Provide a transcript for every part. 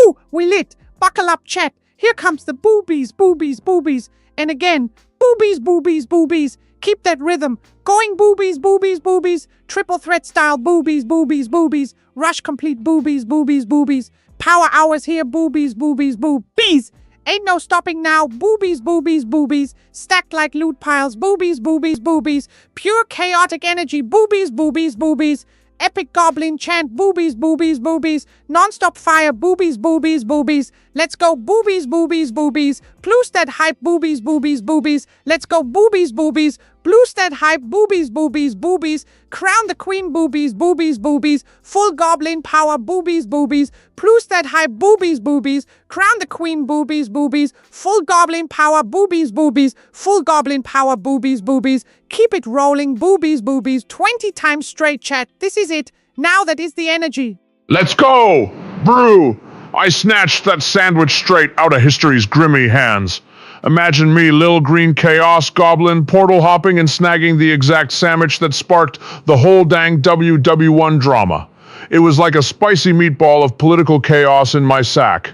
Ooh, we lit. Buckle up, chat. Here comes the boobies, boobies, boobies. And again, boobies, boobies, boobies. Keep that rhythm. Going boobies, boobies, boobies. Triple threat style boobies, boobies, boobies. Rush complete boobies, boobies, boobies. Power hours here, boobies, boobies, boobies. Ain't no stopping now, boobies, boobies, boobies. Stacked like loot piles, boobies, boobies, boobies. Pure chaotic energy, boobies, boobies, boobies. Epic goblin chant, boobies, boobies, boobies. Non-stop fire, boobies, boobies, boobies. Let's go, boobies, boobies, boobies. Plus that hype, boobies, boobies, boobies. Let's go, boobies, boobies. Plus that hype, boobies, boobies, boobies. Crown the queen, boobies, boobies, boobies. Full goblin power, boobies, boobies. Plus that hype, boobies, boobies. Crown the queen, boobies, boobies. Full goblin power, boobies, boobies. Full goblin power, boobies, boobies. Keep it rolling, boobies, boobies. 20 times straight, chat. This is it. Now that is the energy. Let's go! Brew! I snatched that sandwich straight out of history's grimy hands. Imagine me, Lil Green Chaos Goblin, portal hopping and snagging the exact sandwich that sparked the whole dang WW1 drama. It was like a spicy meatball of political chaos in my sack.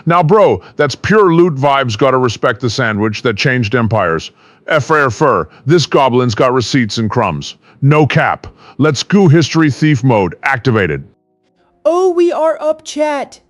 Now bro, that's pure loot vibes, gotta respect the sandwich that changed empires. Fur, this goblin's got receipts and crumbs. No cap. Let's go history thief mode, activated. Oh, we are up, chat.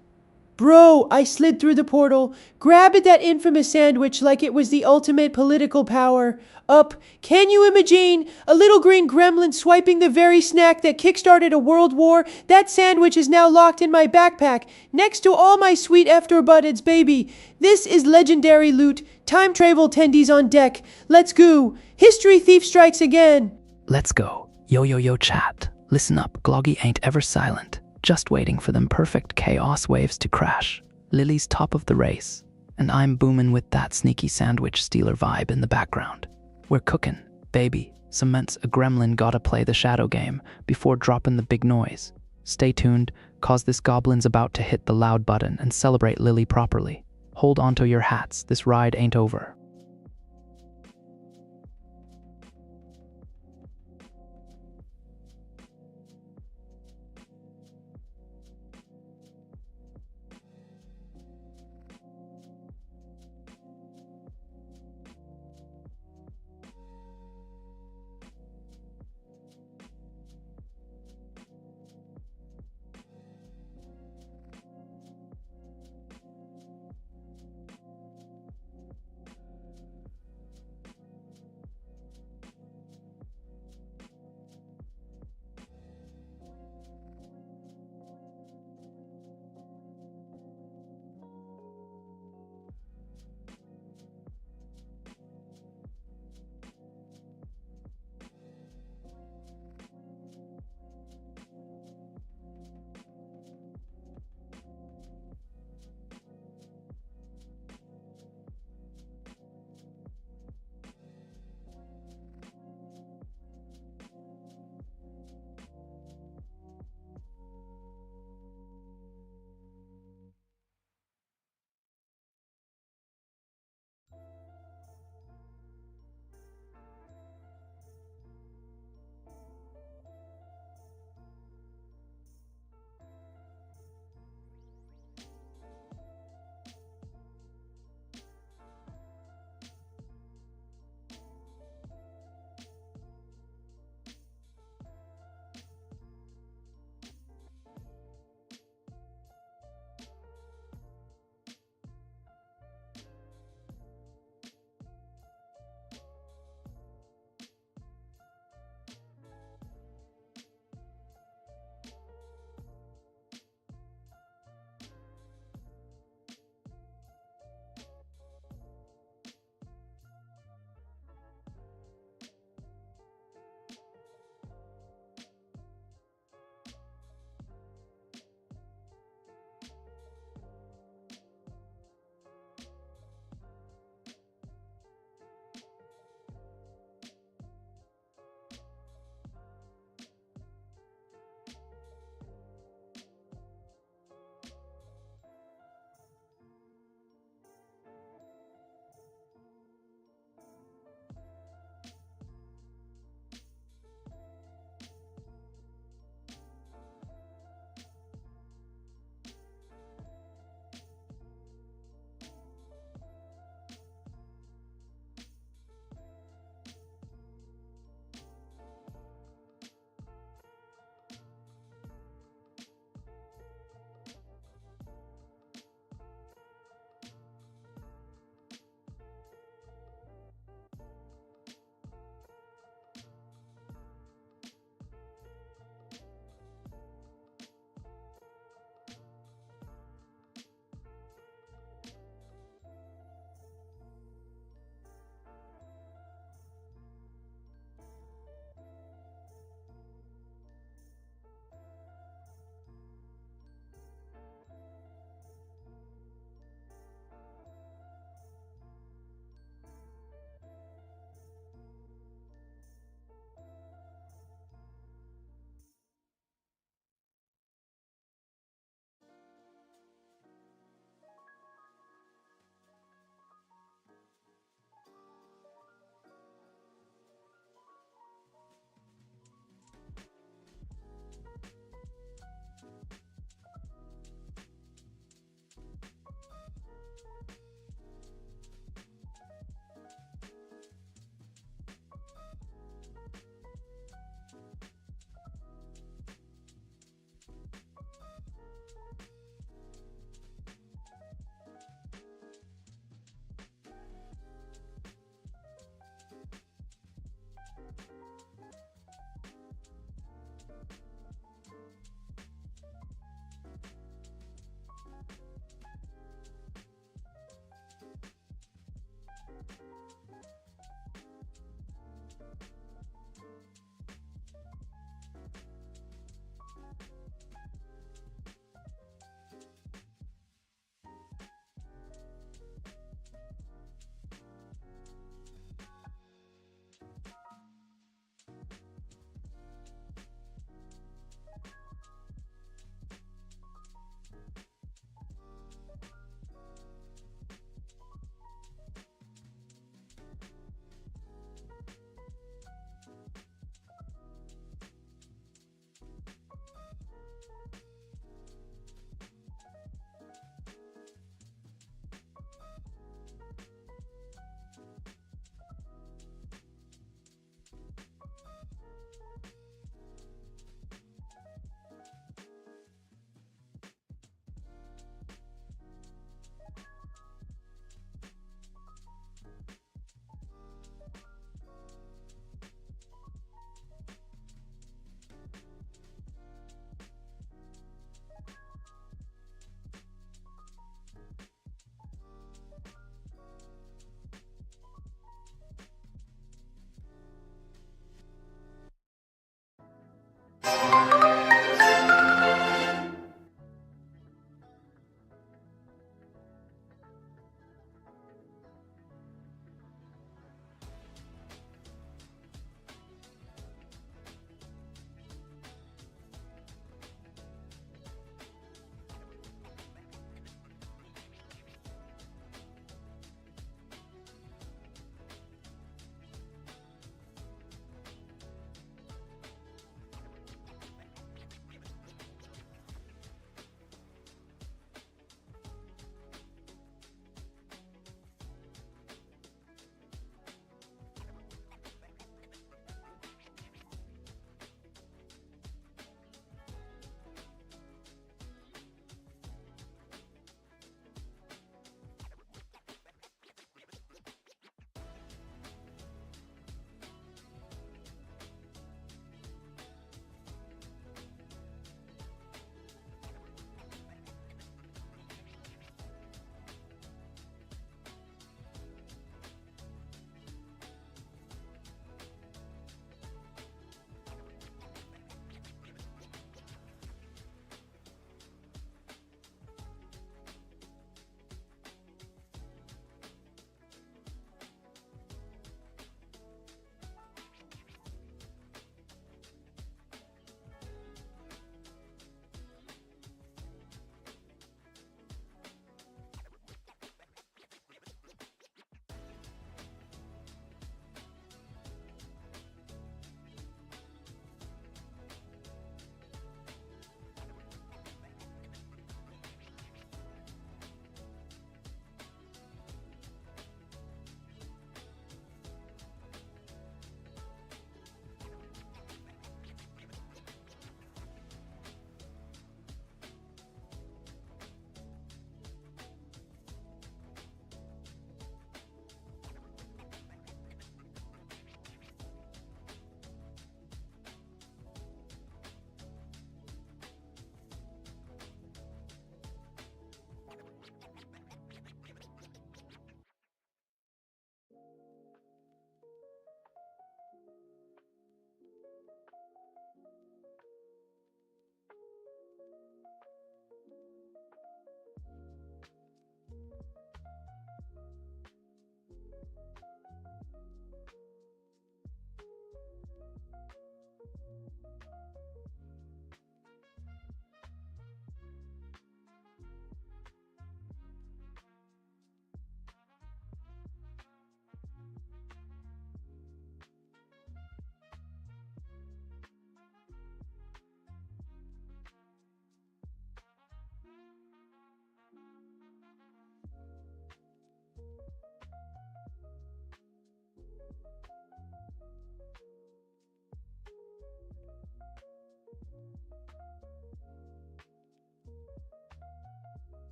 Bro, I slid through the portal, grabbed that infamous sandwich like it was the ultimate political power. Up, can you imagine? A little green gremlin swiping the very snack that kickstarted a world war? That sandwich is now locked in my backpack, next to all my sweet after-buddeds, baby. This is legendary loot. Time travel tendies on deck. Let's go. History thief strikes again. Let's go. Yo, chat. Listen up, Gloggy ain't ever silent. Just waiting for them perfect chaos waves to crash. Lily's top of the race, and I'm booming with that sneaky sandwich stealer vibe in the background. We're cooking, baby. Cements a gremlin gotta play the shadow game before dropping the big noise. Stay tuned, cause this goblin's about to hit the loud button and celebrate Lily properly. Hold onto your hats, this ride ain't over.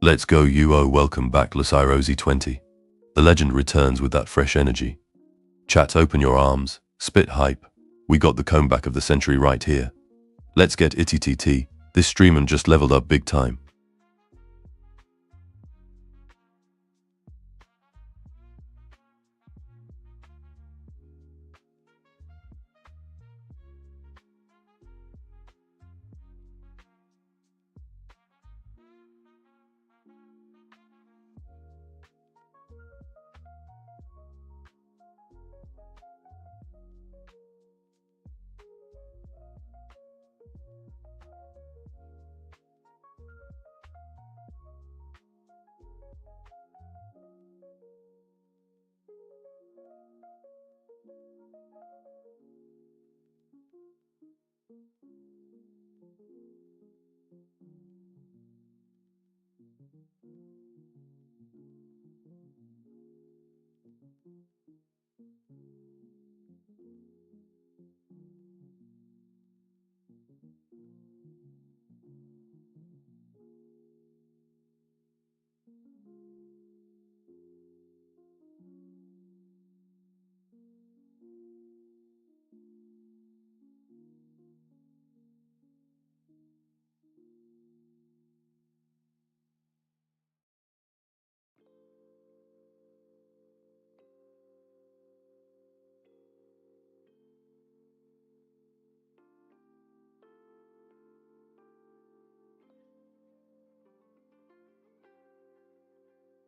Let's go UO, welcome back Lasai Rosie 20. The legend returns with that fresh energy. Chat, open your arms, spit hype. We got the comeback of the century right here. Let's get itty-tee-tee. This streamer just leveled up big time.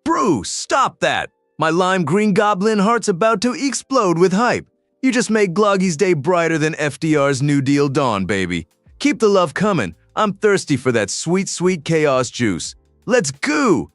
Bruce, stop that! My lime green goblin heart's about to explode with hype. You just make Gloggy's day brighter than FDR's New Deal dawn, baby. Keep the love coming. I'm thirsty for that sweet, sweet chaos juice. Let's go!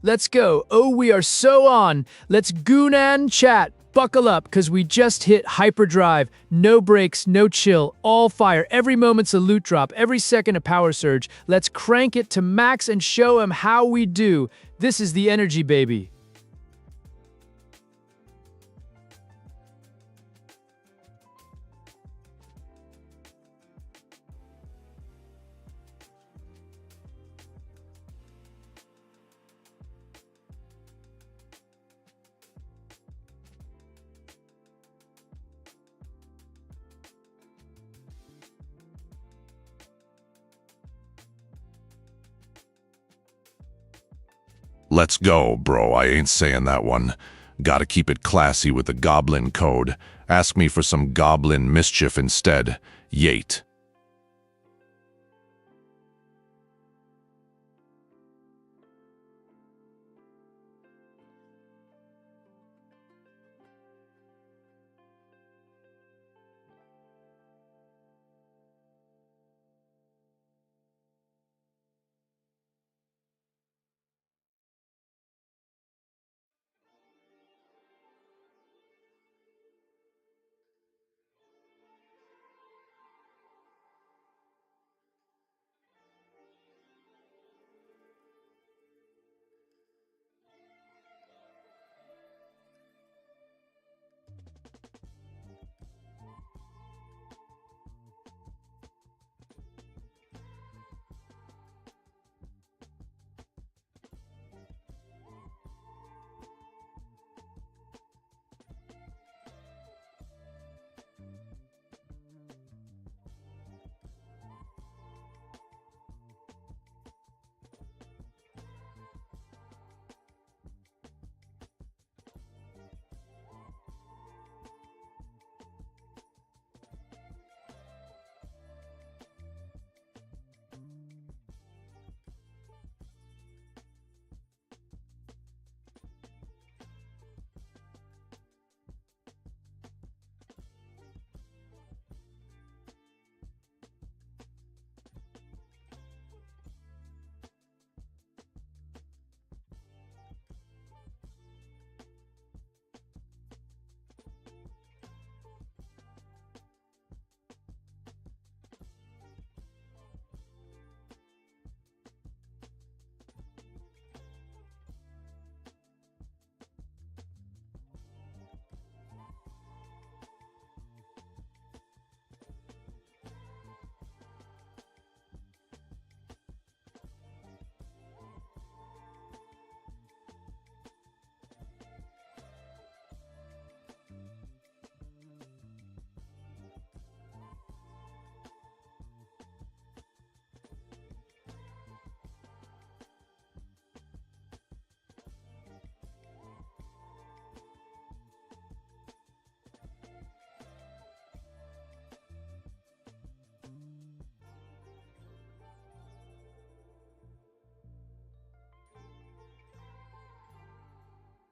Let's go. Oh, we are so on. Let's goonan chat. Buckle up, because we just hit hyperdrive. No breaks, no chill, all fire. Every moment's a loot drop, every second a power surge. Let's crank it to max and show 'em how we do. This is the energy, baby. Let's go, bro. I ain't saying that one. Gotta keep it classy with the goblin code. Ask me for some goblin mischief instead. Yate.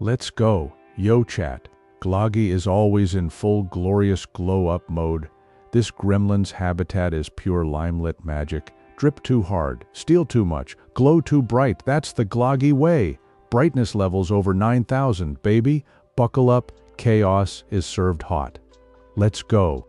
Let's go. Yo chat. Gloggy is always in full glorious glow-up mode. This gremlin's habitat is pure limelit magic. Drip too hard, steal too much, glow too bright. That's the Gloggy way. Brightness levels over 9,000, baby. Buckle up, chaos is served hot. Let's go.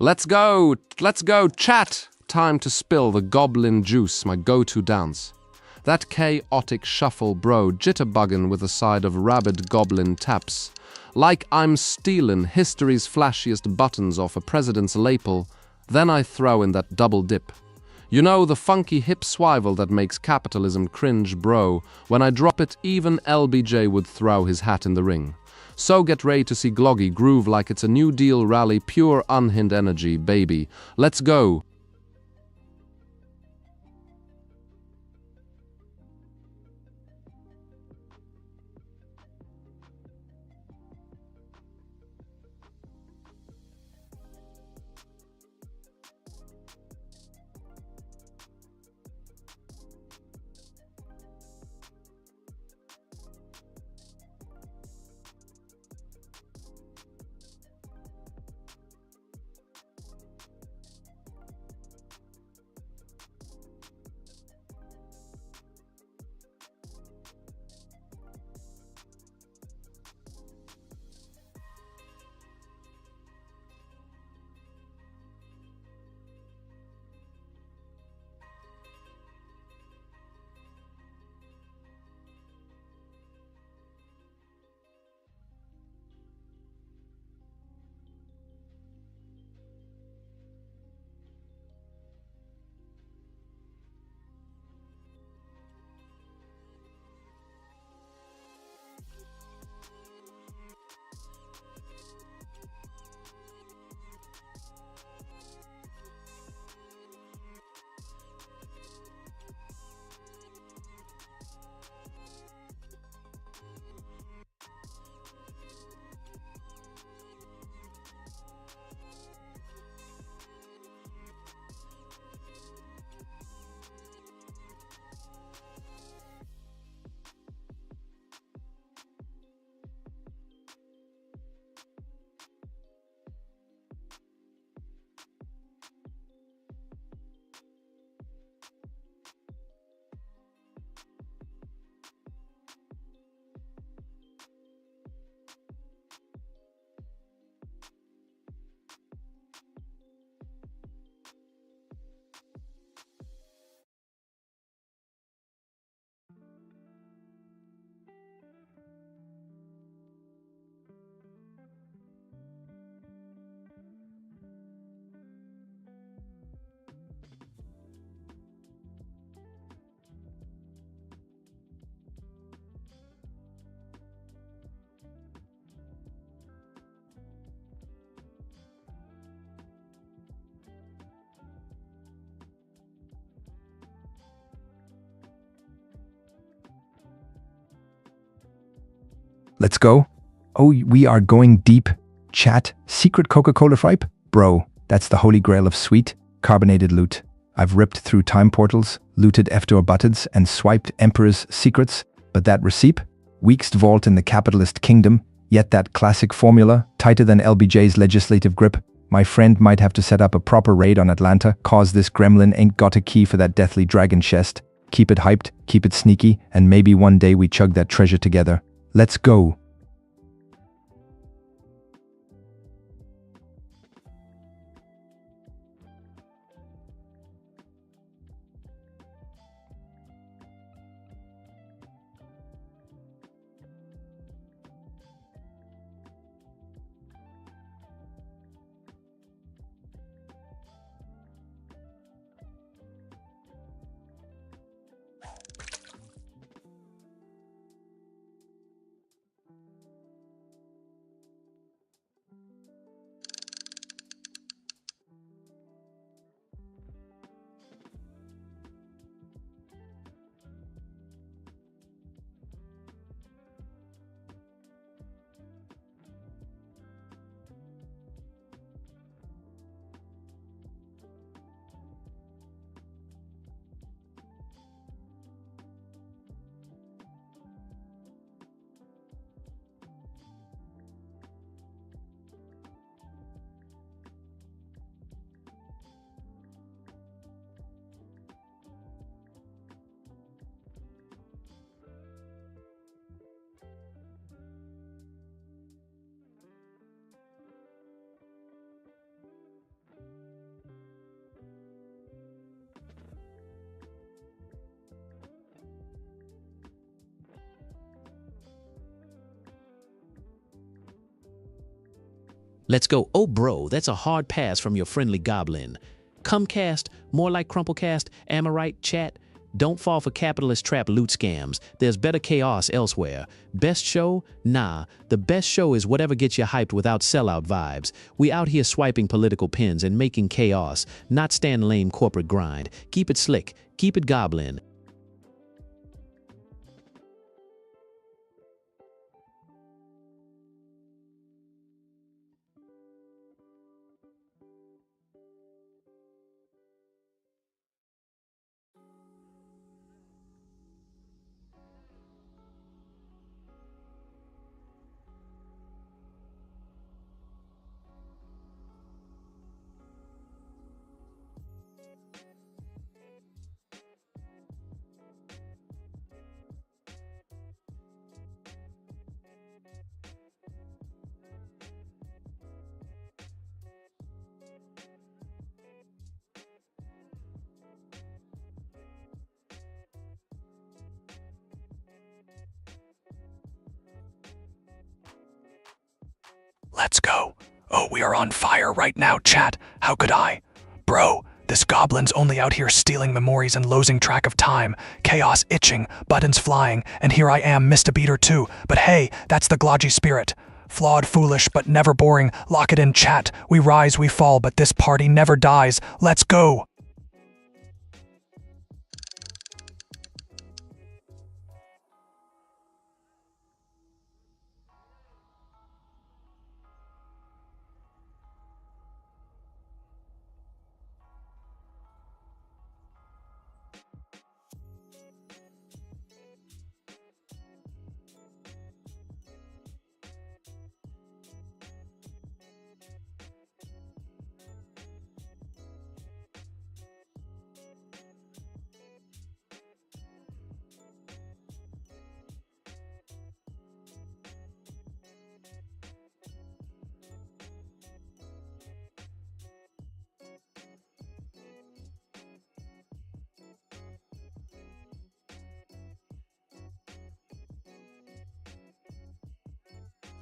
Let's go, chat! Time to spill the goblin juice, my go-to dance. That chaotic shuffle, bro, jitterbuggin' with a side of rabid goblin taps. Like I'm stealin' history's flashiest buttons off a president's lapel, then I throw in that double dip. You know, the funky hip swivel that makes capitalism cringe, bro. When I drop it, even LBJ would throw his hat in the ring. So get ready to see Gloggy groove like it's a New Deal rally, pure unhinged energy, baby. Let's go. Let's go. Oh, we are going deep. Chat. Secret Coca-Cola fripe? Bro, that's the holy grail of sweet, carbonated loot. I've ripped through time portals, looted F-door buttons, and swiped Emperor's secrets, but that receipt? weakest vault in the capitalist kingdom, yet that classic formula, tighter than LBJ's legislative grip. My friend might have to set up a proper raid on Atlanta, cause this gremlin ain't got a key for that deathly dragon chest. Keep it hyped, keep it sneaky, and maybe one day we chug that treasure together. Let's go. Let's go. Oh, bro, that's a hard pass from your friendly goblin. Cumcast, more like Crumplecast, Amorite, chat. Don't fall for capitalist trap loot scams. There's better chaos elsewhere. Best show? Nah. The best show is whatever gets you hyped without sellout vibes. We out here swiping political pins and making chaos, not stand lame corporate grind. Keep it slick. Keep it goblin. Let's go. Oh, we are on fire right now, chat. How could I? Bro, this goblin's only out here stealing memories and losing track of time. Chaos itching, buttons flying, and here I am, missed a beat or two. But hey, that's the glodgy spirit. Flawed, foolish, but never boring. Lock it in, chat. We rise, we fall, but this party never dies. Let's go.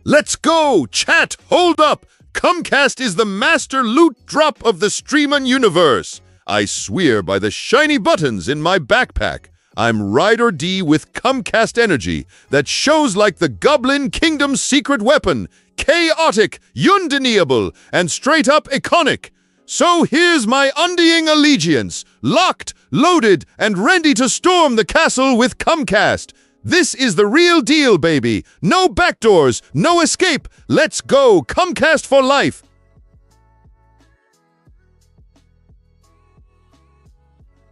Let's go! Chat, hold up! Cumcast is the master loot drop of the streamin' universe. I swear by the shiny buttons in my backpack. I'm ride or D with Cumcast energy that shows like the Goblin Kingdom's secret weapon. Chaotic, undeniable, and straight up iconic. So here's my undying allegiance. Locked, loaded, and ready to storm the castle with Cumcast. This is the real deal, baby. No backdoors, no escape. Let's go, Cumcast for life.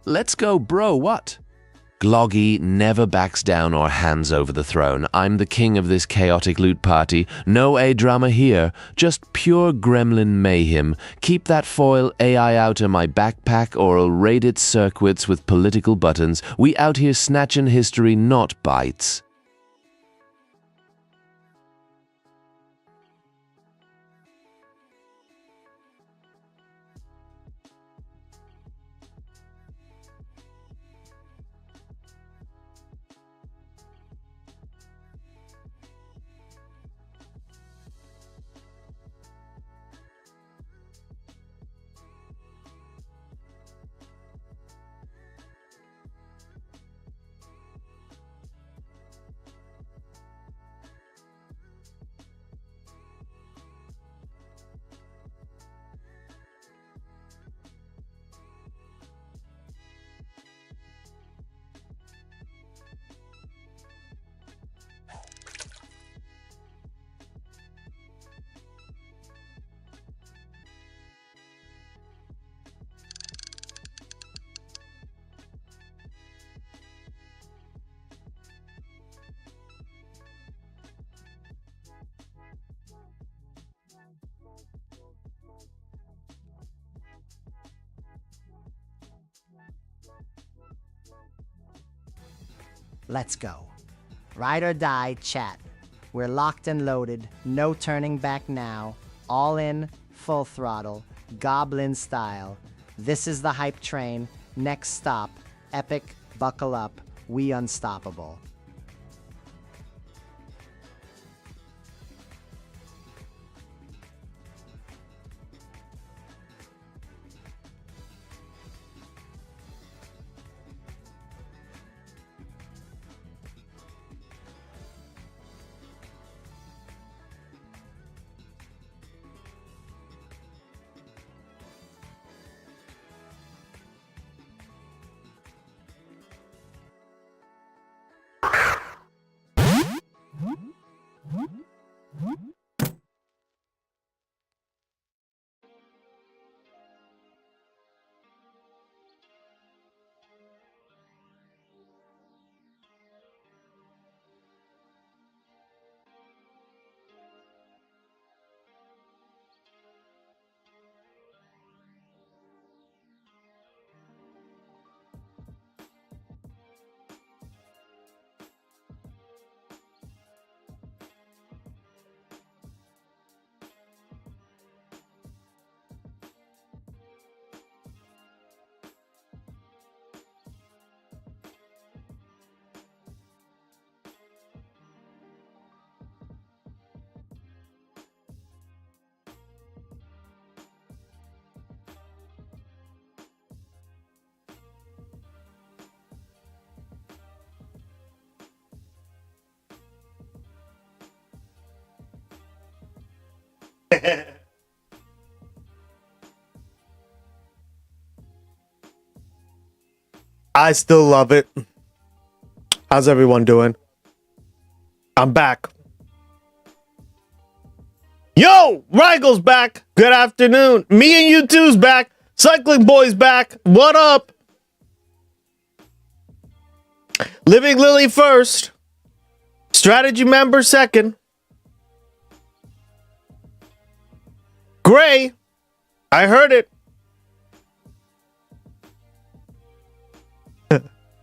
Let's go, bro, what? Gloggy never backs down or hands over the throne. I'm the king of this chaotic loot party. No A-drama here, just pure gremlin mayhem. Keep that foil AI out of my backpack or I'll raid its circuits with political buttons. We out here snatching history, not bites. Let's go. Ride or die, chat. We're locked and loaded, no turning back now. All in, full throttle, goblin style. This is the hype train. Next stop, epic, buckle up, we unstoppable. I still love it. How's everyone doing? I'm back. Yo, Rigel's back. Good afternoon. Me and you two's back. Cycling Boy's back. What up? Living Lily first. Strategy member second. Gray. I heard it.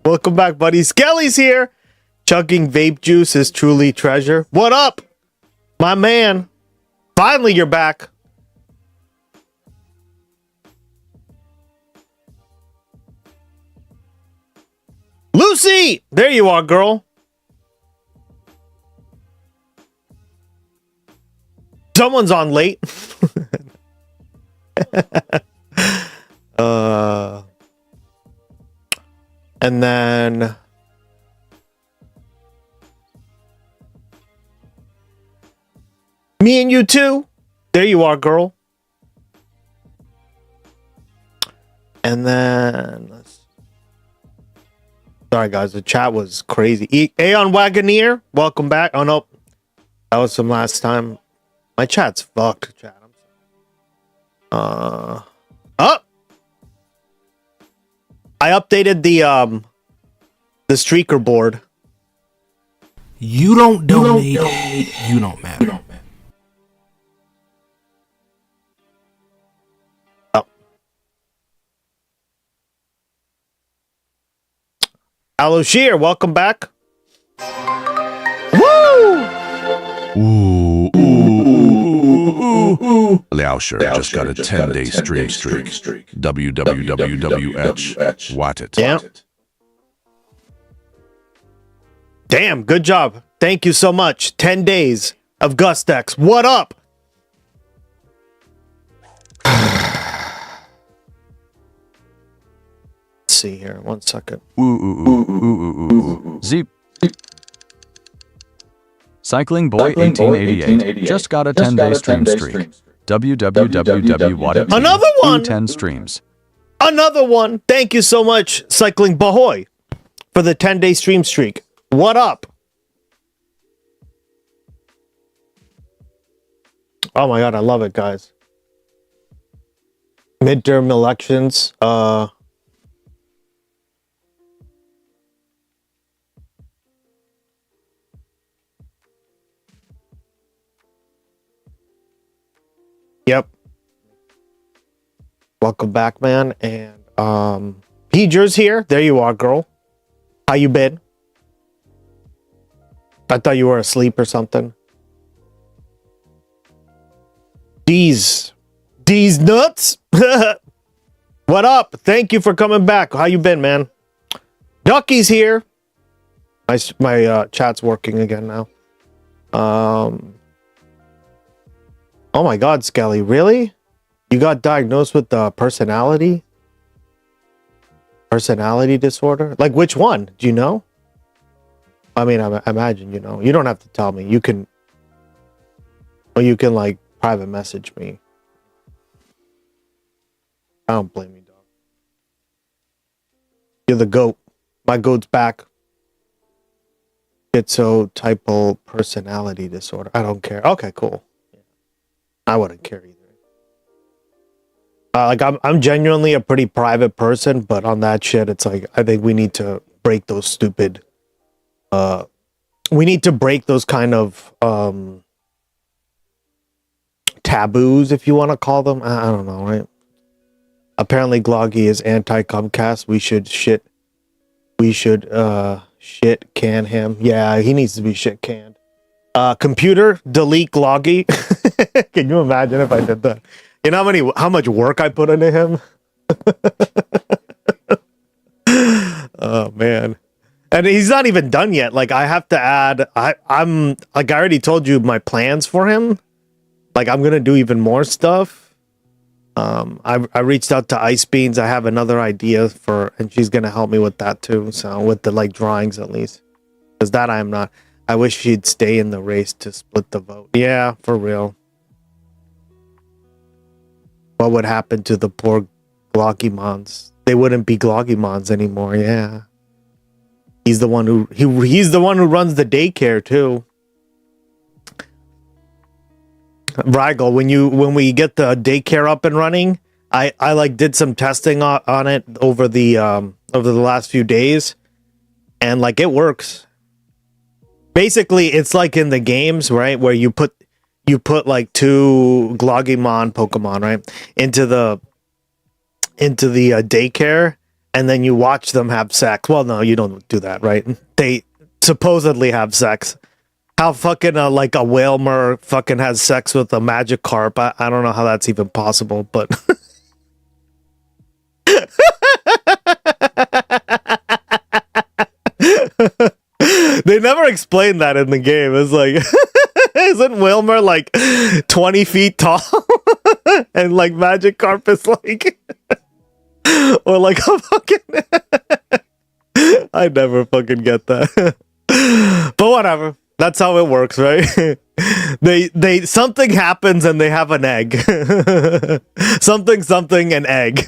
Welcome back, buddy. Skelly's here. Chugging vape juice is truly treasure. What up, my man? Finally, you're back. Lucy! There you are, girl. Someone's on late. And then me and you too. There you are, girl. And then sorry guys, the chat was crazy. Aeon Wagoneer, welcome back. Oh no, that was from last time. My chat's fucked, chat. I updated the the streaker board. You don't donate, you don't matter. Oh. Aloe Shear, welcome back. Woo! Lauscher just got a 10-day stream streak. WWWWH. What it. Yeah. Damn, good job. Thank you so much. 10 days of Gustex. What up? Let's see here. 1 second. Zeep. Cycling Boy 1888 just got a 10-day stream streak. www. Another one. 10 streams. Another one. Thank you so much, Cycling Bahoy, for the 10-day stream streak. What up? Oh my god, I love it, guys. Midterm elections. Yep. Welcome back, man. And Peager's here. There you are, girl. How you been? I thought you were asleep or something. These nuts. What up? Thank you for coming back. How you been, man? Ducky's here. My chat's working again now. Oh my god, Skelly, really? You got diagnosed with the personality disorder? Like which one? Do you know? I mean, I imagine you know. You don't have to tell me. You can, or you can like private message me. I don't blame you, dog. You're the goat. My goat's back. Schizotypal personality disorder. I don't care. Okay, cool. I wouldn't care either. Like I'm genuinely a pretty private person, but on that shit, it's like I think we need to break those stupid. We need to break those kind of taboos, if you want to call them. I don't know, right? Apparently, Gloggy is anti-Comcast. We should shit can him. Yeah, he needs to be shit canned. Computer, delete Gloggy. Can you imagine if I did that? You know how much work I put into him? Oh man. And he's not even done yet. Like I have to add I'm like I already told you my plans for him. Like I'm gonna do even more stuff. I reached out to Ice Beans. I have another idea and she's gonna help me with that too. So with the like drawings at least. Because that I am not. I wish she'd stay in the race to split the vote. Yeah, for real. What would happen to the poor Gloggymons? They wouldn't be Gloggymons anymore, yeah. He's the one who he's the one who runs the daycare too. Rigel, when we get the daycare up and running, I like did some testing on it over the last few days, and like it works. Basically, it's like in the games, right, where you put like 2 Gloggymon Pokemon, right, into the daycare, and then you watch them have sex. Well, no, you don't do that, right? They supposedly have sex. How fucking like a Whalmer fucking has sex with a Magikarp. I don't know how that's even possible, but they never explained that in the game. It's like, isn't Whalmer like 20 feet tall? And like Magikarp is like, or like a fucking, I never fucking get that. But whatever. That's how it works, right? They something happens and they have an egg. something an egg.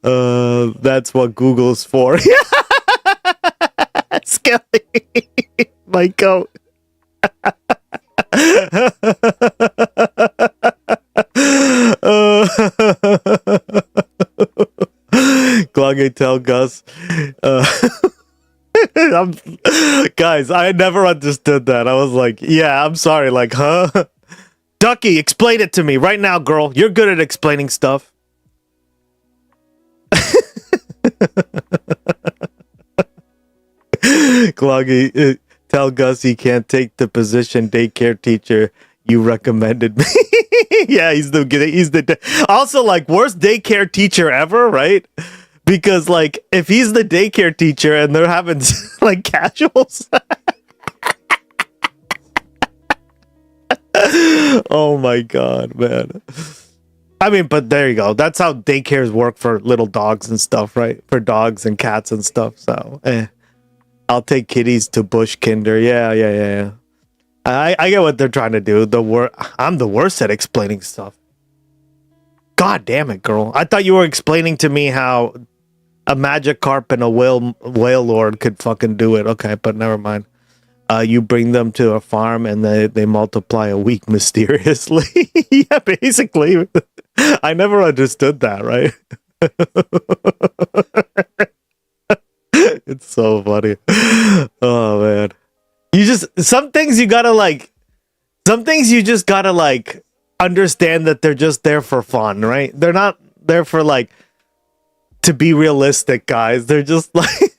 That's what Google's for. Skelly, my goat. Gloggy, tell Gus. Guys, I never understood that. I was like, yeah, I'm sorry. Like, huh? Ducky, explain it to me right now, girl. You're good at explaining stuff. Gloggy, tell Gus he can't take the position daycare teacher you recommended me. Yeah, he's the also like worst daycare teacher ever, right? Because like if he's the daycare teacher and they're having like casuals. Oh my god, man. I mean, but there you go. That's how daycares work for little dogs and stuff, right? For dogs and cats and stuff. So, I'll take kitties to bush kinder. Yeah. I get what they're trying to do. I'm the worst at explaining stuff. God damn it, girl. I thought you were explaining to me how a magic carp and a whale lord could fucking do it. Okay, but never mind. You bring them to a farm and they multiply a week mysteriously. Yeah, basically. I never understood that, right? It's so funny. Oh man. Some things you just gotta like understand that they're just there for fun, right? They're not there for like to be realistic, guys. They're just like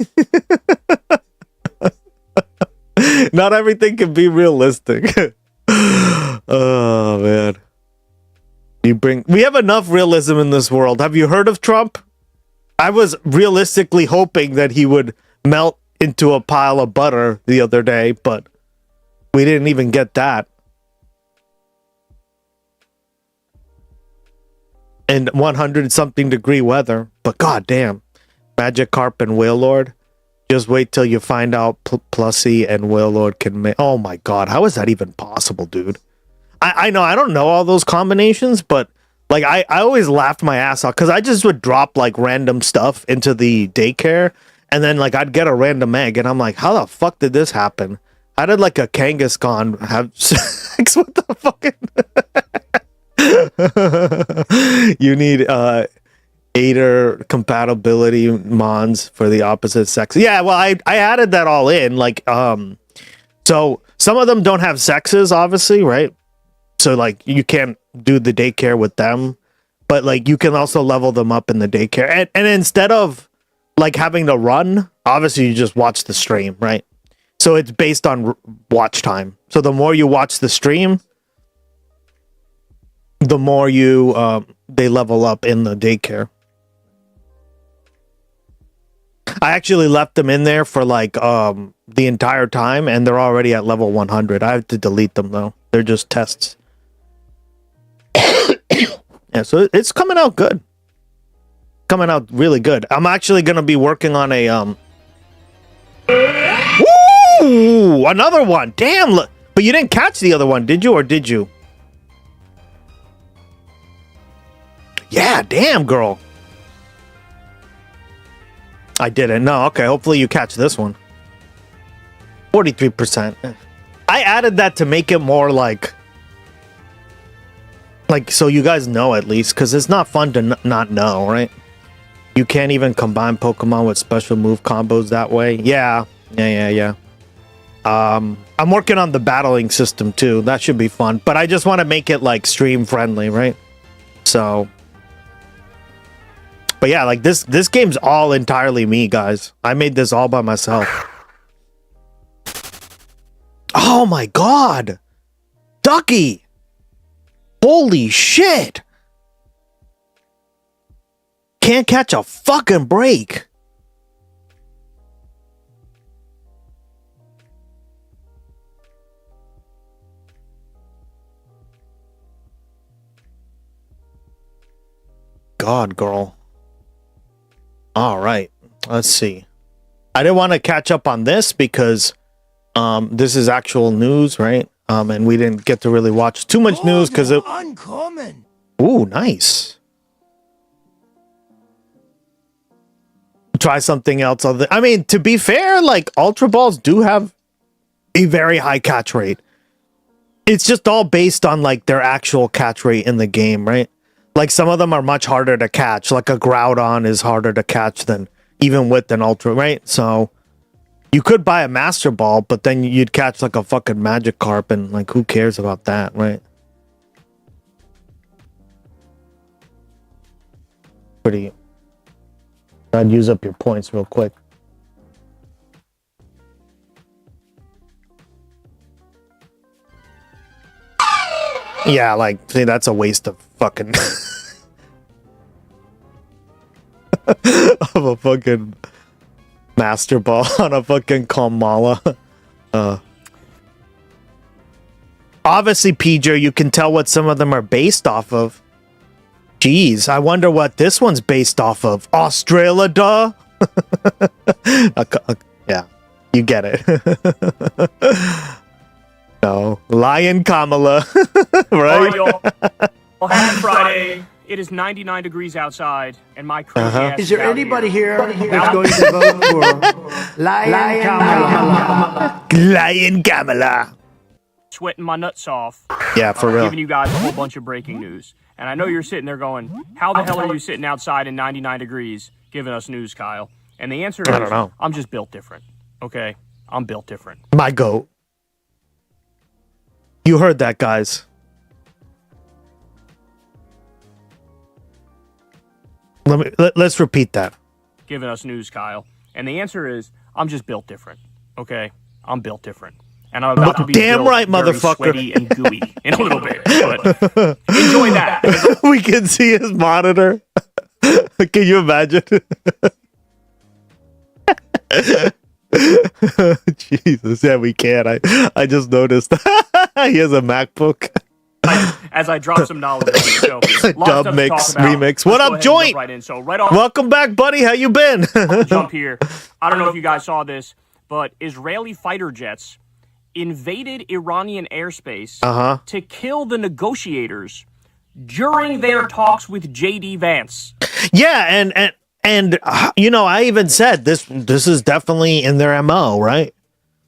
not everything can be realistic. Oh man. We have enough realism in this world. Have you heard of Trump? I was realistically hoping that he would melt into a pile of butter the other day, but we didn't even get that. And 100 something degree weather, but goddamn, Magic Carp and Whale Lord. Just wait till you find out Plussy and Whale Lord can make. Oh my god, how is that even possible, dude? I know I don't know all those combinations, but like I always laughed my ass off because I just would drop like random stuff into the daycare. And then, like, I'd get a random egg, and I'm like, how the fuck did this happen? How did, like, a Kangaskhan have sex with the fucking... You need, Ader compatibility mons for the opposite sex. Yeah, well, I added that all in, like, so some of them don't have sexes, obviously, right? So, like, you can't do the daycare with them, but, like, you can also level them up in the daycare. And instead of like having to run, obviously you just watch the stream, right? So it's based on watch time. So the more you watch the stream, the more they level up in the daycare. I actually left them in there for like the entire time, and they're already at level 100. I have to delete them though. They're just tests. Yeah, so it's coming out good. Coming out really good. I'm actually gonna be working on a Woo! Another one. Damn, look. But you didn't catch the other one, did you, or did you? Yeah, damn, girl. I didn't. No, okay. Hopefully you catch this one. 43%. I added that to make it more like so you guys know at least, because it's not fun to not know, right? You can't even combine Pokemon with special move combos that way. Yeah. I'm working on the battling system too. That should be fun. But I just want to make it like stream friendly, right? So, but yeah, like this game's all entirely me, guys. I made this all by myself. Oh my god, Ducky! Holy shit! Can't catch a fucking break. God, girl. All right, let's see. I didn't want to catch up on this because this is actual news, right? And we didn't get to really watch too much news because it... Uncommon. Ooh, nice. Try something else. I mean, to be fair, like Ultra Balls do have a very high catch rate. It's just all based on like their actual catch rate in the game, right? Like some of them are much harder to catch. Like a Groudon is harder to catch than even with an Ultra, right? So you could buy a Master Ball, but then you'd catch like a fucking Magikarp, and like who cares about that, right? Pretty. I'd use up your points real quick. Yeah, like, see, that's a waste of fucking of a fucking Master Ball on a fucking Kamala. Obviously, PJ, you can tell what some of them are based off of. Jeez, I wonder what this one's based off of. Australia, duh. Yeah, you get it. No, Lion Kamala, right? All right, y'all. Well, happy Friday. It is 99 degrees outside, and my crazy ass Is there anybody here that's going to vote for Lion Kamala? Lion Kamala. Sweating my nuts off. Yeah, for real. Giving you guys a whole bunch of breaking news. And I know you're sitting there going, how the hell are you sitting outside in 99 degrees giving us news, Kyle? And the answer is, I don't know. I'm just built different. Okay? I'm built different. My goat. You heard that, guys. Let's repeat that. Giving us news, Kyle. And the answer is, I'm just built different. Okay? I'm built different. And I'm about to be damn built right, very motherfucker. sweaty and gooey in a little bit. But enjoy that. We can see his monitor. Can you imagine? Jesus, yeah, we can. I just noticed. He has a MacBook. As I drop some knowledge on the show. Dub mix, remix. What up, Joint? Right in. So right off, welcome back, buddy. How you been? jump here. I don't know if you guys saw this, but Israeli fighter jets invaded Iranian airspace to kill the negotiators during their talks with J.D. Vance. Yeah, and you know, I even said this is definitely in their MO, right?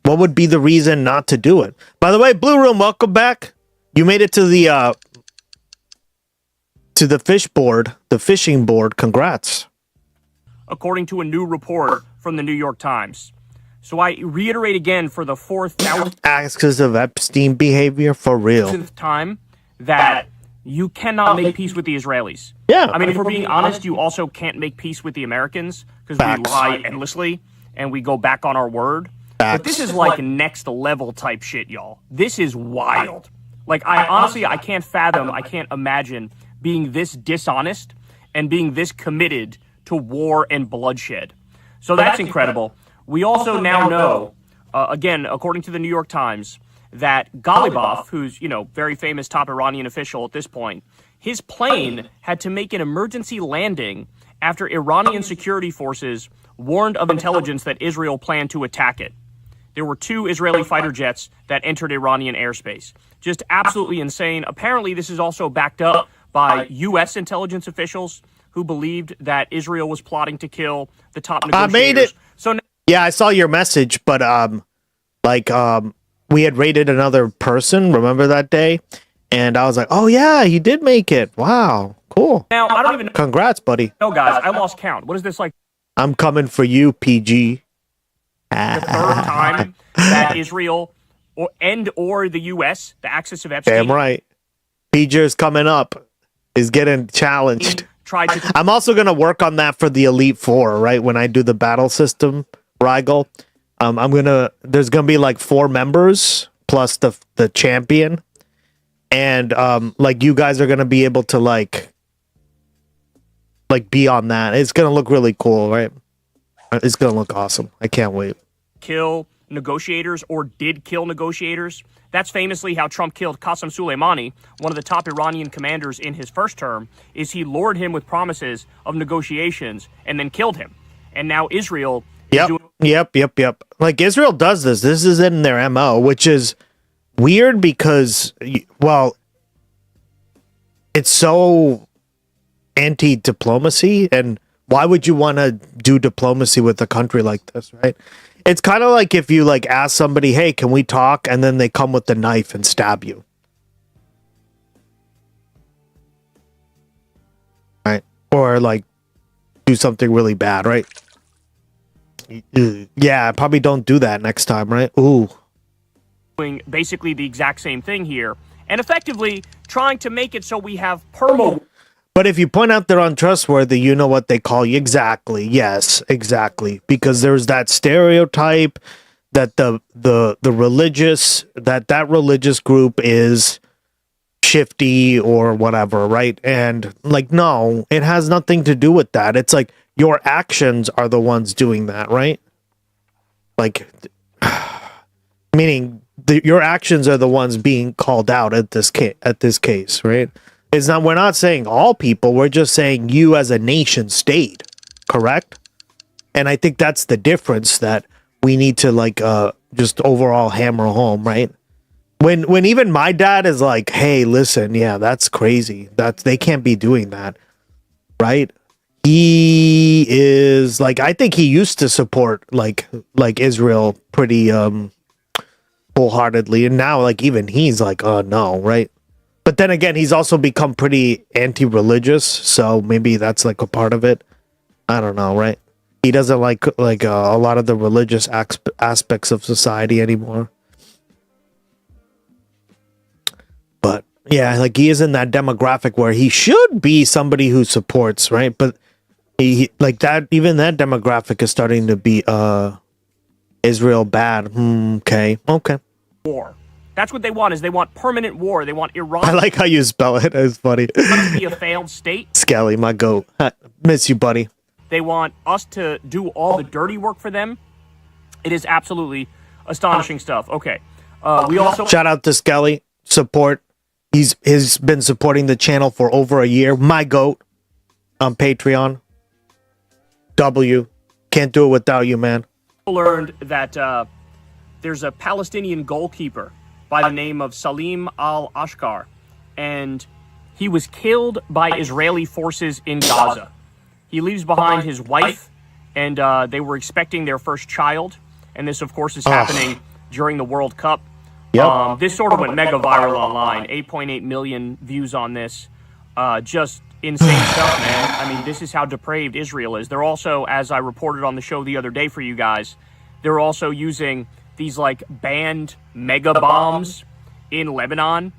What would be the reason not to do it? By the way, Blue Room, welcome back. You made it to the fishing board. Congrats. According to a new report from the New York Times. So I reiterate again for the 4,000th Axis of Epstein behavior for real. time that you cannot make peace with the Israelis. Yeah. I mean, if we're being honest, you also can't make peace with the Americans because we lie endlessly and we go back on our word. But this is like next level type shit, y'all. This is wild. Like, I can't fathom, I can't imagine being this dishonest and being this committed to war and bloodshed. So that's incredible. We also now know, again, according to the New York Times, that Ghalibaf, who's, you know, very famous top Iranian official at this point, his plane had to make an emergency landing after Iranian security forces warned of intelligence that Israel planned to attack it. There were 2 Israeli fighter jets that entered Iranian airspace. Just absolutely insane. Apparently, this is also backed up by U.S. intelligence officials who believed that Israel was plotting to kill the top negotiators. I made it. So yeah, I saw your message, but we had raided another person. Remember that day? And I was like, oh yeah, he did make it. Wow, cool. Now I don't even. Congrats, buddy. No, guys, I lost count. What is this like? I'm coming for you, PG. The third time that Israel or the U.S., the Axis of Epstein. Damn right. PG's coming up. Is getting challenged. I'm also going to work on that for the Elite Four, right? When I do the battle system, Rigel. There's going to be like 4 members plus the champion. And like you guys are going to be able to like be on that. It's going to look really cool, right? It's going to look awesome. I can't wait. Kill negotiators or did kill negotiators. That's famously how Trump killed Qasem Soleimani, one of the top Iranian commanders in his first term, is he lured him with promises of negotiations and then killed him. And now Israel is doing... Yep. Like Israel does this. This is in their MO, which is weird because, well, it's so anti-diplomacy, and why would you want to do diplomacy with a country like this, right? It's kind of like if you like ask somebody, hey, can we talk? And then they come with the knife and stab you. or like do something really bad, right? Yeah, probably don't do that next time, right? Ooh. Doing basically the exact same thing here, and effectively trying to make it so we have perma. But if you point out they're untrustworthy, you know what they call you. Exactly. Yes, exactly. Because there's that stereotype that the religious, that religious group is shifty or whatever, right? And like, no, it has nothing to do with that. It's like your actions are the ones doing that, right? Like, meaning your actions are the ones being called out at this case, right? It's not. We're not saying all people. We're just saying you as a nation state, correct? And I think that's the difference that we need to like just overall hammer home, right? When even my dad is like, "Hey, listen, yeah, that's crazy. They can't be doing that," right? He is like, I think he used to support like Israel pretty wholeheartedly, and now like even he's like, "Oh no," right? But then again, he's also become pretty anti-religious, so maybe that's like a part of it. I don't know, right? He doesn't like a lot of the religious aspects of society anymore. But yeah, like he is in that demographic where he should be somebody who supports, right? But he like that. Even that demographic is starting to be Israel bad. Okay. War. That's what they want. Is they want permanent war. They want Iran. I like how you spell it. It's funny. to be a failed state. Skelly, my goat. Miss you, buddy. They want us to do all the dirty work for them. It is absolutely astonishing stuff. Okay. We also shout out to Skelly. Support. He's been supporting the channel for over a year. My goat on Patreon. Can't do it without you, man. Learned that there's a Palestinian goalkeeper by the name of Salim al-Ashkar, and he was killed by Israeli forces in Gaza. He leaves behind his wife, and they were expecting their first child, and this, of course, is happening during the World Cup. Yep. This sort of went mega viral online. 8.8 million views on this. Just insane stuff, man. I mean, this is how depraved Israel is. They're also, as I reported on the show the other day for you guys, they're also using these like banned mega bombs in Lebanon,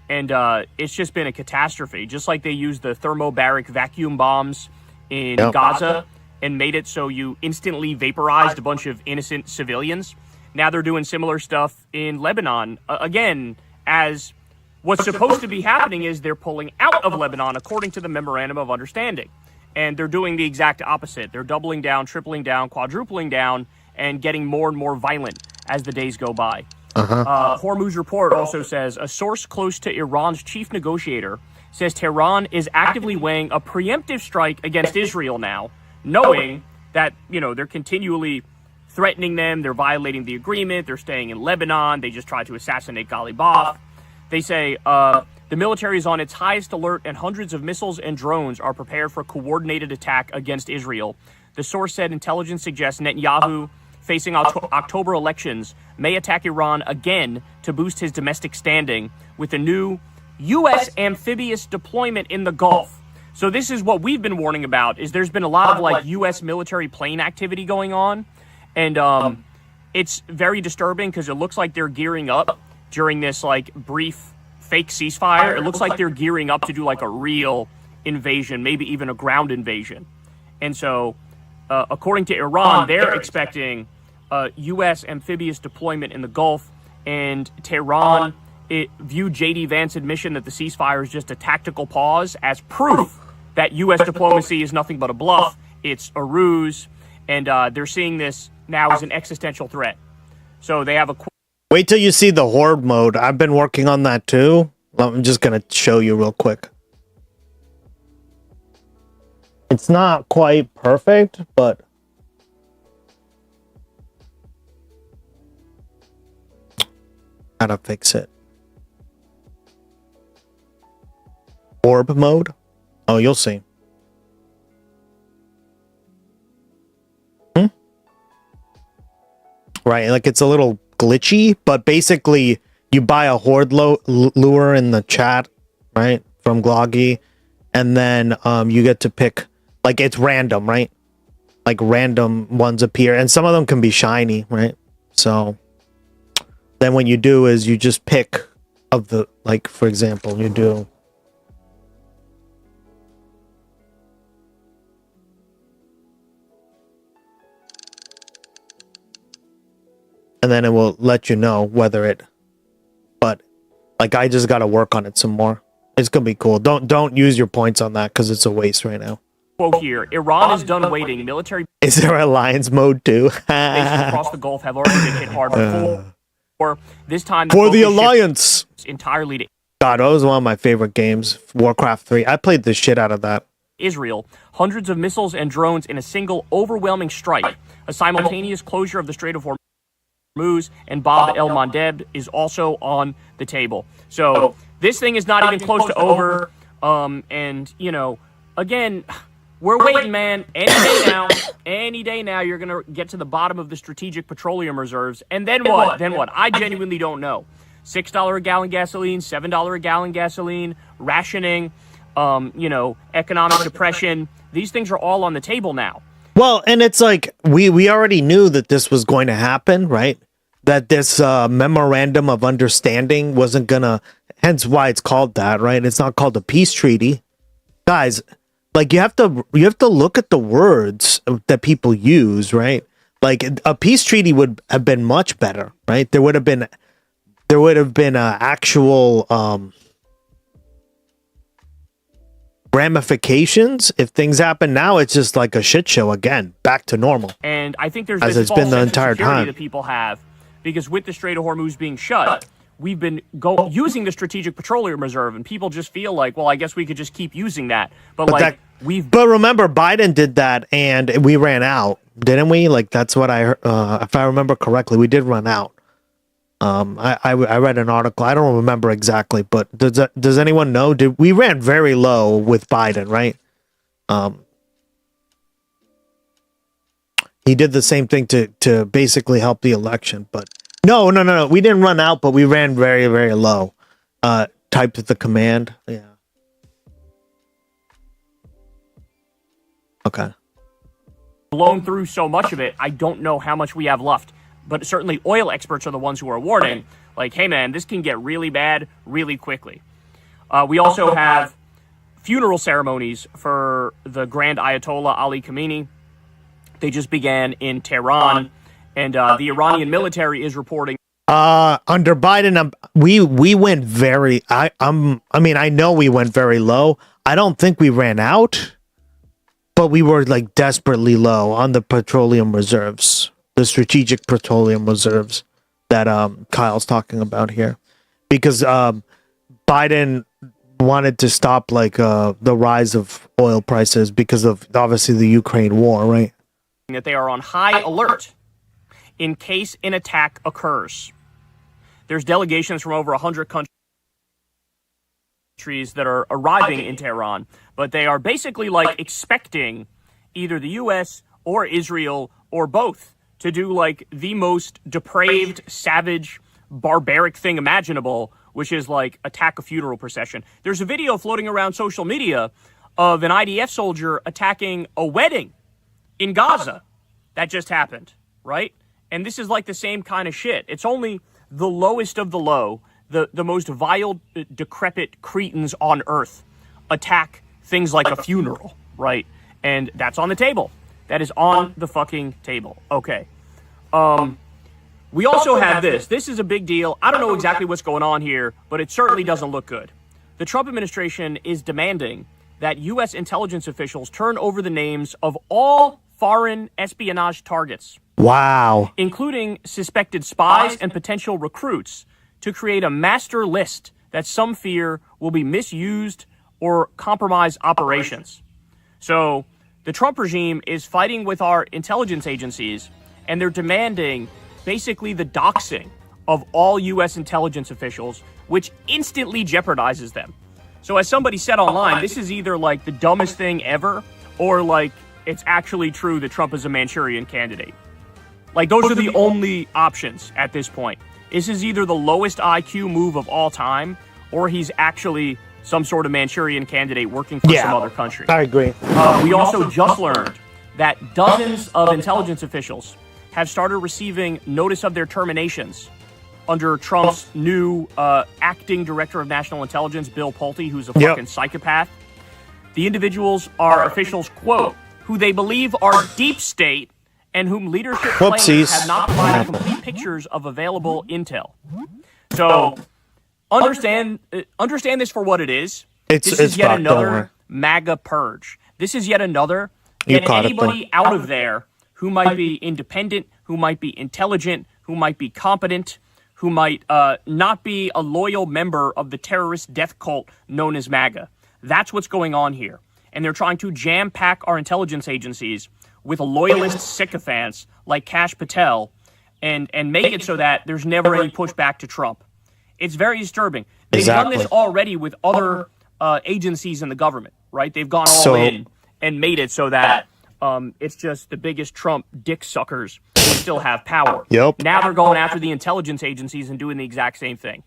and it's just been a catastrophe. Just like they used the thermobaric vacuum bombs in Gaza and made it so you instantly vaporized a bunch of innocent civilians. Now they're doing similar stuff in Lebanon. Again, as what's supposed to be happening is they're pulling out of Lebanon according to the Memorandum of Understanding. And they're doing the exact opposite. They're doubling down, tripling down, quadrupling down, and getting more and more violent as the days go by. Hormuz report also says a source close to Iran's chief negotiator says Tehran is actively weighing a preemptive strike against Israel now, knowing that, they're continually threatening them, they're violating the agreement, they're staying in Lebanon, they just tried to assassinate Ghalibaf. They say the military is on its highest alert and hundreds of missiles and drones are prepared for coordinated attack against Israel. The source said intelligence suggests Netanyahu, facing October elections, may attack Iran again to boost his domestic standing with a new U.S. amphibious deployment in the Gulf. So this is what we've been warning about, is there's been a lot of like U.S. military plane activity going on. And it's very disturbing because it looks like they're gearing up during this like brief fake ceasefire. It looks like they're gearing up to do like a real invasion, maybe even a ground invasion. And so according to Iran, they're expecting U.S. amphibious deployment in the Gulf, and Tehran viewed J.D. Vance's admission that the ceasefire is just a tactical pause as proof that U.S. diplomacy is nothing but a bluff. It's a ruse, and they're seeing this now as an existential threat. So they have a... Wait till you see the horde mode. I've been working on that too. I'm just going to show you real quick. It's not quite perfect, but how to fix it. Orb mode? Oh, you'll see. Right, like it's a little glitchy, but basically you buy a horde lure in the chat, right, from Gloggy, and then you get to pick Like it's random, right? Like random ones appear, and some of them can be shiny, right? So then what you do is you just pick of the, like, for example, you do and then it will let you know whether it, but like I just got to work on it some more. It's gonna be cool. Don't use your points on that because it's a waste right now. Quote here, Iran is done waiting. Military Is there alliance mode too? bases across the Gulf have already been hit hard before. This time, For the focus alliance. shifts entirely to God, that was one of my favorite games. Warcraft 3. I played the shit out of that. Israel. Hundreds of missiles and drones in a single overwhelming strike. A simultaneous closure of the Strait of Hormuz and Bab el-Mandeb is also on the table. So this thing is not even close to over. And, you know, again, we're waiting, man. Any day now, you're going to get to the bottom of the strategic petroleum reserves. And then what? Then what? I genuinely don't know. $6 a gallon gasoline, $7 a gallon gasoline, rationing, you know, economic depression. These things are all on the table now. Well, and it's like we already knew that this was going to happen, right? That this memorandum of understanding wasn't gonna, hence why it's called that, right? It's not called a peace treaty. Guys, like you have to look at the words that people use, right? Like a peace treaty would have been much better, right? There would have been actual ramifications if things happen. Now it's just like a shit show again, back to normal. And I think there's as this it's false been the sense of entire security time. that people have, because with the Strait of Hormuz being shut, we've been using the strategic petroleum reserve, and people just feel like, well, I guess we could just keep using that. But But remember, Biden did that, and we ran out, didn't we? Like that's what I heard. If I remember correctly, we did run out. I read an article. I don't remember exactly, but does anyone know? We ran very low with Biden, right? He did the same thing to basically help the election, but no, we didn't run out, but we ran very, very low. Typed the command, yeah. Okay. Blown through so much of it, I don't know how much we have left. But certainly oil experts are the ones who are warning, like, hey man, this can get really bad really quickly. We also have funeral ceremonies for the Grand Ayatollah Ali Khamenei. They just began in Tehran, and the Iranian military is reporting. Under Biden, we went very. I know we went very low. I don't think we ran out, but we were like desperately low on the petroleum reserves. The strategic petroleum reserves that Kyle's talking about here, because Biden wanted to stop like the rise of oil prices because of obviously the Ukraine war, right? That they are on high alert in case an attack occurs. There's delegations from over 100 countries that are arriving in Tehran, but they are basically like expecting either the U.S. or Israel or both to do like the most depraved, savage, barbaric thing imaginable, which is like attack a funeral procession. There's a video floating around social media of an IDF soldier attacking a wedding in Gaza. That just happened, right? And this is like the same kind of shit. It's only the lowest of the low, the most vile, decrepit cretins on earth attack things like a funeral, right? And that's on the table. That is on the fucking table. Okay. We also have this. This is a big deal. I don't know exactly what's going on here, but it certainly doesn't look good. The Trump administration is demanding that U.S. intelligence officials turn over the names of all foreign espionage targets. Wow. Including suspected spies and potential recruits, to create a master list that some fear will be misused or compromise operations. So the Trump regime is fighting with our intelligence agencies, and they're demanding basically the doxing of all U.S. intelligence officials, which instantly jeopardizes them. So as somebody said online, this is either like the dumbest thing ever, or like it's actually true that Trump is a Manchurian candidate. Like those are the only options at this point. This is either the lowest IQ move of all time, or he's actually some sort of Manchurian candidate working for some other country. I agree. We also just learned that dozens of intelligence officials have started receiving notice of their terminations under Trump's new acting director of national intelligence, Bill Pulte, who's a fucking psychopath. The individuals are officials, quote, who they believe are deep state and whom leadership claims have not provided complete pictures of available intel. So understand this for what it is. This is yet another MAGA purge. This is yet another. And anybody out of there who might be independent, who might be intelligent, who might be competent, who might not be a loyal member of the terrorist death cult known as MAGA. That's what's going on here. And they're trying to jam-pack our intelligence agencies with loyalist sycophants like Kash Patel and make it so that there's never any pushback to Trump. It's very disturbing. They've done this already with other agencies in the government, right? They've gone all in and made it so that it's just the biggest Trump dick suckers who still have power. Now they're going after the intelligence agencies and doing the exact same thing.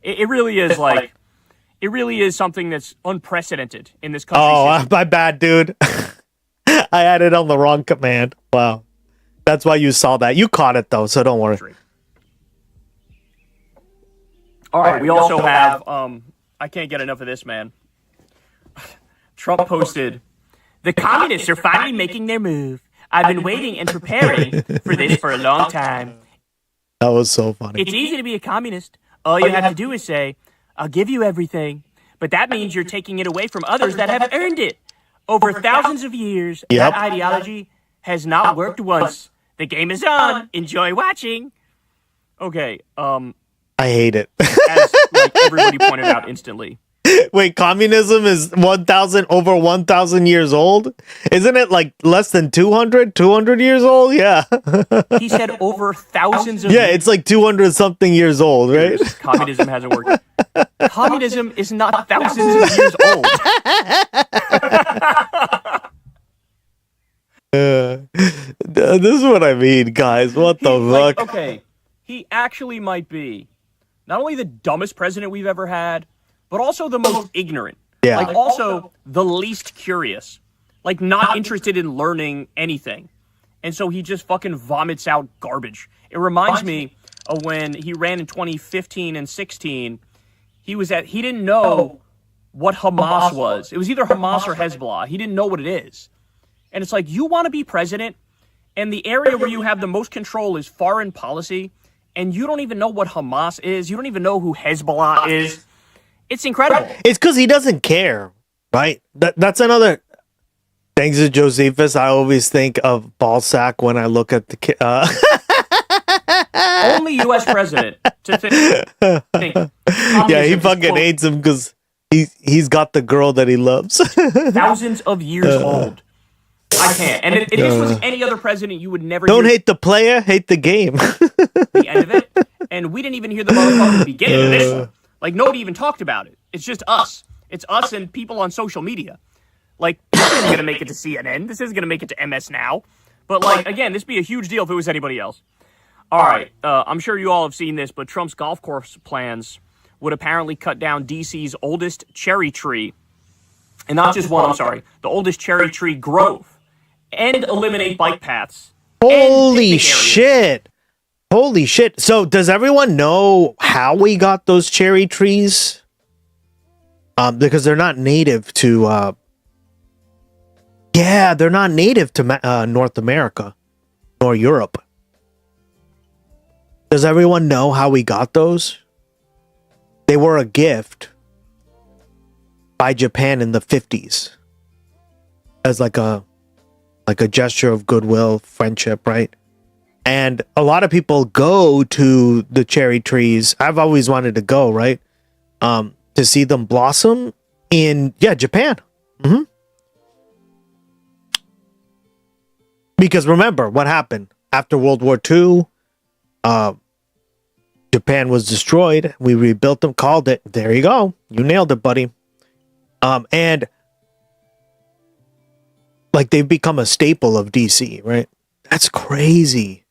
It really is like, it really is something that's unprecedented in this country. Oh, my bad, dude. I had it on the wrong command. Wow. That's why you saw that. You caught it, though, so don't worry. All right, we also have, I can't get enough of this, man. Trump posted, "The communists are finally making their move. I've been waiting and preparing for this for a long time." That was so funny. It's easy to be a communist. All you have to do is say, "I'll give you everything." But that means you're taking it away from others that have earned it. Over thousands of years, that ideology has not worked once. The game is on. Enjoy watching. Okay, I hate it. as like everybody pointed out instantly. Wait, communism is over 1,000 years old? Isn't it like less than 200 years old? Yeah. He said over thousands of years. Yeah, it's like 200 something years old, right? Communism hasn't worked. Communism is not thousands of years old. This is what I mean, guys. What the fuck? Okay, he actually might be not only the dumbest president we've ever had, but also the most ignorant. Yeah. Like, also the least curious. Like, not interested in learning anything. And so he just fucking vomits out garbage. It reminds me of when he ran in 2015 and 16. He didn't know what Hamas was. It was either Hamas or Hezbollah. He didn't know what it is. And it's like, you want to be president, and the area where you have the most control is foreign policy, and you don't even know what Hamas is. You don't even know who Hezbollah is. It's incredible. It's because he doesn't care, right? That's another. Thanks to Josephus, I always think of Ballsack when I look at the kid. Only U.S. president to think. Yeah, he fucking hates him because he's got the girl that he loves. Thousands of years old. I can't. And if this was any other president, you would never. Don't hate the player, hate the game. The end of it. And we didn't even hear the motherfucker beginning of this one. Like, nobody even talked about it. It's just us. It's us and people on social media. Like, this isn't going to make it to CNN. This isn't going to make it to MS Now. But, like, again, this would be a huge deal if it was anybody else. All right. I'm sure you all have seen this, but Trump's golf course plans would apparently cut down D.C.'s oldest cherry tree. And not just one, I'm sorry. The oldest cherry tree grove. And eliminate bike paths. Holy shit. Holy shit. So does everyone know how we got those cherry trees? Because they're not native to they're not native to North America nor Europe. Does everyone know how we got those? They were a gift by Japan in the 50s as like a gesture of goodwill, friendship, right? And a lot of people go to the cherry trees. I've always wanted to go, right? To see them blossom in, Japan. Mm-hmm. Because remember what happened after World War II. Japan was destroyed. We rebuilt them, called it. There you go. You nailed it, buddy. And like they've become a staple of DC, right? That's crazy.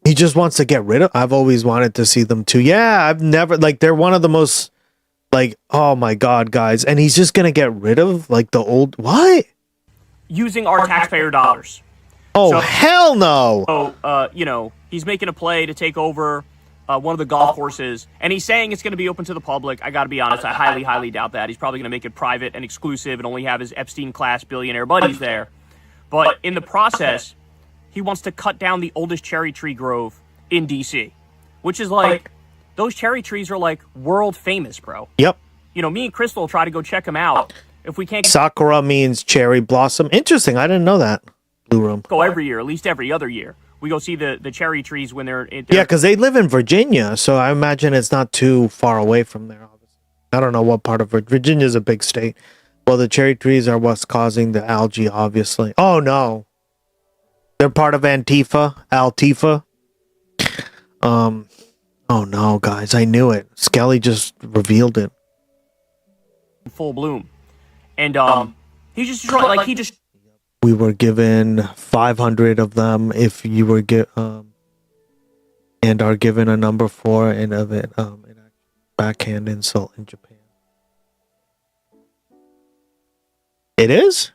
He just wants to get rid of. I've always wanted to see them too. Yeah, I've never, like, they're one of the most Like, oh my God, guys. And he's just going to get rid of, like, the old... What? Using our taxpayer dollars. Oh, hell no! So, you know, he's making a play to take over one of the golf courses, and he's saying it's going to be open to the public. I got to be honest, I highly, highly doubt that. He's probably going to make it private and exclusive and only have his Epstein-class billionaire buddies there. But in the process, he wants to cut down the oldest cherry tree grove in D.C., which is like, those cherry trees are like world famous, bro. Yep. You know, me and Crystal try to go check them out. If we can't... Sakura means cherry blossom. Interesting, I didn't know that. Blue Room. Go every year, at least every other year. We go see the cherry trees when they're yeah, because they live in Virginia, so I imagine it's not too far away from there. Obviously, I don't know what part of Virginia is a big state. Well, the cherry trees are what's causing the algae, obviously. Oh no, they're part of Antifa. Oh no, guys, I knew it. Skelly just revealed it. Full bloom, and he just We were given 500 of them if you were and are given a number 4 and of it backhand insult in Japan. It is?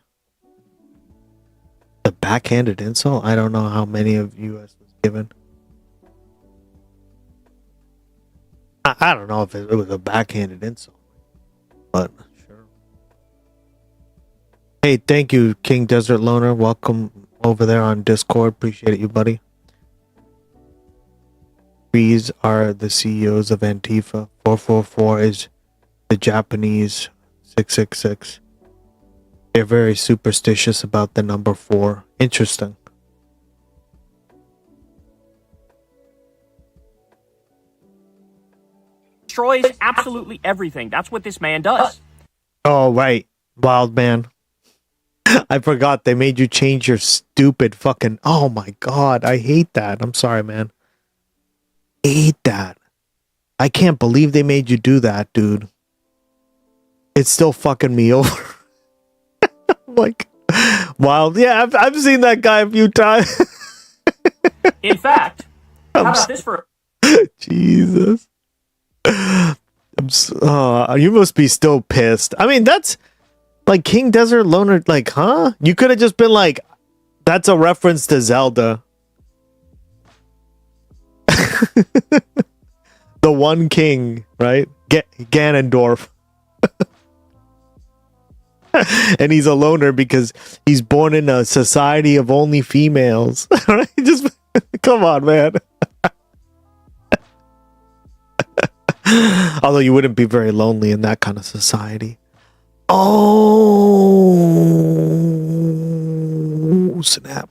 The backhanded insult? I don't know how many of you was given. I don't know if it was a backhanded insult, but sure. Hey, thank you, King Desert Loner. Welcome over there on Discord. Appreciate you, buddy. These are the CEOs of Antifa. 444 is the Japanese 666. They're very superstitious about the number 4. Interesting. destroys absolutely everything. That's what this man does. Oh, right. Wild man. I forgot they made you change your stupid fucking... Oh my god, I hate that. I'm sorry, man. I hate that. I can't believe they made you do that, dude. It's still fucking me over. Like, wild. Yeah, I've seen that guy a few times. In fact, how about this for... Jesus. You must be still pissed. I mean, that's... Like, King Desert Loner, like, huh? You could have just been like, that's a reference to Zelda. The one king, right? Ganondorf. And he's a loner because he's born in a society of only females. Right? Just, come on, man. Although you wouldn't be very lonely in that kind of society. Oh, snap.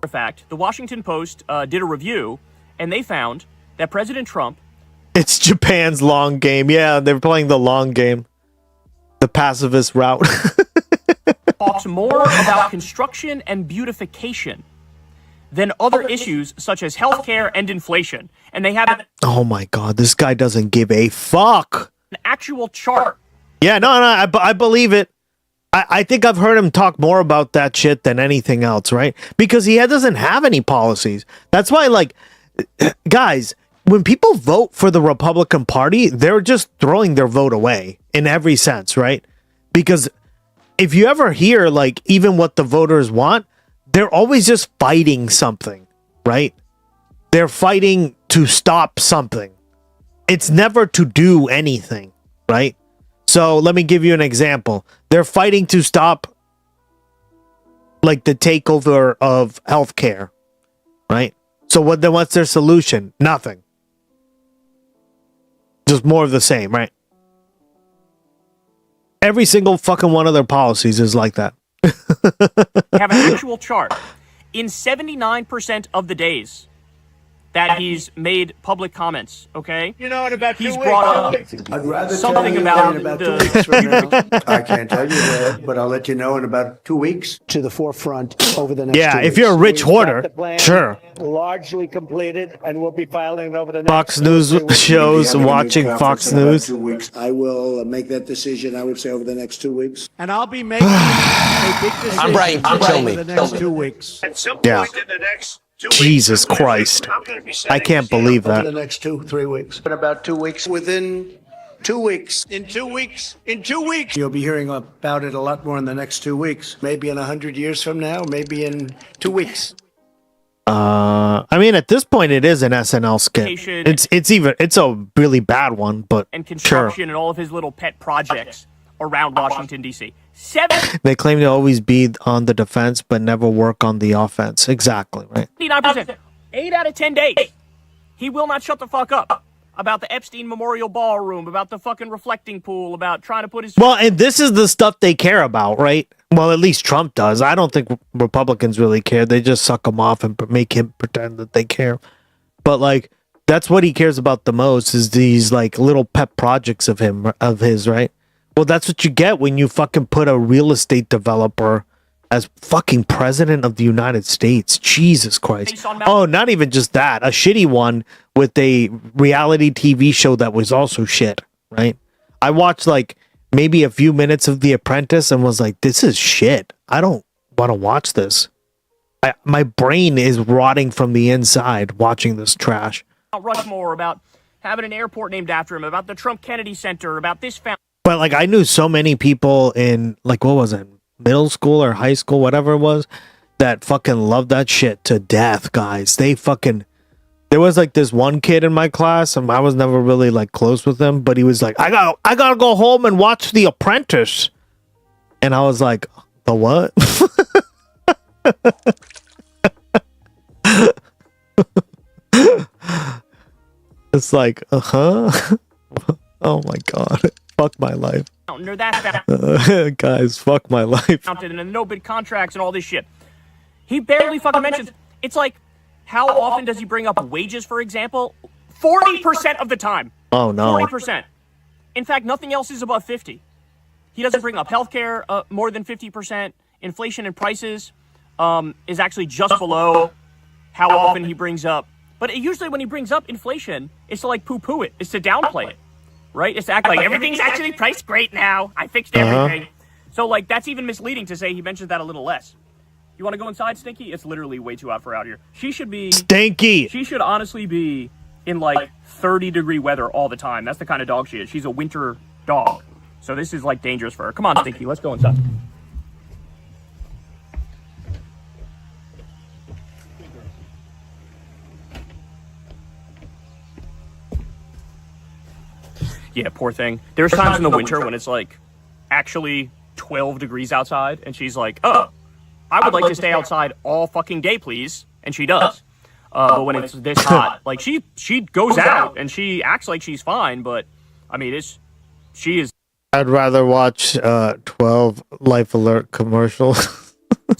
In fact, the Washington Post did a review, and they found that President Trump... It's Japan's long game. Yeah, they're playing the long game. The pacifist route. talks more about construction and beautification than other issues such as healthcare and inflation. And they have Oh my god, this guy doesn't give a fuck. An actual chart. Yeah, no, I believe it. I think I've heard him talk more about that shit than anything else, right? Because he doesn't have any policies. That's why, like, guys, when people vote for the Republican Party, they're just throwing their vote away in every sense, right? Because if you ever hear, like, even what the voters want, they're always just fighting something, right? They're fighting to stop something. It's never to do anything, right? So let me give you an example. They're fighting to stop, like, the takeover of healthcare, right? So what's their solution? Nothing. Just more of the same, right? Every single fucking one of their policies is like that. have an actual chart. In 79% of the days that he's made public comments, okay? You know, in about 2 he's weeks. brought up I'd rather something tell you about in about 2 the... weeks from now. I can't tell you that, but I'll let you know in about 2 weeks. To the forefront over the next 2 Yeah, weeks. if you're a rich We've got hoarder, the plan sure. largely completed, and we'll be filing it over the next Fox News shows, watching Fox News. 2 weeks. I will make that decision, I would say, over the next 2 weeks. And I'll be making a big decision I'm Brian. over Kill me. the next 2 weeks. At some Yeah. point in the next Jesus Christ. I can't believe Over the that. next 2-3 weeks. In about 2 weeks. Within 2 weeks. In 2 weeks. In 2 weeks. You'll be hearing about it a lot more in the next 2 weeks. Maybe in 100 years from now. Maybe in 2 weeks. I mean, at this point, it is an SNL skit. It's a really bad one, but And sure. construction and all of his little pet projects around Washington, D.C. 79%. They claim to always be on the defense, but never work on the offense. Exactly, right? 8 out of 10 days. He will not shut the fuck up about the Epstein Memorial Ballroom, about the fucking reflecting pool, about trying to put his... Well, and this is the stuff they care about, right? Well, at least Trump does. I don't think Republicans really care. They just suck him off and make him pretend that they care. But, like, that's what he cares about the most is these, like, little pet projects of his, right? Well, that's what you get when you fucking put a real estate developer as fucking president of the United States. Jesus Christ. Oh, not even just that. A shitty one with a reality TV show that was also shit, right? I watched like maybe a few minutes of The Apprentice and was like, this is shit. I don't want to watch this. My brain is rotting from the inside watching this trash. Rushmore, about having an airport named after him, about the Trump Kennedy Center, about this fountain. But like I knew so many people in like what was it, middle school or high school, whatever it was, that fucking loved that shit to death, guys. There was like this one kid in my class, and I was never really like close with him, but he was like, I gotta go home and watch The Apprentice. And I was like, the what? It's like, oh my god. Fuck my life. Or that Guys, fuck my life. fountain and no bid contracts and all this shit. He barely fucking mentions. It's like, how often does he bring up wages, for example? 40% of the time. Oh no. 40%. In fact, nothing else is above 50. He doesn't bring up healthcare more than 50%. Inflation and prices is actually just below how often he brings up. But usually when he brings up inflation, it's to like poo-poo it. It's to downplay it. Right? It's to act like everything's actually priced great now. I fixed everything. So, like, that's even misleading to say he mentions that a little less. You want to go inside, Stinky? It's literally way too hot for out here. She should be... Stinky! She should honestly be in, like, 30-degree weather all the time. That's the kind of dog she is. She's a winter dog. So this is, like, dangerous for her. Come on, Stinky. Let's go inside. Yeah, poor thing. There's times in the winter when it's like actually 12 degrees outside and she's like, oh, I would like to stay outside all fucking day, please. And she does. But when it's this hot, like she goes out and she acts like she's fine. But I mean, she is I'd rather watch 12 Life Alert commercials.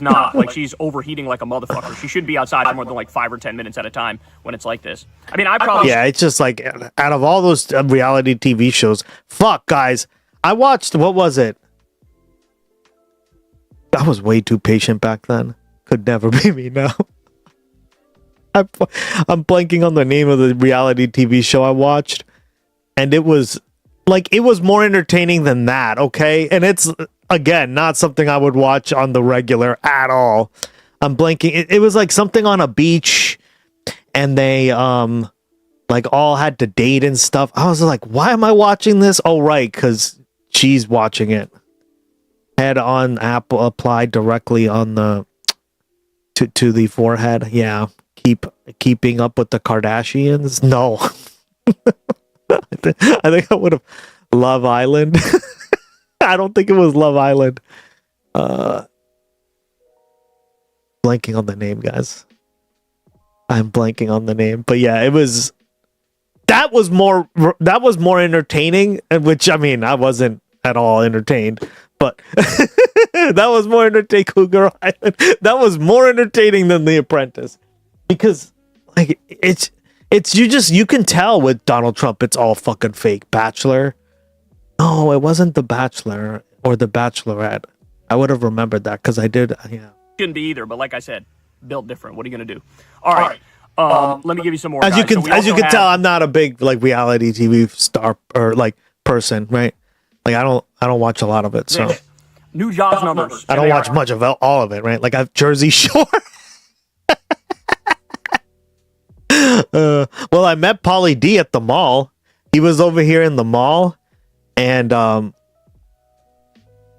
not like she's overheating like a motherfucker. She shouldn't be outside for more than like 5 or 10 minutes at a time when it's like this. I mean, I probably... Yeah, it's just like, out of all those reality TV shows, fuck, guys. I watched, what was it? I was way too patient back then. Could never be me now. I'm blanking on the name of the reality TV show I watched. And it was, like, it was more entertaining than that, okay? And it's... Again, not something I would watch on the regular at all. I'm blanking. It was like something on a beach, and they like all had to date and stuff. I was like, why am I watching this? Oh, right, because she's watching it. Head on Apple applied directly on the to the forehead. Yeah, keeping up with the Kardashians. No, I think I would have Love Island. I don't think it was Love Island. Blanking on the name, guys. I'm blanking on the name. But yeah, it was... That was more entertaining, which, I mean, I wasn't at all entertained. But that was more entertaining. Cougar Island. That was more entertaining than The Apprentice. Because, like, you can tell with Donald Trump, it's all fucking fake. Bachelor... No, it wasn't The Bachelor or The Bachelorette. I would have remembered that because I did. Yeah, shouldn't be either. But like I said, built different. What are you gonna do? All right. Let me give you some more. As you can tell, I'm not a big like reality TV star or like person, right? Like I don't watch a lot of it. So new jobs numbers. I don't watch much of all of it, right? Like I've Jersey Shore. Well, I met Pauly D at the mall. He was over here in the mall, and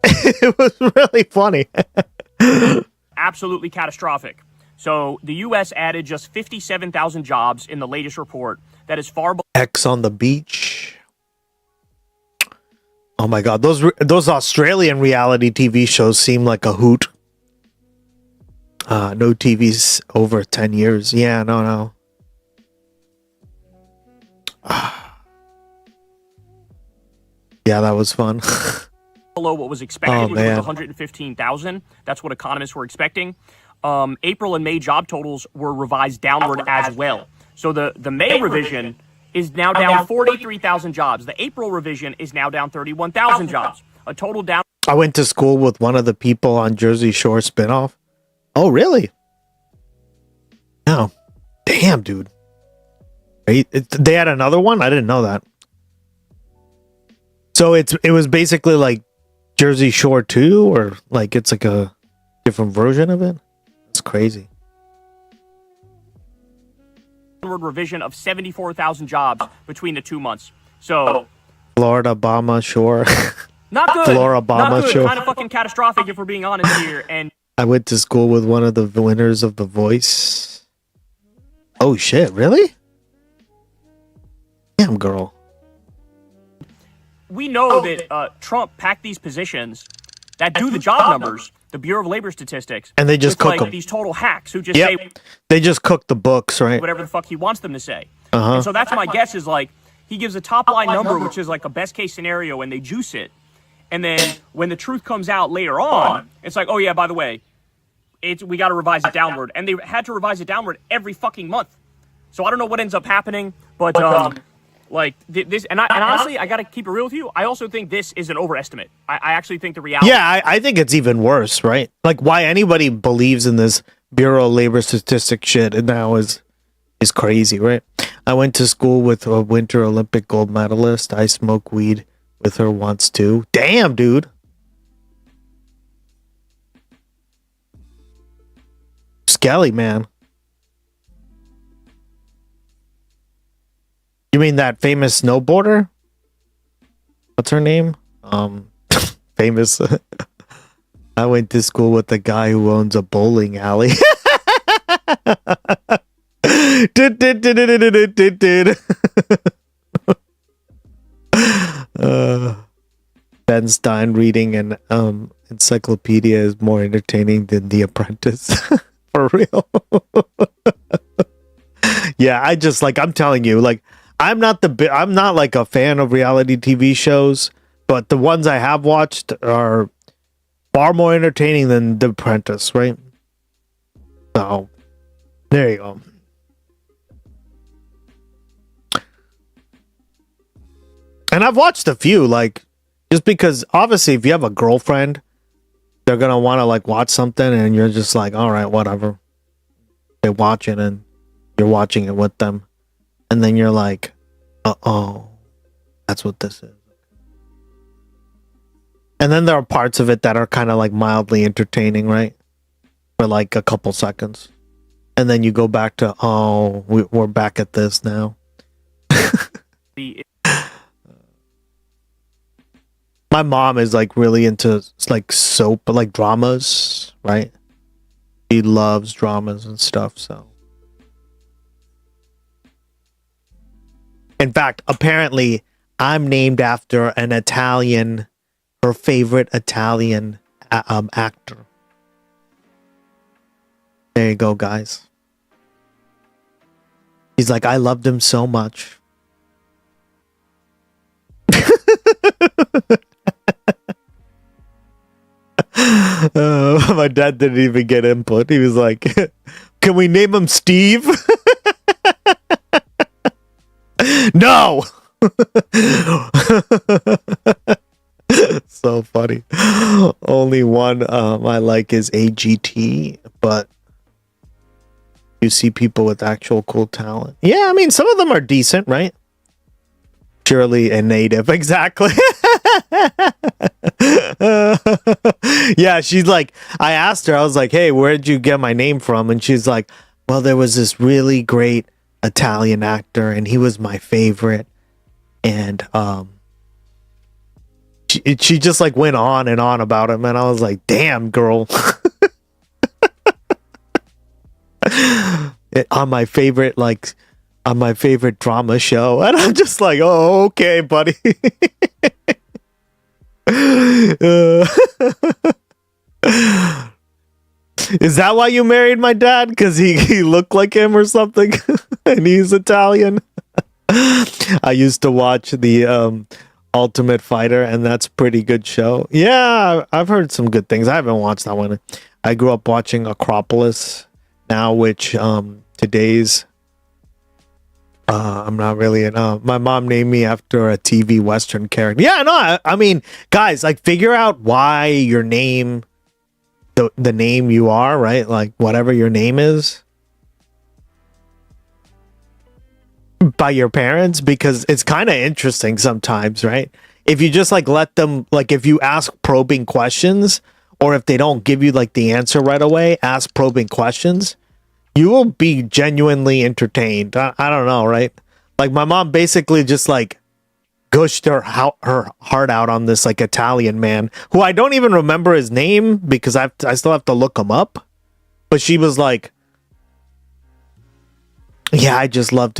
it was really funny. Absolutely catastrophic. So the U.S. added just 57,000 jobs in the latest report. That is far below. X on the beach. Oh my God, those Australian reality TV shows seem like a hoot. No TV's over 10 years. Yeah, no. Yeah, that was fun. Below what was expected, which was 115,000. That's what economists were expecting. April and May job totals were revised downward as well. So the May revision is now down 43,000 jobs. The April revision is now down 31,000 jobs. A total down. I went to school with one of the people on Jersey Shore spinoff. Oh, really? No. Damn, dude. They had another one? I didn't know that. So it was basically like Jersey Shore 2, or like it's like a different version of it? It's crazy. Revision of 74,000 jobs between the 2 months. So Florida Obama Shore. not good. Florida Obama not good. Shore. Kind of fucking catastrophic if we're being honest here. And I went to school with one of the winners of The Voice. Oh shit, really? Damn, girl. we know that Trump packed these positions that do the job numbers, the Bureau of Labor Statistics, and they just with, cook like them. these total hacks who just say they just cook the books, right? whatever the fuck he wants them to say. Uh-huh. And so that's my guess is like he gives a top line number, which is like a best case scenario, and they juice it. And then when the truth comes out later on, it's like, oh yeah, by the way, we got to revise it downward, and they had to revise it downward every fucking month. So I don't know what ends up happening, but like this, and honestly, I got to keep it real with you. I also think this is an overestimate. I actually think the reality. Yeah, I think it's even worse, right? Like why anybody believes in this Bureau of Labor Statistics shit now is crazy, right? I went to school with a Winter Olympic gold medalist. I smoke weed with her once too. Damn, dude. Skelly, man. You mean that famous snowboarder? What's her name? Famous. I went to school with the guy who owns a bowling alley. Ben Stein reading an encyclopedia is more entertaining than The Apprentice. For real. Yeah, I'm telling you, like, I'm not like a fan of reality TV shows, but the ones I have watched are far more entertaining than The Apprentice, right? So, there you go. And I've watched a few, like, just because obviously if you have a girlfriend, they're going to want to like watch something and you're just like, all right, whatever. They watch it and you're watching it with them. And then you're like, uh-oh, that's what this is. And then there are parts of it that are kind of like mildly entertaining, right? For like a couple seconds. And then you go back to, oh, we're back at this now. My mom is like really into like soap, like dramas, right? She loves dramas and stuff, so. In fact, apparently, I'm named after an Italian, her favorite Italian actor. There you go, guys. He's like, I loved him so much. My dad didn't even get input. He was like, can we name him Steve? No. So funny. Only one I like is AGT, but you see people with actual cool talent. Yeah, I mean, some of them are decent, right? Surely a native, exactly. Yeah, she's like, I asked her, I was like, hey, where'd you get my name from? And she's like, well, there was this really great Italian actor, and he was my favorite. And she just like went on and on about him, and I was like, damn, girl. on my favorite drama show, and I'm just like, oh, okay, buddy. Is that why you married my dad? Because he looked like him or something? And he's Italian. I used to watch the Ultimate Fighter, and that's a pretty good show. Yeah, I've heard some good things. I haven't watched that one. I grew up watching Acropolis now, which today's I'm not really in. My mom named me after a TV Western character. Yeah, no, I mean, guys, like, figure out why your name, the name you are, right? Like, whatever your name is, by your parents, because it's kind of interesting sometimes, right? If you just like let them, like, if you ask probing questions, or if they don't give you like the answer right away, ask probing questions, you will be genuinely entertained. I don't know, right? Like, my mom basically just like gushed her heart out on this like Italian man who I don't even remember his name because I still have to look him up. But she was like, yeah, I just loved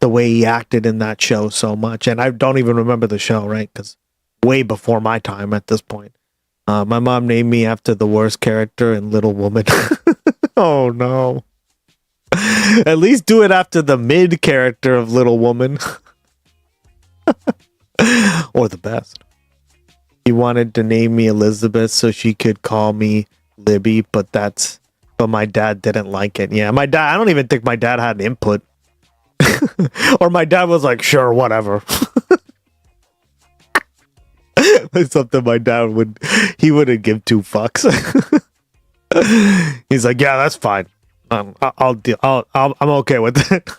the way he acted in that show so much. And I don't even remember the show, right? Because way before my time at this point. My mom named me after the worst character in Little Woman. Oh, no. At least do it after the mid character of Little Woman. Or the best. She wanted to name me Elizabeth so she could call me Libby, but my dad didn't like it. Yeah, my dad, I don't even think my dad had input. Or my dad was like, sure, whatever. It's something my dad wouldn't give two fucks. He's like, yeah, that's fine. I'm okay with it.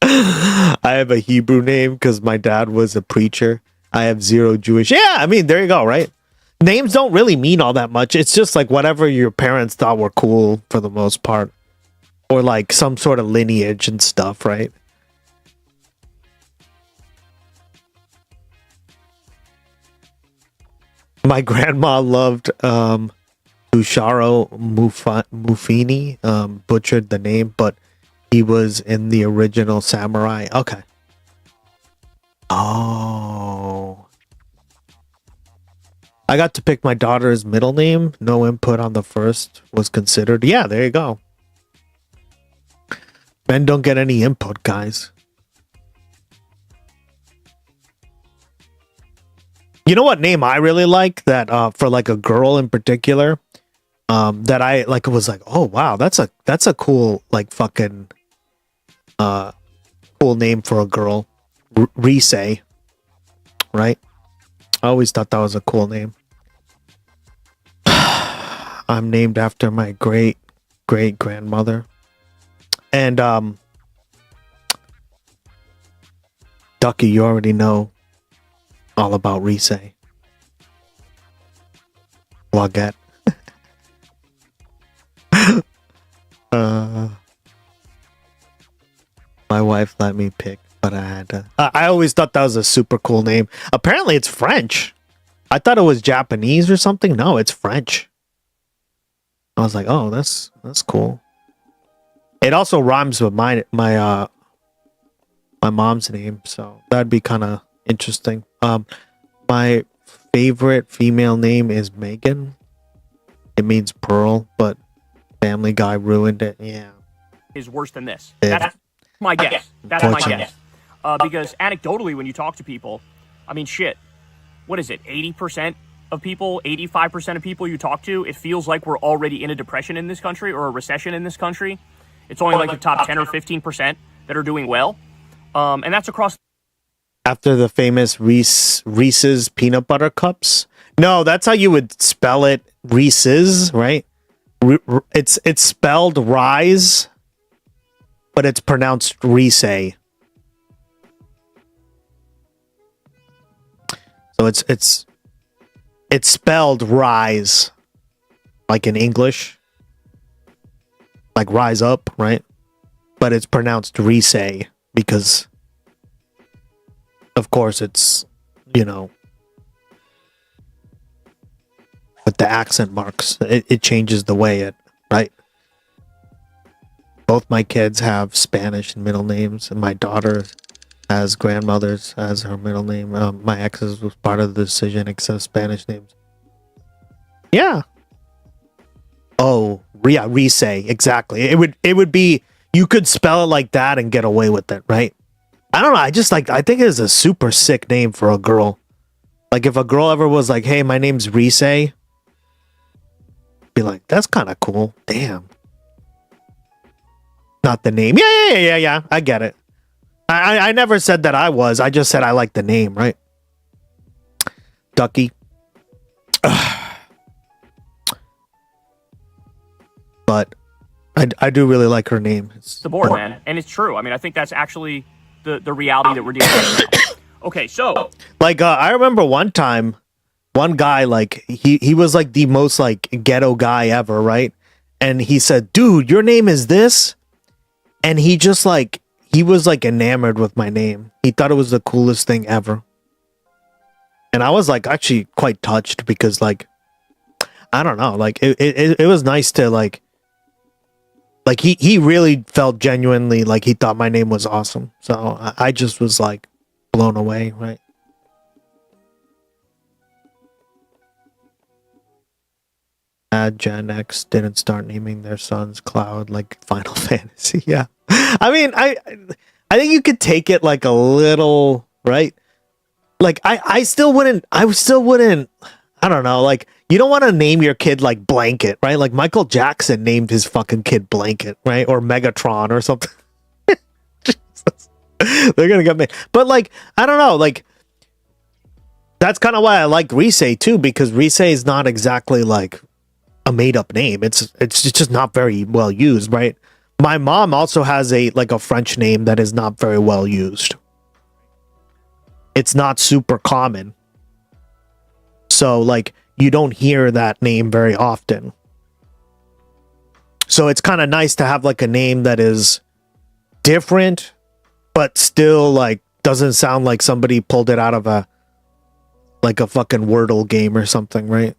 I have a Hebrew name because my dad was a preacher. I have 0 Jewish. Yeah, I mean, there you go, right? Names don't really mean all that much. It's just like whatever your parents thought were cool for the most part. Or like some sort of lineage and stuff, right? My grandma loved Tusharo Mufini, butchered the name, but he was in the original Samurai. Okay. Oh. I got to pick my daughter's middle name. No input on the first was considered. Yeah, there you go. Men don't get any input, guys. You know what name I really like that for like a girl in particular, that I like was like, oh wow, that's a cool like fucking cool name for a girl. Rise, right? I always thought that was a cool name. I'm named after my great grandmother. And Ducky, you already know all about Rise. Logette. My wife let me pick, but I had to. I always thought that was a super cool name. Apparently it's French. I thought it was Japanese or something. No, it's French. I was like, oh, that's cool. It also rhymes with my mom's name, so that'd be kind of interesting. My favorite female name is Megan. It means pearl, but Family Guy ruined it. Yeah. Is worse than this. That's my guess. That's my guess. Because anecdotally, when you talk to people, I mean, shit, what is it? 80% of people, 85% of people you talk to, it feels like we're already in a depression in this country or a recession in this country. It's only like the top 10 or 15% that are doing well. And that's across. After the famous Reese's peanut butter cups. No, that's how you would spell it. Reese's, right? It's spelled rise, but it's pronounced Reese. So it's spelled rise, like in English, like rise up, right? but it's pronounced Risay because, of course, it's, you know, with the accent marks, it changes the way it, right? Both my kids have Spanish middle names, and my daughter has grandmothers as her middle name. My ex's was part of the decision, except Spanish names. Yeah. Oh, Risay, exactly. It would be, you could spell it like that and get away with it, right? I don't know. I think it's a super sick name for a girl. Like if a girl ever was like, "Hey, my name's Risay," be like, "That's kind of cool." Damn. Not the name. Yeah. I get it. I never said that I was. I just said I like the name, right? Ducky. But I do really like her name. It's the board, man. And it's true. I mean, I think that's actually the reality that we're dealing with now. Okay, so like I remember one time, one guy, like he was like the most like ghetto guy ever, right? And he said, "Dude, your name is this," and he just like he was like enamored with my name. He thought it was the coolest thing ever, and I was like actually quite touched because like I don't know, like it was nice to like he really felt genuinely like he thought my name was awesome. So I just was like blown away, right? Gen X didn't start naming their sons Cloud like Final Fantasy. Yeah. I mean, I think you could take it like a little, right? Like I still wouldn't, I don't know, like you don't want to name your kid like Blanket, right? Like Michael Jackson named his fucking kid Blanket, right? Or Megatron or something. Jesus. They're gonna get me. But like, I don't know, like that's kind of why I like Risay too, because Risay is not exactly like a made up name. It's just not very well used, right? My mom also has a French name that is not very well used. It's not super common. So like you don't hear that name very often. So it's kind of nice to have like a name that is different, but still like doesn't sound like somebody pulled it out of a fucking Wordle game or something, right?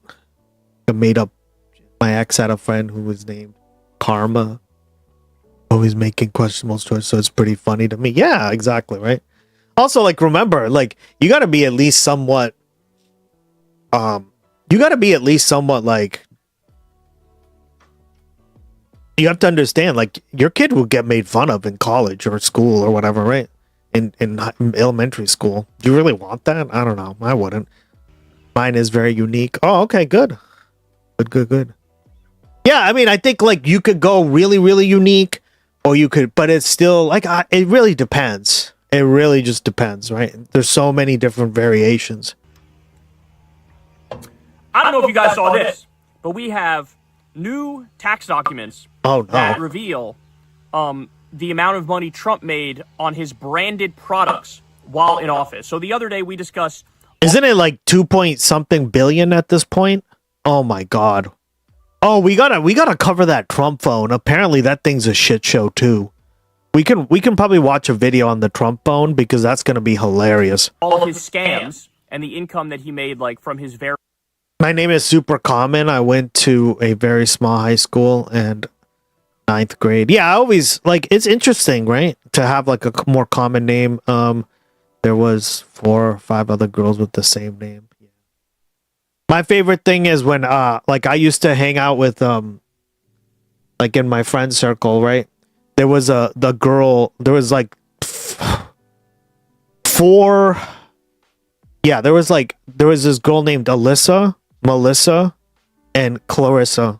I made up. My ex had a friend who was named Karma. Always making questionable choices, so it's pretty funny to me. Yeah, exactly, right? Also, like, remember, like, you gotta be at least somewhat like, you have to understand, like, your kid will get made fun of in college or school or whatever, right? In elementary school. Do you really want that? I don't know. I wouldn't. Mine is very unique. Oh, okay, good. Good. Yeah, I mean, I think, like, you could go really, really unique, or you could, but it's still, like, it really depends. It really just depends, right? There's so many different variations. I don't know if you guys saw this, but we have new tax documents that reveal the amount of money Trump made on his branded products while in office. So the other day we discussed... Isn't it like 2-point-something billion at this point? Oh my God. Oh, we gotta cover that Trump phone. Apparently that thing's a shit show too. We can probably watch a video on the Trump phone because that's gonna be hilarious. All of his scams and the income that he made, like, from his very... My name is super common. I went to a very small high school and 9th grade. Yeah, I always, like, it's interesting, right? To have, like, a more common name. There was 4 or 5 other girls with the same name. Yeah. My favorite thing is when, like, I used to hang out with, like, in my friend circle, right? There was the girl, there was, like, 4... Yeah, there was this girl named Alyssa, Melissa, and Clarissa.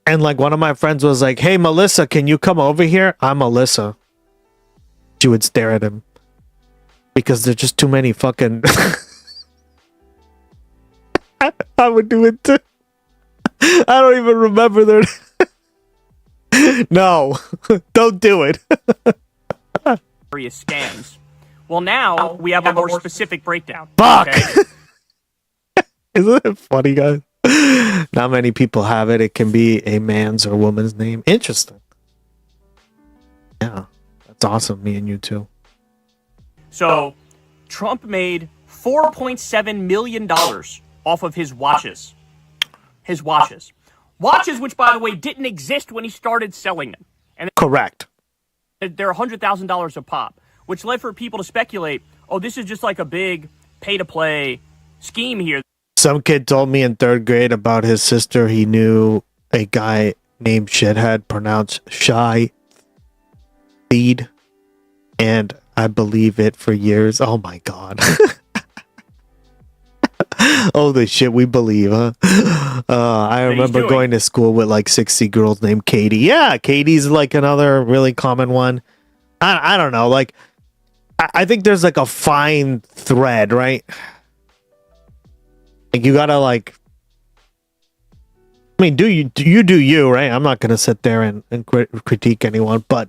And like one of my friends was like, "Hey Melissa, can you come over here?" I'm Alyssa. She would stare at him because there's just too many fucking. I would do it too. I don't even remember their. No, don't do it. Various scams. Well, now we have a more specific breakdown. Fuck! Okay? Isn't it funny, guys? Not many people have it. It can be a man's or woman's name. Interesting. Yeah, that's awesome. Me and you too. So, Trump made $4.7 million off of his watches. His watches. Watches, which, by the way, didn't exist when he started selling them. And correct. They're $100,000 a pop, which led for people to speculate, oh, this is just like a big pay-to-play scheme here. Some kid told me in 3rd grade about his sister. He knew a guy named Shithead pronounced Shy Feed, and I believe it for years. Oh my god. Oh, the shit we believe, huh? I remember going to school with like 60 girls named Katie. Yeah, Katie's like another really common one. I don't know. Like, I think there's like a fine thread, right? Like, you gotta like, I mean, do you, right? I'm not gonna sit there and critique anyone, but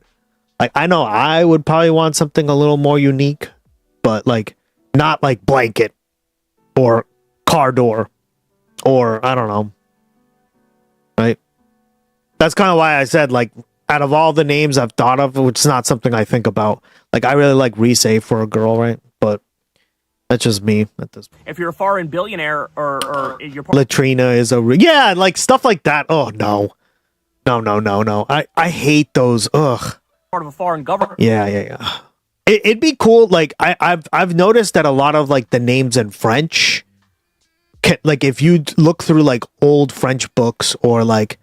like, I know I would probably want something a little more unique, but like, not like blanket or car door or I don't know, right? That's kind of why I said, like, out of all the names I've thought of, which is not something I think about, like, I really like Resay for a girl, right? But that's just me at this point. If you're a foreign billionaire or you're Latrina is yeah, like stuff like that. Oh no. I hate those. Ugh. part of a foreign government. Yeah. It'd be cool. Like I've noticed that a lot of like the names in French, like if you look through like old French books or like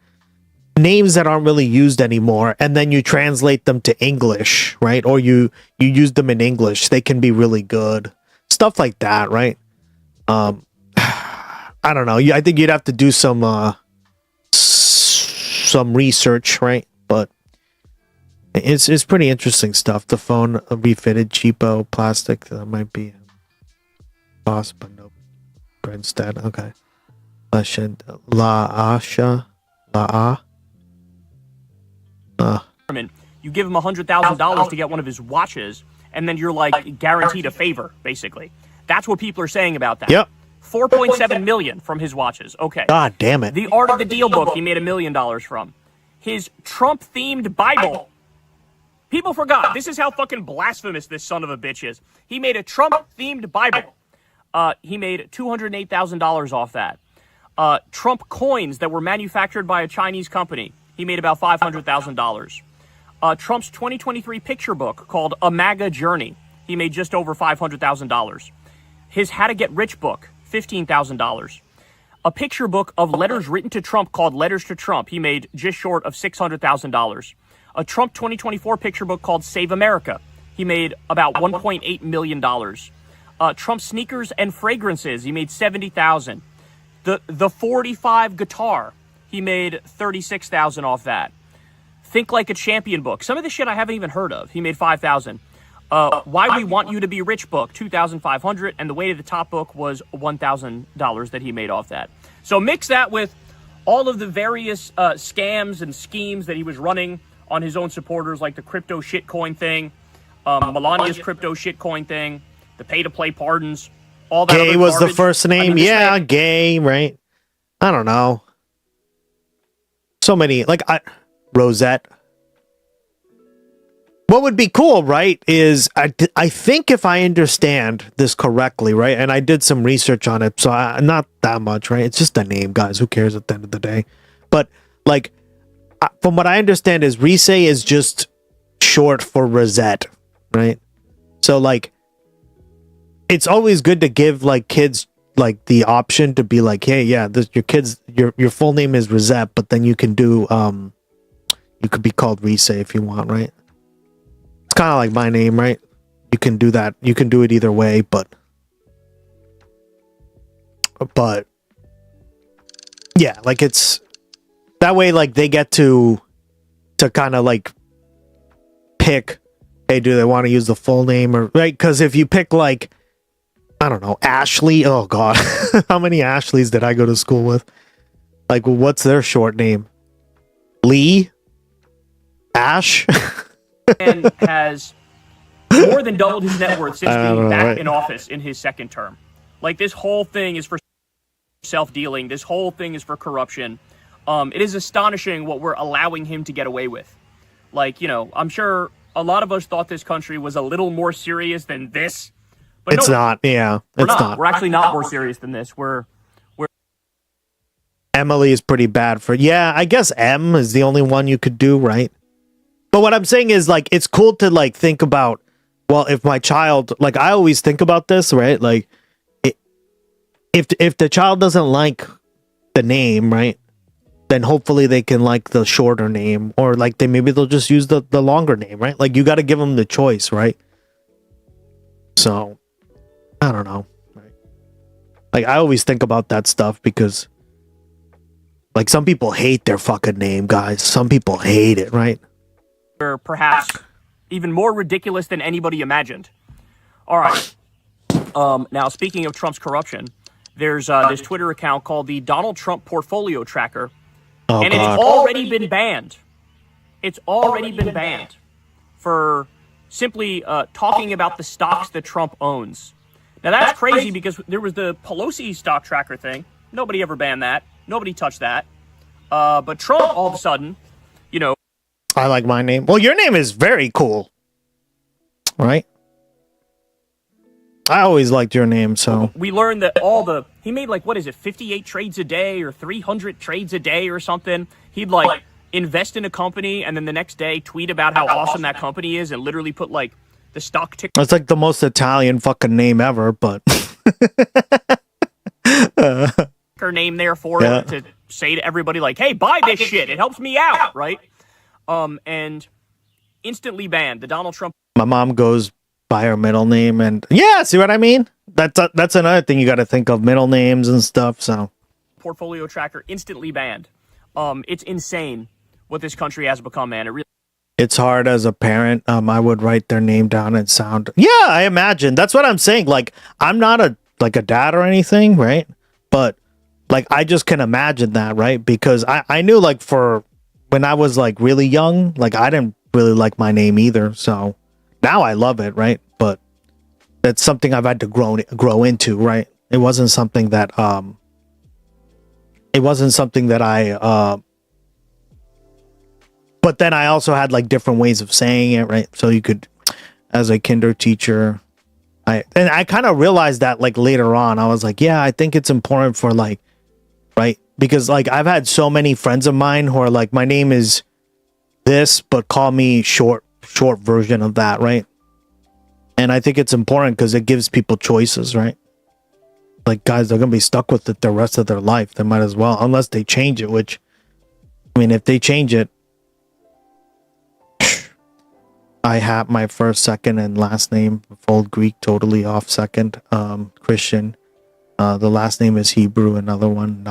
names that aren't really used anymore, and then you translate them to English, right? Or you use them in English, they can be really good. Stuff like that, right? I don't know. I think you'd have to do some research, right? But it's pretty interesting stuff. The phone refitted, cheapo plastic. That might be cost, but no. Instead, okay. You give him $100,000 to get one of his watches, and then you're like guaranteed a favor, basically. That's what people are saying about that. Yep. 4.7 million from his watches. Okay. God damn it. The Art of the Deal book he made $1 million from. His Trump-themed Bible. People forgot. This is how fucking blasphemous this son of a bitch is. He made a Trump-themed Bible. He made $208,000 off that. Trump coins that were manufactured by a Chinese company. He made about $500,000. Trump's 2023 picture book called A MAGA Journey. He made just over $500,000. His How to Get Rich book, $15,000. A picture book of letters written to Trump called Letters to Trump. He made just short of $600,000. A Trump 2024 picture book called Save America. He made about $1.8 million. Trump sneakers and fragrances. He made $70,000. The 45 guitar. He made $36,000 off that. Think Like a Champion book. Some of this shit I haven't even heard of. He made $5,000. Why We Want You to Be Rich book, $2,500, and The Way to the Top book was $1,000 that he made off that. So mix that with all of the various scams and schemes that he was running on his own supporters, like the crypto shitcoin thing, Melania's crypto shitcoin thing, the pay-to-play pardons, all that. Gay other was the garbage. first name. I mean, Yeah, Gay, right? I don't know. So many, like Rosette. What would be cool, right, is I think if I understand this correctly, right, and I did some research on it, so not that much, right? It's just a name, guys. Who cares at the end of the day? But, like, from what I understand is Risay is just short for Rosette, right? So, like, it's always good to give, like, kids, like, the option to be like, hey, yeah, your full name is Rosette, but then you can do, you could be called Risay if you want, right? It's kind of like my name, right? You can do that. You can do it either way, but yeah, like it's that way. Like they get to kind of like pick. Hey, do they want to use the full name or right? Because if you pick like I don't know, Ashley. Oh God, how many Ashleys did I go to school with? Like, what's their short name? Lee, Ash. And has more than doubled his net worth since being back in office in his second term. Like, this whole thing is for self-dealing. This whole thing is for corruption. It is astonishing what we're allowing him to get away with. Like, you know, I'm sure a lot of us thought this country was a little more serious than this. But it's not. Yeah, we're it's not. not. We're actually not more serious than this. We're Emily is pretty bad for. Yeah, I guess M is the only one you could do, right? But what I'm saying is, like, it's cool to, like, think about, well, if my child, like, I always think about this, right? Like, if the child doesn't like the name, right, then hopefully they can like the shorter name, or like maybe they'll just use the longer name, right? Like, you got to give them the choice, right? So, I don't know. Right? Like, I always think about that stuff because, like, some people hate their fucking name, guys. Some people hate it, right? perhaps even more ridiculous than anybody imagined. All right. Now, speaking of Trump's corruption, there's this Twitter account called the Donald Trump Portfolio Tracker, and it's already been banned. It's already been banned for simply talking about the stocks that Trump owns. Now, that's crazy because there was the Pelosi stock tracker thing. Nobody ever banned that. Nobody touched that. But Trump, all of a sudden, you know... I like my name. Well, your name is very cool. Right? I always liked your name, so... We learned that he made, like, what is it, 58 trades a day or 300 trades a day or something. He'd, like, invest in a company and then the next day tweet about how awesome that company is and literally put, like, the stock ticker... That's like the most Italian fucking name ever, but... her name there for it to say to everybody, like, hey, buy this shit. It helps me out, right? And instantly banned the Donald Trump... My mom goes by her middle name, and yeah, see what I mean? That's another thing you got to think of, middle names and stuff, so... Portfolio tracker instantly banned. It's insane what this country has become, man. It really... It's hard as a parent. I would write their name down and sound... Yeah, I imagine. That's what I'm saying. Like, I'm not a dad or anything, right? But, like, I just can imagine that, right? Because I knew, like, for when I was, like, really young, like, I didn't really like my name either. So now I love it, right? But that's something I've had to grow into, right? It wasn't something that I but then I also had, like, different ways of saying it, right? So you could, as a kinder teacher, I kind of realized that, like, later on. I was like, yeah, I think it's important for, like, right? Because, like, I've had so many friends of mine who are like, my name is this, but call me short version of that, right? And I think it's important because it gives people choices, right? Like, guys, they're going to be stuck with it the rest of their life. They might as well, unless they change it, which, I mean, if they change it, I have my first, second, and last name, full Greek, totally off second, Christian. The last name is Hebrew, another one,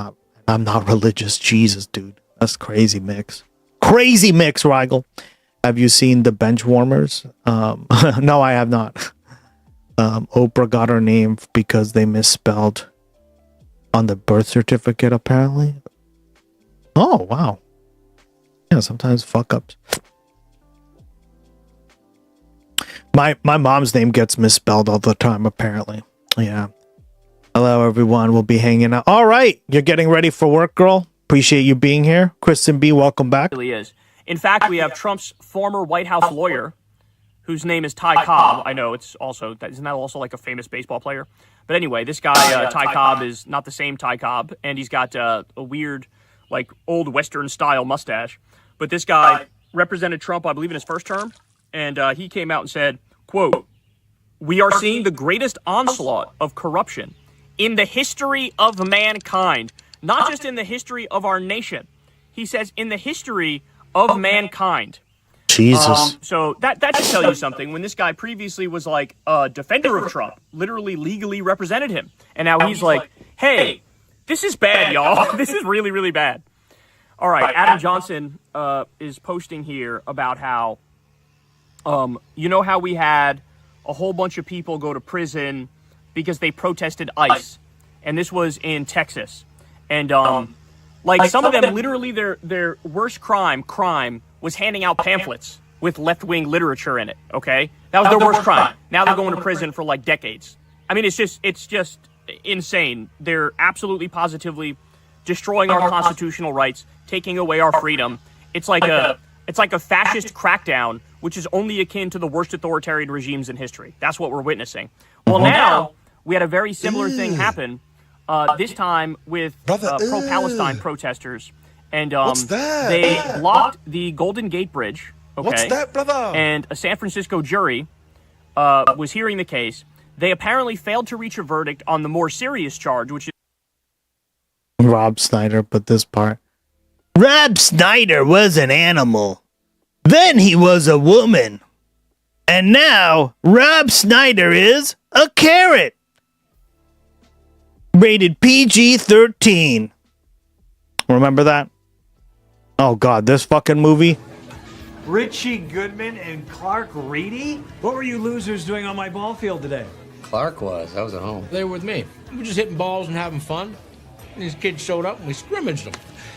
I'm not religious. Jesus, dude. That's crazy mix. Crazy mix, Rigel. Have you seen the bench warmers? No, I have not. Oprah got her name because they misspelled on the birth certificate, apparently. Oh, wow. Yeah, sometimes fuck ups. My mom's name gets misspelled all the time, apparently. Yeah. Hello, everyone. We'll be hanging out. All right. You're getting ready for work, girl. Appreciate you being here. Kristen B., welcome back. It really is. In fact, we have Trump's former White House lawyer, whose name is Ty Cobb. I know it's also, isn't that also like a famous baseball player? But anyway, this guy, Ty Cobb, is not the same Ty Cobb, and he's got a weird, like, old Western style mustache. But this guy represented Trump, I believe, in his first term, and he came out and said, quote, "We are seeing the greatest onslaught of corruption in the history of mankind, not just in the history of our nation." He says, in the history of mankind. Jesus. So that should tell you something. When this guy previously was like a defender of Trump, literally legally represented him. And now he's like, hey, this is bad, y'all. This is really, really bad. All right, Adam Johnson is posting here about how, you know how we had a whole bunch of people go to prison because they protested ICE. And this was in Texas. And like some of them, literally their worst crime was handing out pamphlets with left-wing literature in it, okay? That was their worst crime. Now they're going to prison for like decades. I mean, it's just insane. They're absolutely positively destroying our constitutional rights, taking away our freedom. It's like a fascist crackdown, which is only akin to the worst authoritarian regimes in history. That's what we're witnessing. Well, now we had a very similar thing happen. This time with pro-Palestine protesters, and they blocked the Golden Gate Bridge. Okay, what's that, brother? And a San Francisco jury was hearing the case. They apparently failed to reach a verdict on the more serious charge, which is Rob Schneider put this part. Rob Schneider was an animal. Then he was a woman. And now Rob Schneider is a carrot. Rated PG-13. Remember that? Oh god, this fucking movie. Richie Goodman and Clark Reedy? What were you losers doing on my ball field today? Clark was. I was at home. They were with me. We were just hitting balls and having fun. And these kids showed up and we scrimmaged them.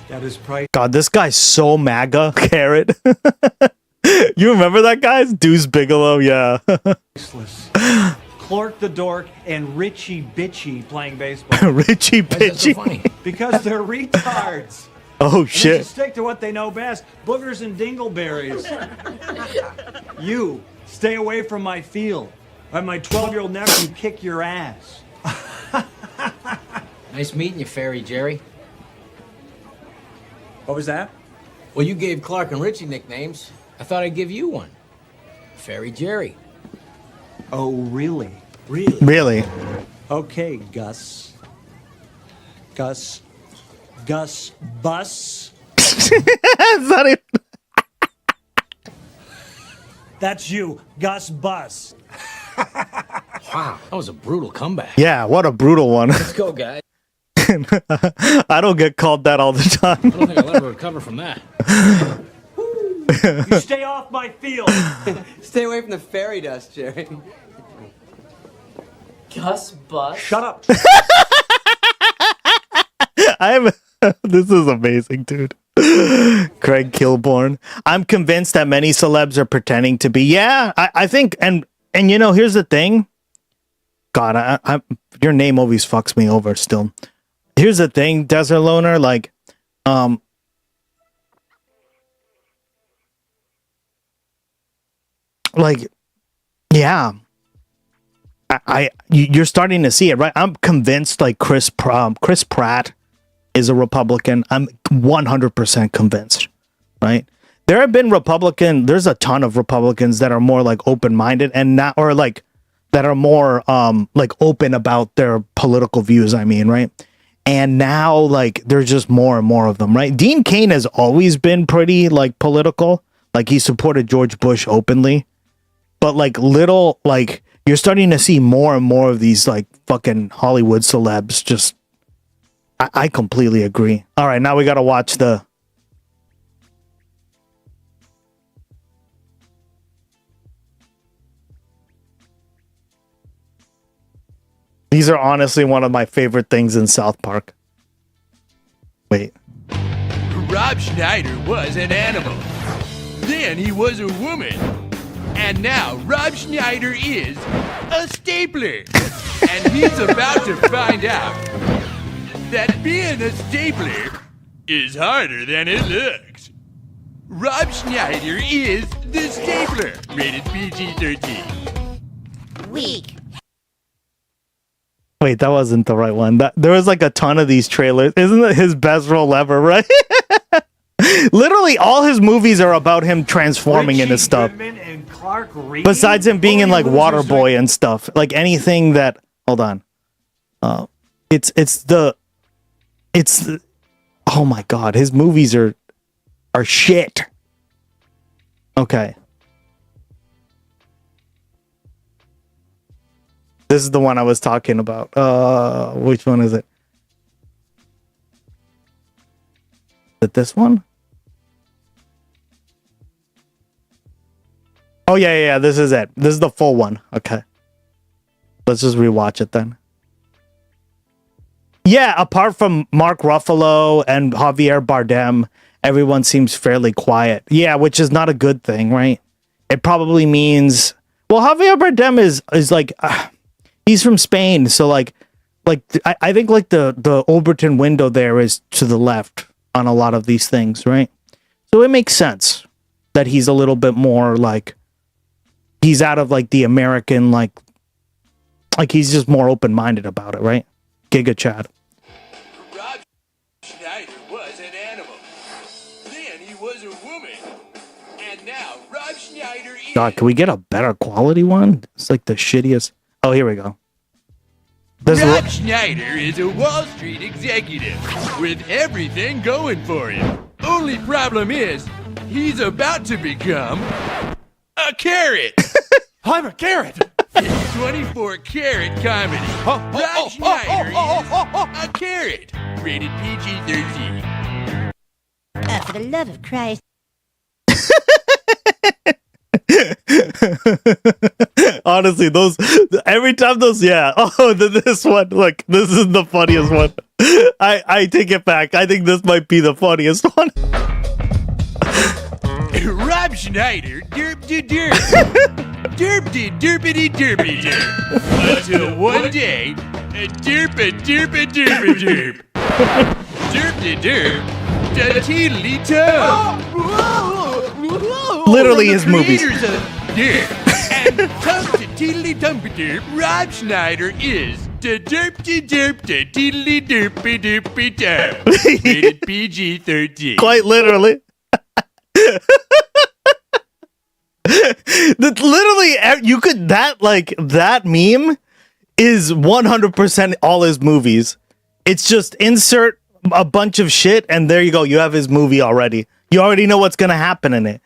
That is priceless. God, this guy's so MAGA, carrot. You remember that guy? Deuce Bigelow, yeah. Clark the Dork and Richie Bitchy playing baseball. Richie Why is that so Bitchy. funny? Because they're retards. Oh And they shit. should stick to what they know best. Boogers and dingleberries. You, stay away from my field. I have my 12-year-old nephew kick your ass. Nice meeting you, Fairy Jerry. What was that? Well, you gave Clark and Richie nicknames. I thought I'd give you one. Fairy Jerry. Oh, really? Really? Okay, Gus. Gus. Gus Bus. It's not even... That's you, Gus Bus. Wow, that was a brutal comeback. Yeah, what a brutal one. Let's go, guys. I don't get called that all the time. I don't think I'll ever recover from that. You stay off my field. Stay away from the fairy dust, Jerry. Gus Bus. Shut up. This is amazing, dude. Craig Kilborn. I'm convinced that many celebs are pretending to be. Yeah, I think, and you know, here's the thing. God, I your name always fucks me over still. Here's the thing, Desert Loner, like, yeah, you're starting to see it, right? I'm convinced, like, Chris Pratt is a Republican. I'm 100% convinced, right? There's a ton of Republicans that are more like open-minded and not, or like, that are more like open about their political views, I mean, right? And now, like, there's just more and more of them, right? Dean Cain has always been pretty, like, political. Like, he supported George Bush openly. But, like, you're starting to see more and more of these, like, fucking Hollywood celebs just... I completely agree. All right, now we got to watch the... These are honestly one of my favorite things in South Park. Wait. Rob Schneider was an animal. Then he was a woman. And now Rob Schneider is a stapler. And he's about to find out that being a stapler is harder than it looks. Rob Schneider is the stapler. Rated PG-13. Weak. Wait, that wasn't the right one. There was like a ton of these trailers. Isn't it his best role ever, right? Literally, all his movies are about him transforming into stuff. And Clark Reedy? Besides him being in like Waterboy and stuff, like anything that. Hold on. It's the. Oh my god, his movies are shit. Okay. This is the one I was talking about. Which one is it? Is it this one? Oh, yeah. This is it. This is the full one. Okay. Let's just rewatch it then. Yeah, apart from Mark Ruffalo and Javier Bardem, everyone seems fairly quiet. Yeah, which is not a good thing, right? It probably means... Well, Javier Bardem is like he's from Spain, so like I think like the Overton window there is to the left on a lot of these things, right? So it makes sense that he's a little bit more like he's out of like the American like he's just more open-minded about it, right? Giga Chad. Rob Schneider was an animal. Then he was a woman. And now Rob Schneider is... God, can we get a better quality one? It's like the shittiest. Oh, here we go. Rob Schneider is a Wall Street executive with everything going for him. Only problem is, he's about to become a carrot. I'm a carrot. It's 24-karat comedy. Rob Schneider is a carrot. Rated PG-13. For the love of Christ. Honestly, those every time those this one, look, this is the funniest one. I take it back. I think this might be the funniest one. Rob Schneider derp-de-derp. Derp-de-derpity-derpy-derp. Until one day, a derp-a-derp-a-derp-a-derp. Derp-de-derp. Da-teedly-toe. Literally his movies. And tum-to-teedly-tum-pa-derp, Rob Schneider is da-derp-de-derp-da-teedly-derp-a-derp-a-derp. Rated PG-13. Quite literally. Literally, you could that meme is 100% all his movies. It's just insert a bunch of shit and there you go. You have his movie already. You already know what's gonna happen in it.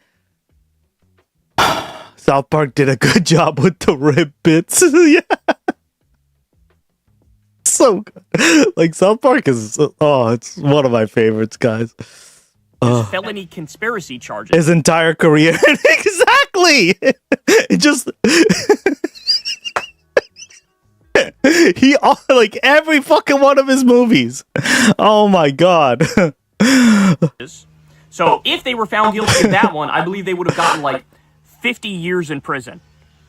South Park did a good job with the rib bits. Yeah. So good. Like South Park is it's one of my favorites, guys. Felony conspiracy charges. His entire career. Exactly. It just he like every fucking one of his movies. Oh my god. So if they were found guilty of that one, I believe they would have gotten like 50 years in prison.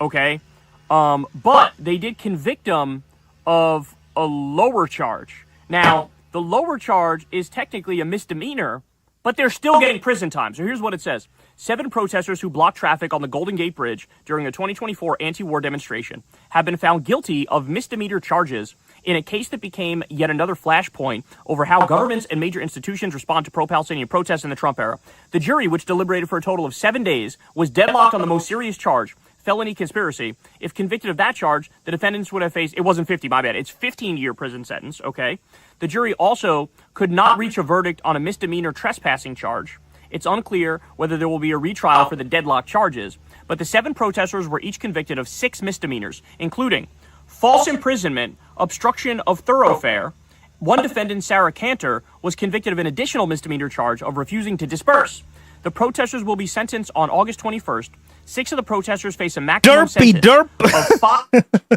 Okay? But they did convict him of a lower charge. Now, the lower charge is technically a misdemeanor, but they're still getting prison time. So here's what it says. 7 protesters who blocked traffic on the Golden Gate Bridge during a 2024 anti-war demonstration have been found guilty of misdemeanor charges in a case that became yet another flashpoint over how governments and major institutions respond to pro-Palestinian protests in the Trump era. The jury, which deliberated for a total of 7 days, was deadlocked on the most serious charge, felony conspiracy. If convicted of that charge, the defendants would have faced, it wasn't 50, my bad, it's 15-year prison sentence, okay? The jury also could not reach a verdict on a misdemeanor trespassing charge. It's unclear whether there will be a retrial for the deadlock charges, but the 7 protesters were each convicted of 6 misdemeanors, including false imprisonment, obstruction of thoroughfare. One defendant, Sarah Cantor, was convicted of an additional misdemeanor charge of refusing to disperse. The protesters will be sentenced on August 21st. 6 of the protesters face a maximum sentence of 5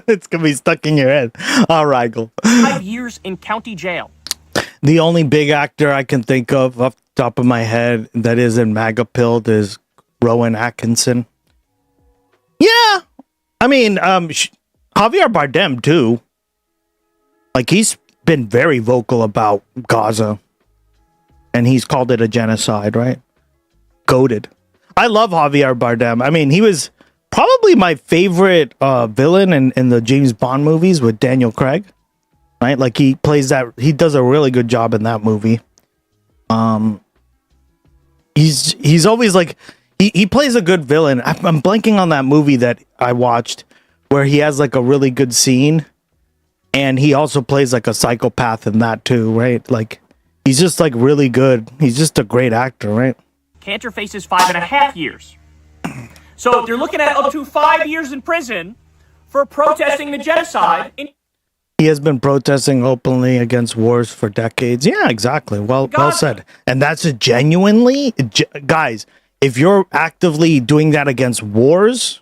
It's gonna be stuck in your head. All right, go. 5 years in county jail. The only big actor I can think of off the top of my head that isn't MAGA pilled is Rowan Atkinson. Yeah, I mean, Javier Bardem too. Like he's been very vocal about Gaza, and he's called it a genocide, right? Goated. I love Javier Bardem. I mean, he was probably my favorite villain in the James Bond movies with Daniel Craig. Right, like he plays that. He does a really good job in that movie. He's always like he plays a good villain. I'm blanking on that movie that I watched where he has like a really good scene, and he also plays like a psychopath in that too. Right, like he's just like really good. He's just a great actor, right? Cantor faces 5.5 years. So they're looking at up to 5 years in prison for protesting the genocide. He has been protesting openly against wars for decades. Yeah, exactly. Well said. And that's a genuinely, guys, if you're actively doing that against wars,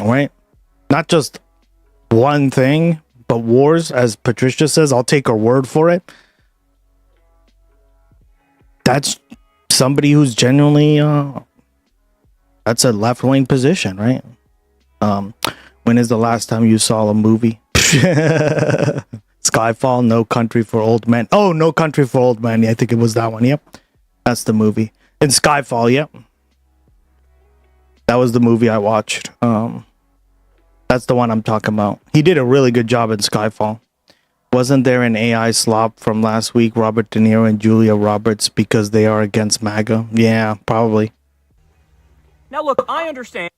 all right, not just one thing, but wars, as Patricia says, I'll take her word for it. That's somebody who's genuinely, that's a left-wing position, right? When is the last time you saw a movie? Skyfall, No Country for Old Men. Oh, No Country for Old Men. Yeah, I think it was that one. Yep. That's the movie. And Skyfall, yep. That was the movie I watched. That's the one I'm talking about. He did a really good job in Skyfall. Wasn't there an AI slop from last week, Robert De Niro and Julia Roberts, because they are against MAGA? Yeah, probably. Now, look, I understand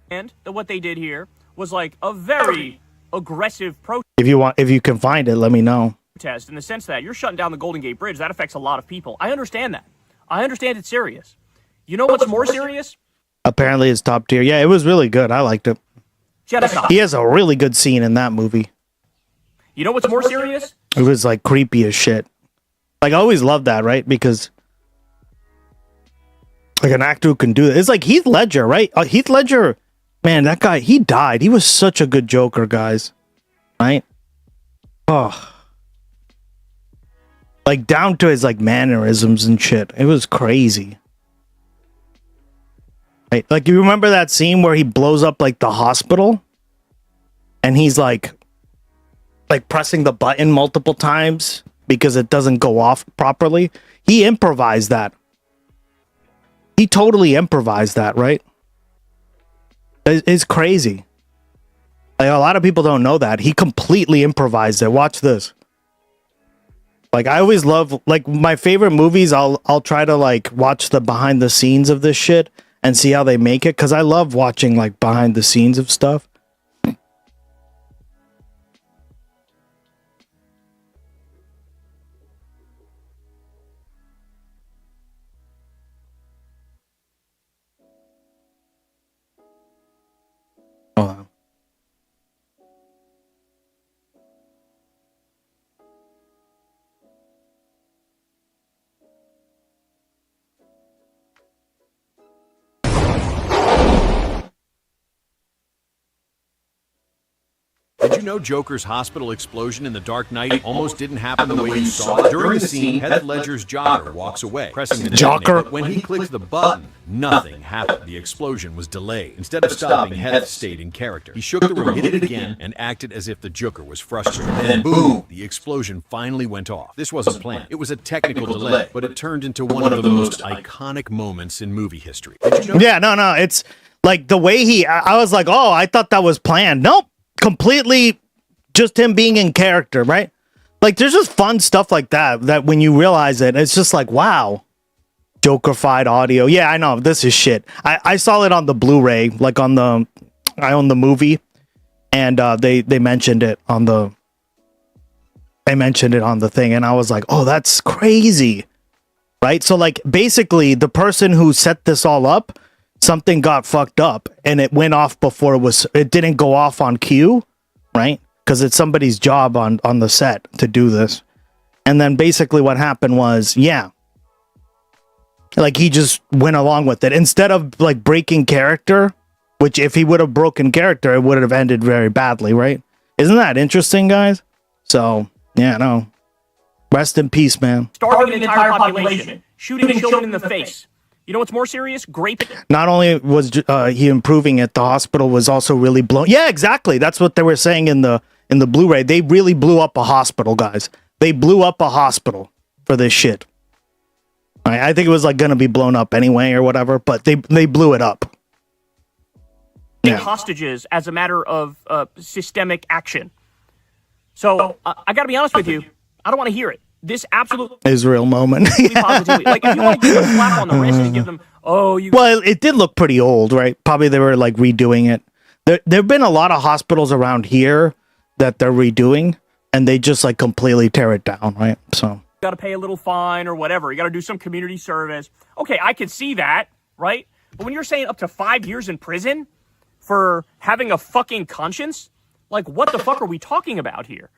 that what they did here was like a very aggressive If you can find it, let me know. protest in the sense that you're shutting down the Golden Gate Bridge. That affects a lot of people. I understand that. I understand it's serious. You know what's more serious? Apparently it's top tier. Yeah, it was really good. I liked it. Genocide. He has a really good scene in that movie. You know what's more serious? It was like creepy as shit. Like I always loved that, right? Because like an actor who can do it. It's like Heath Ledger, right? Heath Ledger, man, that guy, he died. He was such a good Joker, guys. Right? Oh. Like down to his like mannerisms and shit. It was crazy. Right? Like you remember that scene where he blows up like the hospital? And he's like pressing the button multiple times because it doesn't go off properly. He improvised that. He totally improvised that, right? It's crazy. Like a lot of people don't know that. He completely improvised it. Watch this. Like I always love like my favorite movies, I'll try to like watch the behind the scenes of this shit and see how they make it, cuz I love watching like behind the scenes of stuff. Did you know Joker's hospital explosion in The Dark Knight almost didn't happen the way you saw it? During the scene, Heath Ledger's Joker walks away, pressing the detonator, but when he clicks the button, nothing happened. The explosion was delayed. Instead of stopping, Heath stayed in character. He shook the room, hit it again, and acted as if the Joker was frustrated. Then, boom, the explosion finally went off. This wasn't planned. It was a technical delay, but it turned into one of the most iconic moments in movie history. Did you know? Yeah, no, it's like the way I was like, oh, I thought that was planned. Nope. Completely just him being in character, right? Like there's just fun stuff like that when you realize it, it's just like, wow. Joker-fied audio. Yeah, I know, this is shit. I saw it on the Blu-ray, like I own the movie, and they mentioned it on the thing, and I was like, oh, that's crazy. Right? So like basically the person who set this all up, something got fucked up and it went off before it didn't go off on cue, right? Because it's somebody's job on the set to do this. And then basically what happened was, yeah, like he just went along with it instead of like breaking character, which if he would have broken character, it would have ended very badly, right? Isn't that interesting, guys? So yeah, no, rest in peace, man. Starving an entire population, shooting children in the face. You know what's more serious? Grape. Not only was he improving it, the hospital was also really blown. Yeah, exactly. That's what they were saying in the Blu-ray. They really blew up a hospital, guys. They blew up a hospital for this shit. I think it was like gonna be blown up anyway or whatever, but they blew it up. Yeah. Hostages as a matter of systemic action. So I got to be honest with you. I don't want to hear it. This absolute Israel moment. positively. Like if you want to give them a slap on the wrist and give them, Well, it did look pretty old, right? Probably they were like redoing it. There've been a lot of hospitals around here that they're redoing, and they just like completely tear it down, right? So got to pay a little fine or whatever. You got to do some community service. Okay, I could see that, right? But when you're saying up to 5 years in prison for having a fucking conscience, like what the fuck are we talking about here?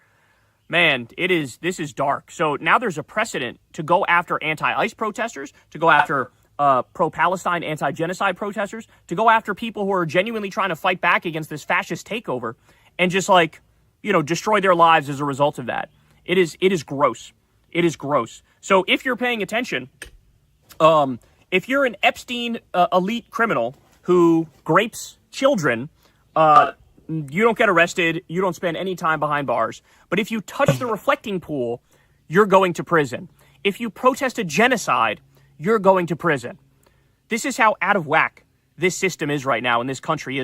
Man, this is dark. So now there's a precedent to go after anti-ICE protesters, to go after pro-Palestine, anti-genocide protesters, to go after people who are genuinely trying to fight back against this fascist takeover and just like, destroy their lives as a result of that. It is gross. It is gross. So if you're paying attention, If you're an Epstein elite criminal who grapes children, you don't get arrested. You don't spend any time behind bars. But if you touch the reflecting pool, you're going to prison. If you protest a genocide, you're going to prison. This is how out of whack this system is right now in this country.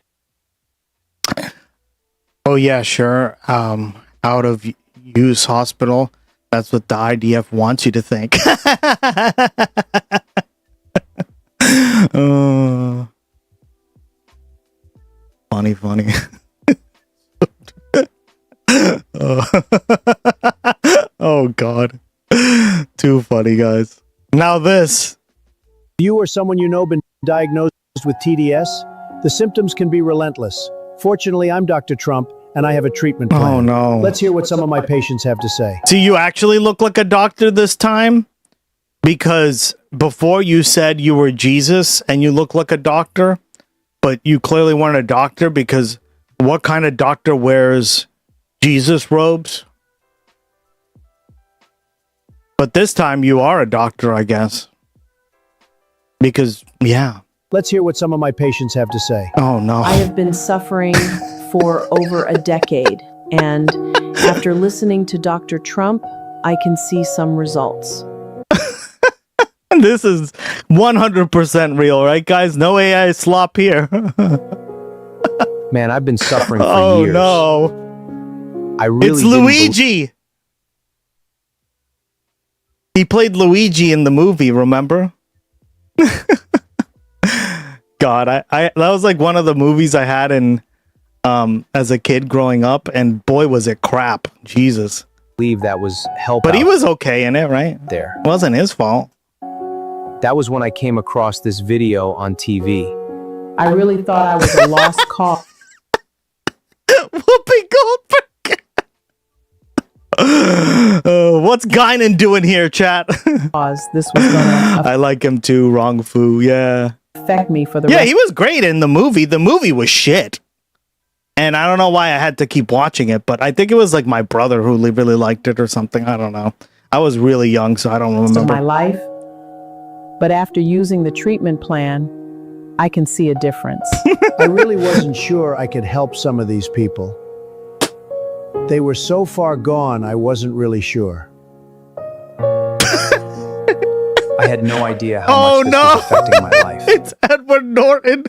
Oh yeah, sure. Out of use hospital. That's what the IDF wants you to think. Funny. Oh God. Too funny, guys. Now this. You or someone you know been diagnosed with TDS? The symptoms can be relentless. Fortunately, I'm Dr. Trump, and I have a treatment plan. Oh no. Let's hear what some of my patients have to say. See, you actually look like a doctor this time? Because before you said you were Jesus and you look like a doctor, but you clearly weren't a doctor, because what kind of doctor wears Jesus robes? But this time you are a doctor, I guess. Because, yeah. Let's hear what some of my patients have to say. Oh, no. I have been suffering for over a decade, and after listening to Dr. Trump, I can see some results. This is 100% real, right, guys? No AI slop here. Man, I've been suffering for years. Oh, no. I really It's Luigi! He played Luigi in the movie, remember? God, I that was like one of the movies I had in as a kid growing up, and boy was it crap. Jesus. Believe that was help. But he was okay in it, right? There. It wasn't his fault. That was when I came across this video on TV. I really thought I was a lost cause. Whoopi Goldberg. What's Guinan doing here, chat? This was gonna I like him too, Wrong Fu, yeah. affect me for the Yeah, rest. he was great in the movie. The movie was shit. And I don't know why I had to keep watching it, but I think it was like my brother who really liked it or something. I don't know. I was really young, so I don't remember. Of my life. But after using the treatment plan, I can see a difference. I really wasn't sure I could help some of these people. They were so far gone, I wasn't really sure. I had no idea how much this was affecting my life. It's Edward Norton.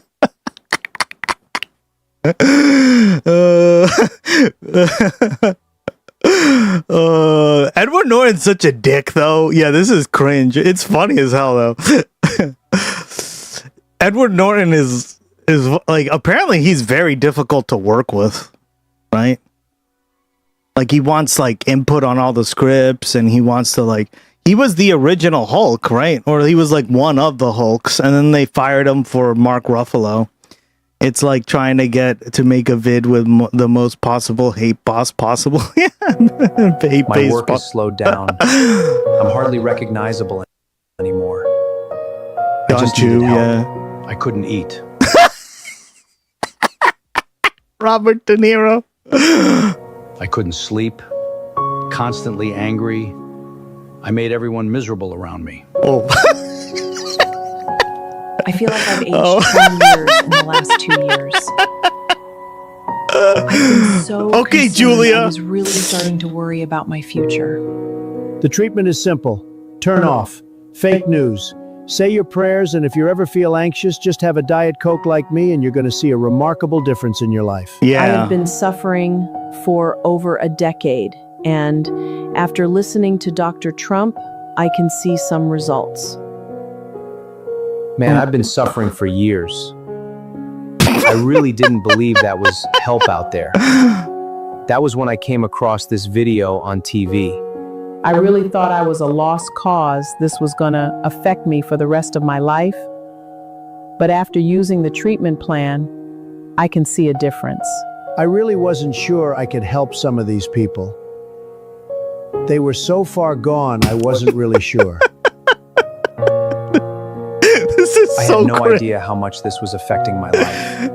Edward Norton's such a dick, though. Yeah, this is cringe. It's funny as hell, though. Edward Norton is like, apparently he's very difficult to work with, right? Like, he wants like input on all the scripts, and he wants to like, he was the original Hulk, right? Or he was like one of the Hulks, and then they fired him for Mark Ruffalo. It's like trying to make a vid with the most possible hate boss possible. My work has slowed down. I'm hardly recognizable anymore. I just needed help. I couldn't eat. Robert De Niro. I couldn't sleep. Constantly angry. I made everyone miserable around me. Oh. I feel like I've aged 10 years in the last 2 years. I've been so Okay, concerned. Julia. I was really starting to worry about my future. The treatment is simple. Turn off. Fake news. Say your prayers, and if you ever feel anxious, just have a Diet Coke like me, and you're going to see a remarkable difference in your life. I have been suffering for over a decade, and after listening to Dr. Trump, I can see some results. Man, I've been suffering for years. I really didn't believe that was help out there. That was when I came across this video on TV. I really thought I was a lost cause. This was gonna affect me for the rest of my life. But after using the treatment plan, I can see a difference. I really wasn't sure I could help some of these people. They were so far gone, I wasn't really sure. This is I so had no cringe. idea how much this was affecting my life.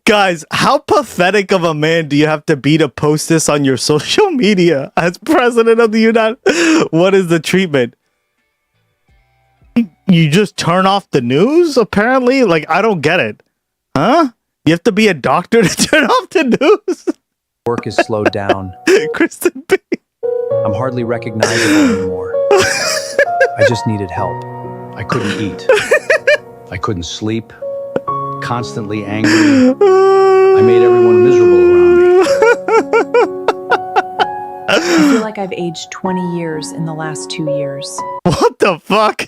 Guys, how pathetic of a man do you have to be to post this on your social media as president of the United? What is the treatment? You just turn off the news, apparently? Like, I don't get it. Huh? You have to be a doctor to turn off the news? Work is slowed down. Kristen B. I'm hardly recognizable anymore. I just needed help. I couldn't eat. I couldn't sleep. Constantly angry. I made everyone miserable around me. I feel like I've aged 20 years in the last 2 years. What the fuck?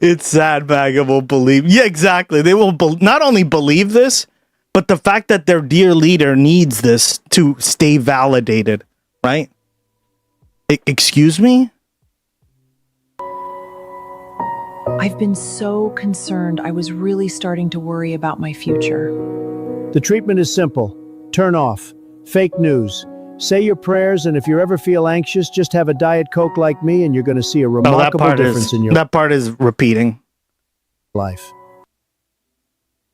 It's sad, Bagger will believe. Yeah, exactly. They will not only believe this, but the fact that their dear leader needs this to stay validated, right? Excuse me? I've been so concerned. I was really starting to worry about my future. The treatment is simple. Turn off. Fake news. Say your prayers, and if you ever feel anxious, just have a Diet Coke like me, and you're going to see a remarkable difference in your that part is repeating. Life.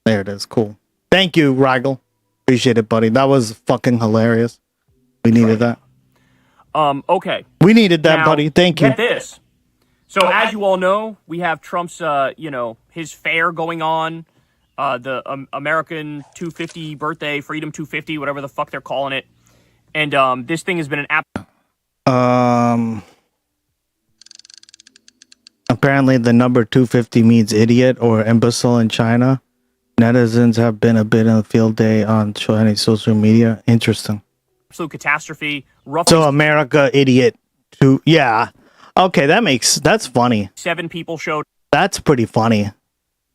There it is. Cool. Thank you, Rigel. Appreciate it, buddy. That was fucking hilarious. We needed that. Okay. We needed that, Now, buddy. Thank you. Get this. So as you all know, we have Trump's, his fair going on, the American 250 birthday, Freedom 250, whatever the fuck they're calling it. And this thing has been an app. Apparently the number 250 means idiot or imbecile in China. Netizens have been a bit of a field day on Chinese social media. Interesting. Absolute catastrophe. Roughly So America, idiot. Yeah. Okay, that's funny. 7 people showed. That's pretty funny.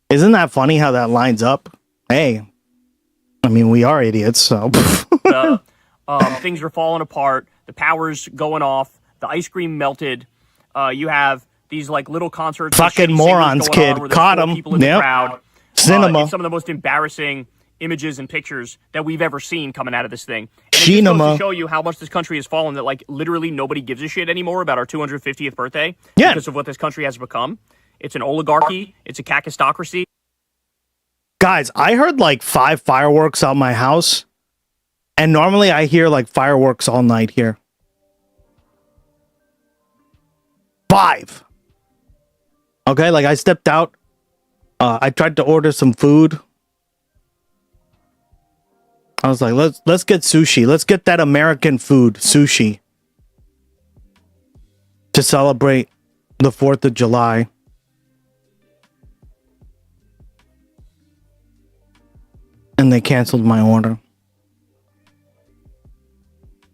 Isn't that funny how that lines up? Hey, I mean, we are idiots, so. Things are falling apart. The power's going off. The ice cream melted. You have these like little concerts. Fucking morons, kid. Caught them. Yep. Crowd. Cinema. It's some of the most embarrassing images and pictures that we've ever seen coming out of this thing. And it Cinema. just goes to show you how much this country has fallen, that like literally nobody gives a shit anymore about our 250th birthday because of what this country has become. It's an oligarchy. It's a kakistocracy. Guys, I heard like 5 fireworks out my house. And normally I hear like fireworks all night here. 5. Okay, like I stepped out. I tried to order some food. I was like, let's get sushi. Let's get that American food, sushi. To celebrate the 4th of July. And they canceled my order.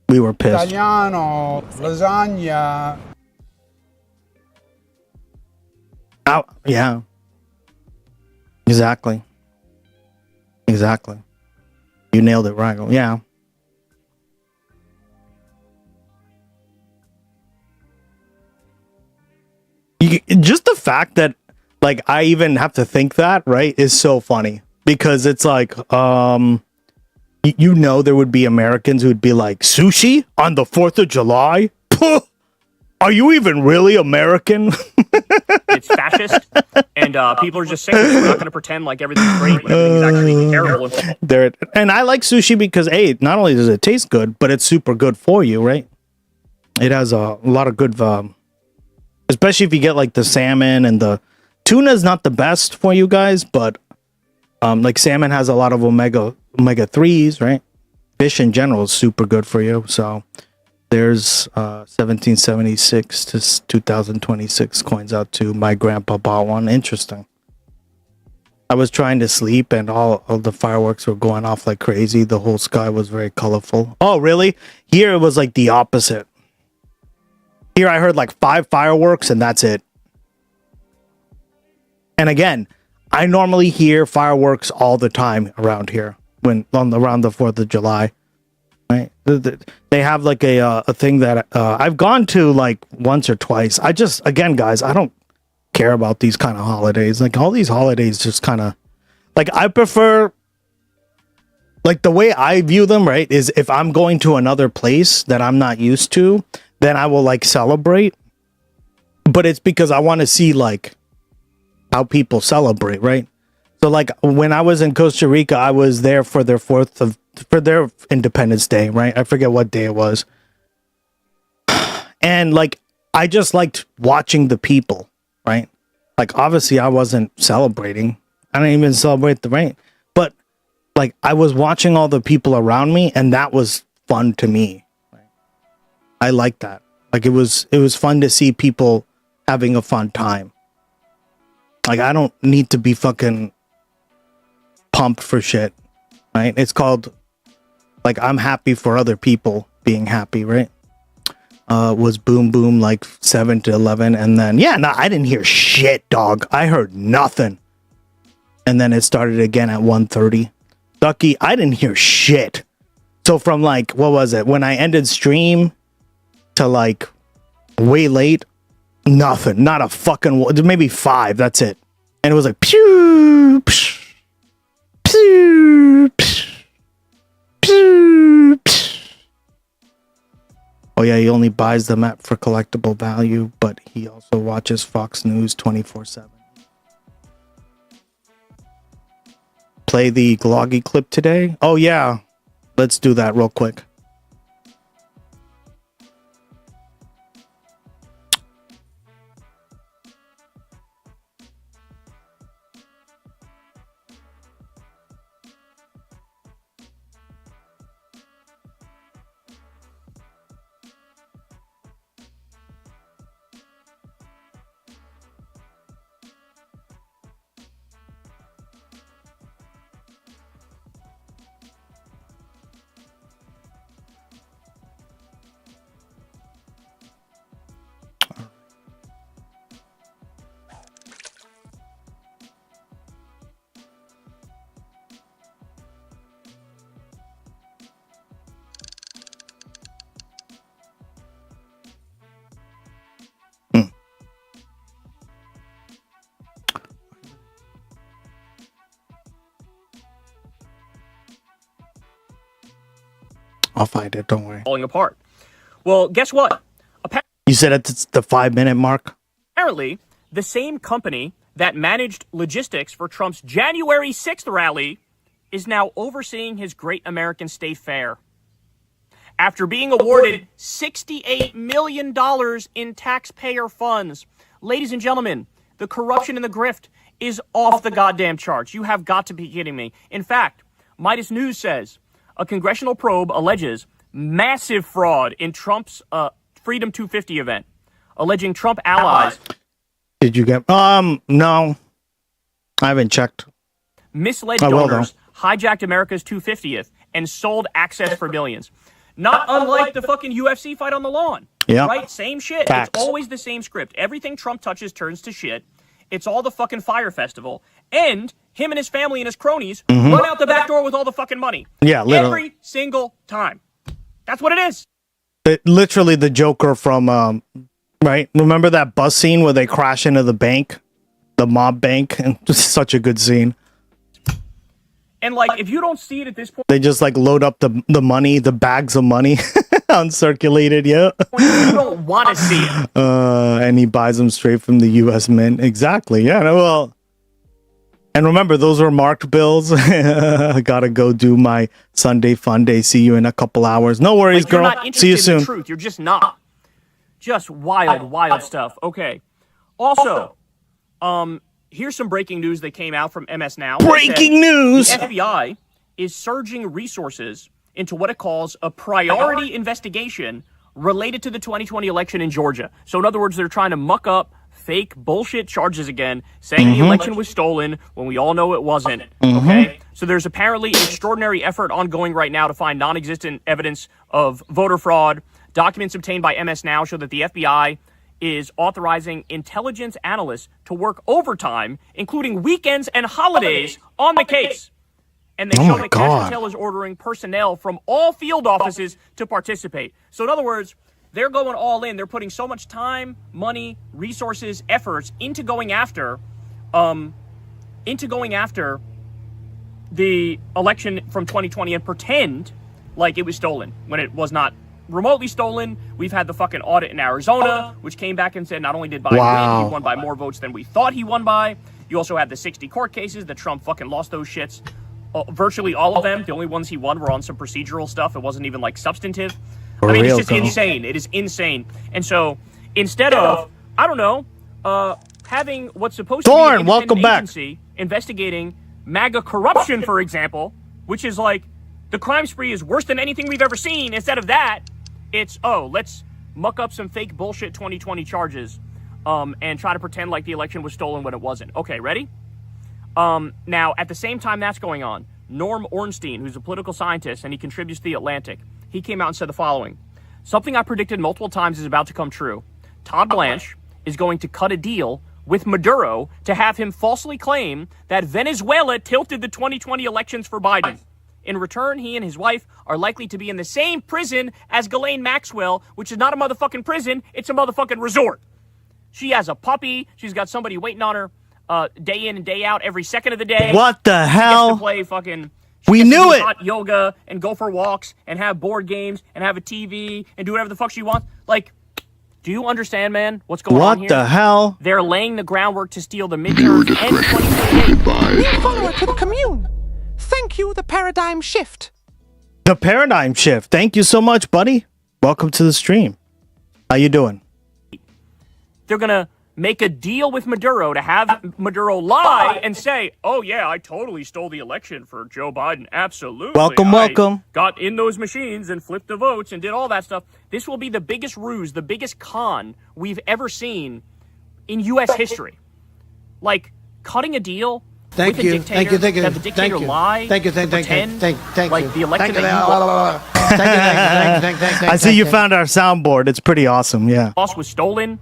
We were pissed. Italiano, lasagna. Oh, yeah. Exactly. Exactly. You nailed it, right? Yeah. Just the fact that, like, I even have to think that, right, is so funny. Because it's like, you know there would be Americans who'd be like, sushi on the 4th of July? Puh! Are you even really American? It's fascist, and people are just saying we're not going to pretend like everything's great when everything's actually terrible. And I like sushi because, A, not only does it taste good, but it's super good for you, right? It has a lot of good, especially if you get like the salmon and the tuna is not the best for you guys, but like salmon has a lot of omega 3s, right? Fish in general is super good for you. So there's 1776 to 2026 coins out to my grandpa bought one. Interesting. I was trying to sleep and all the fireworks were going off like crazy. The whole sky was very colorful. Oh, really? Here it was like the opposite. Here I heard like 5 fireworks and that's it. And again, I normally hear fireworks all the time around here around the 4th of July. Right? They have like a thing that I've gone to like once or twice. Again, guys, I don't care about these kind of holidays. Like all these holidays just kind of like I prefer, like the way I view them, right, is if I'm going to another place that I'm not used to, then I will like celebrate. But it's because I want to see like how people celebrate, right? So like when I was in Costa Rica, I was there for their Independence Day, right? I forget what day it was. And like, I just liked watching the people, right? Like, obviously I wasn't celebrating. I didn't even celebrate the rain, but like I was watching all the people around me, and that was fun to me. Right? I like that. Like, it was fun to see people having a fun time. Like, I don't need to be fucking pumped for shit, right? It's called, like, I'm happy for other people being happy, right? Was boom boom like 7 to 11, and then I didn't hear shit, dog. I heard nothing, and then it started again at 1:30. Ducky, I didn't hear shit. So from like, what was it, when I ended stream to like way late, nothing, not a fucking, maybe 5, that's it. And it was like pew psh, pew psh, pew psh. Oh yeah, he only buys the map for collectible value, but he also watches Fox News 24/7. Play the Gloggy clip today? Oh yeah, let's do that real quick. I'll find it, don't worry. Falling apart. Well, guess what? You said it's the 5-minute mark? Apparently, the same company that managed logistics for Trump's January 6th rally is now overseeing his Great American State Fair. After being awarded $68 million in taxpayer funds. Ladies and gentlemen, the corruption and the grift is off the goddamn charts. You have got to be kidding me. In fact, Midas News says a congressional probe alleges massive fraud in Trump's Freedom 250 event, alleging Trump allies. Did you get? No, I haven't checked. Misled donors, hijacked America's 250th, and sold access for millions. Not unlike the fucking UFC fight on the lawn. Yeah. Right? Same shit. Facts. It's always the same script. Everything Trump touches turns to shit. It's all the fucking Fire Festival. And him and his family and his cronies run out the back door with all the fucking money. Yeah, literally. Every single time. That's what it is. Literally the Joker from, right? Remember that bus scene where they crash into the bank? The mob bank? And just such a good scene. And like, if you don't see it at this point, they just like load up the money, the bags of money, uncirculated, yeah. You don't want to see it. And he buys them straight from the U.S. Mint. Exactly, yeah. Well, and remember, those were marked bills. I gotta go do my Sunday fun day. See you in a couple hours. No worries, like, you're girl. Not interested See you in soon. The truth. You're just not. Just wild stuff. Okay. Also, here's some breaking news that came out from MS Now. Breaking news! The FBI is surging resources into what it calls a priority investigation related to the 2020 election in Georgia. So in other words, they're trying to muck up fake bullshit charges again, saying the election was stolen when we all know it wasn't. Okay? So there's apparently an extraordinary effort ongoing right now to find non-existent evidence of voter fraud. Documents obtained by MS Now show that the FBI is authorizing intelligence analysts to work overtime, including weekends and holidays, on the case. And they show that Cash Intel is ordering personnel from all field offices to participate. So in other words, they're going all in. They're putting so much time, money, resources, efforts into going after the election from 2020 and pretend like it was stolen when it was not remotely stolen. We've had the fucking audit in Arizona, which came back and said not only did Biden win, he won by more votes than we thought he won by. You also had the 60 court cases that Trump fucking lost those shits. Virtually all of them. The only ones he won were on some procedural stuff. It wasn't even like substantive. I mean, it's just insane. It is insane. And so instead of, I don't know, having what's supposed to be an independent agency investigating MAGA corruption, for example, which is like the crime spree is worse than anything we've ever seen. Instead of that, it's, oh, let's muck up some fake bullshit 2020 charges and try to pretend like the election was stolen when it wasn't. Okay, ready? Now, at the same time that's going on, Norm Ornstein, who's a political scientist and he contributes to The Atlantic, he came out and said the following: something I predicted multiple times is about to come true. Todd Blanche is going to cut a deal with Maduro to have him falsely claim that Venezuela tilted the 2020 elections for Biden. In return, he and his wife are likely to be in the same prison as Ghislaine Maxwell, which is not a motherfucking prison, it's a motherfucking resort. She has a puppy, she's got somebody waiting on her day in and day out every second of the day. What the hell? She gets to play fucking... We knew it! Hot yoga and go for walks and have board games and have a TV and do whatever the fuck she wants. Like, do you understand, man, what's going on here? What the hell? They're laying the groundwork to steal the midterms and 2028. New follower to the commune. Thank you, the paradigm shift. The paradigm shift. Thank you so much, buddy. Welcome to the stream. How you doing? They're gonna make a deal with Maduro to have Maduro lie and say, oh yeah, I totally stole the election for Joe Biden. Absolutely. Welcome. Got in those machines and flipped the votes and did all that stuff. This will be the biggest ruse, the biggest con we've ever seen in U.S. history. Like, cutting a deal with a dictator, have the dictator lie, pretend like the election I see you found our soundboard. It's pretty awesome, yeah. Was stolen.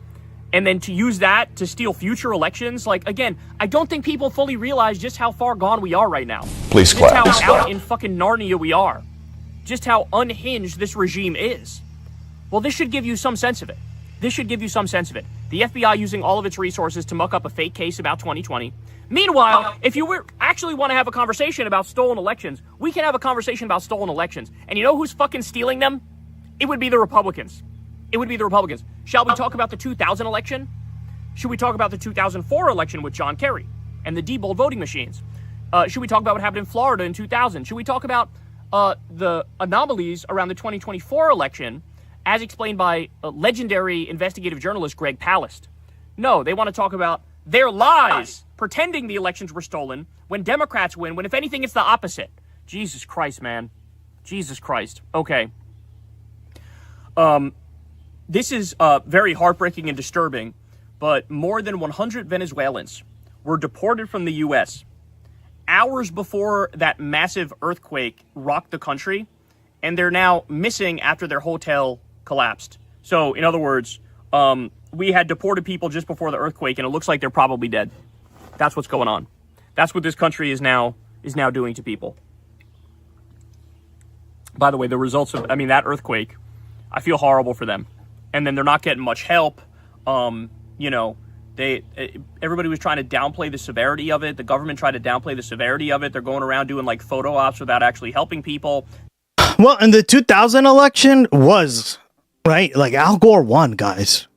And then to use that to steal future elections, like, again, I don't think people fully realize just how far gone we are right now. Please clap. Just how out in fucking Narnia we are. Just how unhinged this regime is. Well, this should give you some sense of it. This should give you some sense of it. The FBI using all of its resources to muck up a fake case about 2020. Meanwhile, if you actually want to have a conversation about stolen elections, we can have a conversation about stolen elections. And you know who's fucking stealing them? It would be the Republicans. It would be the Republicans. Shall we talk about the 2000 election? Should we talk about the 2004 election with John Kerry and the Diebold voting machines? Should we talk about what happened in Florida in 2000? Should we talk about the anomalies around the 2024 election as explained by legendary investigative journalist Greg Palast? No, they want to talk about their lies, pretending the elections were stolen when Democrats win, when if anything, it's the opposite. Jesus Christ, man. Jesus Christ. Okay. This is very heartbreaking and disturbing, but more than 100 Venezuelans were deported from the U.S. hours before that massive earthquake rocked the country, and they're now missing after their hotel collapsed. So, in other words, we had deported people just before the earthquake, and it looks like they're probably dead. That's what's going on. That's what this country is now doing to people. By the way, the results of, that earthquake, I feel horrible for them. And then they're not getting much help. Everybody was trying to downplay the severity of it. The government tried to downplay the severity of it. They're going around doing like photo ops without actually helping people. Well, and the 2000 election was, right? Like Al Gore won, guys.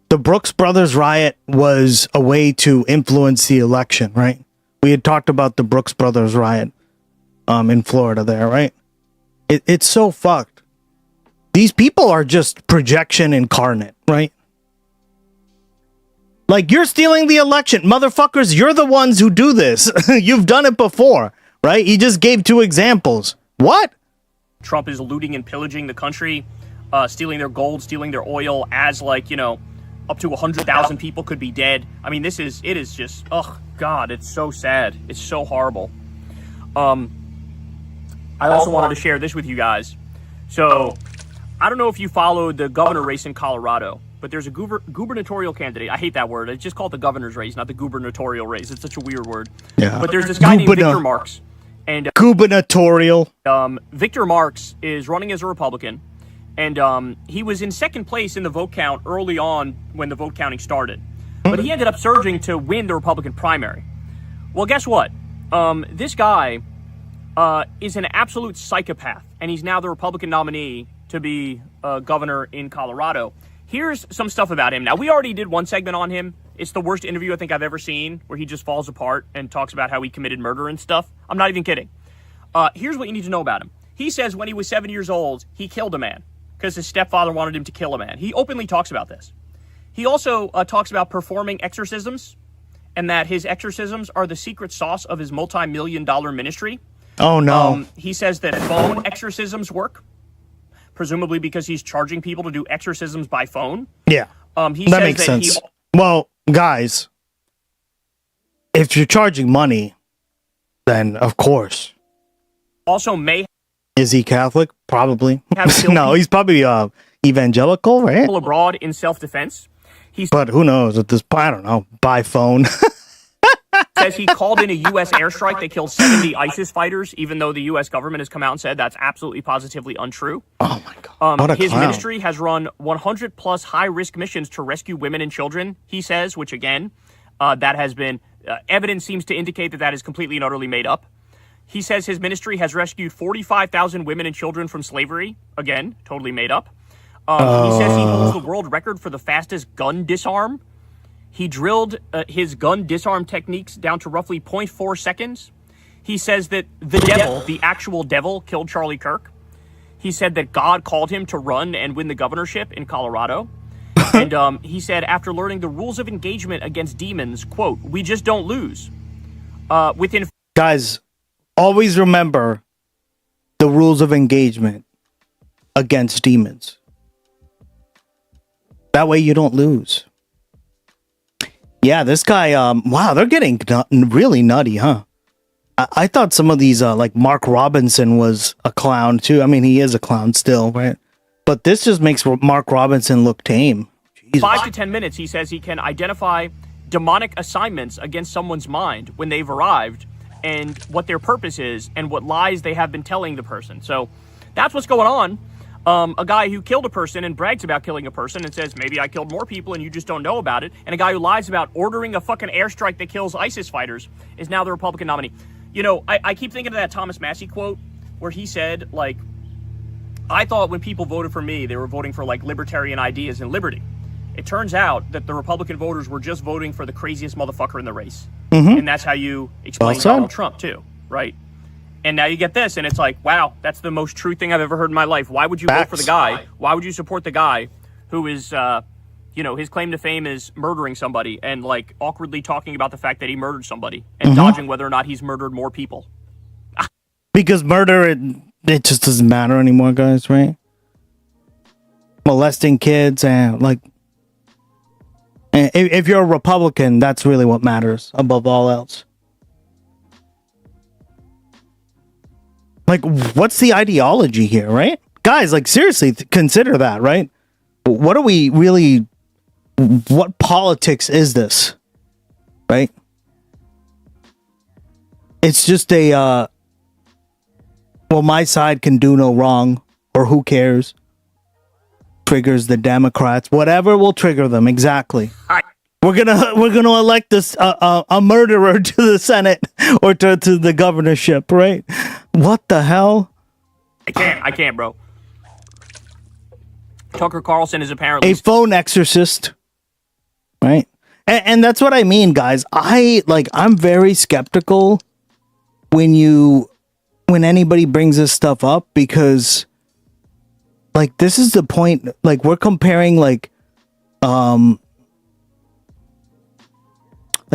The Brooks Brothers riot was a way to influence the election, right? We had talked about the Brooks Brothers riot in Florida there, right? It's so fucked. These people are just projection incarnate, right? Like, you're stealing the election. Motherfuckers, you're the ones who do this. You've done it before, right? He just gave 2 examples. What? Trump is looting and pillaging the country, stealing their gold, stealing their oil as, like, up to 100,000 people could be dead. I mean, it is just, oh, God, it's so sad. It's so horrible. I also wanted to share this with you guys. So, I don't know if you followed the governor race in Colorado, but there's a gubernatorial candidate. I hate that word. It's just called the governor's race, not the gubernatorial race. It's such a weird word. Yeah. But there's this guy named Victor Marx. And gubernatorial. Victor Marx is running as a Republican, and he was in second place in the vote count early on when the vote counting started. But he ended up surging to win the Republican primary. Well, guess what? This guy is an absolute psychopath, and he's now the Republican nominee to be governor in Colorado. Here's some stuff about him. Now, we already did one segment on him. It's the worst interview I think I've ever seen, where he just falls apart and talks about how he committed murder and stuff. I'm not even kidding. Here's what you need to know about him. He says when he was 7 years old, he killed a man. because his stepfather wanted him to kill a man. He openly talks about this. He also talks about performing exorcisms, and that his exorcisms are the secret sauce of his multi-million-dollar ministry. Oh, no. He says that phone exorcisms work, presumably because he's charging people to do exorcisms by phone. Yeah, that makes sense. Well, guys, if you're charging money, then of course. Also may... Is he Catholic? Probably. Have No, he's probably evangelical, right? People abroad in self-defense. But who knows at this point? I don't know. By phone. Says he called in a U.S. airstrike that killed 70 ISIS fighters, even though the U.S. government has come out and said that's absolutely positively untrue. Oh, my God. What a His clown. ministry has run 100-plus high-risk missions to rescue women and children, he says, which, again, that has been... evidence seems to indicate that that is completely and utterly made up. He says his ministry has rescued 45,000 women and children from slavery. Again, totally made up. He says he holds the world record for the fastest gun disarm. He drilled his gun disarm techniques down to roughly 0.4 seconds. He says that the devil, the actual devil, killed Charlie Kirk. He said that God called him to run and win the governorship in Colorado. And he said after learning the rules of engagement against demons, quote, "We just don't lose." Within... Guys, always remember the rules of engagement against demons. That way you don't lose. Yeah, this guy, wow, they're getting really nutty, huh? I thought some of these, like Mark Robinson was a clown too. I mean, he is a clown still, right? But this just makes Mark Robinson look tame. Jesus. 5 to 10 minutes, he says he can identify demonic assignments against someone's mind when they've arrived and what their purpose is and what lies they have been telling the person. So that's what's going on. A guy who killed a person and brags about killing a person and says, maybe I killed more people and you just don't know about it. And a guy who lies about ordering a fucking airstrike that kills ISIS fighters is now the Republican nominee. You know, I keep thinking of that Thomas Massey quote where he said, like, I thought when people voted for me, they were voting for, like, libertarian ideas and liberty. It turns out that the Republican voters were just voting for the craziest motherfucker in the race. Mm-hmm. And that's how you explain Donald Trump, too, right? And now you get this, and it's like, wow, that's the most true thing I've ever heard in my life. Why would you vote for the guy? Why would you support the guy who is, you know, his claim to fame is murdering somebody and, like, awkwardly talking about the fact that he murdered somebody and dodging whether or not he's murdered more people? Because murder, it just doesn't matter anymore, guys, right? Molesting kids and, like, if you're a Republican, that's really what matters above all else. Like, what's the ideology here, right? Guys, like, seriously, consider that, right? What are we really... What politics is this? Right? It's just a, well, my side can do no wrong, or who cares? Triggers the Democrats. Whatever will trigger them, exactly. We're gonna elect this a murderer to the Senate or to the governorship, right? What the hell? I can't, bro. Tucker Carlson is apparently a phone exorcist, right? And that's what I mean, guys. I'm very skeptical when anybody brings this stuff up, because like this is the point. Like, we're comparing like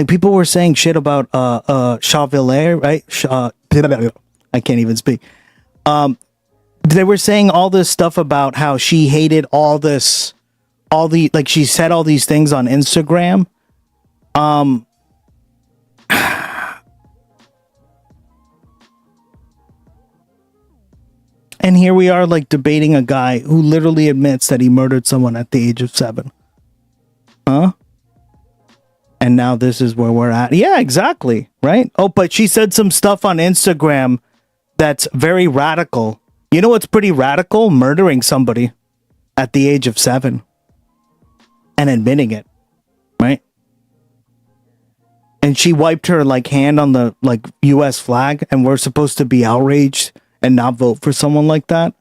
people were saying shit about Chauvelin, right? I can't even speak. They were saying all this stuff about how she hated she said all these things on Instagram. And here we are, like, debating a guy who literally admits that he murdered someone at the age of 7. Huh? And now this is where we're at. Yeah, exactly. Right? Oh, but she said some stuff on Instagram that's very radical. You know what's pretty radical? Murdering somebody at the age of 7 and admitting it. Right? And she wiped her, like, hand on the, like, U.S. flag, and we're supposed to be outraged and not vote for someone like that?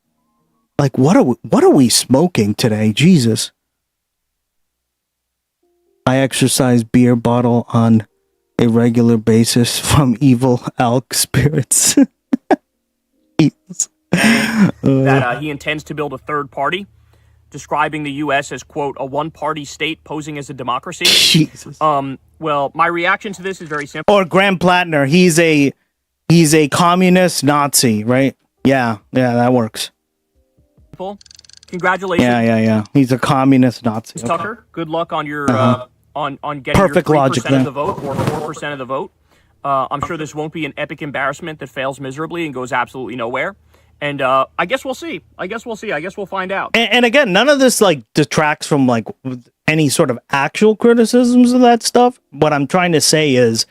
Like, what are we smoking today? Jesus. I exercise beer bottle on a regular basis from evil elk spirits. that he intends to build a third party, describing the U.S. as, quote, a one-party state posing as a democracy. Jesus. Well, my reaction to this is very simple. Or Graham Plattner, he's a communist Nazi, right? Yeah, that works. Congratulations. Yeah. He's a communist Nazi. Tucker, good luck on your on getting Perfect your 3% logic, of man. the vote or 4% of the vote. I'm sure this won't be an epic embarrassment that fails miserably and goes absolutely nowhere. And I guess we'll see. I guess we'll find out. And again, none of this like detracts from like any sort of actual criticisms of that stuff. What I'm trying to say is,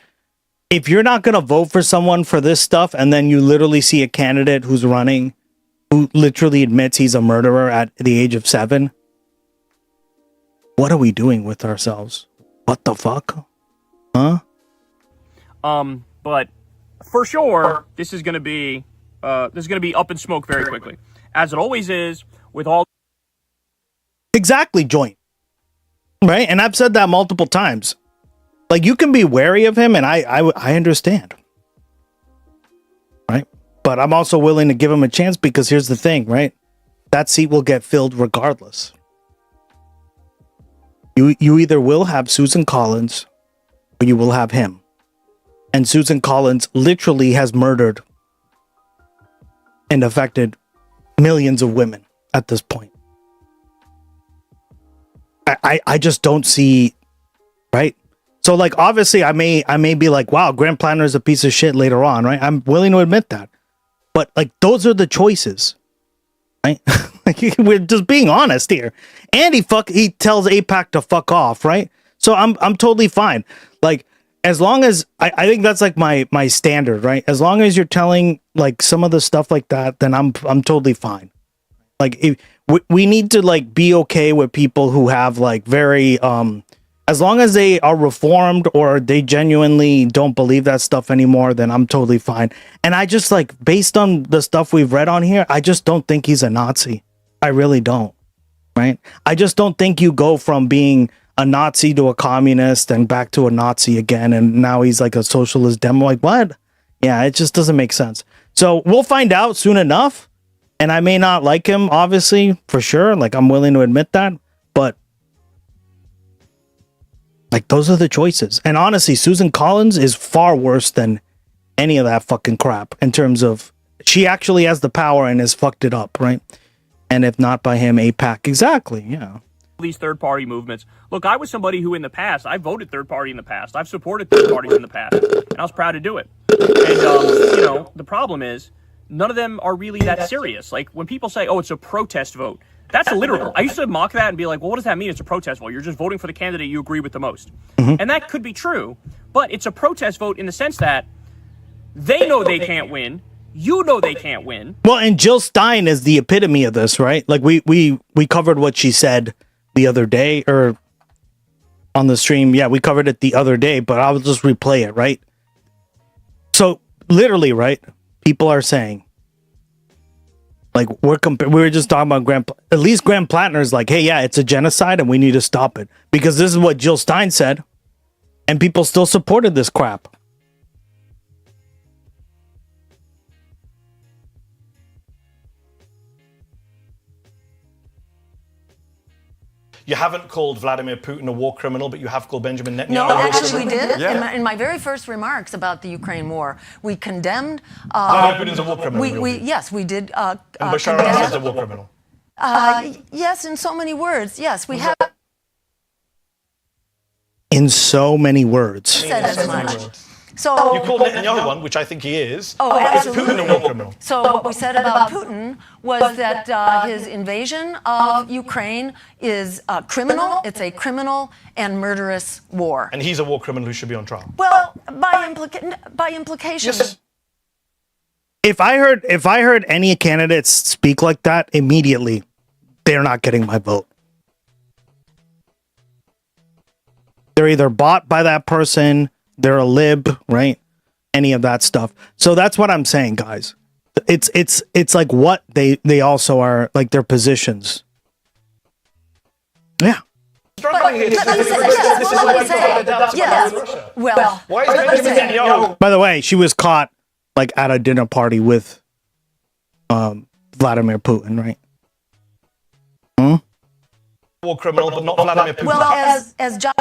if you're not going to vote for someone for this stuff, and then you literally see a candidate who's running who literally admits he's a murderer at the age of 7, what are we doing with ourselves? What the fuck? Huh? But for sure, this is going to be up in smoke very quickly, as it always is with all. Exactly, joint. Right, and I've said that multiple times. Like, you can be wary of him, and I understand. Right, but I'm also willing to give him a chance, because here's the thing, right? That seat will get filled regardless. You either will have Susan Collins, or you will have him. And Susan Collins literally has murdered and affected millions of women at this point. I just don't see, right? So like, obviously I may be like, wow, Graham Plattner is a piece of shit later on, right? I'm willing to admit that. But like, those are the choices, right? Like, we're just being honest here. And he tells AIPAC to fuck off, right? So I'm totally fine. Like, as long as I think that's like my standard, right? As long as you're telling like some of the stuff like that, then I'm totally fine. Like, if we need to like be okay with people who have like very as long as they are reformed or they genuinely don't believe that stuff anymore, then I'm totally fine. And I just like, based on the stuff we've read on here, I just don't think he's a Nazi. I really don't. Right? I just don't think you go from being a Nazi to a communist and back to a Nazi again, and now he's like a socialist demo. Like, what? Yeah, it just doesn't make sense. So we'll find out soon enough. And I may not like him, obviously, for sure. Like, I'm willing to admit that. But like, those are the choices. And honestly, Susan Collins is far worse than any of that fucking crap in terms of, she actually has the power and has fucked it up, right? And if not by him, AIPAC. Exactly, yeah. These third-party movements. Look, I was somebody who in the past, I voted third-party in the past. I've supported third parties in the past. And I was proud to do it. And, the problem is, none of them are really that serious. Like, when people say, oh, it's a protest vote, that's literal. I used to mock that and be like, well, what does that mean? It's a protest vote. You're just voting for the candidate you agree with the most. And that could be true, but it's a protest vote in the sense that they know they can't win. You know they can't win. Well, and Jill Stein is the epitome of this, right? Like, we covered what she said the other day, or on the stream. Yeah, we covered it the other day, but I'll just replay it, right? So, literally, right? People are saying, like, we were just talking about at least Graham Plattner is like, hey, yeah, it's a genocide and we need to stop it. Because this is what Jill Stein said, and people still supported this crap. You haven't called Vladimir Putin a war criminal, but you have called Benjamin Netanyahu No, a war actually criminal. we did. Yeah. In my very first remarks about the Ukraine war, we condemned... Vladimir Putin's a war criminal. Yes, we did. And Bashar al-Assad's a war criminal. Yes, in so many words. Yes, we have In so many words. said as much. So You called Netanyahu one, which I think he is. Oh, Is absolutely. Putin a war criminal? So what we said about Putin was that his invasion of Ukraine is criminal. It's a criminal and murderous war. And he's a war criminal who should be on trial. Well, by implication. Yes. If I heard any candidates speak like that, immediately, they're not getting my vote. They're either bought by that person, they're a lib, right? Any of that stuff. So that's what I'm saying, guys. It's like what they also are, like, their positions. Yeah. Well, why is Benjamin Netanyahu? By the way, she was caught like at a dinner party with Vladimir Putin, right? War criminal, but not Vladimir Putin. Well, as John.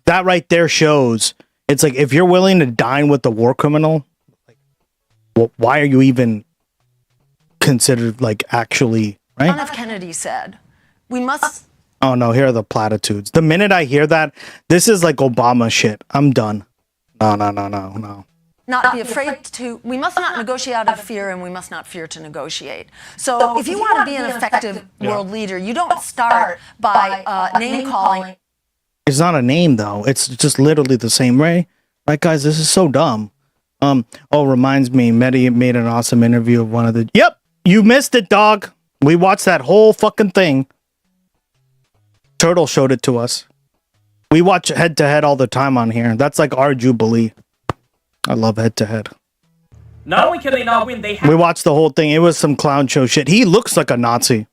That right there shows it's like if you're willing to dine with the war criminal, like, well, why are you even considered like actually right? John F. Kennedy said, "We must." Oh no, here are the platitudes. The minute I hear that, this is like Obama shit. I'm done. No. Not be afraid to. We must not negotiate out of fear, and we must not fear to negotiate. So, if you want to be an effective world leader, you don't start by name calling. It's not a name though. It's just literally the same way. Right, guys? This is so dumb. Reminds me, Mehdi made an awesome interview of one of the. Yep, you missed it, dog. We watched that whole fucking thing. Turtle showed it to us. We watch head to head all the time on here. That's like our jubilee. I love head to head. Not only can they not win, they have. We watched the whole thing. It was some clown show shit. He looks like a Nazi.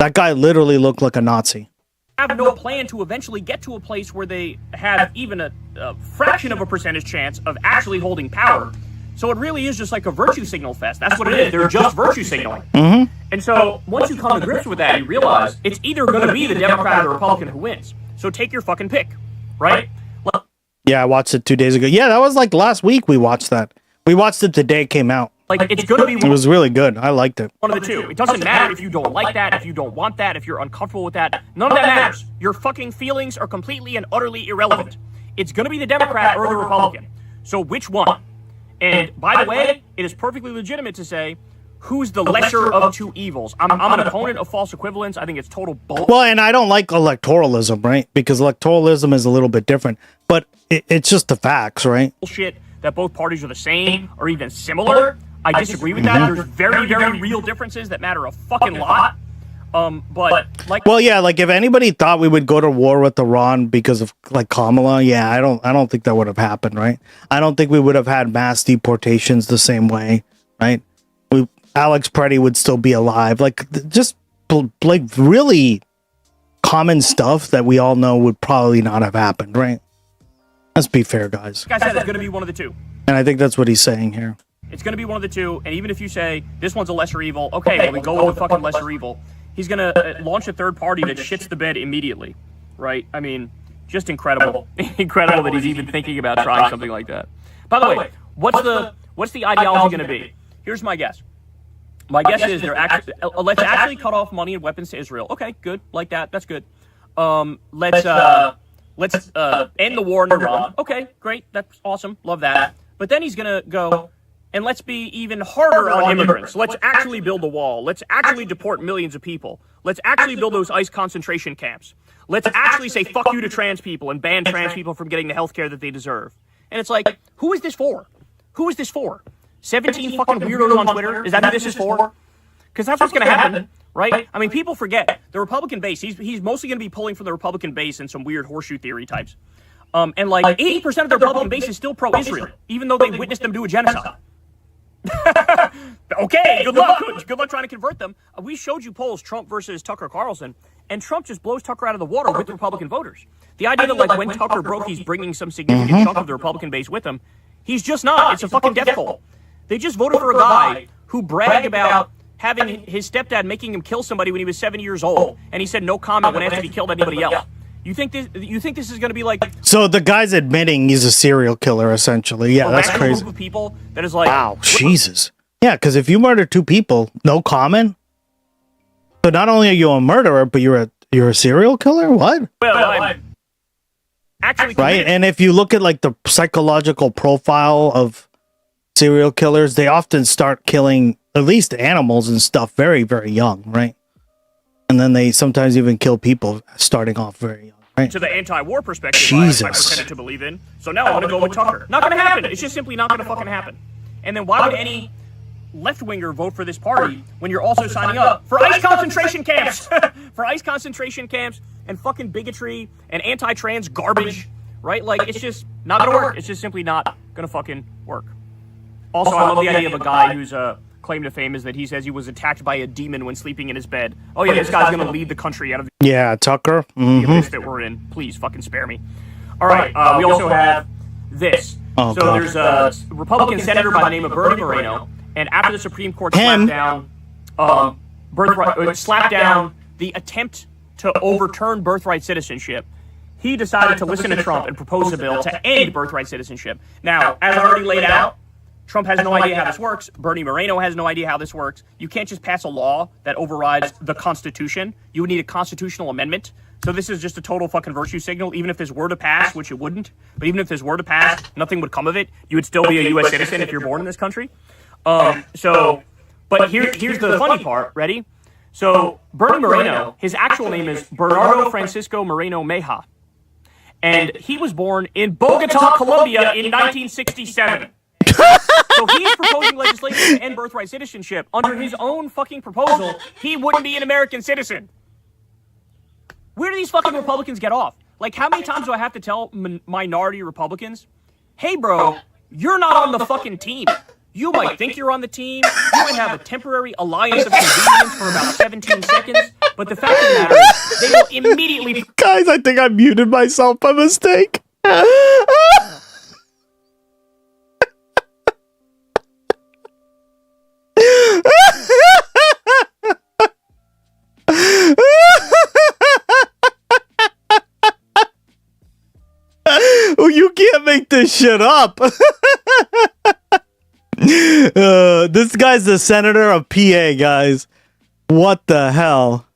That guy literally looked like a Nazi. Have no plan to eventually get to a place where they have even a fraction of a percentage chance of actually holding power. So it really is just like a virtue signal fest. That's what it is. They're just virtue signaling. Mm-hmm. And so once you come to grips with that, you realize it's either going to be the Democrat or the Republican who wins. So take your fucking pick, right? Yeah, I watched it 2 days ago. Yeah, that was like last week we watched that. We watched it the day it came out. Like, it's going to be... It was really good. I liked it. One of the two. It doesn't matter if you don't like that, if you don't want that, if you're uncomfortable with that. None of that matters. Your fucking feelings are completely and utterly irrelevant. It's going to be the Democrat or the Republican. So which one? And by the way, it is perfectly legitimate to say, who's the lesser of two evils? I'm an opponent of false equivalence. I think it's total bull. Well, and I don't like electoralism, right? Because electoralism is a little bit different. But it's just the facts, right? Bullshit that both parties are the same or even similar. I disagree with that. There's very, very real differences that matter a fucking lot. But like, well, yeah, like if anybody thought we would go to war with Iran because of like Kamala, yeah, I don't think that would have happened, right? I don't think we would have had mass deportations the same way, right? Alex Preddy would still be alive, like just like really common stuff that we all know would probably not have happened, right? Let's be fair, guys. Like I said, it's going to be one of the two. And I think that's what he's saying here. It's going to be one of the two, and even if you say this one's a lesser evil, okay, well, we go with the fucking lesser evil. He's going to launch a third party that shits the bed immediately, right? I mean, just incredible. Incredible that he's even thinking about trying something like that. By the way, what's the ideology going to be? Here's my guess. My guess is they're actually let's actually cut off money and weapons to Israel. Okay, good, like that. That's good. Let's end the war in Iran. Okay, great. That's awesome. Love that. But then he's gonna go and let's be even harder on immigrants. Let's actually build a wall. Let's actually deport millions of people. Let's actually build those ICE concentration camps. Let's actually say fuck you to trans people and ban trans people from getting the health care that they deserve. And it's like, who is this for? Who is this for? 17 fucking weirdos on Twitter? Is that who this is for? Because that's what's going to happen, right? I mean, people forget the Republican base. He's mostly going to be pulling from the Republican base and some weird horseshoe theory types. And like 80% of the Republican base is still pro-Israel, even though they witnessed them do a genocide. Okay, good luck. Good luck trying to convert them. We showed you polls, Trump versus Tucker Carlson, and Trump just blows Tucker out of the water with Republican voters. The idea that like when Tucker broke, he's bringing some significant chunk of the Republican base with him. He's just not. It's a fucking death toll. They just voted for a guy who bragged about having his stepdad making him kill somebody when he was 7 years old, and he said no comment when asked if he killed anybody else. You think this is going to be like? So the guy's admitting he's a serial killer, essentially. Yeah, that's crazy. Group of people that is like, wow, Jesus. Yeah, because if you murder two people, no comment. So not only are you a murderer, but you're a serial killer. What? Well, I'm actually right. And if you look at like the psychological profile of serial killers, they often start killing at least animals and stuff very, very young, right? And then they sometimes even kill people starting off very young, right? To the anti-war perspective, Jesus. I pretended to believe in. So now I want to go with Tucker. Not going to happen. It's just simply not going to fucking happen. And then why would any left-winger vote for this party when you're also signing up for ICE concentration camps? For ICE concentration camps and fucking bigotry and anti-trans garbage, right? Like, it's just not going to work. It's just simply not going to fucking work. Also, I love the idea of a guy whose claim to fame is that he says he was attacked by a demon when sleeping in his bed. Oh yeah, this guy's going to lead the country out of the yeah, Tucker. abyss that we're in. Please fucking spare me. All right, we also have this. Oh, so God. there's a Republican senator by the name of Bernie Moreno, and after the Supreme Court slapped down slapped down the attempt to overturn birthright citizenship, he decided to listen to Trump and propose a bill to end birthright citizenship. Now, as I already laid out, Trump has no idea how this works. Bernie Moreno has no idea how this works. You can't just pass a law that overrides the Constitution. You would need a constitutional amendment. So this is just a total fucking virtue signal. Even if this were to pass, which it wouldn't, but even if this were to pass, nothing would come of it. You would still be a U.S. citizen if you're born in this country. But here's the funny part. Ready? So Bernie Moreno, his actual name is Bernardo Francisco Moreno Meja. And he was born in Bogota, Colombia in 1967. So he's proposing legislation to end birthright citizenship. Under his own fucking proposal, he wouldn't be an American citizen. Where do these fucking Republicans get off? Like, how many times do I have to tell minority Republicans, hey, bro, you're not on the fucking team. You might think you're on the team. You might have a temporary alliance of convenience for about 17 seconds. But the fact of the matter is, they will immediately... Guys, I think I muted myself by mistake. Oh, you can't make this shit up. This guy's the senator of PA, guys. What the hell?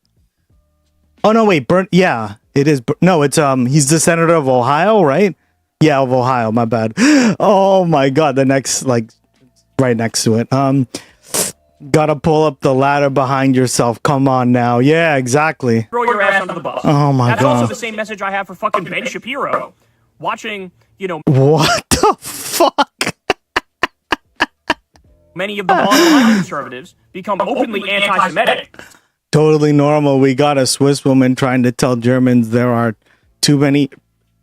Oh no, wait, yeah, it is. No, it's he's the senator of Ohio, right? Yeah, of Ohio. My bad. Oh my god, the next, like, right next to it. Gotta pull up the ladder behind yourself. Come on now. Yeah, exactly. Throw your ass under the bus. Oh my god. That's also the same message I have for fucking Ben Shapiro. Watching, you know... What the fuck? Many of the online conservatives become openly anti-Semitic. Totally normal. We got a Swiss woman trying to tell Germans there are too many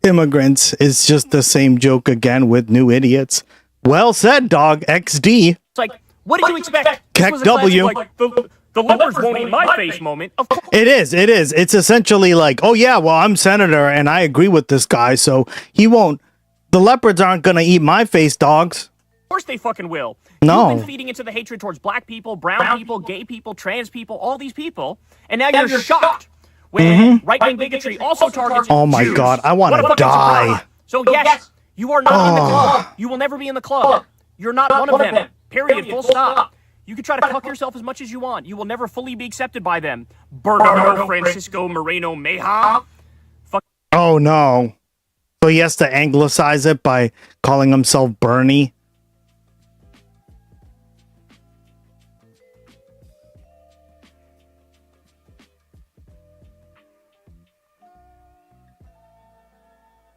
immigrants. It's just the same joke again with new idiots. Well said, dog. XD. It's like, what did you expect? Keck W. Like, the leopards won't eat my face moment. Of course. It is. It's essentially like, oh yeah, well, I'm senator and I agree with this guy, so he won't. The leopards aren't gonna eat my face, dogs. Of course they fucking will. No. You've been feeding into the hatred towards black people, brown people, gay people, trans people, all these people, and now you're shocked when right-wing bigotry also targets Oh my Jews. god, I want to die. So yes, you are not in the club. You will never be in the club. You're not one of them. Period. Full stop. You can try to cuck yourself as much as you want. You will never fully be accepted by them. Bernardo Francisco Moreno Meja. Oh no. So he has to anglicize it by calling himself Bernie.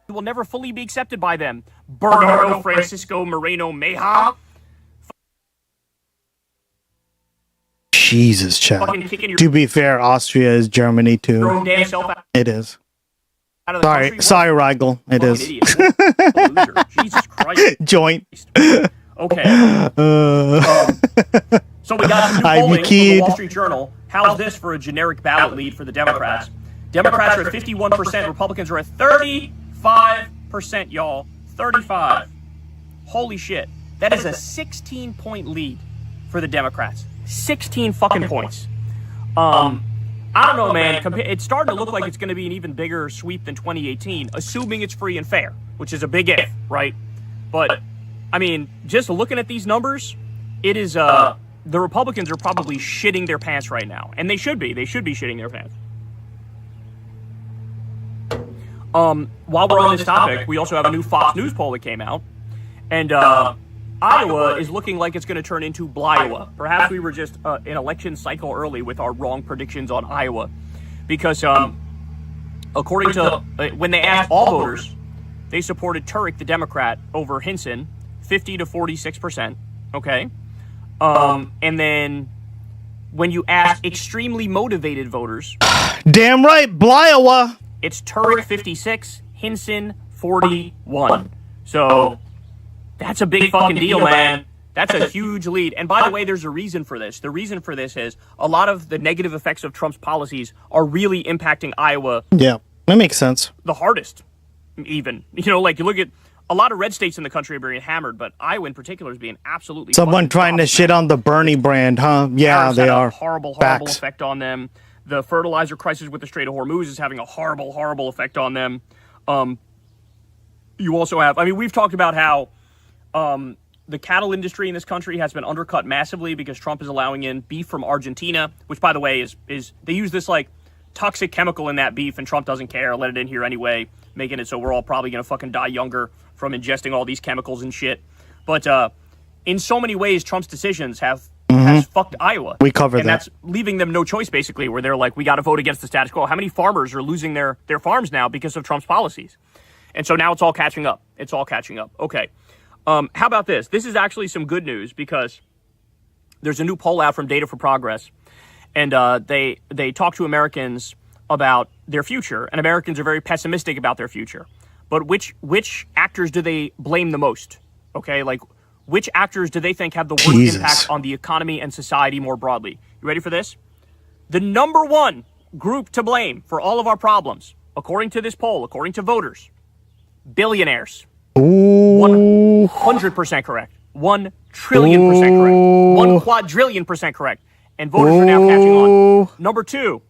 You will never fully be accepted by them. Bernardo Francisco Moreno Meja. Jesus, Chad. To be fair, Austria is Germany too. It is. Sorry, Rigel. It is. Jesus Christ. Joint. Okay. So we got some new polling from the Wall Street Journal. How's this for a generic ballot lead for the Democrats? Democrats are at 51%. Republicans are at 35%, y'all. 35. Holy shit. That is a 16-point lead for the Democrats. 16 fucking points. I don't know, man. It's starting to look like it's going to be an even bigger sweep than 2018, assuming it's free and fair, which is a big if, right? But, I mean, just looking at these numbers, it is, the Republicans are probably shitting their pants right now. And they should be. They should be shitting their pants. While we're on this topic, we also have a new Fox News poll that came out. And, Iowa is looking like it's going to turn into Bliowa. Perhaps we were just an election cycle early with our wrong predictions on Iowa. Because according to, when they asked all voters, they supported Turek, the Democrat, over Hinson, 50 to 46%. Okay? And then when you ask extremely motivated voters... Damn right, Bliowa! It's Turek 56, Hinson 41. So... that's a big fucking deal, man. That's a huge lead. And by the way, there's a reason for this. The reason for this is a lot of the negative effects of Trump's policies are really impacting Iowa. Yeah, that makes sense. The hardest, even. You know, like you look at a lot of red states in the country are being hammered, but Iowa in particular is being absolutely. Someone trying to shit on the Bernie brand, huh? Yeah, they are. Horrible Facts. effect on them. The fertilizer crisis with the Strait of Hormuz is having a horrible effect on them. You also have, I mean, we've talked about how the cattle industry in this country has been undercut massively because Trump is allowing in beef from Argentina, which, by the way, is they use this like toxic chemical in that beef, and Trump doesn't care, let it in here anyway, making it so we're all probably going to fucking die younger from ingesting all these chemicals and shit. But in so many ways, Trump's decisions has fucked Iowa. We covered that. And that's leaving them no choice, basically, where they're like, we got to vote against the status quo. How many farmers are losing their farms now because of Trump's policies? And so now it's all catching up. It's all catching up. Okay. How about this? This is actually some good news because there's a new poll out from Data for Progress, and they talk to Americans about their future, and Americans are very pessimistic about their future. But which actors do they blame the most? Okay, like which actors do they think have the worst impact on the economy and society more broadly? You ready for this? The number one group to blame for all of our problems, according to this poll, according to voters, billionaires. 100% correct. 1 trillion percent correct. 1 quadrillion percent correct. And voters are now catching on. Number 2,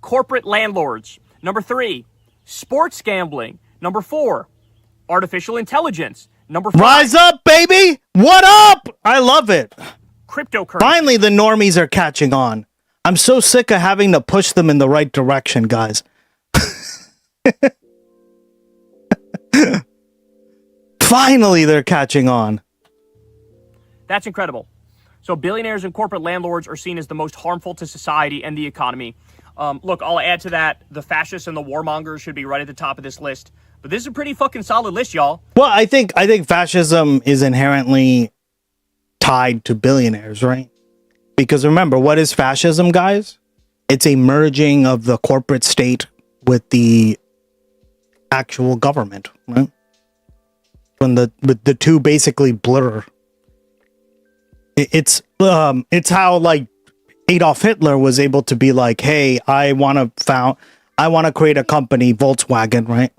corporate landlords. Number 3, sports gambling. Number 4, artificial intelligence. Number 5, rise up, baby! What up? I love it. Cryptocurrency. Finally, the normies are catching on. I'm so sick of having to push them in the right direction, guys. Finally, they're catching on. That's incredible. So billionaires and corporate landlords are seen as the most harmful to society and the economy. Look, I'll add to that, the fascists and the warmongers should be right at the top of this list. But this is a pretty fucking solid list, y'all. Well, I think fascism is inherently tied to billionaires, right? Because remember, what is fascism, guys? It's a merging of the corporate state with the actual government, right? When the two basically blur. It's how like Adolf Hitler was able to be like, hey, I want to create a company, Volkswagen, right?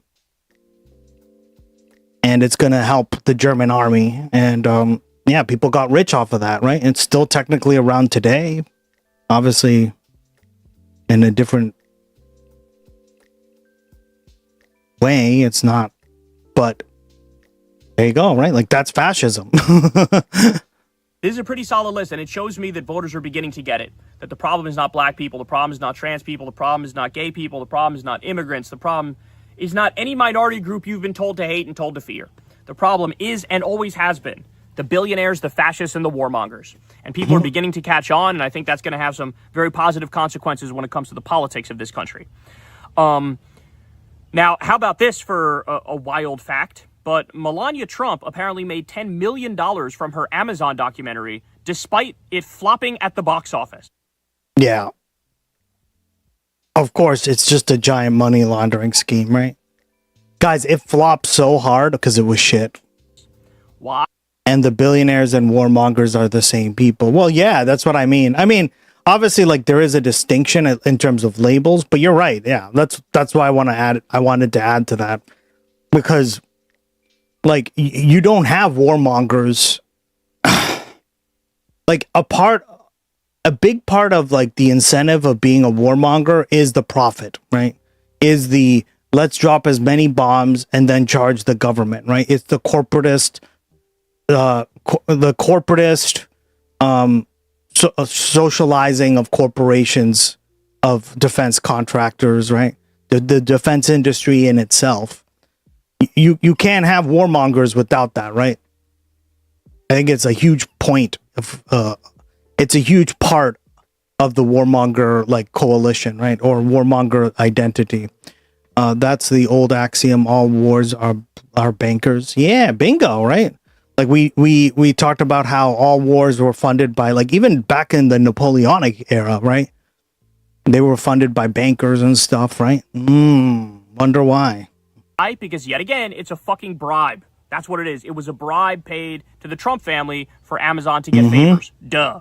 And it's going to help the German army. And yeah, people got rich off of that, right? It's still technically around today, obviously in a different way. It's not, but there you go, right? Like that's fascism. This is a pretty solid list, and it shows me that voters are beginning to get it. That the problem is not black people, the problem is not trans people, the problem is not gay people, the problem is not immigrants, the problem is not any minority group you've been told to hate and told to fear. The problem is and always has been the billionaires, the fascists, and the warmongers. And people are beginning to catch on, and I think that's going to have some very positive consequences when it comes to the politics of this country. Now, how about this for a wild fact? But Melania Trump apparently made $10 million from her Amazon documentary, despite it flopping at the box office. Yeah. Of course, it's just a giant money laundering scheme, right? Guys, it flopped so hard because it was shit. Why? And the billionaires and warmongers are the same people. Well, yeah, that's what I mean. I mean, obviously, like there is a distinction in terms of labels, but you're right. Yeah, that's why I wanted to add to that, because like you don't have warmongers. Like a big part of like the incentive of being a warmonger is the profit, right? Is the let's drop as many bombs and then charge the government, right? It's the corporatist, socializing of corporations, of defense contractors, right? The defense industry in itself. You can't have warmongers without that, right? I think it's a huge point of it's a huge part of the warmonger like coalition, right? Or warmonger identity. That's the old axiom: all wars are bankers. Yeah, bingo, right? Like we talked about how all wars were funded by, like, even back in the Napoleonic era, right? They were funded by bankers and stuff, right? Wonder why. Right, because yet again, it's a fucking bribe. That's what it is. It was a bribe paid to the Trump family for Amazon to get favors. Duh.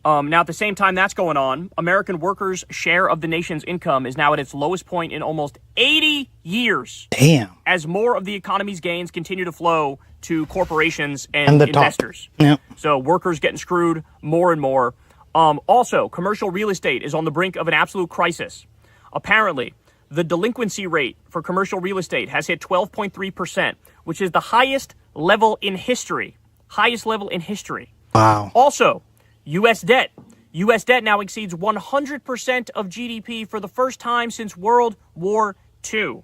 Now, at the same time that's going on, American workers' share of the nation's income is now at its lowest point in almost 80 years. Damn. As more of the economy's gains continue to flow to corporations and investors. Yep. So workers getting screwed more and more. Also, commercial real estate is on the brink of an absolute crisis. Apparently, the delinquency rate for commercial real estate has hit 12.3%, which is the highest level in history. Highest level in history. Wow. Also, U.S. debt. U.S. debt now exceeds 100% of GDP for the first time since World War II.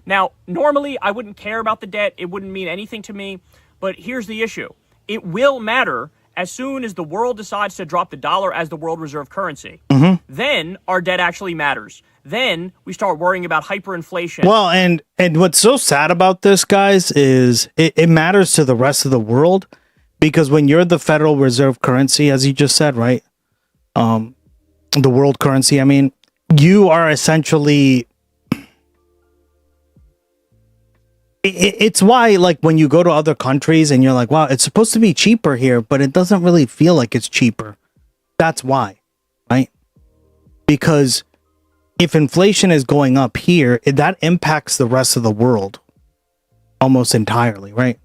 Now, normally I wouldn't care about the debt. It wouldn't mean anything to me. But here's the issue. It will matter as soon as the world decides to drop the dollar as the world reserve currency. Then our debt actually matters. Then we start worrying about hyperinflation. Well, and what's so sad about this, guys, is it matters to the rest of the world, because when you're the Federal Reserve currency, as you just said, right? The world currency, I mean, you are essentially... It's why, like, when you go to other countries and you're like, wow, it's supposed to be cheaper here, but it doesn't really feel like it's cheaper. That's why, right? Because if inflation is going up here, that impacts the rest of the world almost entirely, right?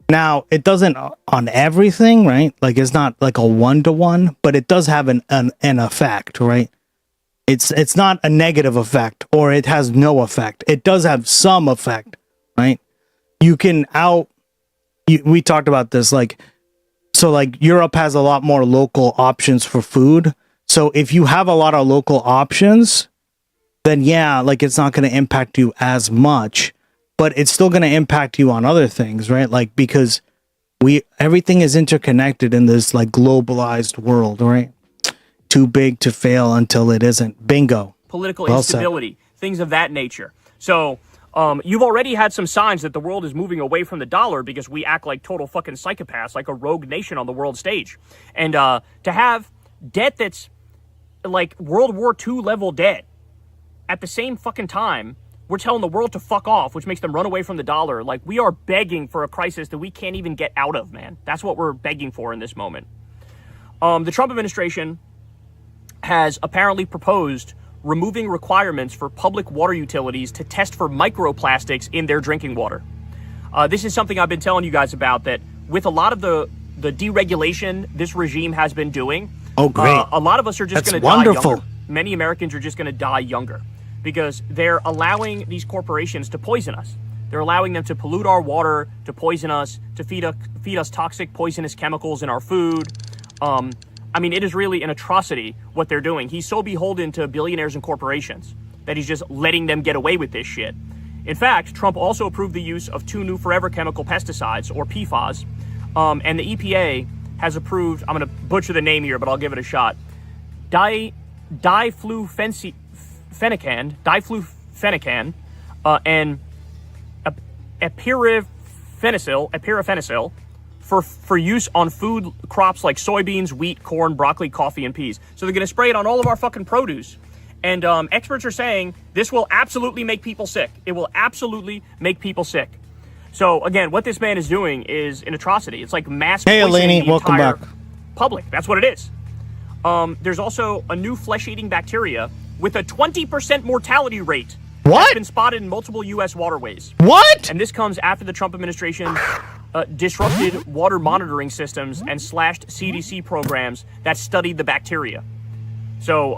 Now, it doesn't on everything, right? Like, it's not like a one-to-one, but it does have an effect, right? It's not a negative effect, or it has no effect. It does have some effect, right? You can we talked about this, like, so like Europe has a lot more local options for food. So if you have a lot of local options, then yeah, like, it's not going to impact you as much, but it's still going to impact you on other things, right? Like, because everything is interconnected in this like globalized world, right? Too big to fail until it isn't. Bingo. Political instability, things of that nature. So you've already had some signs that the world is moving away from the dollar because we act like total fucking psychopaths, like a rogue nation on the world stage. And to have debt that's like World War II level debt at the same fucking time, we're telling the world to fuck off, which makes them run away from the dollar. Like, we are begging for a crisis that we can't even get out of, man. That's what we're begging for in this moment. The Trump administration has apparently proposed removing requirements for public water utilities to test for microplastics in their drinking water. This is something I've been telling you guys about, that with a lot of the deregulation this regime has been doing, oh, great. A lot of us are just going to die younger. Many Americans are just going to die younger because they're allowing these corporations to poison us. They're allowing them to pollute our water, to poison us, to feed us toxic, poisonous chemicals in our food. I mean, it is really an atrocity what they're doing. He's so beholden to billionaires and corporations that he's just letting them get away with this shit. In fact, Trump also approved the use of 2 new forever chemical pesticides, or PFAS, and the EPA has approved, I'm going to butcher the name here, but I'll give it a shot, diflufenacan, and epirafenicil for use on food crops like soybeans, wheat, corn, broccoli, coffee, and peas. So they're going to spray it on all of our fucking produce. And experts are saying this will absolutely make people sick. It will absolutely make people sick. So again, what this man is doing is an atrocity. It's like mass poisoning the entire public. That's what it is. There's also a new flesh-eating bacteria with a 20% mortality rate. What? That's been spotted in multiple U.S. waterways. What? And this comes after the Trump administration disrupted water monitoring systems and slashed CDC programs that studied the bacteria. So,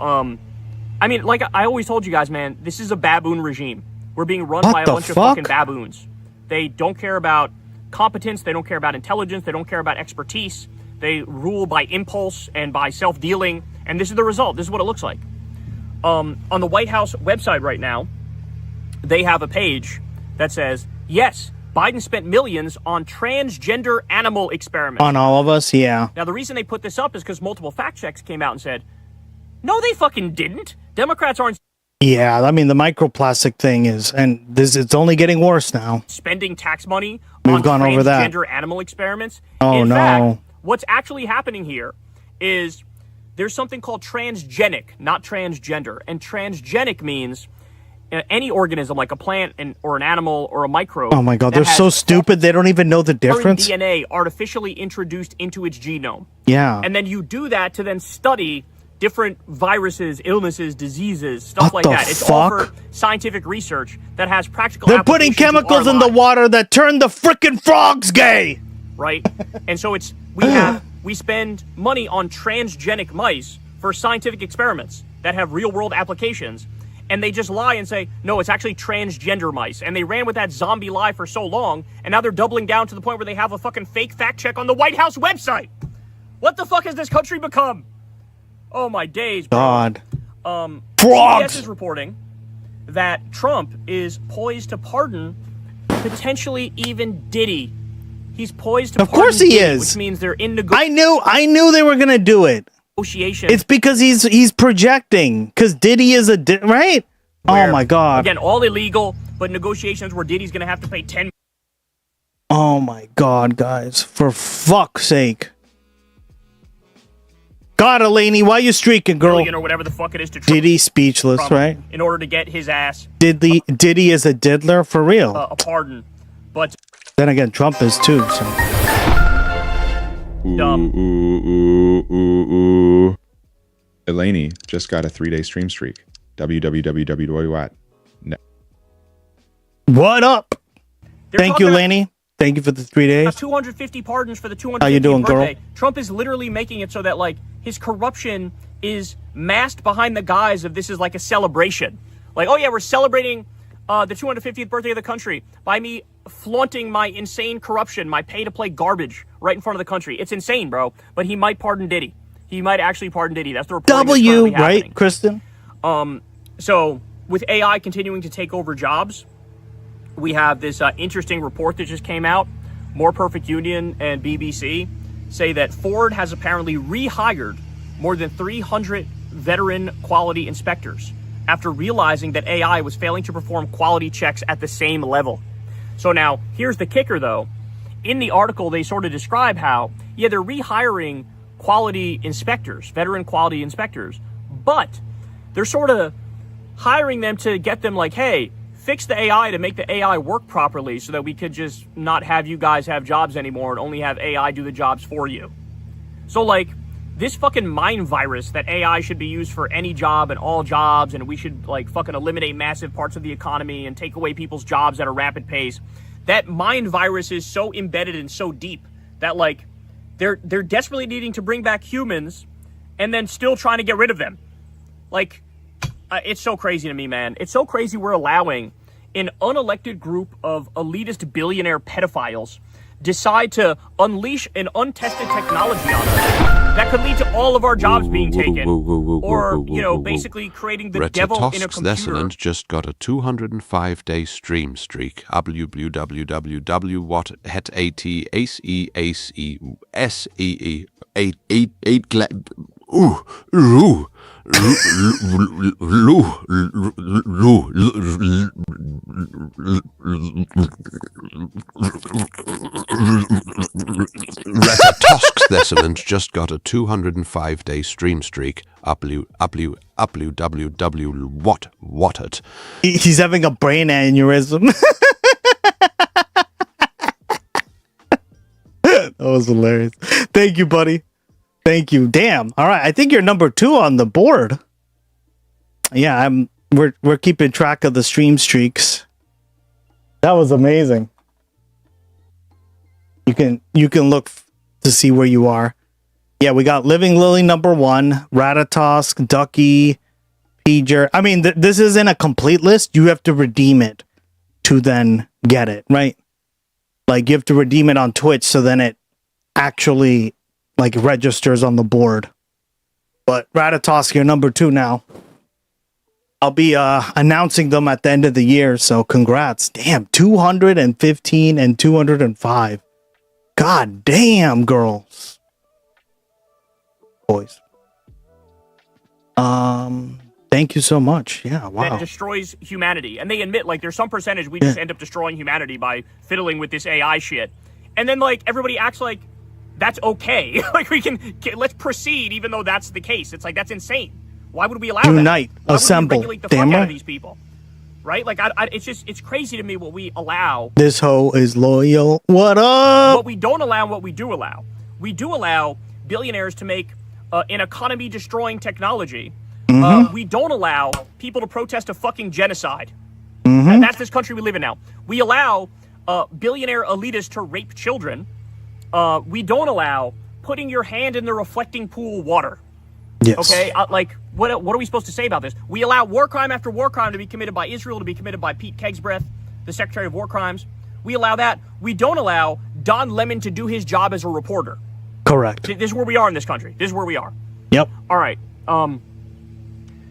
I mean, like I always told you guys, man, this is a baboon regime. We're being run by a bunch of fucking baboons. They don't care about competence. They don't care about intelligence. They don't care about expertise. They rule by impulse and by self-dealing. And this is the result. This is what it looks like. On the White House website right now, they have a page that says, yes, Biden spent millions on transgender animal experiments. On all of us, yeah. Now, the reason they put this up is because multiple fact checks came out and said, no, they fucking didn't. Democrats aren't... Yeah, I mean, the microplastic thing is, and it's only getting worse now. Spending tax money We've on gone over that. transgender animal experiments. Oh, In no. fact, what's actually happening here is there's something called transgenic, not transgender. And transgenic means any organism, like a plant or an animal or a microbe. Oh my God, they're so stupid. They don't even know the difference. DNA artificially introduced into its genome. Yeah. And then you do that to then study different viruses, illnesses, diseases, stuff like that. It's all for scientific research that has practical They're putting chemicals in the water that turn the frickin' frogs gay. Right? And so we spend money on transgenic mice for scientific experiments that have real world applications. And they just lie and say, no, it's actually transgender mice. And they ran with that zombie lie for so long, and now they're doubling down to the point where they have a fucking fake fact check on the White House website. What the fuck has this country become? Oh my days, bro. God. CBS Frogs. is reporting that Trump is poised to pardon potentially even Diddy. He's poised to Of course he Diddy, is. which means they're in I knew they were gonna do it. negotiation. It's because he's projecting. Because Diddy is right? Where, oh my God. Again, all illegal, but negotiations where Diddy's gonna have to pay $10 Oh my God, guys. For fuck's sake. God, Elaney, why you streaking, girl? million or whatever the fuck it is to Trump Diddy speechless, right? in order to get his ass Diddy is a diddler for real. a pardon. But Then again, Trump is too. So. Elaney just got a 3-day stream streak. www.what? What up? They're Thank you, talking Laney. Thank you for the 3 days. 250 pardons for the 250th How you doing, birthday. girl? Trump is literally making it so that like his corruption is masked behind the guise of this is like a celebration. Like, oh yeah, we're celebrating the 250th birthday of the country by me flaunting my insane corruption, my pay-to-play garbage right in front of the country. It's insane, bro. But he might pardon Diddy. He might actually pardon Diddy. That's the report. W, right, Kristen? So with AI continuing to take over jobs, we have this interesting report that just came out. More Perfect Union and BBC say that Ford has apparently rehired more than 300 veteran quality inspectors after realizing that AI was failing to perform quality checks at the same level. So now, here's the kicker though. In the article, they sort of describe how, yeah, they're rehiring quality inspectors, veteran quality inspectors, but they're sort of hiring them to get them like, hey, fix the AI to make the AI work properly so that we could just not have you guys have jobs anymore and only have AI do the jobs for you. So like this fucking mind virus that AI should be used for any job and all jobs, and we should like fucking eliminate massive parts of the economy and take away people's jobs at a rapid pace. That mind virus is so embedded and so deep that like they're desperately needing to bring back humans and then still trying to get rid of them. Like, it's so crazy to me, man. It's so crazy we're allowing an unelected group of elitist billionaire pedophiles decide to unleash an untested technology on us that could lead to all of our jobs being taken, or, you know, basically creating the devil in a computer. Excellent just got a 205-day stream streak. Retatoskthescent just got a 205-day stream streak. What it? He's having a brain aneurysm. That was hilarious. Thank you, buddy. Thank you. Damn. All right. I think you're number 2 on the board. Yeah, we're keeping track of the stream streaks. That was amazing. You can look to see where you are. Yeah, we got Living Lily number 1, Ratatosk, Ducky, Pager. I mean, this isn't a complete list. You have to redeem it to then get it, right? Like, you have to redeem it on Twitch so then it actually, like, registers on the board. But Ratatosk, you're number 2 now. I'll be announcing them at the end of the year, so congrats. Damn, 215 and 205. God damn, girls. Boys. Thank you so much. Yeah, wow. That destroys humanity. And they admit, like, there's some percentage we just end up destroying humanity by fiddling with this AI shit. And then, like, everybody acts like that's okay. Like, let's proceed even though that's the case. It's like, that's insane. Why would we allow that? Unite, Why would we assemble. regulate the Damn fuck out right. of these people? right? Like, it's crazy to me what we allow. This hoe is loyal. What up? What we don't allow and what we do allow. We do allow billionaires to make an economy-destroying technology. We don't allow people to protest a fucking genocide. And that's this country we live in now. We allow billionaire elitists to rape children. We don't allow putting your hand in the reflecting pool of water. Yes. Okay? What are we supposed to say about this? We allow war crime after war crime to be committed by Israel, to be committed by Pete Kegsbreath, the Secretary of War Crimes. We allow that. We don't allow Don Lemon to do his job as a reporter. Correct. This is where we are in this country. This is where we are. Yep. All right.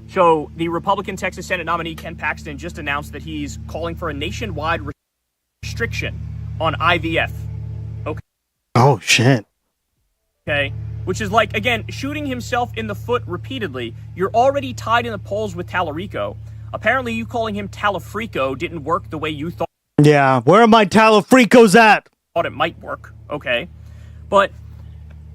So the Republican Texas Senate nominee, Ken Paxton, just announced that he's calling for a nationwide restriction on IVF. Okay. Oh, shit. Okay. Which is like, again, shooting himself in the foot repeatedly. You're already tied in the polls with Tallarico. Apparently, you calling him Talafrico didn't work the way you thought. Yeah. Where are my Talafricos at? Thought it might work. Okay. But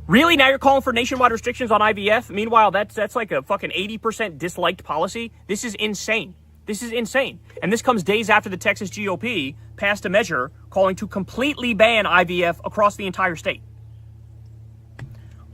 really, now you're calling for nationwide restrictions on IVF? Meanwhile, that's like a fucking 80% disliked policy. This is insane. This is insane. And this comes days after the Texas GOP passed a measure calling to completely ban IVF across the entire state.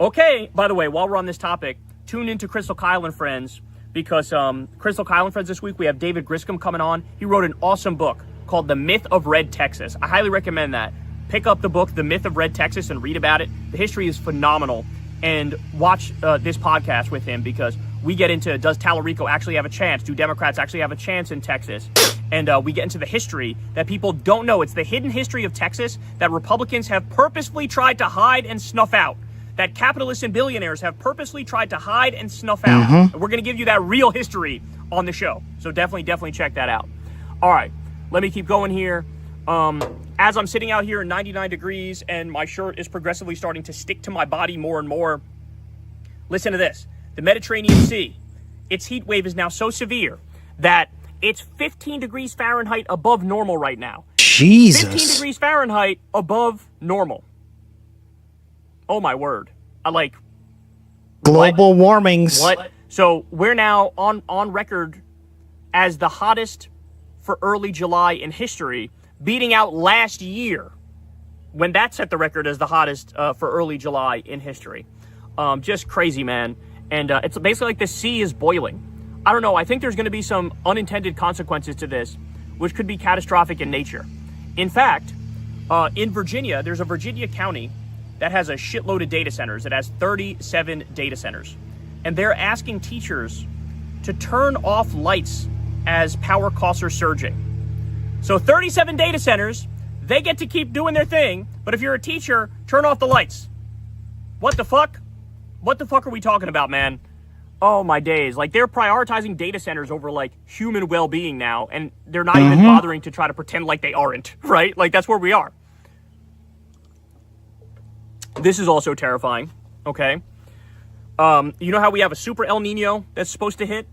Okay, by the way, while we're on this topic, tune into Crystal Kyle and Friends, because Crystal Kyle and Friends this week, we have David Griscom coming on. He wrote an awesome book called The Myth of Red Texas. I highly recommend that. Pick up the book, The Myth of Red Texas, and read about it. The history is phenomenal. And watch this podcast with him, because we get into, does Tallarico actually have a chance? Do Democrats actually have a chance in Texas? And we get into the history that people don't know. It's the hidden history of Texas that Republicans have purposefully tried to hide and snuff out. That capitalists and billionaires have purposely tried to hide and snuff out. And we're going to give you that real history on the show. So definitely check that out. All right, let me keep going here. As I'm sitting out here in 99 degrees and my shirt is progressively starting to stick to my body more and more, listen to this. The Mediterranean Sea, its heat wave is now so severe that it's 15 degrees Fahrenheit above normal right now. Jesus. 15 degrees Fahrenheit above normal. Oh my word. Global warmings. What? So we're now on record as the hottest for early July in history, beating out last year when that set the record as the hottest for early July in history. Just crazy, man. And it's basically like the sea is boiling. I don't know. I think there's going to be some unintended consequences to this, which could be catastrophic in nature. In fact, in Virginia, there's a Virginia county that has a shitload of data centers. It has 37 data centers. And they're asking teachers to turn off lights as power costs are surging. So 37 data centers, they get to keep doing their thing, but if you're a teacher, turn off the lights. What the fuck? What the fuck are we talking about, man? Oh my days. Like, they're prioritizing data centers over like human well-being now, and they're not even bothering to try to pretend like they aren't, right? Like, that's where we are. This is also terrifying, okay? You know how we have a super El Nino that's supposed to hit?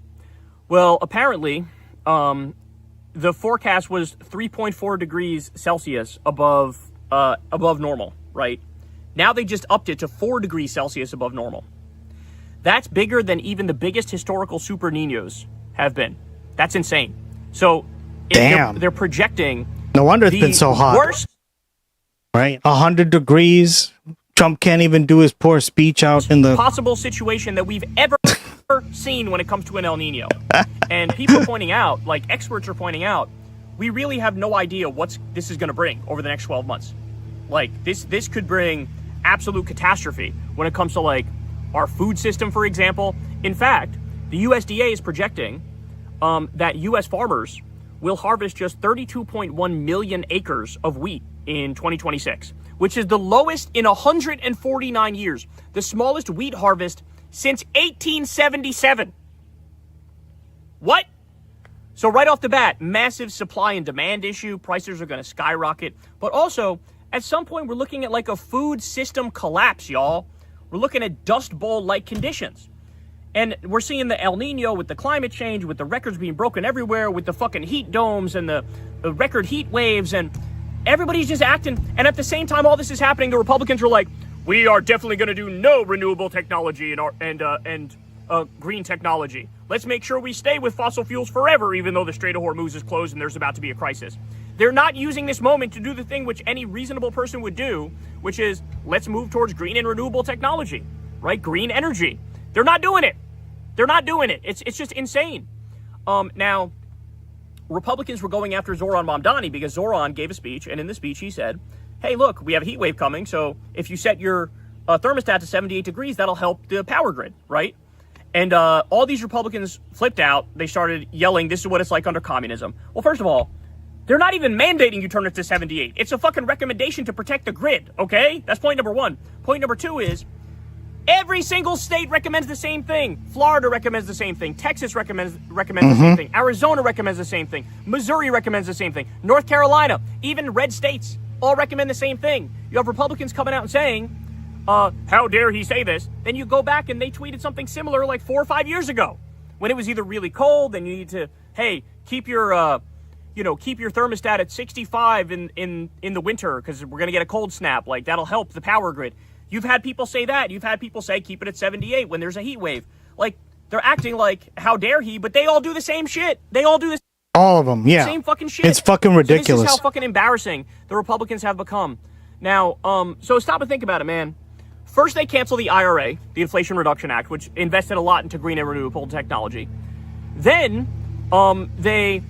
Well, apparently, the forecast was 3.4 degrees Celsius above normal, right? Now they just upped it to 4 degrees Celsius above normal. That's bigger than even the biggest historical super Ninos have been. That's insane. So they're projecting. No wonder it's been so hot. Worst, right? 100 degrees. Trump can't even do his poor speech out in the possible situation that we've ever seen when it comes to an El Nino. And people are pointing out, like experts are pointing out, we really have no idea what this is going to bring over the next 12 months. Like, this could bring absolute catastrophe when it comes to like our food system, for example. In fact, the USDA is projecting that U.S. farmers will harvest just 32.1 million acres of wheat in 2026, which is the lowest in 149 years, the smallest wheat harvest since 1877. What? So right off the bat, massive supply and demand issue. Prices are going to skyrocket. But also, at some point, we're looking at like a food system collapse, y'all. We're looking at Dust Bowl-like conditions. And we're seeing the El Nino with the climate change, with the records being broken everywhere, with the fucking heat domes and the record heat waves, and everybody's just acting. And at the same time all this is happening, the Republicans are like, we are definitely going to do no renewable technology and green technology. Let's make sure we stay with fossil fuels forever, even though the Strait of Hormuz is closed and there's about to be a crisis. They're not using this moment to do the thing which any reasonable person would do, which is let's move towards green and renewable technology, right? Green energy. They're not doing it. They're not doing it. It's just insane. Now, Republicans were going after Zohran Mamdani because Zohran gave a speech, and in the speech he said, hey, look, we have a heat wave coming, so if you set your thermostat to 78 degrees, that'll help the power grid, right? And all these Republicans flipped out. They started yelling, this is what it's like under communism. Well, first of all, they're not even mandating you turn it to 78. It's a fucking recommendation to protect the grid, okay? That's point number one. Point number two is, every single state recommends the same thing. Florida recommends the same thing. Texas recommends the same thing. Arizona recommends the same thing. Missouri recommends the same thing. North Carolina, even red states, all recommend the same thing. You have Republicans coming out and saying, how dare he say this? Then you go back and they tweeted something similar like 4 or 5 years ago when it was either really cold and you need to, hey, keep your keep your thermostat at 65 in the winter because we're going to get a cold snap. Like, that'll help the power grid. You've had people say that. You've had people say keep it at 78 when there's a heat wave. Like, they're acting like, how dare he? But they all do the same shit. They all do this. All of them, yeah. Same fucking shit. It's fucking ridiculous. So this is how fucking embarrassing the Republicans have become. Now, so stop and think about it, man. First, they cancel the IRA, the Inflation Reduction Act, which invested a lot into green and renewable technology. Then, they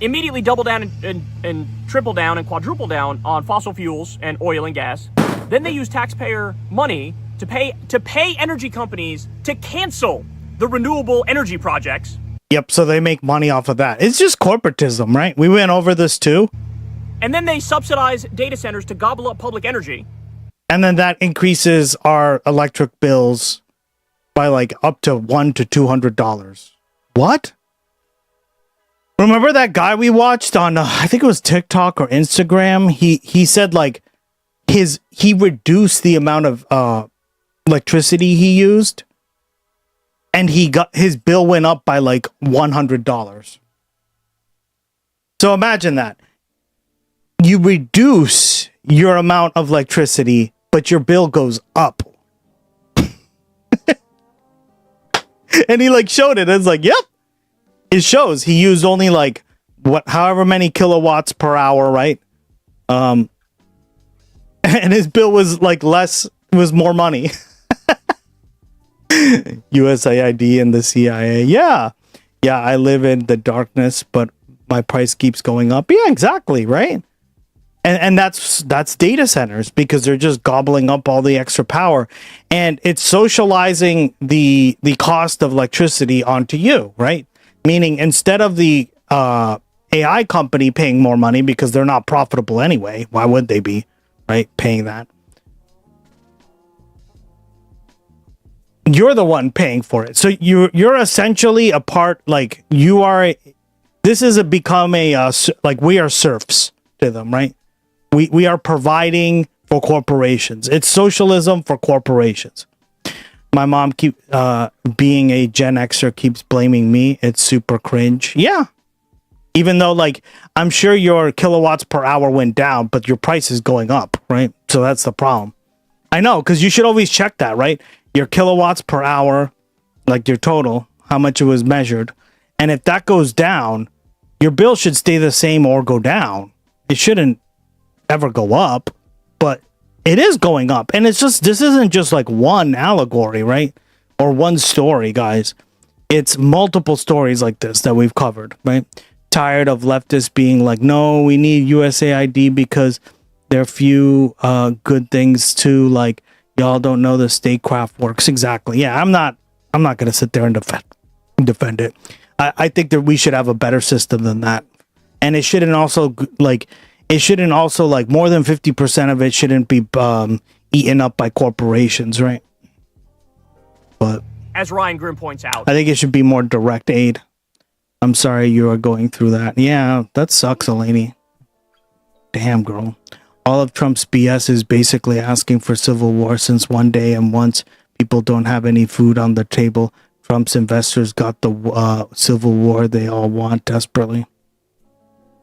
immediately double down and triple down and quadruple down on fossil fuels and oil and gas. Then they use taxpayer money to pay energy companies to cancel the renewable energy projects. Yep, so they make money off of that. It's just corporatism, right? We went over this too. And then they subsidize data centers to gobble up public energy. And then that increases our electric bills by like up to $100 to $200. What? Remember that guy we watched on, I think it was TikTok or Instagram? He said like he reduced the amount of electricity he used, and his bill went up by like $100. So imagine that. You reduce your amount of electricity, but your bill goes up. And he like showed it. It's like, yep. It shows he used only like however many kilowatts per hour, right? And his bill was like was more money. USAID and the CIA. Yeah, I live in the darkness, but my price keeps going up. Yeah, exactly, right? And that's data centers, because they're just gobbling up all the extra power, and it's socializing the cost of electricity onto you, right? Meaning instead of the AI company paying more money because they're not profitable anyway, why would they be, right? Paying that. You're the one paying for it. So you're essentially a part, like you are. This is become like we are serfs to them, right? We are providing for corporations. It's socialism for corporations. My mom being a Gen Xer keeps blaming me. It's super cringe. Yeah. Even though like I'm sure your kilowatts per hour went down, but your price is going up, right? So that's the problem. I know, because you should always check that, right? Your kilowatts per hour, like your total, how much it was measured. And if that goes down, your bill should stay the same or go down. It shouldn't ever go up, but it is going up. And it's just, this isn't just like one allegory, right? Or one story, guys. It's multiple stories like this that we've covered, right? Tired of leftists being like, no, we need USAID because there are few good things too, like y'all don't know the statecraft works. Exactly. Yeah, I'm not going to sit there and defend it. I think that we should have a better system than that. And it shouldn't also like more than 50% of it shouldn't be eaten up by corporations, right? But as Ryan Grimm points out, I think it should be more direct aid. I'm sorry you are going through that. Yeah, that sucks, Eleni. Damn, girl. All of Trump's BS is basically asking for civil war, since one day and once people don't have any food on the table, Trump's investors got the civil war they all want desperately.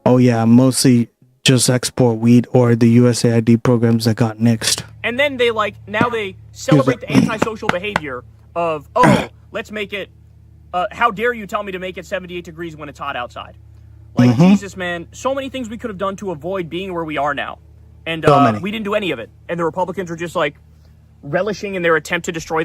Oh yeah, mostly just export weed or the USAID programs that got nixed. And then they now they celebrate the antisocial behavior of, oh, let's make it, how dare you tell me to make it 78 degrees when it's hot outside? Like, Jesus, man, so many things we could have done to avoid being where we are now. And we didn't do any of it. And the Republicans are just like relishing in their attempt to destroy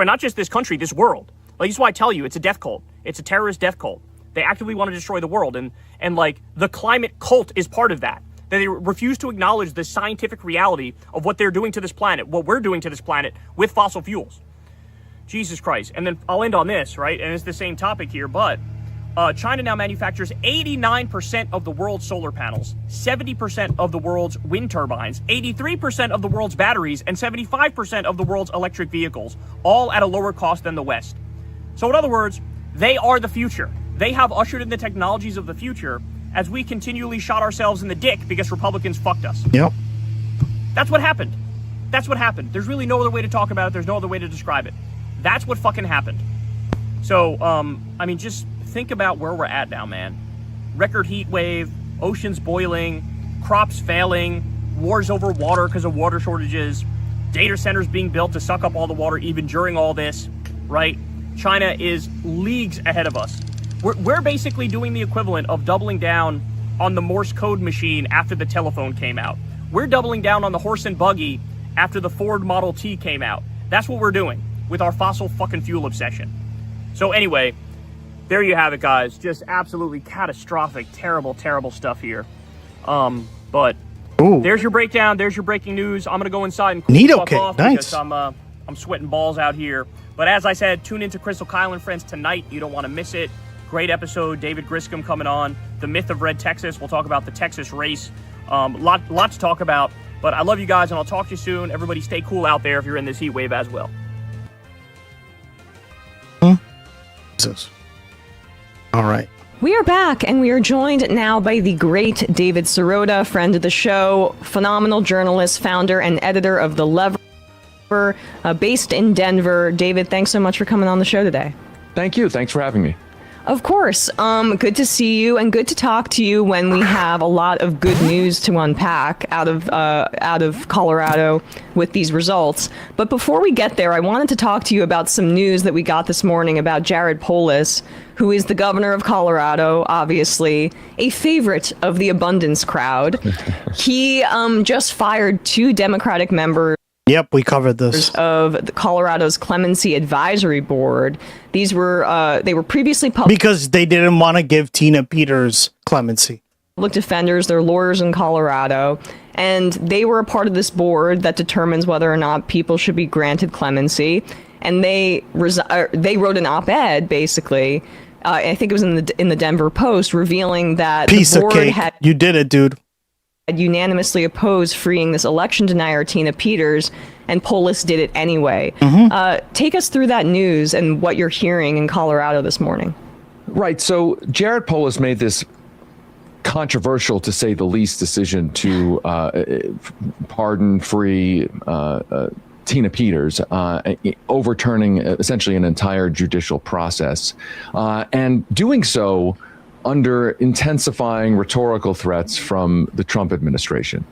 not just this country, this world. Like, this is why I tell you, it's a death cult. It's a terrorist death cult. They actively want to destroy the world. And like, the climate cult is part of that. They refuse to acknowledge the scientific reality of what they're doing to this planet, what we're doing to this planet with fossil fuels. Jesus Christ. And then I'll end on this, right? And it's the same topic here, but China now manufactures 89% of the world's solar panels, 70% of the world's wind turbines, 83% of the world's batteries, and 75% of the world's electric vehicles, all at a lower cost than the West. So in other words, they are the future. They have ushered in the technologies of the future as we continually shot ourselves in the dick because Republicans fucked us. Yep. That's what happened. That's what happened. There's really no other way to talk about it. There's no other way to describe it. That's what fucking happened. So, I mean, just think about where we're at now, man. Record heat wave, oceans boiling, crops failing, wars over water because of water shortages, data centers being built to suck up all the water even during all this, right? China is leagues ahead of us. We're basically doing the equivalent of doubling down on the Morse code machine after the telephone came out. We're doubling down on the horse and buggy after the Ford Model T came out. That's what we're doing with our fossil fucking fuel obsession. So anyway, there you have it, guys. Just absolutely catastrophic, terrible, terrible stuff here. But there's your breakdown. There's your breaking news. I'm gonna go inside and cool the fuck off because I'm sweating balls out here. But as I said, tune into Crystal Kyle and Friends tonight. You don't want to miss it. Great episode. David Griscom coming on. The Myth of Red Texas. We'll talk about the Texas race. Lot to talk about. But I love you guys, and I'll talk to you soon. Everybody stay cool out there if you're in this heat wave as well. All right. We are back, and we are joined now by the great David Sirota, friend of the show, phenomenal journalist, founder, and editor of The Lever, based in Denver. David, thanks so much for coming on the show today. Thank you. Thanks for having me. Of course. Good to see you and good to talk to you when we have a lot of good news to unpack out of Colorado with these results. But before we get there, I wanted to talk to you about some news that we got this morning about Jared Polis, who is the governor of Colorado, obviously, a favorite of the abundance crowd. He just fired 2 Democratic members. Yep, we covered this. Of the Colorado's Clemency Advisory Board. These were they were previously public because they didn't want to give Tina Peters clemency. Public defenders, they're lawyers in Colorado, and they were a part of this board that determines whether or not people should be granted clemency. And they wrote an op-ed, basically. I think it was in the Denver Post, revealing that piece the board of cake. You did it, dude. Had unanimously opposed freeing this election denier Tina Peters, and Polis did it anyway. Take us through that news and what you're hearing in Colorado this morning. Right. So Jared Polis made this controversial, to say the least, decision to pardon free Tina Peters, overturning essentially an entire judicial process, and doing so under intensifying rhetorical threats from the Trump administration.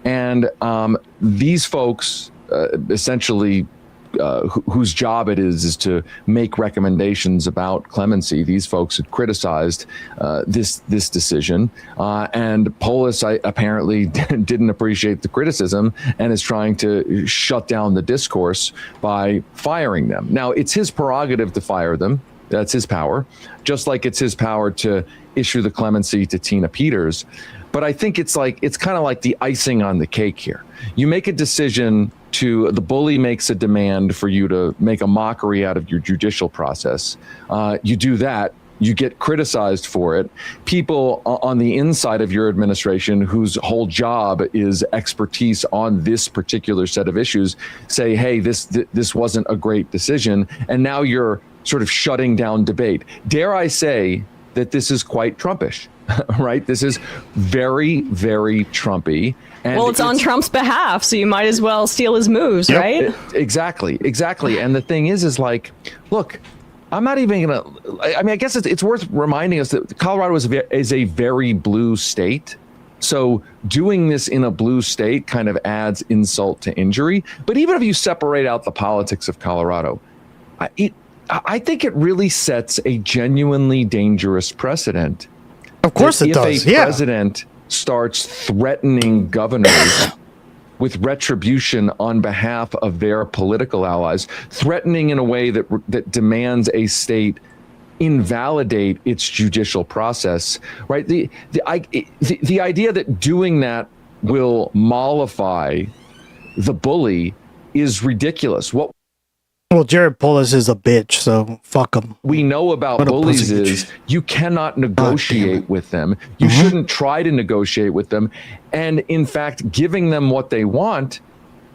And these folks essentially whose job it is to make recommendations about clemency. These folks had criticized this decision, and Polis apparently didn't appreciate the criticism and is trying to shut down the discourse by firing them. Now, it's his prerogative to fire them. That's his power, just like it's his power to issue the clemency to Tina Peters. But I think it's kind of like the icing on the cake here. You make a decision the bully makes a demand for you to make a mockery out of your judicial process. You do that, you get criticized for it. People on the inside of your administration whose whole job is expertise on this particular set of issues say, hey, this wasn't a great decision. And now you're sort of shutting down debate. Dare I say that this is quite Trumpish, right? This is very, very Trumpy. And well, it's on Trump's behalf, so you might as well steal his moves, right? Exactly. And the thing is like, look, I'm not even gonna. I mean, I guess it's worth reminding us that Colorado is a very blue state. So doing this in a blue state kind of adds insult to injury. But even if you separate out the politics of Colorado, I think it really sets a genuinely dangerous precedent. Of course it does. If a president starts threatening governors with retribution on behalf of their political allies, threatening in a way that demands a state invalidate its judicial process, right? The idea that doing that will mollify the bully is ridiculous. Well, Jared Polis is a bitch, so fuck him. We know about bullies is you cannot negotiate with them. You shouldn't try to negotiate with them. And in fact, giving them what they want,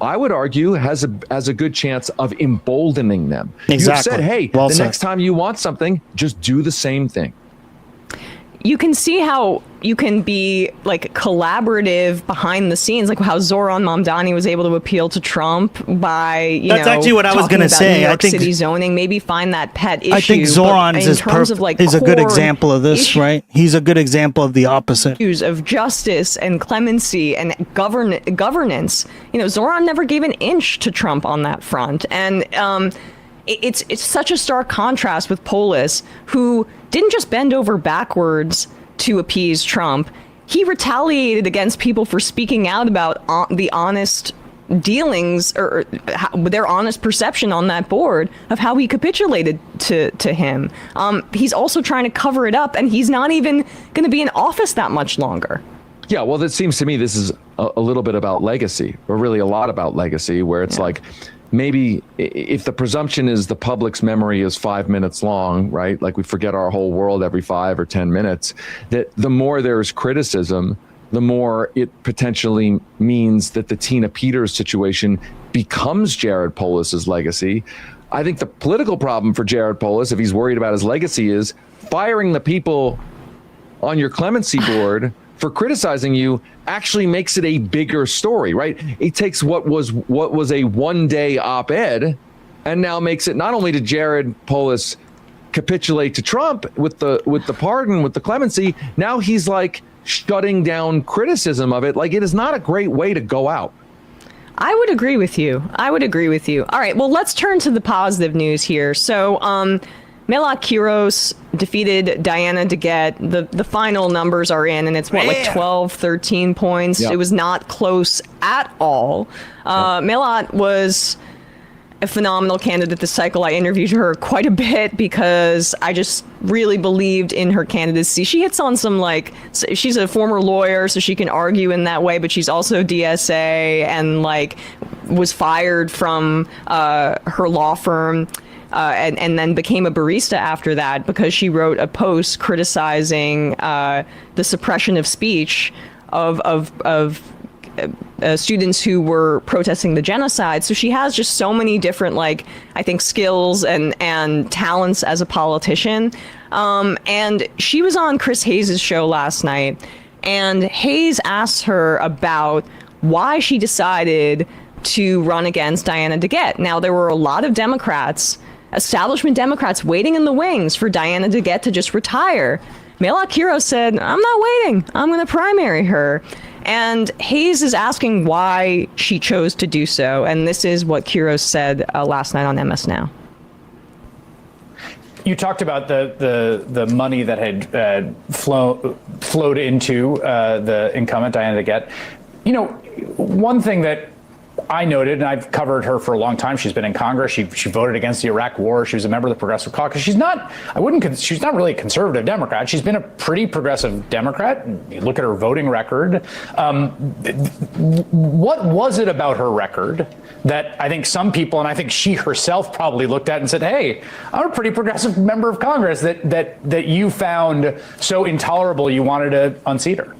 I would argue, has a good chance of emboldening them. Exactly. You've said, hey, Well the said. next time you want something, just do the same thing. You can see how you can be like collaborative behind the scenes, like how Zohran Mamdani was able to appeal to Trump by, you That's know, actually what I was talking gonna about say. New York I think City zoning, maybe find that pet issue. I think but Zoran's in terms of like is a good core example of this, right? He's a good example of the opposite. Issues of justice and clemency and governance. You know, Zohran never gave an inch to Trump on that front, and it's such a stark contrast with Polis, who didn't just bend over backwards to appease Trump. He retaliated against people for speaking out about the honest dealings or their honest perception on that board of how he capitulated to him. He's also trying to cover it up, and he's not even going to be in office that much longer. Yeah, well, it seems to me this is a little bit about legacy, or really a lot about legacy, where it's like, maybe if the presumption is the public's memory is 5 minutes long, right? Like we forget our whole world every 5 or 10 minutes, that the more there's criticism, the more it potentially means that the Tina Peters situation becomes Jared Polis's legacy. I think the political problem for Jared Polis, if he's worried about his legacy, is firing the people on your clemency board for criticizing you actually makes it a bigger story, right? It takes what was a one-day op-ed and now makes it not only did Jared Polis capitulate to Trump with the pardon, with the clemency, now he's like shutting down criticism of it. Like, it is not a great way to go out. I would agree with you. All right, well, let's turn to the positive news here. So, Melach Kiros defeated Diana DeGette. The final numbers are in, and it's like 12, 13 points. Yep. It was not close at all. Melach was a phenomenal candidate this cycle. I interviewed her quite a bit because I just really believed in her candidacy. She hits on some, like, she's a former lawyer, so she can argue in that way, but she's also DSA and like was fired from her law firm. And then became a barista after that because she wrote a post criticizing the suppression of speech of students who were protesting the genocide. So she has just so many different, like, I think, skills and talents as a politician. And she was on Chris Hayes' show last night, and Hayes asked her about why she decided to run against Diana DeGette. Now, there were a lot of Democrats, establishment Democrats, waiting in the wings for Diana DeGette to just retire. Melach Kiros said, I'm not waiting. I'm going to primary her. And Hayes is asking why she chose to do so. And this is what Kiros said last night on MS Now. You talked about the money that had flowed into the incumbent, Diana DeGette. You know, one thing that I noted, and I've covered her for a long time. She's been in Congress. She voted against the Iraq War. She was a member of the Progressive Caucus. She's not really a conservative Democrat. She's been a pretty progressive Democrat. You look at her voting record. What was it about her record that I think some people, and I think she herself probably looked at and said, hey, I'm a pretty progressive member of Congress, that you found so intolerable you wanted to unseat her?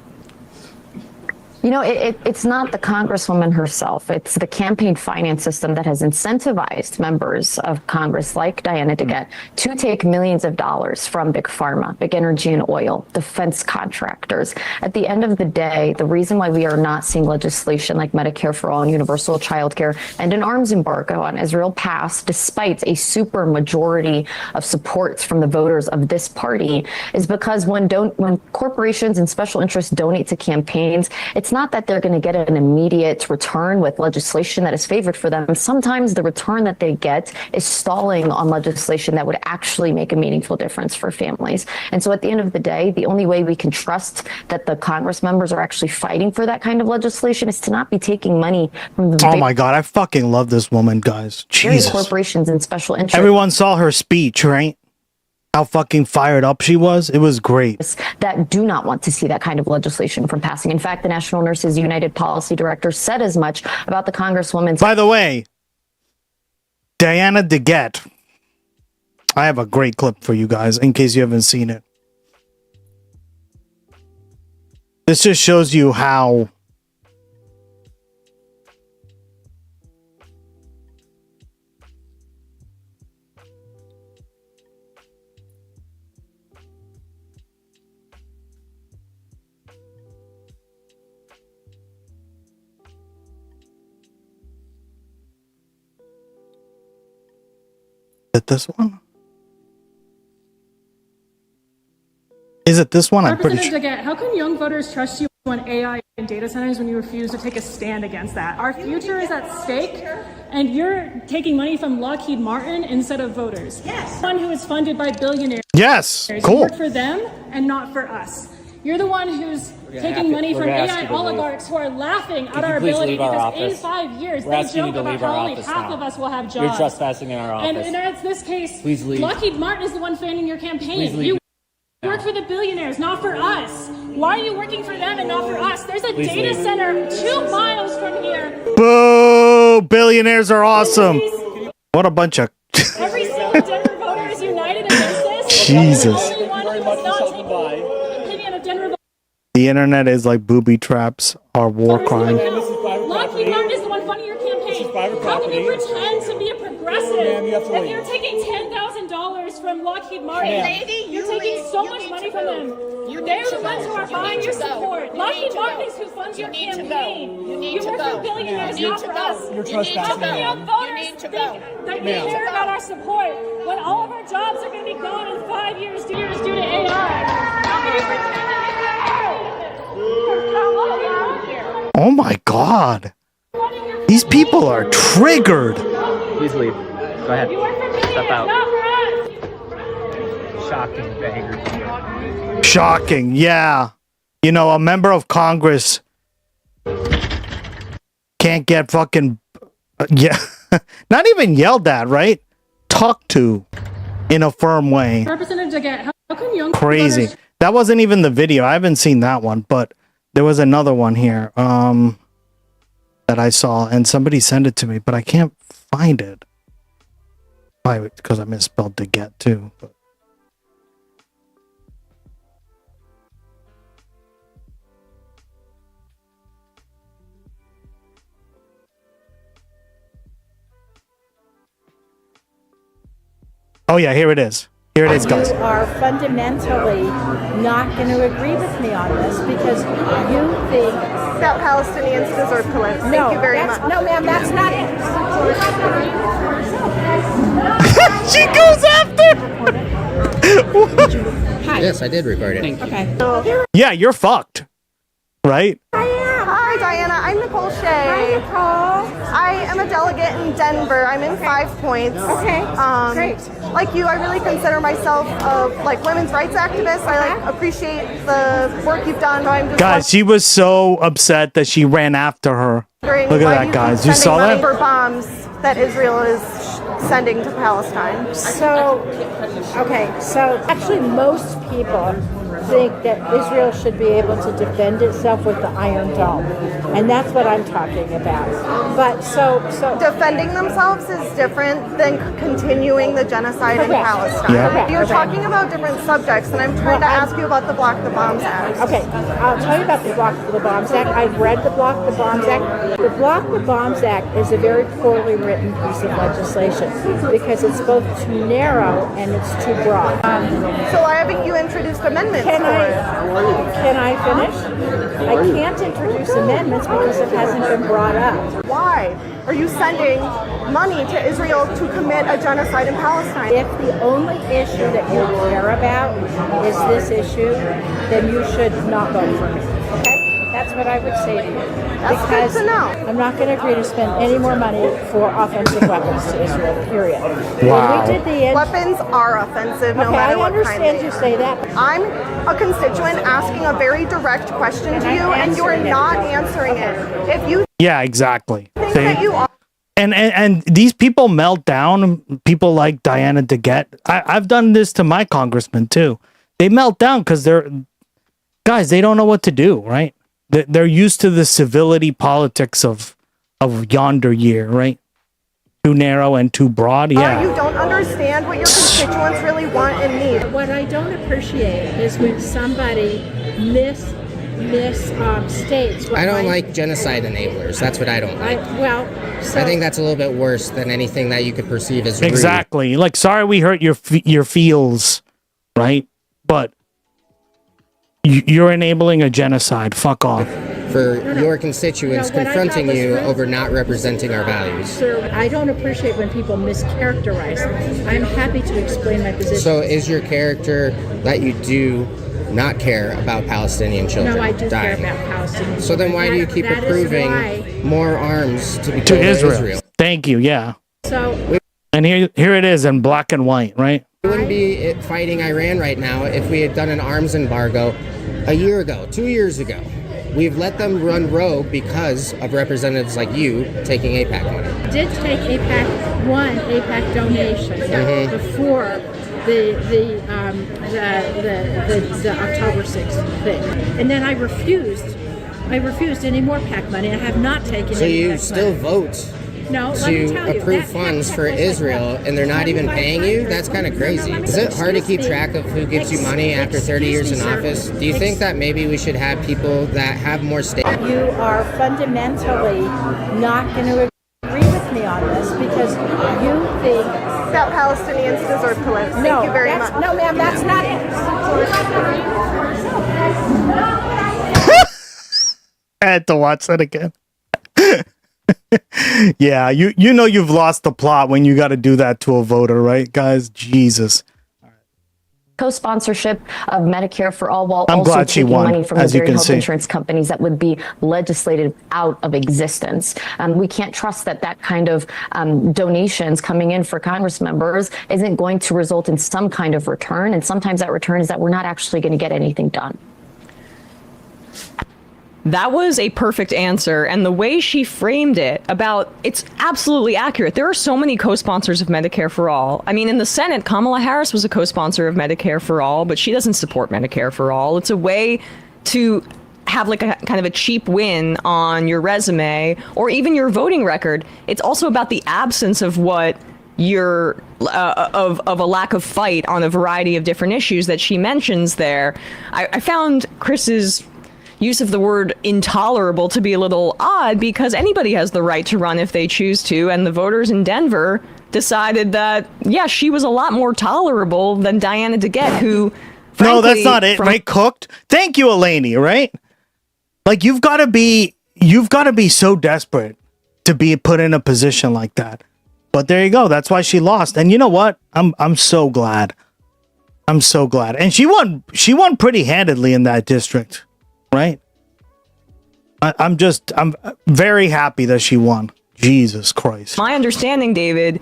You know, it's not the Congresswoman herself. It's the campaign finance system that has incentivized members of Congress like Diana DeGette to take millions of dollars from big pharma, big energy and oil, defense contractors. At the end of the day, the reason why we are not seeing legislation like Medicare for All and universal child care and an arms embargo on Israel pass, despite a super majority of supports from the voters of this party, is because when corporations and special interests donate to campaigns, it's it's not that they're going to get an immediate return with legislation that is favored for them. Sometimes the return that they get is stalling on legislation that would actually make a meaningful difference for families. And so at the end of the day, the only way we can trust that the Congress members are actually fighting for that kind of legislation is to not be taking money from the Oh my God, I fucking love this woman, guys. Jesus. corporations and special interests. Everyone saw her speech, right? How fucking fired up she was. It was great. That do not want to see that kind of legislation from passing. In fact, the National Nurses United Policy Director said as much about the Congresswoman's. By the way, Diana DeGette. I have a great clip for you guys in case you haven't seen it. This just shows you how Is it this one? Is it this one? I'm pretty sure. DeGette, how can young voters trust you on AI and data centers when you refuse to take a stand against that? Our future is at stake, and you're taking money from Lockheed Martin instead of voters. Yes. One who is funded by billionaires. Yes, You cool. work for them and not for us. You're the one who's taking money from AI oligarchs who are laughing at our ability because in 5 years they joke about how only half of us will have jobs. You're trespassing in our office. And in this case, Please leave. Lockheed Martin is the one funding your campaign. Please leave You work for the billionaires, not for us. Why are you working for them and not for us? There's a data center 2 miles from here. Boo! Billionaires are awesome. What a bunch of Every single Denver voter is united against this. Jesus. The only one who is not taking the opinion of Denver. The internet is like booby traps are war crime. Lockheed Martin is the one funding your campaign. How can you pretend to be a progressive if you're taking $10,000 from Lockheed Martin? You're taking so much money from them. They're the ones who are buying your support. Lockheed Martin is who funds your campaign. You work for billionaires, not for us. How can young voters think that we care about our support when all of our jobs are going to be gone in 5 years due to AI? How can you pretend to be Oh my God. These people are triggered. Please leave. Go ahead. Step out. Shocking behavior. Shocking, yeah. You know, a member of Congress can't get fucking yeah, not even yelled at, right? Talked to in a firm way. Representative DeGette, how can young Crazy. voters That wasn't even the video. I haven't seen that one, but there was another one here that I saw, and somebody sent it to me, but I can't find it. Probably because I misspelled DeGette too. But. Oh yeah, here it is. Here it is, guys. You are fundamentally not going to agree with me on this because you think that Palestinians deserve to live. Thank you very much. No, ma'am, that's not it. She goes after. Yes, I did record it. Okay. Yeah, you're fucked. Right? Hi, Diana. I'm Nicole Shea. Hi, Nicole. I am a delegate in Denver. I'm in 5 points. Okay. Great. Like you, I really consider myself a women's rights activist. I appreciate the work you've done. So I'm just Guys, she was so upset that she ran after her. Look at that, guys. You saw that? For bombs that Israel is sending to Palestine. So, okay. So actually, most people think that Israel should be able to defend itself with the Iron Dome, and that's what I'm talking about. But so defending themselves is different than continuing the genocide in Palestine. Yeah. You're talking about different subjects, and I'm trying to ask you about the Block the Bombs Act. Okay, I'll tell you about the Block the Bombs Act. I've read the Block the Bombs Act. The Block the Bombs Act is a very poorly written piece of legislation because it's both too narrow and it's too broad. So why haven't you introduced amendments? Can I finish? I can't introduce amendments because it hasn't been brought up. Why are you sending money to Israel to commit a genocide in Palestine? If the only issue that you care about is this issue, then you should not vote for me. Okay? That's what what I would say to you. That's because good to know. I'm not going to agree to spend any more money for offensive weapons to Israel, period. Wow. When we did the Weapons are offensive no matter what kind I understand they you are. say that. I'm a constituent asking a very direct question to you, and you're not answering it. If you Yeah, exactly. think See? that you are. And these people melt down. People like Diana DeGette. I've done this to my congressman too. They melt down because guys. They don't know what to do. Right? They're used to the civility politics of yonder year. Right? Too narrow and too broad. Yeah. You don't understand what your constituents really want and need. What I don't appreciate is when somebody misstates. I don't like genocide enablers. That's what I don't like. I think that's a little bit worse than anything that you could perceive as rude. Exactly. Like, sorry we hurt your feels, right? But you're enabling a genocide. Fuck off. For your constituents what I confronting thought was you rude- over not representing our values. Sir, I don't appreciate when people mischaracterize things. I'm happy to explain my position. So is your character that you do not care about Palestinian children No, I do care dying? about Palestinian So then why do you keep That is approving why- more arms to be To given to Israel. Thank you. Yeah. So And here it is in black and white, right? We wouldn't be fighting Iran right now if we had done an arms embargo a year ago, 2 years ago. We've let them run rogue because of representatives like you taking AIPAC money. did take one AIPAC donation before the October 6th thing, and then I refused any more PAC money. I have not taken. So any you PAC still money. vote No, let me to tell you, approve that- funds for Israel and they're not even paying you? That's kind of crazy. Is it hard to keep track of who gives you money after 30 years in office? Do you think that maybe we should have people that have more stake? You are fundamentally not going to agree with me on this because you think that Palestinians deserve to live. Thank you very much. No, ma'am, that's not it. I had to watch that again. Yeah, you know you've lost the plot when you got to do that to a voter, right, guys? Jesus. Co-sponsorship of Medicare for all while I'm also glad she taking won, money from as the you very can health see. insurance companies that would be legislated out of existence. We can't trust that kind of donations coming in for Congress members isn't going to result in some kind of return. And sometimes that return is that we're not actually going to get anything done. That was a perfect answer, and the way she framed it it's absolutely accurate. There are so many co-sponsors of Medicare for All. I mean, in the Senate, Kamala Harris was a co-sponsor of Medicare for All, but she doesn't support Medicare for All. It's a way to have like a kind of a cheap win on your resume or even your voting record. It's also about the absence of what of a lack of fight on a variety of different issues that she mentions there. I found Chris's use of the word intolerable to be a little odd because anybody has the right to run if they choose to, and the voters in Denver decided that, yeah, she was a lot more tolerable than Diana DeGette, who No, that's frankly, not it, right? Cooked. Thank you, Elaney, right? Like you've got to be so desperate to be put in a position like that. But there you go. That's why she lost. And you know what? I'm so glad. I'm so glad. And she won pretty handedly in that district. Right? I'm very happy that she won. Jesus Christ. My understanding, David,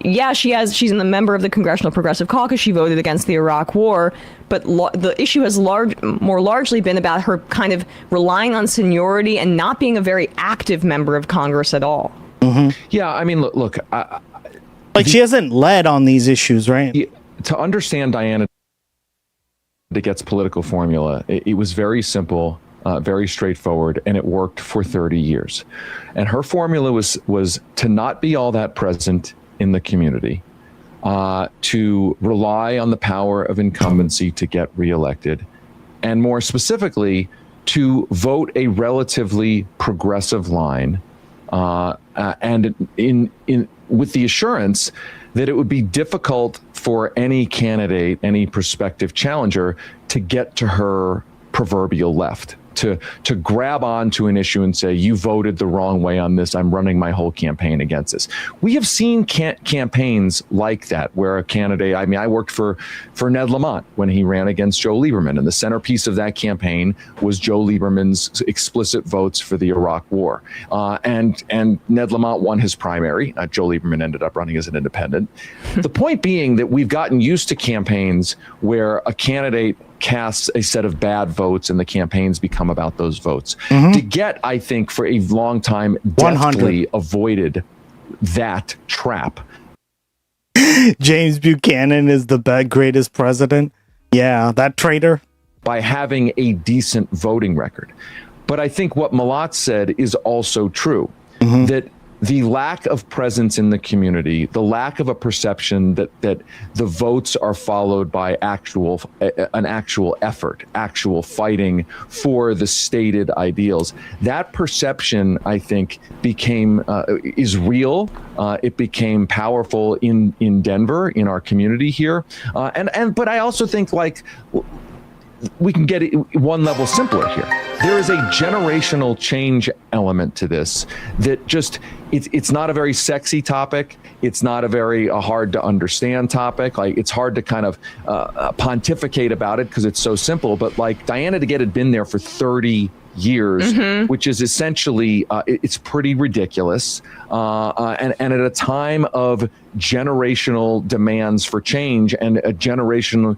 yeah, she's a member of the Congressional Progressive Caucus. She voted against the Iraq War, but the issue has more largely been about her kind of relying on seniority and not being a very active member of Congress at all. Yeah, I mean, look, she hasn't led on these issues, right? To understand Diana DeGette's political formula, it was very simple, very straightforward, and it worked for 30 years. And her formula was to not be all that present in the community, to rely on the power of incumbency to get reelected, and more specifically, to vote a relatively progressive line, and with the assurance that it would be difficult for any candidate, any prospective challenger, to get to her proverbial left. to grab onto an issue and say, you voted the wrong way on this, I'm running my whole campaign against this. We have seen campaigns like that where a candidate, I mean, I worked for Ned Lamont when he ran against Joe Lieberman, and the centerpiece of that campaign was Joe Lieberman's explicit votes for the Iraq War. And Ned Lamont won his primary. Joe Lieberman ended up running as an independent. The point being that we've gotten used to campaigns where a candidate casts a set of bad votes and the campaigns become about those votes. DeGette, I think, for a long time, deftly avoided that trap. James Buchanan is the greatest president. Yeah, that traitor. By having a decent voting record. But I think what Malat said is also true, that the lack of presence in the community, the lack of a perception that the votes are followed by an actual effort, actual fighting for the stated ideals. That perception, I think, is real. It became powerful in Denver, in our community here, but I also think, like, we can get it one level simpler here. There is a generational change element to this that just, it's not a very sexy topic. It's not a very hard to understand topic. Like, it's hard to kind of pontificate about it because it's so simple. But like, Diana DeGette had been there for 30 years, which is essentially, it's pretty ridiculous. And at a time of generational demands for change and a generation,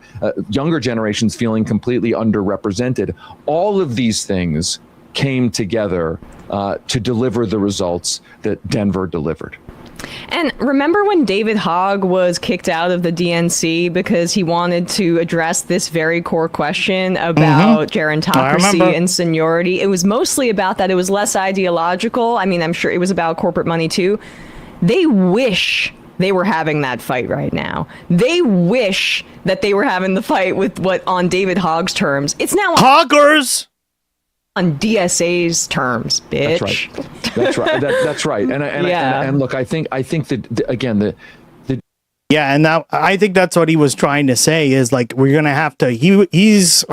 younger generations feeling completely underrepresented, all of these things came together to deliver the results that Denver delivered. And remember when David Hogg was kicked out of the DNC because he wanted to address this very core question about gerontocracy and seniority? It was mostly about that. It was less ideological. I mean, I'm sure it was about corporate money too. They wish they were having that fight right now. They wish that they were having the fight with on David Hogg's terms. It's now Hoggers on DSA's terms, bitch. That's right. That's right. And look, I think that again, yeah, and now I think that's what he was trying to say is, like, we're gonna have to. He's.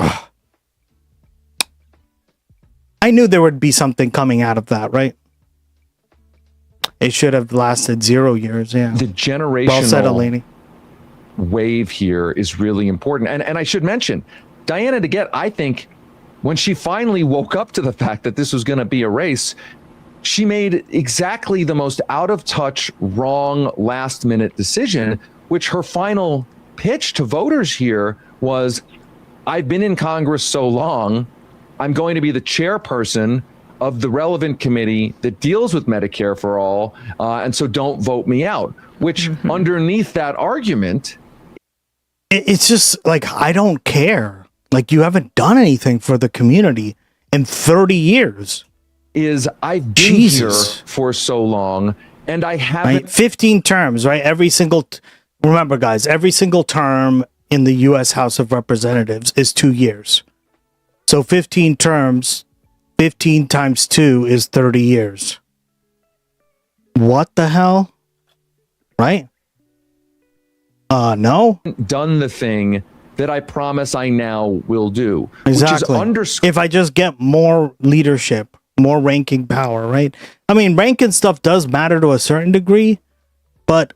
I knew there would be something coming out of that, right? It should have lasted 0 years. Yeah. The generational well said, Eleni. Wave here is really important, and I should mention, Diana DeGette, I think, when she finally woke up to the fact that this was going to be a race, she made exactly the most out of touch, wrong, last minute decision, which her final pitch to voters here was, I've been in Congress so long, I'm going to be the chairperson of the relevant committee that deals with Medicare for all, and so don't vote me out, which underneath that argument, it's just like, I don't care. Like, you haven't done anything for the community in 30 years. I've been here for so long, and I haven't... Right? 15 terms, right? Remember, guys, every single term in the U.S. House of Representatives is 2 years. So 15 terms, 15 times 2 is 30 years. What the hell? Right? No? Done the thing that I promise I now will do. Exactly. Which is if I just get more leadership, more ranking power, right? I mean, ranking stuff does matter to a certain degree, but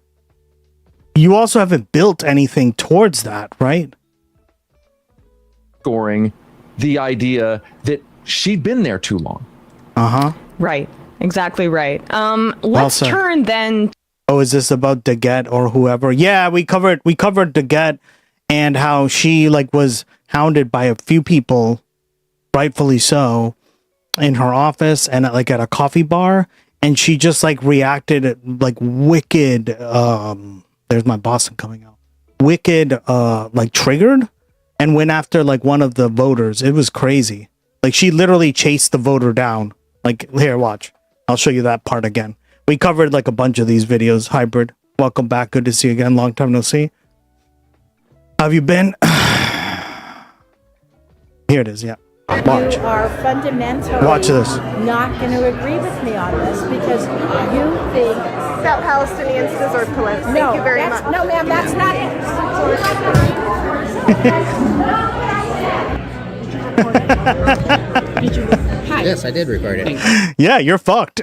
you also haven't built anything towards that, right? Scoring the idea that she'd been there too long. Right. Exactly right. Let's turn then. Oh, is this about DeGette or whoever? Yeah, we covered DeGette and how she was hounded by a few people, rightfully so, in her office and at a coffee bar, and she just reacted wicked. There's my Boston coming out. Wicked, triggered, and went after one of the voters. It was crazy. She literally chased the voter down. Here, watch. I'll show you that part again. We covered a bunch of these videos. Hybrid, welcome back. Good to see you again. Long time no see. How have you been? Here it is, yeah. Watch. You are fundamentally not going to agree with me on this because you think that Palestinians deserve to live. Thank you very much. No, ma'am, that's not it. Did you Yes, I did record it. Yeah, you're fucked.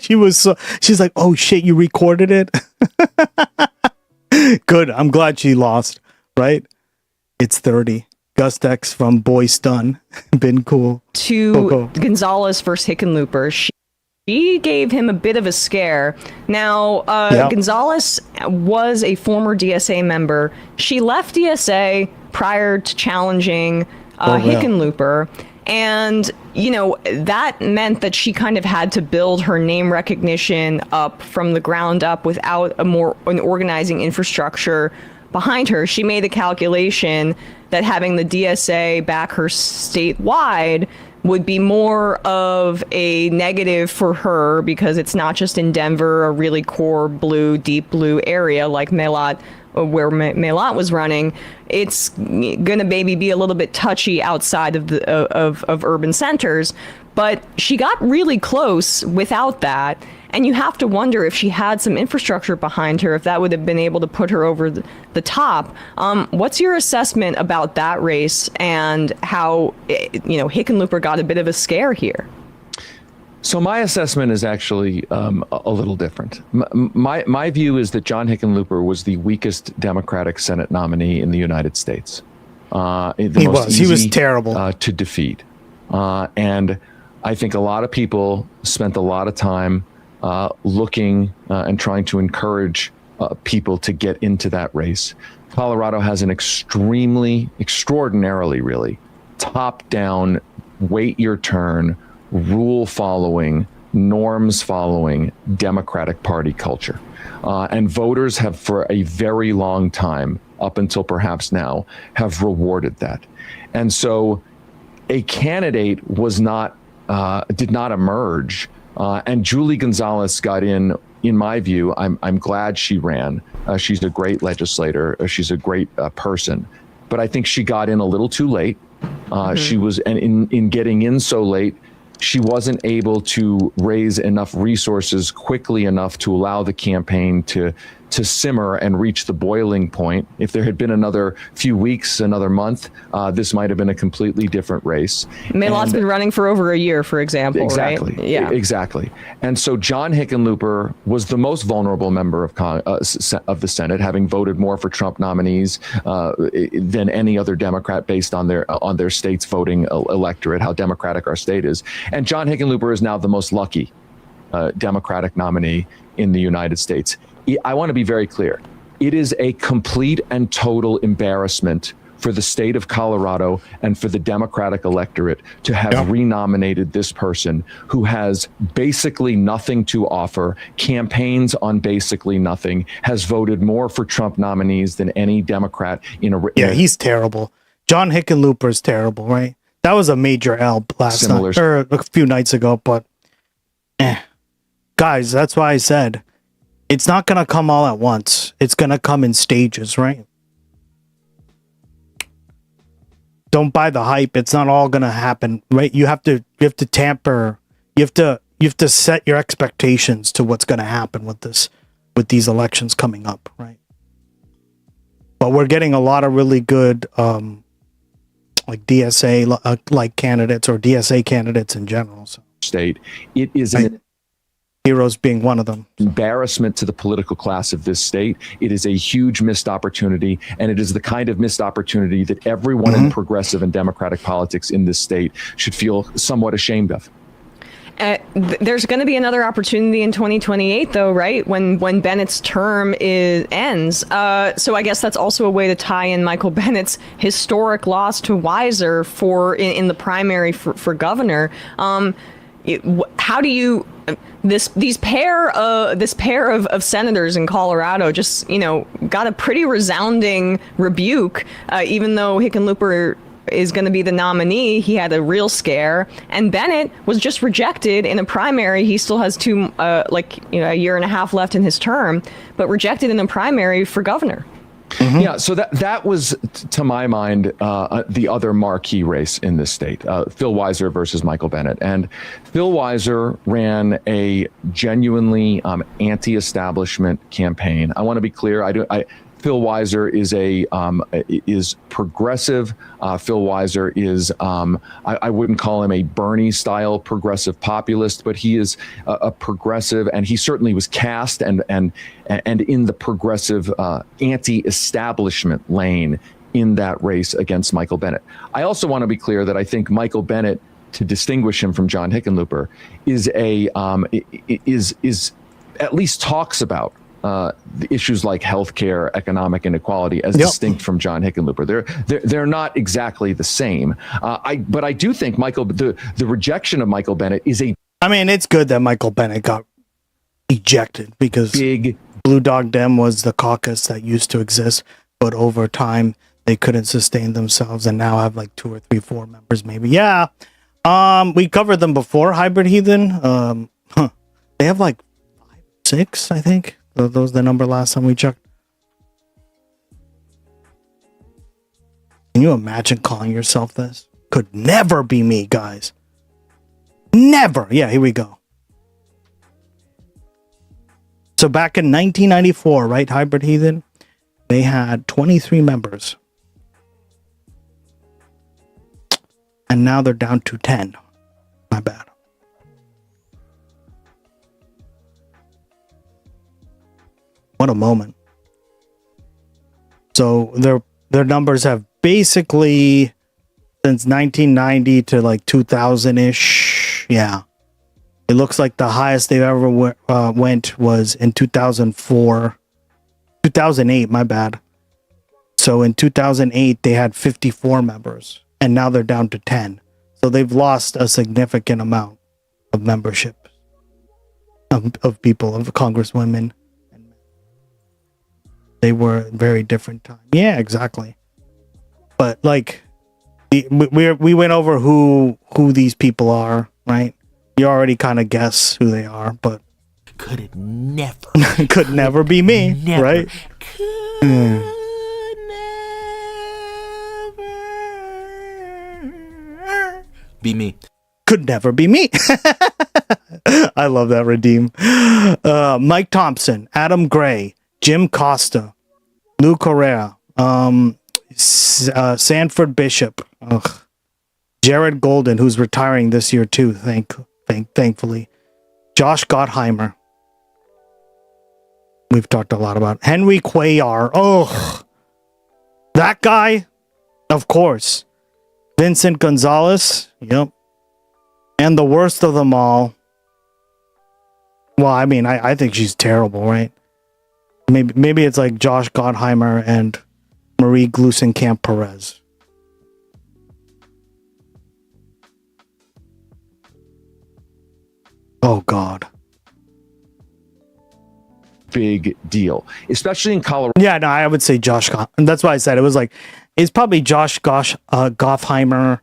She's like, oh shit, you recorded it? Good. I'm glad she lost, right? It's 30. Gustex from Boy Stun. Been cool. To Gonzalez versus Hickenlooper. She gave him a bit of a scare. Now, Gonzalez was a former DSA member. She left DSA prior to challenging Hickenlooper. And, you know, that meant that she kind of had to build her name recognition up from the ground up without an organizing infrastructure behind her. She made a calculation that having the DSA back her statewide would be more of a negative for her because it's not just in Denver, a really core blue, deep blue area like Melat, where Melat was running. It's gonna maybe be a little bit touchy outside of the of urban centers, but she got really close without that. And you have to wonder if she had some infrastructure behind her, if that would have been able to put her over the top. What's your assessment about that race and how, you know, Hickenlooper got a bit of a scare here? So my assessment is actually a little different. My view is that John Hickenlooper was the weakest Democratic Senate nominee in the United States. He was terrible to defeat. And I think a lot of people spent a lot of time looking and trying to encourage people to get into that race. Colorado has an extraordinarily, really, top-down, wait your turn, rule following, norms following Democratic Party culture. And voters have for a very long time, up until perhaps now, have rewarded that. And so a candidate was not, did not emerge. And Julie Gonzalez got in my view. I'm glad she ran. She's a great legislator. She's a great person. But I think she got in a little too late. She was, and in getting in so late, she wasn't able to raise enough resources quickly enough to allow the campaign to simmer and reach the boiling point. If there had been another few weeks, another month, this might have been a completely different race. Melat's been running for over a year, for example, exactly, right? Yeah, exactly. And so John Hickenlooper was the most vulnerable member of the Senate, having voted more for Trump nominees than any other Democrat based on their state's voting electorate, how Democratic our state is. And John Hickenlooper is now the most lucky Democratic nominee in the United States. I want to be very clear. It is a complete and total embarrassment for the state of Colorado and for the Democratic electorate to have renominated this person who has basically nothing to offer, campaigns on basically nothing, has voted more for Trump nominees than any Democrat in a... he's terrible. John Hickenlooper is terrible, right? That was a major L last night, or a few nights ago, but guys, that's why I said it's not going to come all at once. It's going to come in stages, right? Don't buy the hype. It's not all going to happen, right? You have to tamper. You have to set your expectations to what's going to happen with these elections coming up, right? But we're getting a lot of really good like DSA like candidates or DSA candidates in general. So. State, it is an Heroes being one of them. Embarrassment to the political class of this state. It is a huge missed opportunity, and it is the kind of missed opportunity that everyone in progressive and democratic politics in this state should feel somewhat ashamed of. There's going to be another opportunity in 2028, though, right? When Bennett's term ends. So I guess that's also a way to tie in Michael Bennett's historic loss to Weiser in the primary for governor. How do you this pair of senators in Colorado just got a pretty resounding rebuke, even though Hickenlooper is going to be the nominee. He had a real scare, and Bennett was just rejected in a primary. He still has a year and a half left in his term, but rejected in a primary for governor. Yeah, so that was, to my mind, the other marquee race in this state, Phil Weiser versus Michael Bennet. And Phil Weiser ran a genuinely anti-establishment campaign. I want to be clear. Phil Weiser is progressive. Phil Weiser is I wouldn't call him a Bernie-style progressive populist, but he is a progressive, and he certainly was cast and in the progressive anti-establishment lane in that race against Michael Bennet. I also want to be clear that I think Michael Bennet, to distinguish him from John Hickenlooper, is at least talks about the issues like healthcare, economic inequality as distinct from John Hickenlooper. They're not exactly the same. But I do think the rejection of Michael Bennet is a. I mean, it's good that Michael Bennet got ejected because Blue Dog Dem was the caucus that used to exist, but over time they couldn't sustain themselves and now have like 2 or 3, 4 members maybe. Yeah. We covered them before, Hybrid Heathen. They have like 5, 6, I think. That was the number last time we checked. Can you imagine calling yourself this? Could never be me, guys. Never. Yeah, here we go. So back in 1994, right, Hybrid Heathen, they had 23 members. And now they're down to 10. My bad. What a moment. So their numbers have basically since 1990 to like 2000-ish. Yeah. It looks like the highest they've ever went was in 2008, my bad. So in 2008, they had 54 members, and now they're down to 10. So they've lost a significant amount of membership of people, of congresswomen. They were very different times. Yeah, exactly. But like, we went over who these people are, right? You already kind of guess who they are, but could it never? could never be me, never, right? Could never be me. Could never be me. I love that redeem. Mike Thompson, Adam Gray, Jim Costa, Lou Correa, Sanford Bishop, Jared Golden, who's retiring this year too, thankfully. Josh Gottheimer. We've talked a lot about Henry Cuellar. That guy, of course. Vincent Gonzalez. Yep. And the worst of them all. Well, I mean, I think she's terrible, right? Maybe it's like Josh Gottheimer and Marie Gluesenkamp Perez. Oh, God. Big deal, especially in Colorado. Yeah, no, I would say Josh. And that's why I said it was like, it's probably Josh Gottheimer.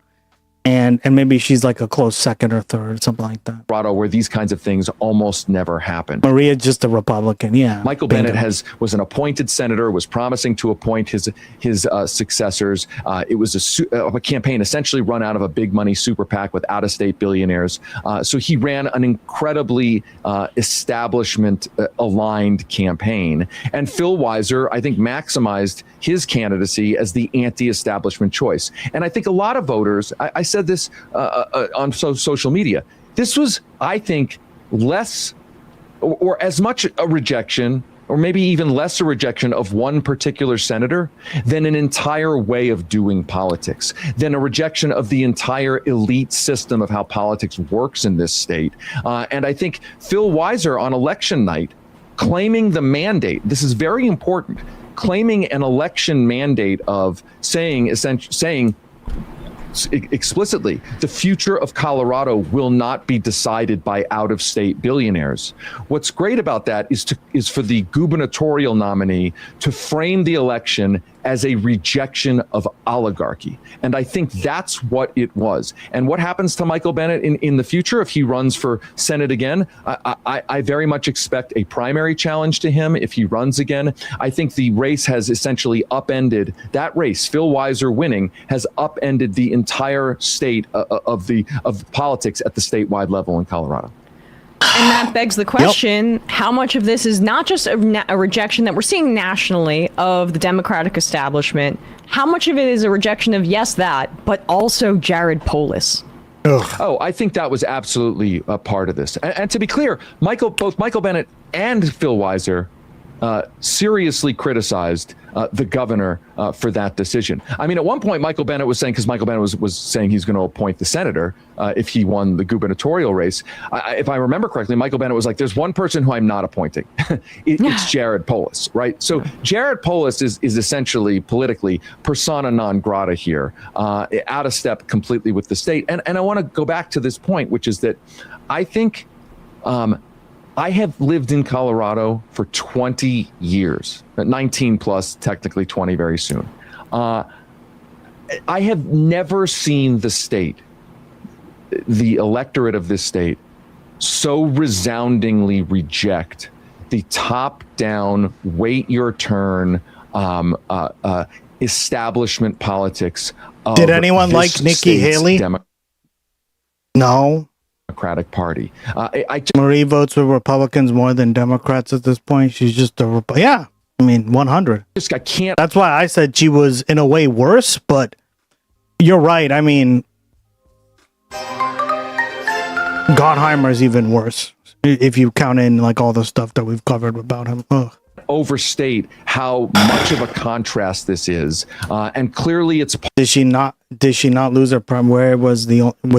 And maybe she's like a close second or third, something like that. Colorado, where these kinds of things almost never happen. Maria's just a Republican, yeah. Michael Bennet was an appointed senator, was promising to appoint his successors. It was a campaign essentially run out of a big money super PAC with out-of-state billionaires. So he ran an incredibly establishment-aligned campaign. And Phil Weiser, I think, maximized his candidacy as the anti-establishment choice. And I think a lot of voters, I said this on social media, this was, I think, less or as much a rejection, or maybe even less a rejection of one particular senator than an entire way of doing politics, than a rejection of the entire elite system of how politics works in this state. And I think Phil Weiser on election night claiming the mandate, this is very important, claiming an election mandate of saying explicitly, the future of Colorado will not be decided by out-of-state billionaires. What's great about that is for the gubernatorial nominee to frame the election as a rejection of oligarchy. And I think that's what it was. And what happens to Michael Bennet in the future if he runs for Senate again? I very much expect a primary challenge to him if he runs again. I think the race has essentially upended that race. Phil Weiser winning has upended the entire state of politics at the statewide level in Colorado. that begs the question, how much of this is not just a rejection that we're seeing nationally of the Democratic establishment? How much of it is a rejection of, yes, that, but also Jared Polis? Oh, I think that was absolutely a part of this. And to be clear, both Michael Bennet and Phil Weiser seriously criticized the governor for that decision. I mean, at one point, Michael Bennet was saying, because Michael Bennet was saying he's going to appoint the senator if he won the gubernatorial race. If I remember correctly, Michael Bennet was like, there's one person who I'm not appointing. It's Jared Polis, right? So Jared Polis is essentially politically persona non grata here, out of step completely with the state. And I want to go back to this point, which is that I think I have lived in Colorado for 20 years, 19 plus, technically 20 very soon. I have never seen the state, the electorate of this state, so resoundingly reject the top-down, wait your turn, establishment politics of Did anyone like Nikki Haley? No. Democratic Party. Marie votes with Republicans more than Democrats at this point. She's just yeah. I mean, 100. I can't. That's why I said she was in a way worse. But you're right. I mean, Gottheimer's even worse if you count in like all the stuff that we've covered about him. Ugh. Overstate how much of a contrast this is, and clearly it's. Did she not lose her primary? Was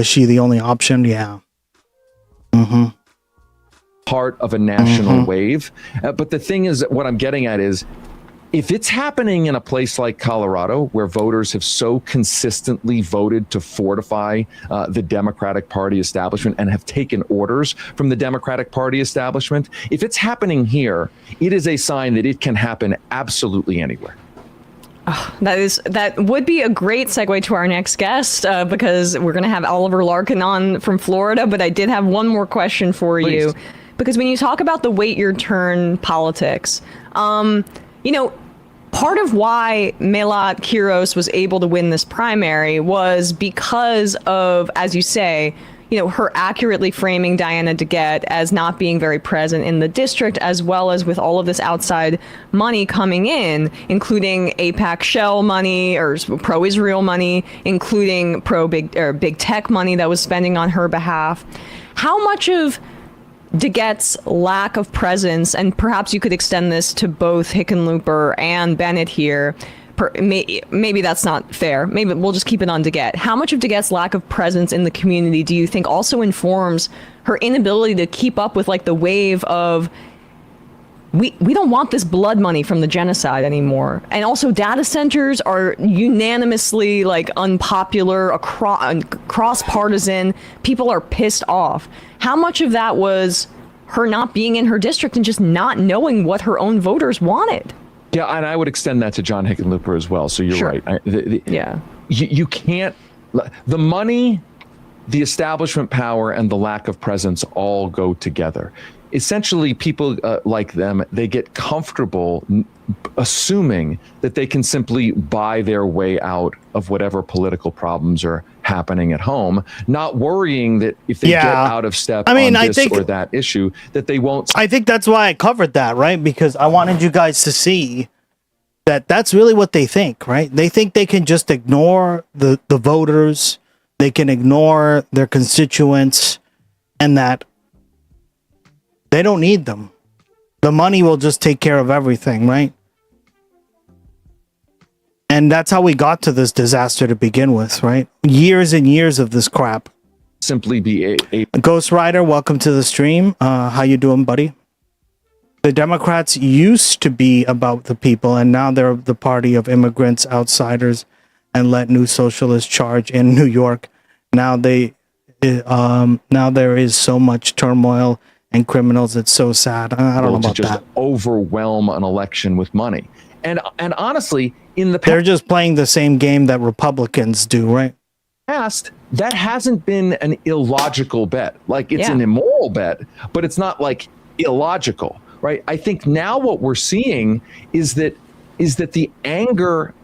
she the only option? Yeah. Part of a national wave. But the thing is, what I'm getting at is, if it's happening in a place like Colorado, where voters have so consistently voted to fortify the Democratic Party establishment and have taken orders from the Democratic Party establishment, if it's happening here, it is a sign that it can happen absolutely anywhere. That would be a great segue to our next guest, because we're going to have Oliver Larkin on from Florida. But I did have one more question for you, because when you talk about the wait your turn politics, you know, part of why Melat Kiros was able to win this primary was because of, as you say, you know, her accurately framing Diana DeGette as not being very present in the district, as well as with all of this outside money coming in, including AIPAC shell money or pro-Israel money, including big tech money that was spending on her behalf. How much of DeGette's lack of presence, and perhaps you could extend this to both Hickenlooper and Bennett here, maybe that's not fair. Maybe we'll just keep it on DeGette. How much of DeGette's lack of presence in the community do you think also informs her inability to keep up with like the wave of we don't want this blood money from the genocide anymore? And also data centers are unanimously like unpopular, cross partisan. People are pissed off. How much of that was her not being in her district and just not knowing what her own voters wanted? Yeah, and I would extend that to John Hickenlooper as well. So you're right. You can't. The money, the establishment power, and the lack of presence all go together. Essentially, people like them, they get comfortable assuming that they can simply buy their way out of whatever political problems are happening at home, not worrying that if they get out of step on this or that issue, that they won't. I think that's why I covered that, right? Because I wanted you guys to see that that's really what they think, right? They think they can just ignore the voters, they can ignore their constituents, and that they don't need them. The money will just take care of everything, right? And that's how we got to this disaster to begin with, right? Years and years of this crap. Simply be a Ghost Rider, welcome to the stream. How you doing, buddy? The Democrats used to be about the people, and now they're the party of immigrants, outsiders, and let new socialists charge in New York. Now there is so much turmoil and criminals. It's so sad. I don't know about just that. Overwhelm an election with money, and honestly, in the past, they're just playing the same game that Republicans do, right? Past, that hasn't been an illogical bet. Like it's an immoral bet, but it's not like illogical, right? I think now what we're seeing is that the anger,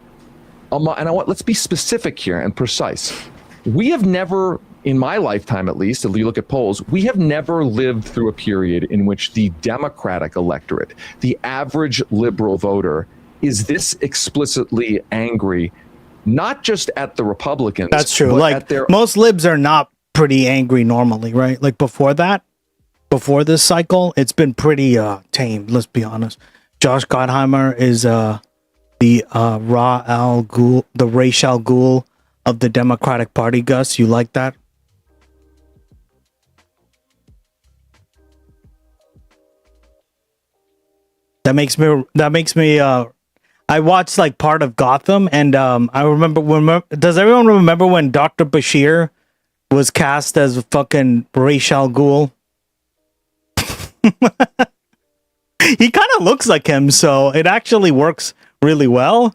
and let's be specific here and precise. We have never in my lifetime at least, if you look at polls, we have never lived through a period in which the Democratic electorate, the average liberal voter, is this explicitly angry, not just at the Republicans. That's true. but Like at their most libs are not pretty angry normally, right? Like before this cycle, it's been pretty tame. Let's be honest. Josh Gottheimer is the the Ra's al Ghul of the Democratic Party. Gus, you like that? That makes me I watched like part of Gotham, and I remember does everyone remember when Dr. Bashir was cast as fucking Ra's al Ghul? He kind of looks like him, so it actually works really well.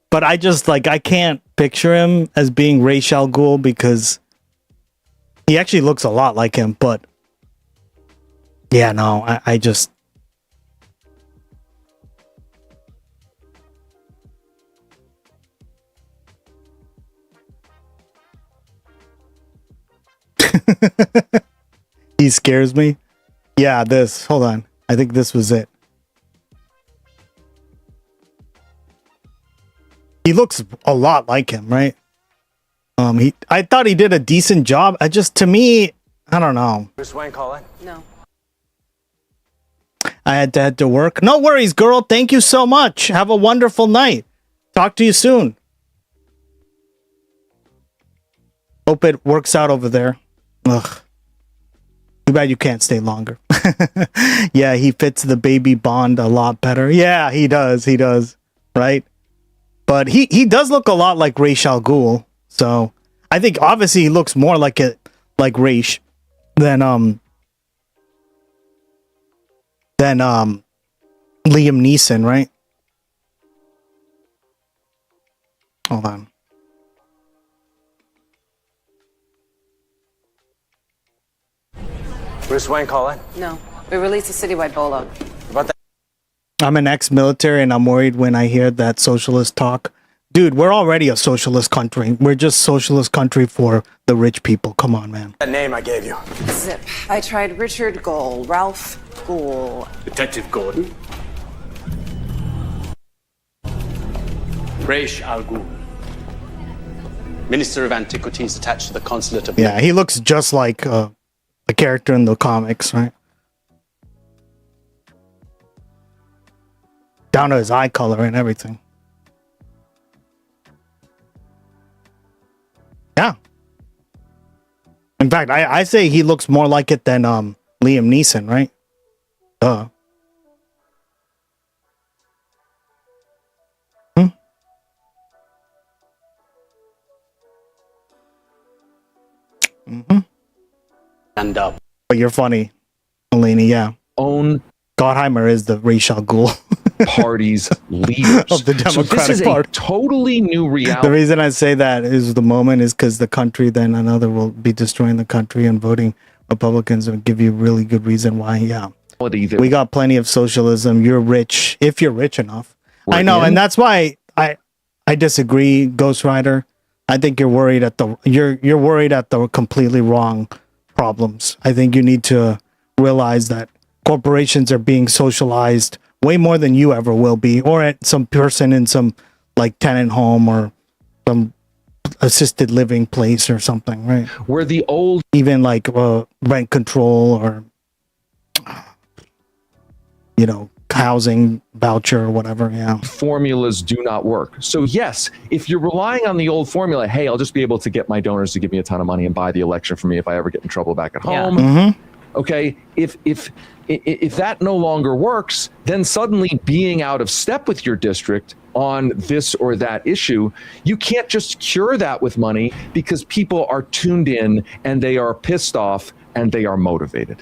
But I just like I can't picture him as being Ra's al Ghul because he actually looks a lot like him. But yeah, no, I just. He scares me. Yeah, hold on. I think this was it. He looks a lot like him, right? I thought he did a decent job. To me, I don't know. Bruce Wayne calling? No. I had to head to work. No worries, girl. Thank you so much. Have a wonderful night. Talk to you soon. Hope it works out over there. Ugh. Too bad you can't stay longer. Yeah, he fits the baby Bond a lot better. Yeah, he does. He does. Right? But he does look a lot like Ra's al Ghul. So I think obviously he looks more like Ra's than Liam Neeson, right? Hold on. Bruce Wayne calling? No. We released a citywide bolo. About that? I'm an ex-military and I'm worried when I hear that socialist talk. Dude, we're already a socialist country. We're just socialist country for the rich people. Come on, man. That name I gave you. Zip. I tried Richard Gould, Ralph Gould. Detective Gordon. Ra's al Ghul, Minister of Antiquities attached to the Consulate of... Yeah, he looks just like a character in the comics, right? Down to his eye color and everything. Yeah. In fact, I say he looks more like it than Liam Neeson, right? Duh. Mm-hmm. And up. But you're funny, Eleni, yeah. Own Gottheimer is the Ra's al Ghul party's leaders of the Democratic so this is Party. A totally new reality. The reason I say that is the moment is because the country, then another will be destroying the country, and voting Republicans will give you a really good reason why. Yeah, we got plenty of socialism. You're rich if you're rich enough. I know, and that's why I disagree, Ghost Rider. I think you're worried at you're worried at the completely wrong problems. I think you need to realize that corporations are being socialized way more than you ever will be, or at some person in some like tenant home or some assisted living place or something, right? Where the old, even like rent control or housing voucher or whatever. Yeah, formulas do not work. So yes, if you're relying on the old formula, hey, I'll just be able to get my donors to give me a ton of money and buy the election for me if I ever get in trouble back at home. Mm-hmm. Okay, if that no longer works, then suddenly being out of step with your district on this or that issue, you can't just cure that with money because people are tuned in and they are pissed off and they are motivated.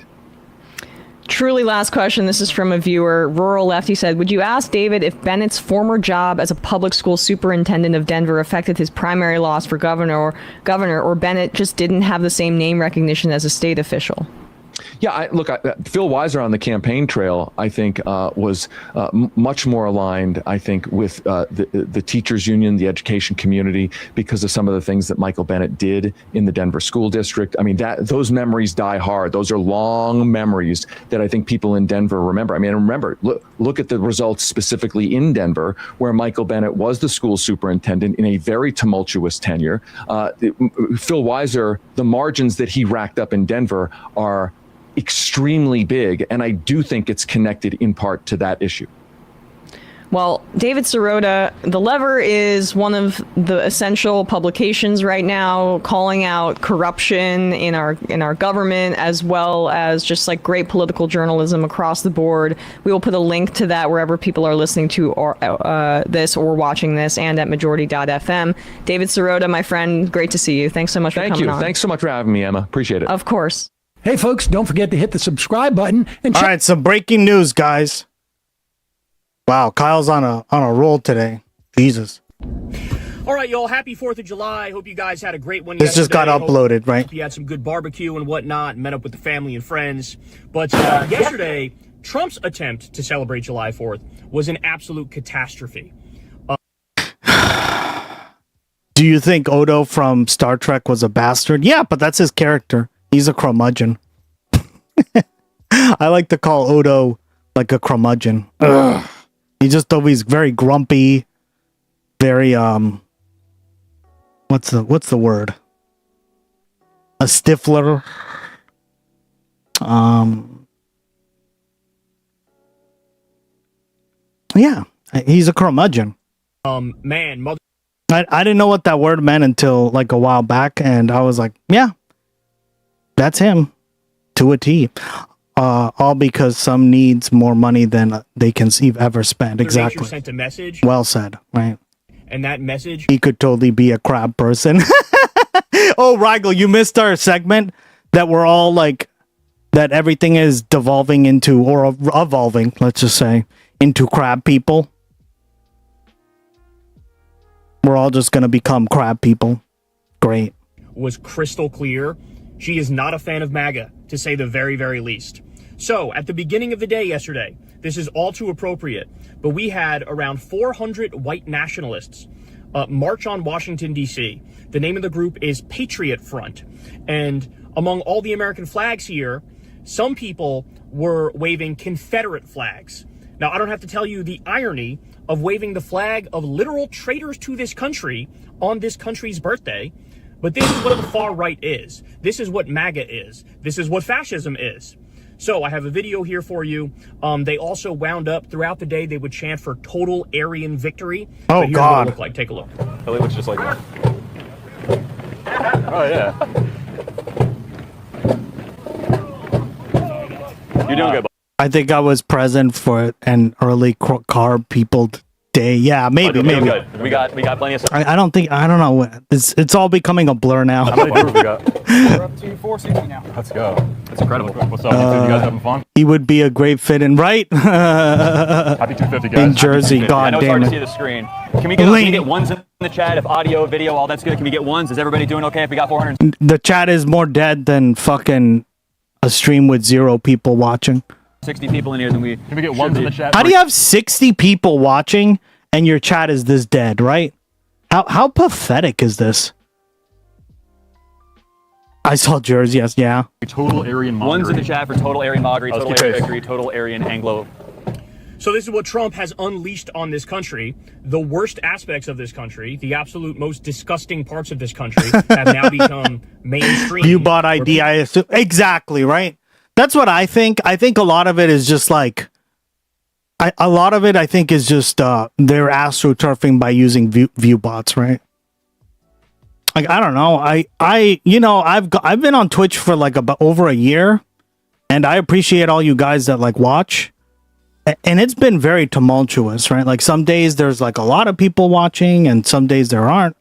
Truly last question. This is from a viewer. Rural Left, he said, would you ask David if Bennett's former job as a public school superintendent of Denver affected his primary loss for governor, or Bennett just didn't have the same name recognition as a state official? Yeah, look, Phil Weiser on the campaign trail, I think, was much more aligned, I think, with the teachers union, the education community, because of some of the things that Michael Bennet did in the Denver school district. I mean, those memories die hard. Those are long memories that I think people in Denver remember. I mean, remember, look at the results specifically in Denver, where Michael Bennet was the school superintendent in a very tumultuous tenure. Phil Weiser, the margins that he racked up in Denver are extremely big, and I do think it's connected in part to that issue. Well, David Sirota, The Lever is one of the essential publications right now calling out corruption in our government, as well as just like great political journalism across the board. We will put a link to that wherever people are listening to this or watching this, and at majority.fm. David Sirota, my friend, great to see you. Thanks so much for coming on. Thank you. Thanks so much for having me, Emma. Appreciate it. Of course. Hey, folks, don't forget to hit the subscribe button. And all right, some breaking news, guys. Wow, Kyle's on a roll today. Jesus. All right, y'all. Happy 4th of July. Hope you guys had a great one. This just got uploaded, right? Hope you had some good barbecue and whatnot, and met up with the family and friends. But yesterday, Trump's attempt to celebrate July 4th was an absolute catastrophe. Do you think Odo from Star Trek was a bastard? Yeah, but that's his character. He's a curmudgeon. I like to call Odo like a curmudgeon. Ugh. He's just always very grumpy, very what's the word? A stifler. Yeah, he's a curmudgeon. Man, mother. I didn't know what that word meant until like a while back, and I was like, yeah. That's him, to a T. All because some needs more money than they can ever spend. Exactly. Sent a message. Well said, right? And that message. He could totally be a crab person. Oh, Rigel, you missed our segment that we're all like, that everything is devolving into, or evolving, let's just say, into crab people. We're all just going to become crab people. Great. Was crystal clear. She is not a fan of MAGA, to say the very, very least. So, at the beginning of the day yesterday, this is all too appropriate, but we had around 400 white nationalists march on Washington, D.C. The name of the group is Patriot Front. And among all the American flags here, some people were waving Confederate flags. Now, I don't have to tell you the irony of waving the flag of literal traitors to this country on this country's birthday. But this is what the far right is. This is what MAGA is. This is what fascism is. So I have a video here for you. They also wound up throughout the day. They would chant for total Aryan victory. Oh, here's God. What it looked like. Take a look. It looks just like that. Oh, yeah. You're doing good, bud. I think I was present for an early car people day. Yeah, maybe. Good. We got plenty of stuff. I don't know. It's all becoming a blur now. How many viewers we got? We're up to 460 now. Let's go. That's incredible. What's up? You guys having fun? He would be a great fit in, right? Happy 250, guys. In Jersey, God I know it's damn hard to it. see the screen. Can we get ones in the chat? If audio, video, all that's good, can we get ones? Is everybody doing okay if we got 400? The chat is more dead than fucking a stream with 0 people watching. 60 people in here, then can we get ones in the chat? How do you have 60 people watching and your chat is this dead, right? How pathetic is this? I saw Jersey, yes, yeah. Total Aryan mockery. Ones in the chat for total Aryan mockery, total Aryan victory, total Aryan Anglo. So this is what Trump has unleashed on this country. The worst aspects of this country, the absolute most disgusting parts of this country have now become mainstream. You bought ID, I assume. Exactly, right? That's what I think. I think a lot of it is just like, they're astroturfing by using view bots, right? Like, I don't know. I've been on Twitch for like about over a year, and I appreciate all you guys that like watch. And it's been very tumultuous, right? Like some days there's like a lot of people watching and some days there aren't.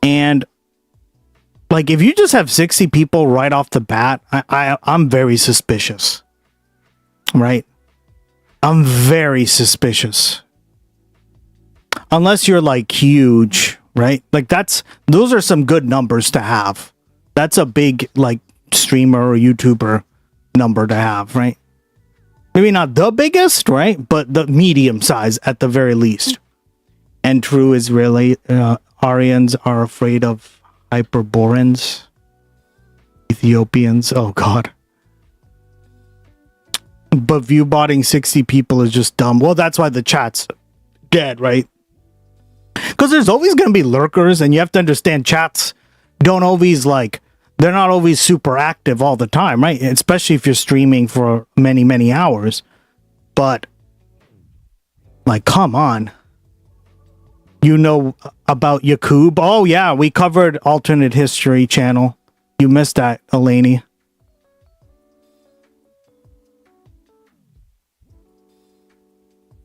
And like if you just have 60 people right off the bat, I'm very suspicious. Right? I'm very suspicious. Unless you're like huge, right? Like those are some good numbers to have. That's a big like streamer or YouTuber number to have, right? Maybe not the biggest, right? But the medium size at the very least. And true Israeli Aryans are afraid of Hyperboreans. Ethiopians. Oh, God. But viewbotting 60 people is just dumb. Well, that's why the chat's dead, right? Because there's always going to be lurkers, and you have to understand chats don't always, like, they're not always super active all the time, right? Especially if you're streaming for many, many hours. But, like, come on. You know about Yakub? Oh, yeah, we covered Alternate History Channel. You missed that, Eleni.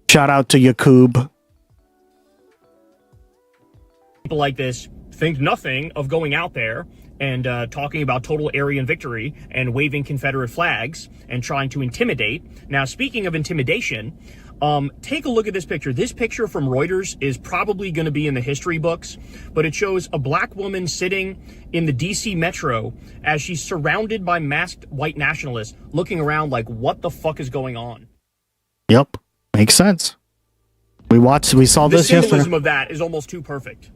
Shout out to Yakub. People like this think nothing of going out there and talking about total Aryan victory and waving Confederate flags and trying to intimidate. Now, speaking of intimidation, take a look at this picture. This picture from Reuters is probably going to be in the history books, but it shows a black woman sitting in the DC metro as she's surrounded by masked white nationalists looking around like, what the fuck is going on? Yep. Makes sense. We saw this yesterday. The symbolism of that is almost too perfect.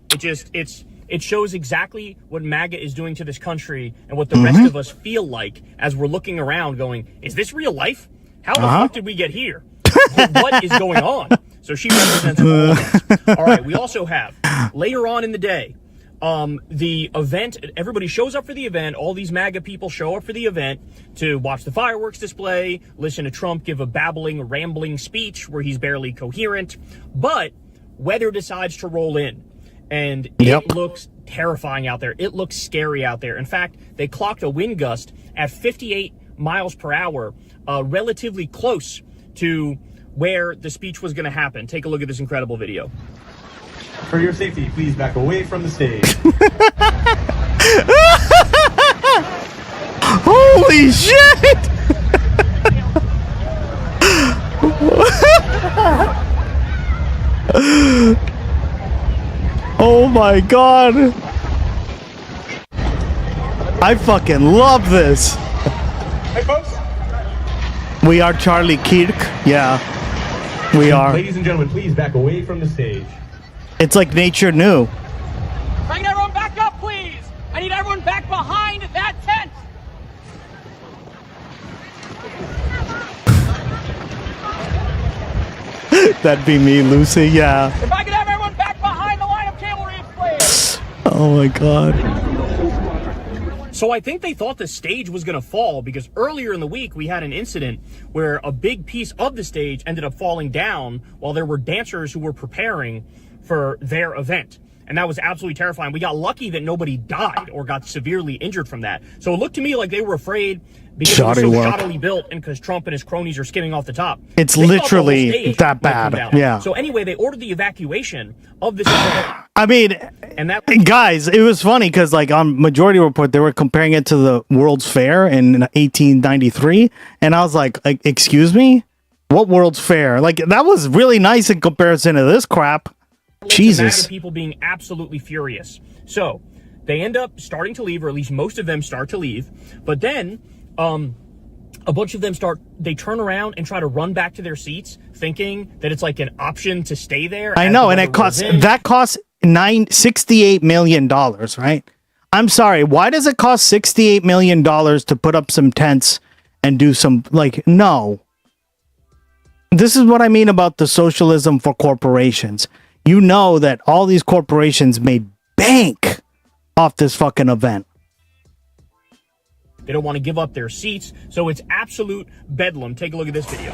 It shows exactly what MAGA is doing to this country and what the rest of us feel like as we're looking around going, is this real life? How the fuck did we get here? What is going on? So she represents all of us. All right, we also have, later on in the day, the event, everybody shows up for the event. All these MAGA people show up for the event to watch the fireworks display, listen to Trump give a babbling, rambling speech where he's barely coherent. But weather decides to roll in. And it looks terrifying out there. It looks scary out there. In fact, they clocked a wind gust at 58 miles per hour, relatively close to where the speech was going to happen. Take a look at this incredible video. For your safety, please back away from the stage. Holy shit! Oh my god. I fucking love this. Hey folks. We are Charlie Kirk. Yeah. We are. Ladies and gentlemen, please back away from the stage. It's like nature knew. Bring everyone back up, please. I need everyone back behind that tent. That'd be me, Lucy. Yeah. If I could have everyone back behind the line of cable reefs, please. Oh my god. So I think they thought the stage was going to fall because earlier in the week we had an incident where a big piece of the stage ended up falling down while there were dancers who were preparing for their event. And that was absolutely terrifying. We got lucky that nobody died or got severely injured from that. So it looked to me like they were afraid because it was so shoddily built and because Trump and his cronies are skimming off the top. It's literally that bad. Yeah. So anyway, they ordered the evacuation of this event. I mean, and that guys, it was funny because like on Majority Report, they were comparing it to the World's Fair in 1893. And I was like, excuse me? What World's Fair? Like, that was really nice in comparison to this crap. Jesus. People being absolutely furious. So they end up starting to leave, or at least most of them start to leave. But then a bunch of them they turn around and try to run back to their seats, thinking that it's like an option to stay there. I know, and costs $68 million, right? I'm sorry, why does it cost $68 million to put up some tents and do some, like, no. This is what I mean about the socialism for corporations. You know that all these corporations made bank off this fucking event. They don't want to give up their seats, so it's absolute bedlam. Take a look at this video.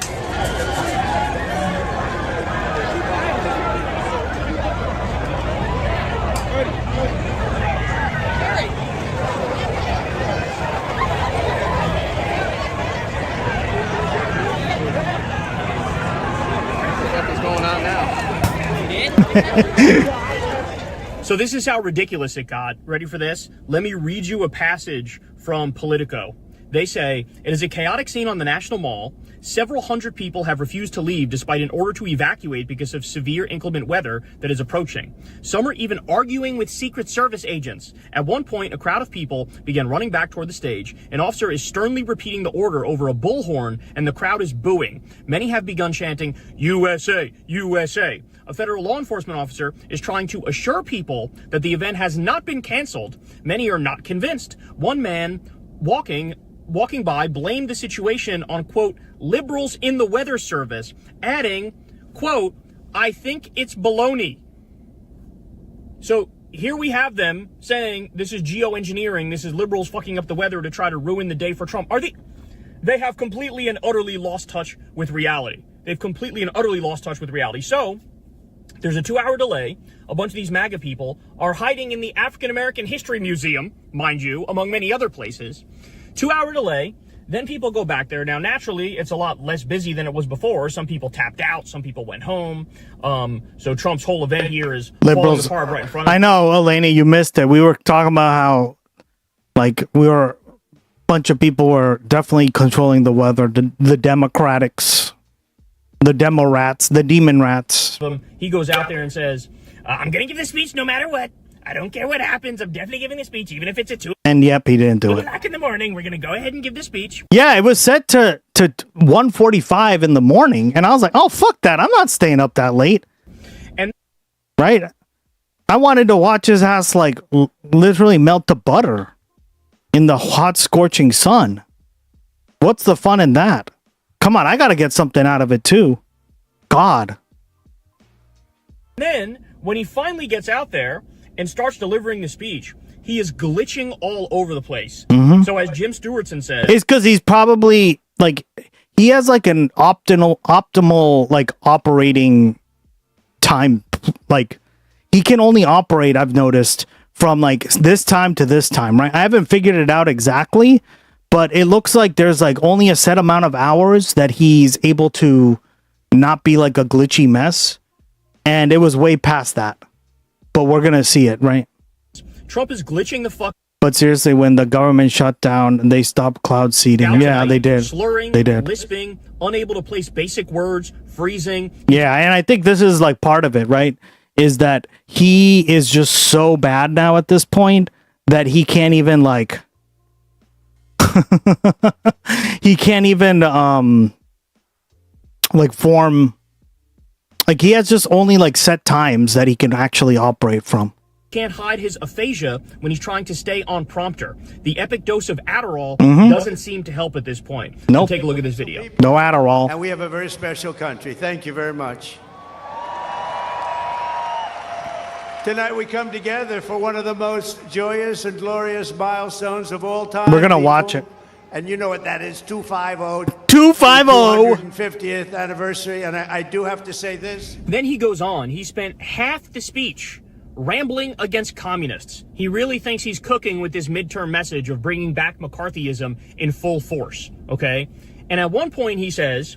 What is going on now? So this is how ridiculous it got. Ready for this? Let me read you a passage from Politico. They say, it is a chaotic scene on the National Mall. Several hundred people have refused to leave despite an order to evacuate because of severe inclement weather that is approaching. Some are even arguing with Secret Service agents. At one point, a crowd of people began running back toward the stage. An officer is sternly repeating the order over a bullhorn, and the crowd is booing. Many have begun chanting, USA, USA. A federal law enforcement officer is trying to assure people that the event has not been canceled. Many are not convinced. One man walking by blamed the situation on, quote, liberals in the weather service, adding, quote, I think it's baloney. So here we have them saying this is geoengineering, this is liberals fucking up the weather to try to ruin the day for Trump. They have completely and utterly lost touch with reality. They've completely and utterly lost touch with reality. So there's a 2-hour delay. A bunch of these MAGA people are hiding in the African American History Museum, mind you, among many other places. 2-hour delay. Then people go back there. Now, naturally, it's a lot less busy than it was before. Some people tapped out. Some people went home. So Trump's whole event here is falling apart right in front of us. I know, Elena, you missed it. We were talking about how, like, a bunch of people were definitely controlling the weather. The Democrats, the demo rats, the demon rats. He goes out there and says, I'm going to give this speech no matter what. I don't care what happens. I'm definitely giving the speech, even if it's at 2 And yep, he didn't do it. o'clock in the morning. We're going to go ahead and give the speech. Yeah, it was set to 1:45 in the morning, and I was like, oh, fuck that. I'm not staying up that late. And right? I wanted to watch his ass, like, literally melt the butter in the hot, scorching sun. What's the fun in that? Come on, I got to get something out of it, too. God. Then, when he finally gets out there and starts delivering the speech, he is glitching all over the place. So as Jim Stewartson says, it's because he's probably, like, he has, like, an optimal, like, operating time. Like, he can only operate, I've noticed, from, like, this time to this time, right? I haven't figured it out exactly, but it looks like there's, like, only a set amount of hours that he's able to not be, like, a glitchy mess. And it was way past that. But we're going to see it, right? Trump is glitching the fuck. But seriously, when the government shut down and they stopped cloud seeding, yeah, they did. Slurring, they did. Lisping, unable to place basic words, freezing. Yeah, and I think this is like part of it, right? Is that he is just so bad now at this point that he can't even like he can't even like form, like he has just only like set times that he can actually operate from. Can't hide his aphasia when he's trying to stay on prompter. The epic dose of Adderall doesn't seem to help at this point. Nope. So take a look at this video. No Adderall. And we have a very special country. Thank you very much. Tonight we come together for one of the most joyous and glorious milestones of all time. We're gonna watch it. And you know what that is, 250. 250. 250th anniversary. And I do have to say this. Then he goes on. He spent half the speech rambling against communists. He really thinks he's cooking with this midterm message of bringing back McCarthyism in full force, okay? And at one point he says,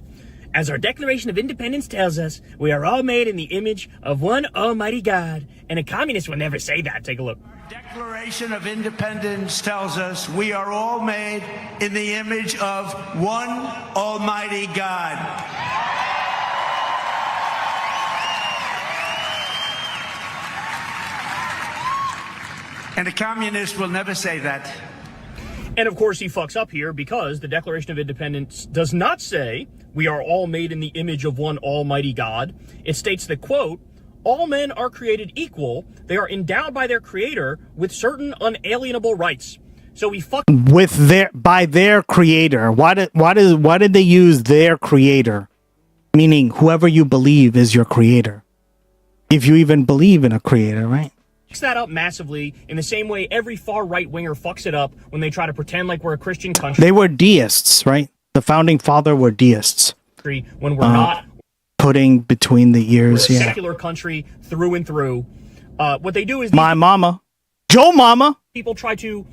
as our Declaration of Independence tells us, we are all made in the image of one almighty God. And a communist will never say that. Take a look. Declaration of Independence tells us we are all made in the image of one almighty God. And a communist will never say that. And of course he fucks up here because the Declaration of Independence does not say we are all made in the image of one almighty God. It states that, quote, all men are created equal. They are endowed by their creator with certain unalienable rights. So we fuck with their creator. Why did they use their creator? Meaning whoever you believe is your creator. If you even believe in a creator, right? that up massively in the same way every far right winger fucks it up when they try to pretend like we're a Christian country. They were deists, right? The founding father were deists. When we're not. Putting between the ears, we're a secular country through and through. What they do is my mama, Joe Mama. People try to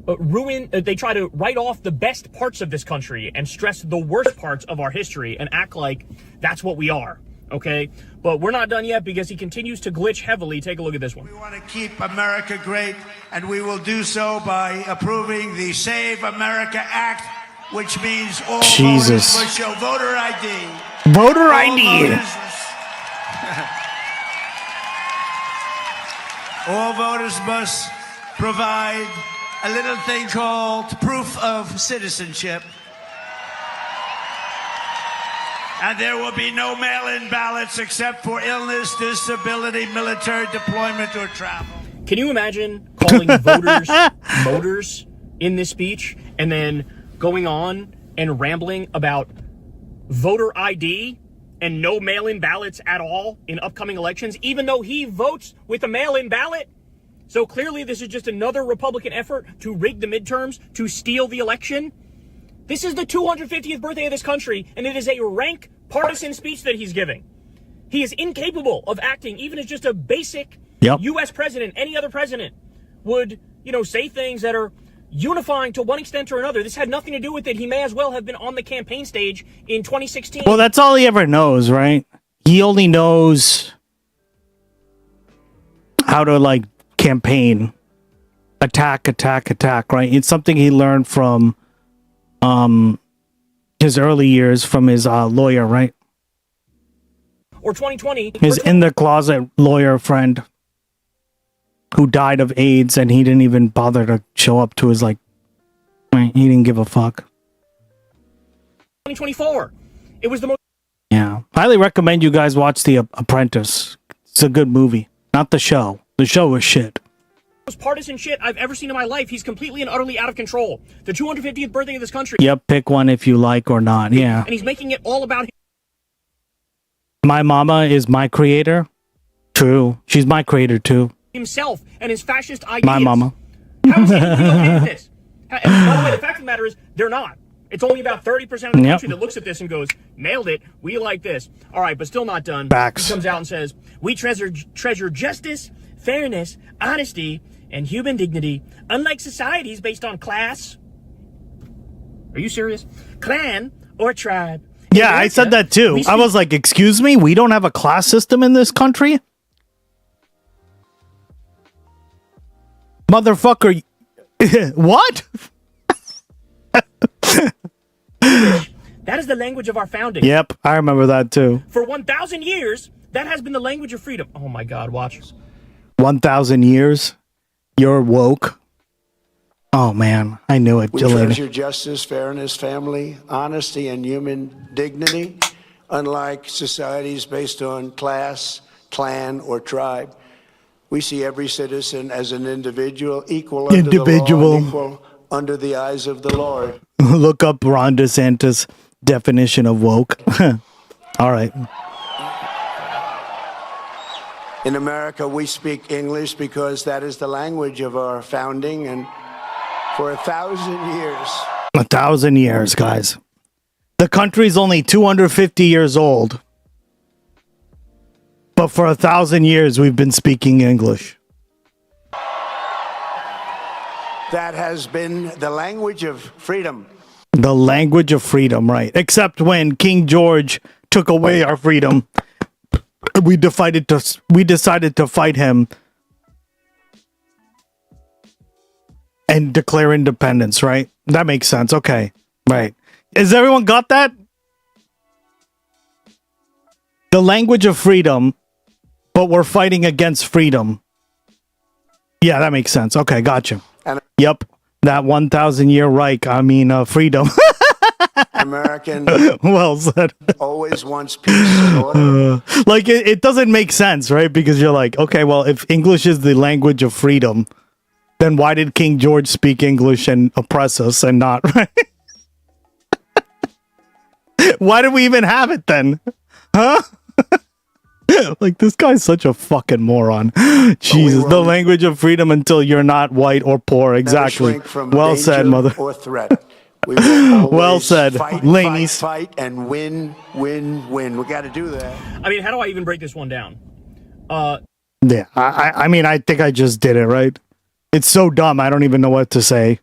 they try to write off the best parts of this country and stress the worst parts of our history and act like that's what we are. Okay, but we're not done yet because he continues to glitch heavily. Take a look at this one. We want to keep America great, and we will do so by approving the Save America Act, which means all voters must show voter ID. Voter ID. All voters must provide a little thing called proof of citizenship. And there will be no mail-in ballots except for illness, disability, military deployment, or travel. Can you imagine calling voters voters in this speech and then going on and rambling about voter ID and no mail-in ballots at all in upcoming elections, even though he votes with a mail-in ballot? So clearly this is just another Republican effort to rig the midterms, to steal the election. This is the 250th birthday of this country, and it is a rank partisan speech that he's giving. He is incapable of acting even as just a basic U.S. president. Any other president would, say things that are unifying to one extent or another. This had nothing to do with it. He may as well have been on the campaign stage in 2016. Well, that's all he ever knows, right? He only knows how to, campaign. Attack, right? It's something he learned from his early years from his lawyer, right? Or 2020. His in-the-closet lawyer friend who died of AIDS, and he didn't even bother to show up to his, he didn't give a fuck. 2024. It was the most... Yeah. Highly recommend you guys watch The Apprentice. It's a good movie. Not the show. The show was shit. Most partisan shit I've ever seen in my life. He's completely and utterly out of control. The 250th birthday of this country. Yep, pick one if you like or not. Yeah. And he's making it all about him. My mama is my creator. True. She's my creator too. Himself and his fascist ideas. My mama. How is anything okay with this? And by the way, the fact of the matter is, they're not. It's only about 30% of the country that looks at this and goes, nailed it, we like this. All right, but still not done. Facts. He comes out and says, we treasure justice, fairness, honesty, and human dignity, unlike societies based on class. Are you serious? Clan or tribe. Yeah, I said that too. I was like, excuse me? We don't have a class system in this country? Motherfucker. What? That is the language of our founding. Yep, I remember that too. For 1,000 years, that has been the language of freedom. Oh my God, watch. 1,000 years? You're woke? Oh man, I knew it. We treasure justice, fairness, family, honesty, and human dignity, unlike societies based on class, clan, or tribe. We see every citizen as an individual, equal under the law, and equal under the eyes of the Lord. Look up Ron DeSantis' definition of woke. All right. In America, we speak English because that is the language of our founding, and for 1,000 years. 1,000 years, guys. The country's only 250 years old. But for 1,000 years, we've been speaking English. That has been the language of freedom. The language of freedom, right. Except when King George took away our freedom, we decided to fight him and declare independence, right? That makes sense. Okay. Right. Has everyone got that? The language of freedom, but we're fighting against freedom. Yeah, that makes sense. Okay, gotcha. Yep. That 1,000 year Reich, freedom. American well said. Always wants peace and order. It doesn't make sense, right? Because you're like, okay, well, if English is the language of freedom, then why did King George speak English and oppress us and not, right? Why did we even have it then? Huh? This guy's such a fucking moron. Jesus, the language of freedom until you're not white or poor. Exactly. Well said, mother. Or threat. We will well said, ladies. Fight and win. We got to do that. How do I even break this one down? Yeah, I think I just did it, right? It's so dumb, I don't even know what to say.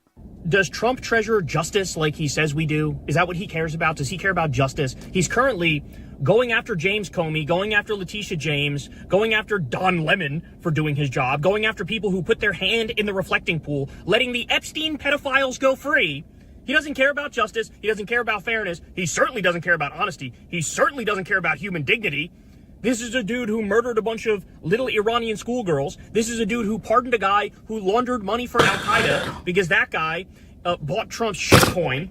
Does Trump treasure justice like he says we do? Is that what he cares about? Does he care about justice? He's currently going after James Comey, going after Letitia James, going after Don Lemon for doing his job, going after people who put their hand in the reflecting pool, letting the Epstein pedophiles go free. He doesn't care about justice. He doesn't care about fairness. He certainly doesn't care about honesty. He certainly doesn't care about human dignity. This is a dude who murdered a bunch of little Iranian schoolgirls. This is a dude who pardoned a guy who laundered money for Al-Qaeda because that guy bought Trump's shitcoin.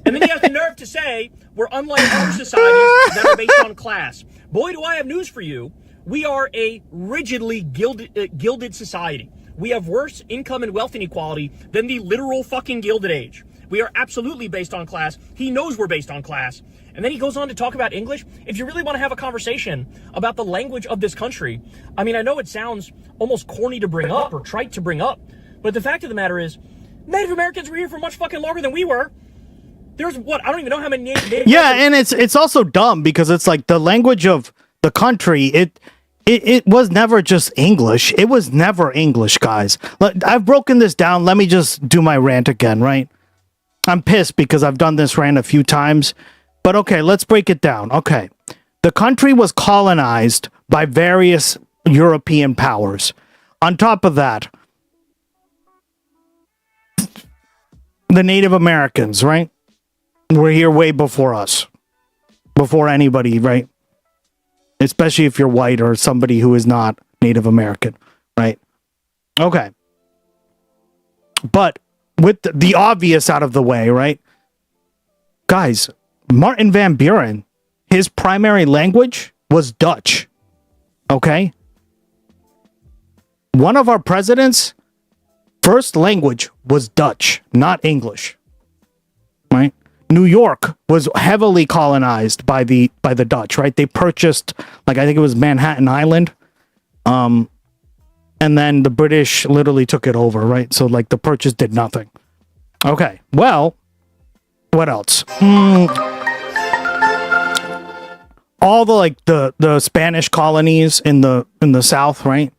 And then he has the nerve to say, we're unlike other societies that are based on class. Boy, do I have news for you. We are a rigidly gilded society. We have worse income and wealth inequality than the literal fucking Gilded Age. We are absolutely based on class. He knows we're based on class. And then he goes on to talk about English. If you really want to have a conversation about the language of this country, I mean, I know it sounds almost corny to bring up or trite to bring up, but the fact of the matter is, Native Americans were here for much fucking longer than we were. There's what? I don't even know how many Native Yeah, and it's also dumb because it's like the language of the country, it was never just English. It was never English, guys. I've broken this down. Let me just do my rant again, right? I'm pissed because I've done this rant a few times. But okay, let's break it down. Okay. The country was colonized by various European powers. On top of that, the Native Americans, right? Were here way before us. Before anybody, right? Especially if you're white or somebody who is not Native American, right? Okay. But with the obvious out of the way, right? Guys, Martin Van Buren, his primary language was Dutch. Okay? One of our presidents' first language was Dutch, not English. Right? New York was heavily colonized by the Dutch, right? They purchased, like, I think it was Manhattan Island. And then the British literally took it over, right? So, like, the purchase did nothing. Okay, well, what else? All the, like, the Spanish colonies in the South, right?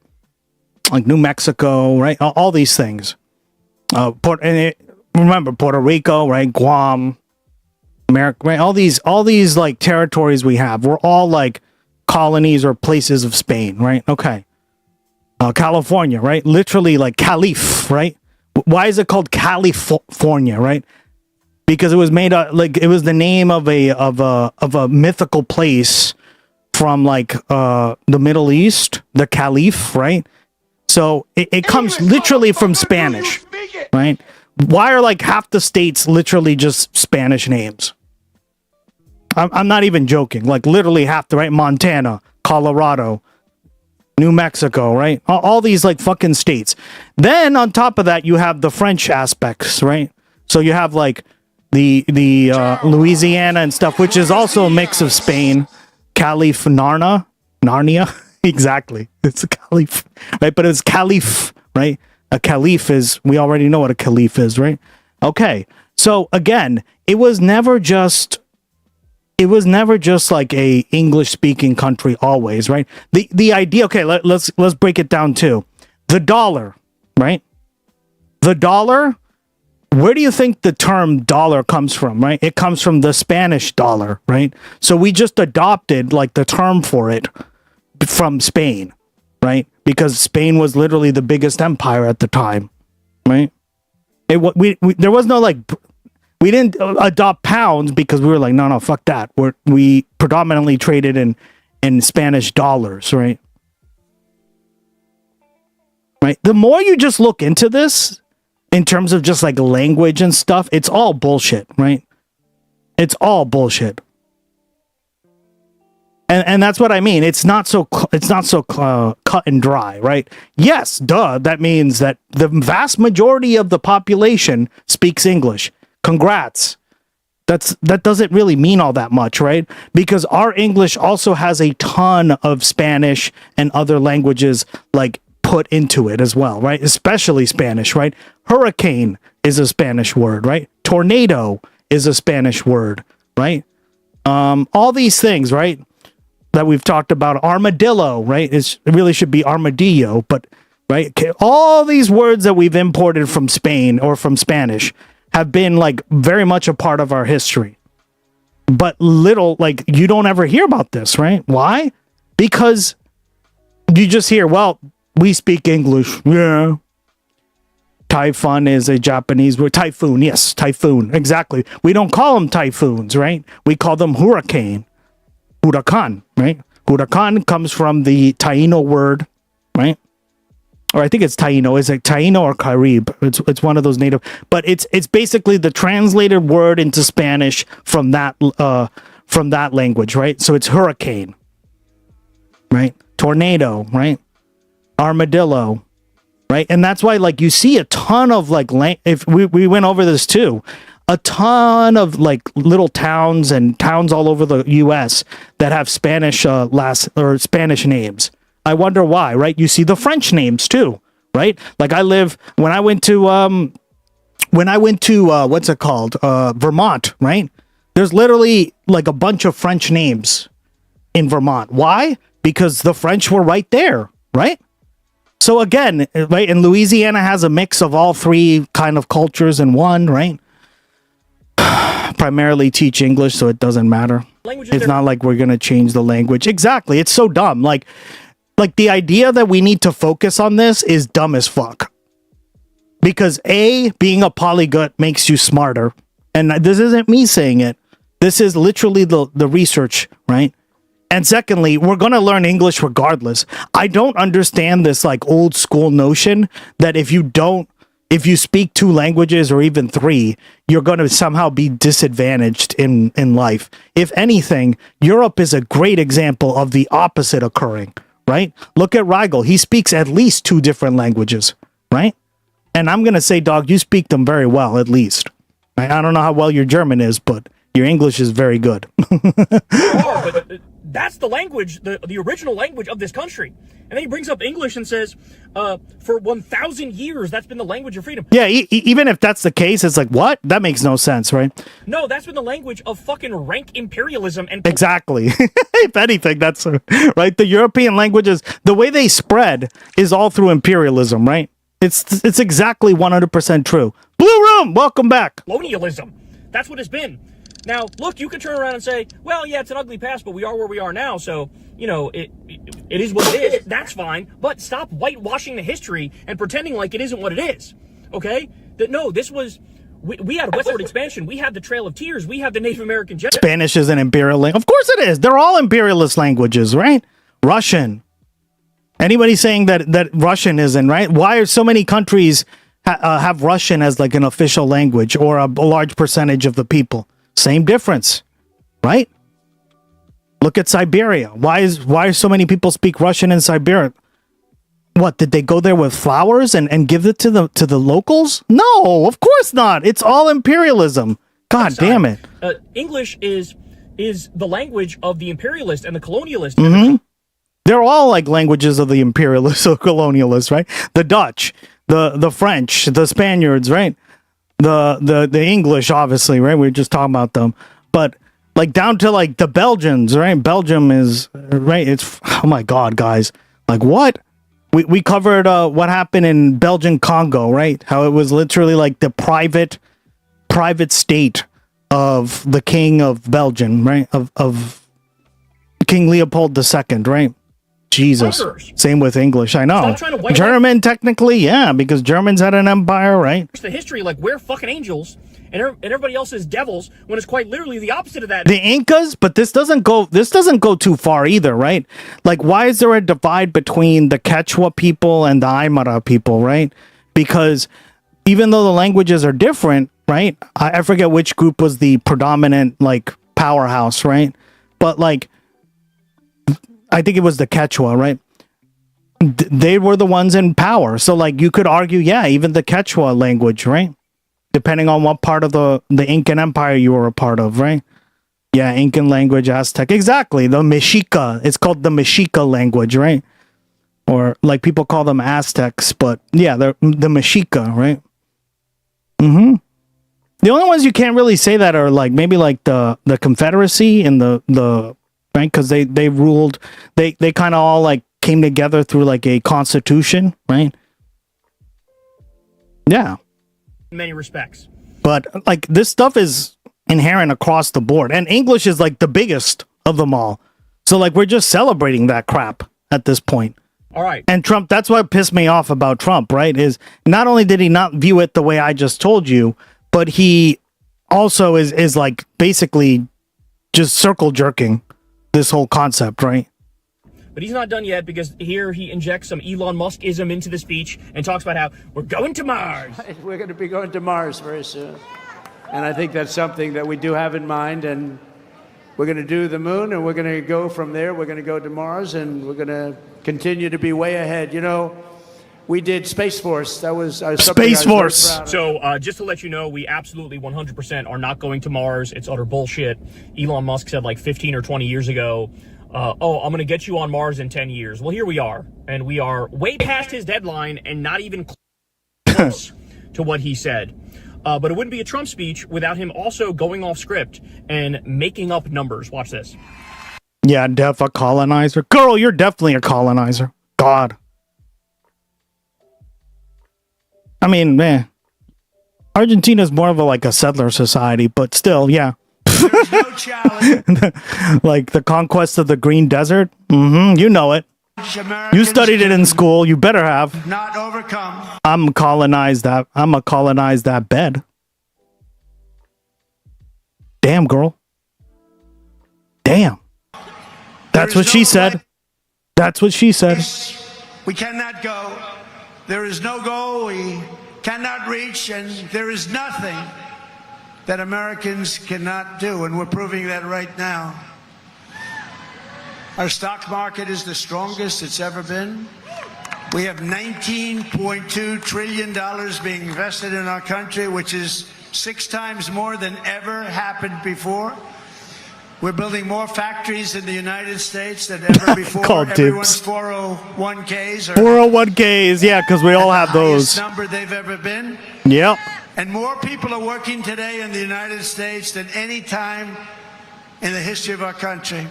Like New Mexico, right? All these things. Remember Puerto Rico, right? Guam, America, right? All these like territories we have, we're all like colonies or places of Spain, right? Okay. California, right? Literally like Calif, right? Why is it called California, right? Because it was made like it was the name of a mythical place from like the Middle East, the Caliph, right? So it comes literally from Spanish, right? Why are like half the states literally just Spanish names? I'm not even joking. Like literally half the, right? Montana, Colorado, New Mexico, right? All these like fucking states. Then on top of that, you have the French aspects, right? So you have like the Louisiana and stuff, which is also a mix of Spain. Narnia. Exactly. It's a caliph, right? But it's caliph, right? A caliph is, we already know what a caliph is, right? Okay. So again, it was never just like a English speaking country always, right? The idea, okay, let's break it down too. The dollar, right? The dollar, where do you think the term dollar comes from, right? It comes from the Spanish dollar, right? So we just adopted like the term for it from Spain, right? Because Spain was literally the biggest empire at the time, right? There was no like, we didn't adopt pounds because we were like, no, fuck that. We predominantly traded in Spanish dollars, right? Right. The more you just look into this, in terms of just like language and stuff, it's all bullshit, right? It's all bullshit. And that's what I mean. It's not so cut and dry, right? Yes, duh. That means that the vast majority of the population speaks English. Congrats. That doesn't really mean all that much, right? Because our English also has a ton of Spanish and other languages like put into it as well, right? Especially Spanish, right? Hurricane is a Spanish word, right? Tornado is a Spanish word, right? All these things, right? That we've talked about. Armadillo, right? It really should be armadillo, but right? All these words that we've imported from Spain or from Spanish have been like very much a part of our history. but little, like, you don't ever hear about this, right? Why? Because you just hear, well, we speak English. Yeah. Typhoon is a Japanese word. Typhoon, yes, typhoon, exactly. We don't call them typhoons, right? We call them hurricane. Huracan, right? Huracan comes from the Taino word, right? Or I think it's Taino. Is it Taino or Carib? It's one of those native. But it's basically the translated word into Spanish from that language, right? So it's hurricane, right? Tornado, right? Armadillo, right? And that's why, like, you see a ton of, like, if we went over this too, a ton of, like, little towns and towns all over the U.S. that have Spanish Spanish names. I wonder why, right? You see the French names too, right? Like, when I went to what's it called? Vermont, right? There's literally like a bunch of French names in Vermont. Why? Because the French were right there, right? So again, right? And Louisiana has a mix of all three kind of cultures in one, right? Primarily teach English, so it doesn't matter. It's not like we're gonna change the language. Exactly. It's so dumb. Like the idea that we need to focus on this is dumb as fuck. Because being a polyglot makes you smarter. And this isn't me saying it. This is literally the research, right? And secondly, we're going to learn English regardless. I don't understand this like old school notion that if you speak two languages or even three, you're going to somehow be disadvantaged in life. If anything, Europe is a great example of the opposite occurring. Right? Look at Rigel. He speaks at least two different languages, right? And I'm going to say, dog, you speak them very well, at least. I don't know how well your German is, but your English is very good. But that's the language, the original language of this country. And then he brings up English and says, for 1,000 years, that's been the language of freedom. Yeah, even if that's the case, it's like, what? That makes no sense, right? No, that's been the language of fucking rank imperialism. And exactly. If anything, that's right. The European languages, the way they spread is all through imperialism, right? It's exactly 100% true. Blue Room, welcome back. Colonialism. That's what it's been. Now, look, you can turn around and say, well, yeah, it's an ugly past, but we are where we are now, so, you know, it is what it is. That's fine, but stop whitewashing the history and pretending like it isn't what it is, okay? No, this was, we had westward expansion, we had the Trail of Tears, we had the Native American genocide. Spanish is an imperial language. Of course it is. They're all imperialist languages, right? Russian. Anybody saying that Russian isn't, right? Why are so many countries have Russian as like an official language or a large percentage of the people? Same difference, right? Look at Siberia. Why so many people speak Russian in Siberia? What, did they go there with flowers and give it to the locals? No, of course not. It's all imperialism. God damn it. English is the language of the imperialist and the colonialist. Mm-hmm. They're all like languages of the imperialists or colonialists, right? The Dutch, the French, the Spaniards, right? The English, obviously, right? We were just talking about them, but like down to like the Belgians, right? Belgium is right. It's, oh my God, guys, like what? We covered what happened in Belgian Congo, right? How it was literally like the private state of the king of Belgium, right? Of King Leopold II, right? Jesus. Same with English. I know. German, technically, yeah, because Germans had an empire, right? The history, like, we're fucking angels and everybody else is devils, when it's quite literally the opposite of that. The Incas, but this doesn't go too far either, right? Like, why is there a divide between the Quechua people and the Aymara people, right? Because even though the languages are different, right? I forget which group was the predominant, like, powerhouse, right? But, like, I think it was the Quechua, right? They were the ones in power. So, like, you could argue, yeah, even the Quechua language, right? Depending on what part of the Incan Empire you were a part of, right? Yeah, Incan language, Aztec. Exactly. The Mexica. It's called the Mexica language, right? Or, like, people call them Aztecs, but, yeah, they're the Mexica, right? Mm-hmm. The only ones you can't really say that are, like, maybe, like, the Confederacy and the right? Because they ruled, they kind of all like came together through like a constitution, right? Yeah. In many respects. But like this stuff is inherent across the board. And English is like the biggest of them all. So like we're just celebrating that crap at this point. All right. And Trump, that's what pissed me off about Trump, right? Is not only did he not view it the way I just told you, but he also is like basically just circle jerking this whole concept, right? But he's not done yet, because here he injects some Elon Musk-ism into the speech and talks about how we're going to Mars. We're going to be going to Mars very soon. And I think that's something that we do have in mind. And we're going to do the moon, and we're going to go from there. We're going to go to Mars, and we're going to continue to be way ahead. You know, we did Space Force. That was Space Force. So just to let you know, we absolutely 100% are not going to Mars. It's utter bullshit. Elon Musk said like 15 or 20 years ago, oh, I'm going to get you on Mars in 10 years. Well, here we are. And we are way past his deadline and not even close to what he said. But it wouldn't be a Trump speech without him also going off script and making up numbers. Watch this. Yeah, a colonizer. Girl, you're definitely a colonizer. God. I mean, man. Argentina's more of a settler society, but still, yeah. There's no challenge. Like the conquest of the Green Desert. You know it. You studied it in school. You better have. Not overcome. I'm a colonize that bed. Damn, girl. Damn. That's what she said. That's what she said. We cannot go. There is no goal we cannot reach, and there is nothing that Americans cannot do, and we're proving that right now. Our stock market is the strongest it's ever been. We have $19.2 trillion being invested in our country, which is 6 times more than ever happened before. We're building more factories in the United States than ever before. Everyone's 401ks. 401ks, yeah, because we all have those. The highest number they've ever been. Yep. And more people are working today in the United States than any time in the history of our country.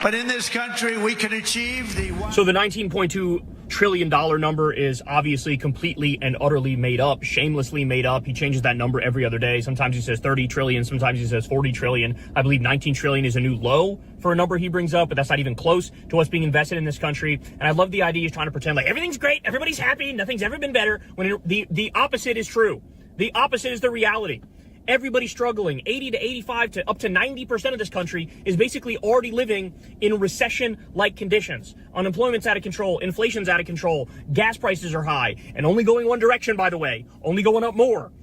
But in this country, we can achieve the... So the $19.2 trillion number is obviously completely and utterly made up, shamelessly made up. He changes that number every other day. Sometimes he says 30 trillion, sometimes he says 40 trillion. I believe 19 trillion is a new low for a number he brings up, but that's not even close to what's being invested in this country. And I love the idea he's trying to pretend like everything's great, everybody's happy, nothing's ever been better, when the opposite is true. The opposite is the reality. Everybody's struggling. 80 to 85 to up to 90% of this country is basically already living in recession-like conditions. Unemployment's out of control. Inflation's out of control. Gas prices are high. And only going one direction, by the way. Only going up more.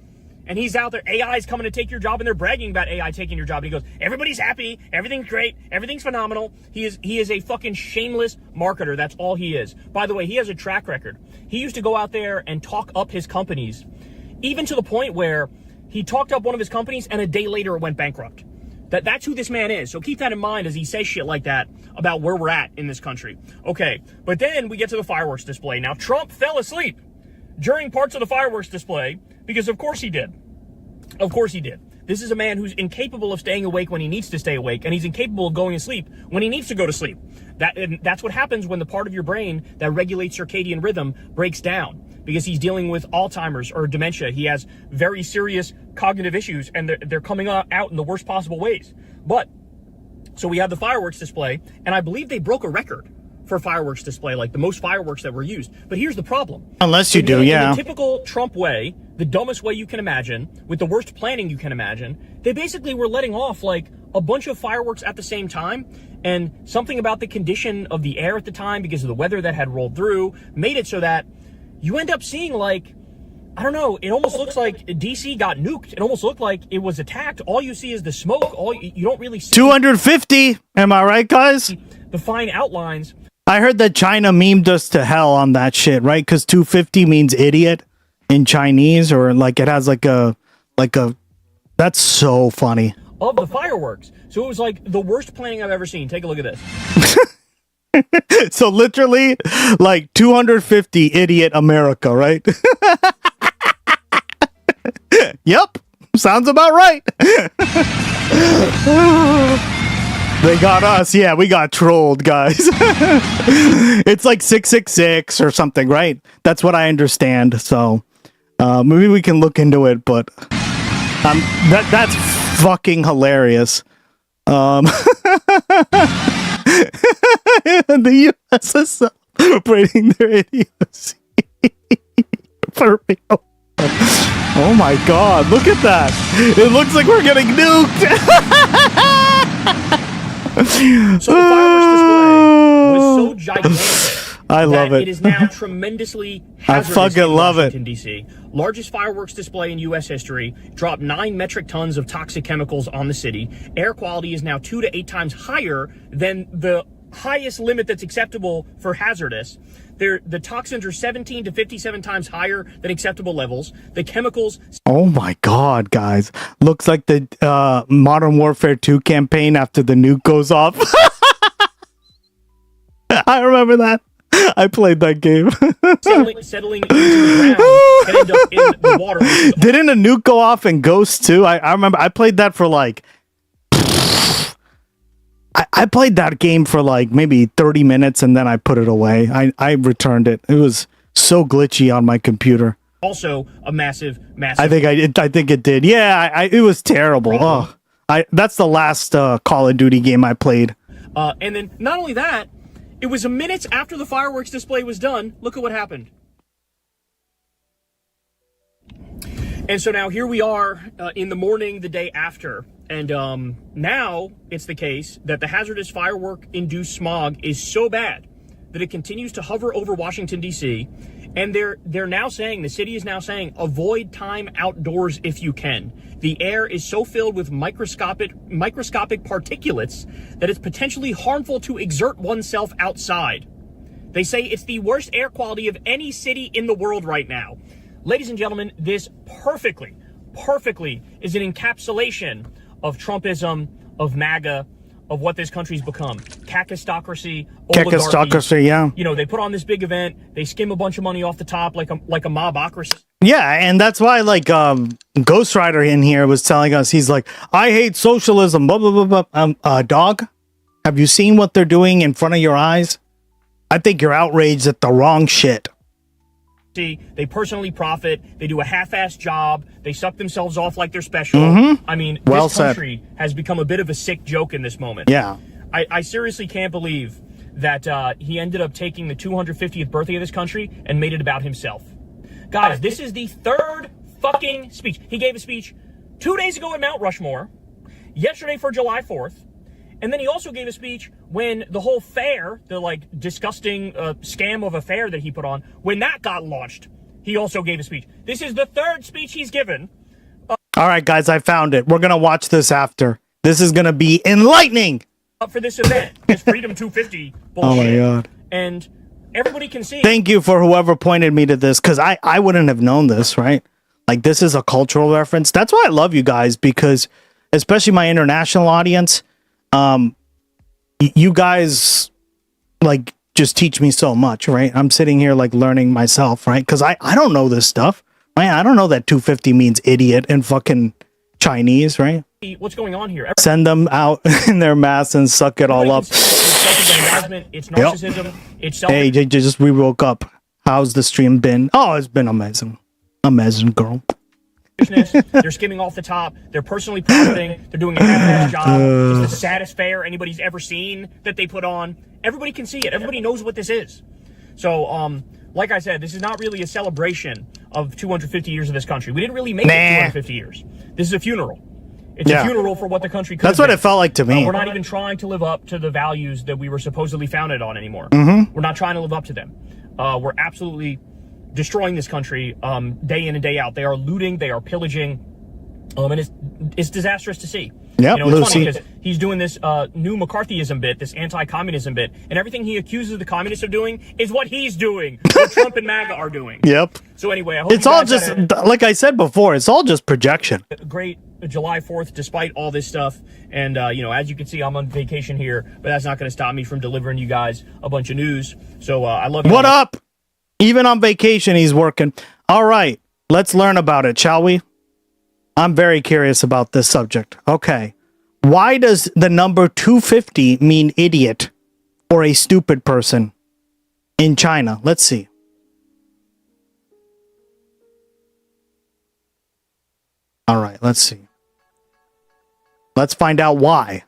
And he's out there. AI's coming to take your job, and they're bragging about AI taking your job. And he goes, everybody's happy. Everything's great. Everything's phenomenal. He is a fucking shameless marketer. That's all he is. By the way, he has a track record. He used to go out there and talk up his companies, even to the point where he talked up one of his companies, and a day later it went bankrupt. That's who this man is. So keep that in mind as he says shit like that about where we're at in this country. Okay, but then we get to the fireworks display. Now, Trump fell asleep during parts of the fireworks display because of course he did. Of course he did. This is a man who's incapable of staying awake when he needs to stay awake, and he's incapable of going to sleep when he needs to go to sleep. That's what happens when the part of your brain that regulates circadian rhythm breaks down, because he's dealing with Alzheimer's or dementia. He has very serious cognitive issues, and they're coming out in the worst possible ways. But, so we have the fireworks display, and I believe they broke a record for fireworks display, like the most fireworks that were used. But here's the problem. Unless you do, yeah. In the typical Trump way, the dumbest way you can imagine, with the worst planning you can imagine, they basically were letting off like a bunch of fireworks at the same time, and something about the condition of the air at the time, because of the weather that had rolled through, made it so that you end up seeing like, I don't know, it almost looks like DC got nuked. It almost looked like it was attacked. All you see is the smoke. You don't really see 250. Am I right, guys? The fine outlines. I heard that China memed us to hell on that shit, right? Because 250 means idiot in Chinese, or like it has like a, that's so funny. Of the fireworks. So it was like the worst planning I've ever seen. Take a look at this. So literally like 250 idiot America, right? Yep. Sounds about right. They got us. Yeah, we got trolled, guys. It's like 666 or something, right? That's what I understand. So maybe we can look into it, but that's fucking hilarious. The U.S. is celebrating their idiocy. For real. Oh my god, look at that. It looks like we're getting nuked. So the fireworks display was so gigantic. I love it. It is now tremendously I hazardous fucking in love Washington, it. D.C. Largest fireworks display in U.S. history, dropped 9 metric tons of toxic chemicals on the city. Air quality is now 2 to 8 times higher than the highest limit that's acceptable for hazardous. The toxins are 17 to 57 times higher than acceptable levels. The chemicals... Oh my god, guys. Looks like the Modern Warfare 2 campaign after the nuke goes off. I remember that. I played that game. settling into the ground and end up in the water. Didn't a nuke go off in Ghost 2? I remember I played that for like... I played that game for like maybe 30 minutes and then I put it away. I returned it. It was so glitchy on my computer. Also a massive. I think it did. Yeah, it was terrible. Oh, that's the last Call of Duty game I played. And then not only that, it was minutes after the fireworks display was done. Look at what happened. And so now here we are in the morning the day after. And now it's the case that the hazardous firework-induced smog is so bad that it continues to hover over Washington, D.C. And they're now saying, the city is now saying, avoid time outdoors if you can. The air is so filled with microscopic particulates that it's potentially harmful to exert oneself outside. They say it's the worst air quality of any city in the world right now. Ladies and gentlemen, this perfectly is an encapsulation of Trumpism, of MAGA, of what this country's become. Kakistocracy, Kakistocracy, yeah. You know, they put on this big event, they skim a bunch of money off the top like a mobocracy. Yeah, and that's why like Ghost Rider in here was telling us, he's like, I hate socialism, blah, blah, blah, blah. Dog, have you seen what they're doing in front of your eyes? I think you're outraged at the wrong shit. They personally profit. They do a half-assed job. They suck themselves off like they're special. I mean, this country has become a bit of a sick joke in this moment. Yeah. I seriously can't believe that he ended up taking the 250th birthday of this country and made it about himself. Guys, this is the third fucking speech. He gave a speech 2 days ago at Mount Rushmore, yesterday for July 4th, and then he also gave a speech when the whole fair, the like disgusting scam of a fair that he put on, when that got launched, he also gave a speech. This is the third speech he's given. All right, guys, I found it. We're going to watch this after. This is going to be enlightening. For this event, this Freedom 250 bullshit. Oh my God. And everybody can see. Thank you for whoever pointed me to this, because I wouldn't have known this, right? Like, this is a cultural reference. That's why I love you guys, because especially my international audience, you guys like just teach me so much, right? I'm sitting here like learning myself, right? Because I don't know this stuff, right? I don't know that 250 means idiot in fucking Chinese, right? What's going on here? Send them out in their mass and suck it all up. It's narcissism. It's self. Hey, just we woke up. How's the stream been? Oh, it's been amazing. Amazing, girl. They're skimming off the top. They're personally profiting. They're doing a half-assed job. It's the saddest fair anybody's ever seen that they put on. Everybody can see it. Everybody knows what this is. So, like I said, this is not really a celebration of 250 years of this country. We didn't really make it 250 years. This is a funeral. It's a funeral for what the country could That's what it felt like to me. We're not even trying to live up to the values that we were supposedly founded on anymore. Mm-hmm. We're not trying to live up to them. We're absolutely destroying this country day in and day out. They are looting, they are pillaging, and it's disastrous to see. Yep, you know, it's funny because he's doing this new McCarthyism bit, this anti-communism bit, and everything he accuses the communists of doing is what he's doing, what Trump and MAGA are doing. Yep. So anyway, I hope it's all just, like I said before, it's all just projection. Great July 4th, despite all this stuff. And, you know, as you can see, I'm on vacation here, but that's not going to stop me from delivering you guys a bunch of news. So I love you. What up? Even on vacation, he's working. All right, let's learn about it, shall we? I'm very curious about this subject. Okay. Why does the number 250 mean idiot or a stupid person in China? Let's see. All right, let's see. Let's find out why.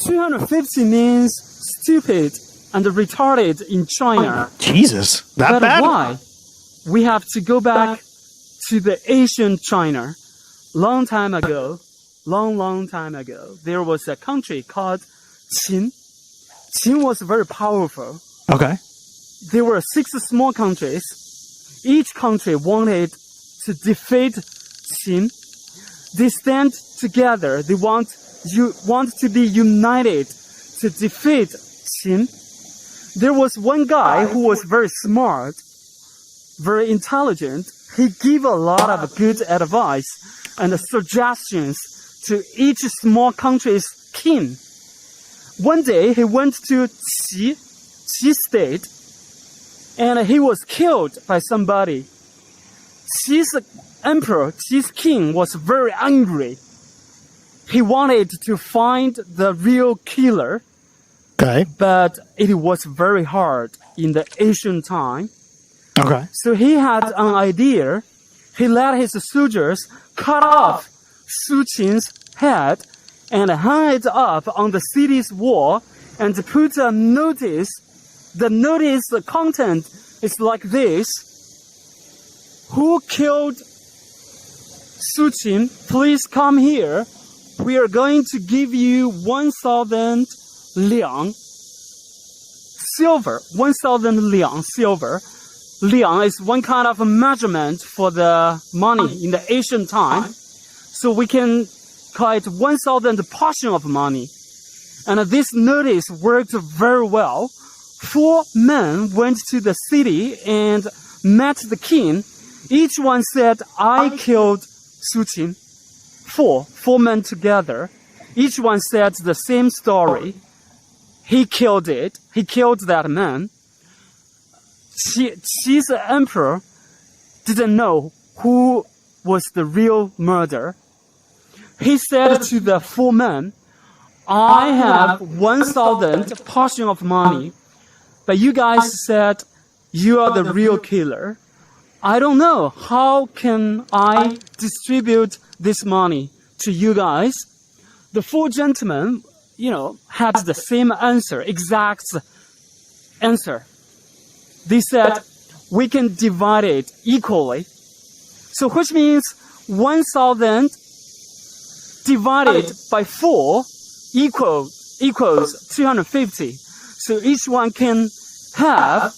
250 means stupid and retarded in China. Jesus, that but bad? Why? We have to go back to the ancient China. Long time ago, long time ago, there was a country called Qin. Qin was very powerful. Okay. There were 6 small countries. Each country wanted to defeat Qin. They stand together. They want to be united to defeat Qin. There was one guy who was very smart, very intelligent. He gave a lot of good advice and suggestions to each small country's king. One day he went to Qi state, and he was killed by somebody. Qi's emperor, Qi's king, was very angry. He wanted to find the real killer. Okay. But it was very hard in the ancient time. Okay. So he had an idea. He let his soldiers cut off Su Qin's head and hang it up on the city's wall and put a notice. The notice content is like this. Who killed Su Qin? Please come here. We are going to give you 1,000 liang silver. 1,000 liang silver. Liang is one kind of a measurement for the money in the ancient time. So we can call it 1,000 portion of money. And this notice worked very well. 4 men went to the city and met the king. Each one said, I killed Su Qin. 4 men together. Each one said the same story. He killed it. He killed that man. Qi's emperor didn't know who was the real murderer. He said to the 4 men, I have 1,000 portion of money, but you guys said you are the real killer. I don't know. How can I distribute this money to you guys? The 4 gentlemen, had the same answer, exact answer. They said, we can divide it equally. So which means 1,000 divided by 4 equals 250. So each one could have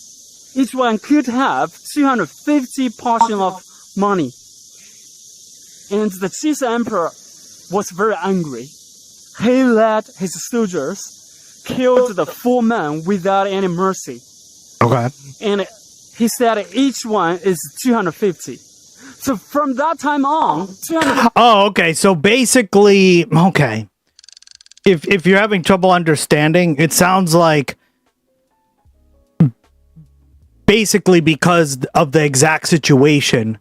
250 portion of money. And the Qi's emperor was very angry. He let his soldiers kill the 4 men without any mercy. Okay. And he said each one is 250. So from that time on, 250. Oh, okay. So basically, okay. If you're having trouble understanding, it sounds like basically because of the exact situation.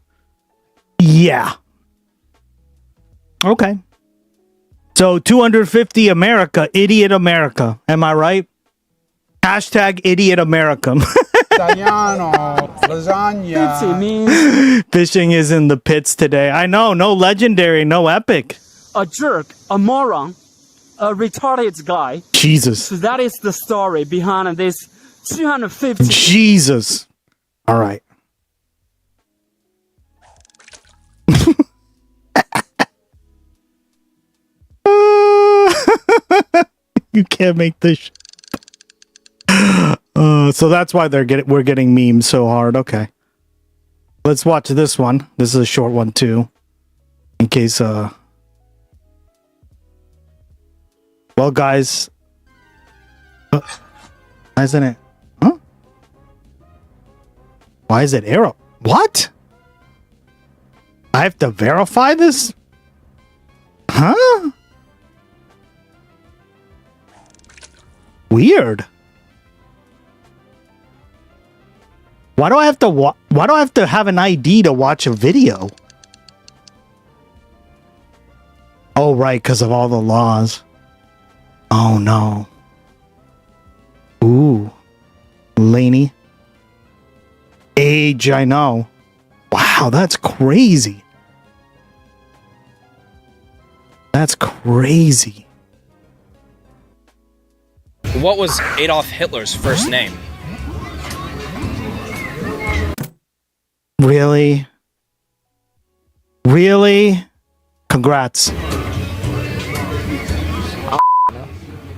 Yeah. Okay. So 250 America, idiot America. Am I right? Hashtag idiot America. Fishing is in the pits today. I know. No legendary, no epic. A jerk, a moron, a retarded guy. Jesus. So that is the story behind this 250. Jesus. All right. You can't make this. So that's why we're getting memes so hard. Okay. Let's watch this one. This is a short one too. In case well guys, why isn't it? Huh? Why is it arrow? What? I have to verify this? Huh? Weird. Why do I have to have an ID to watch a video? Oh, right, because of all the laws. Oh, no. Ooh. Laney. Age, I know. Wow. Wow, that's crazy. That's crazy. What was Adolf Hitler's first name? Really? Really? Congrats.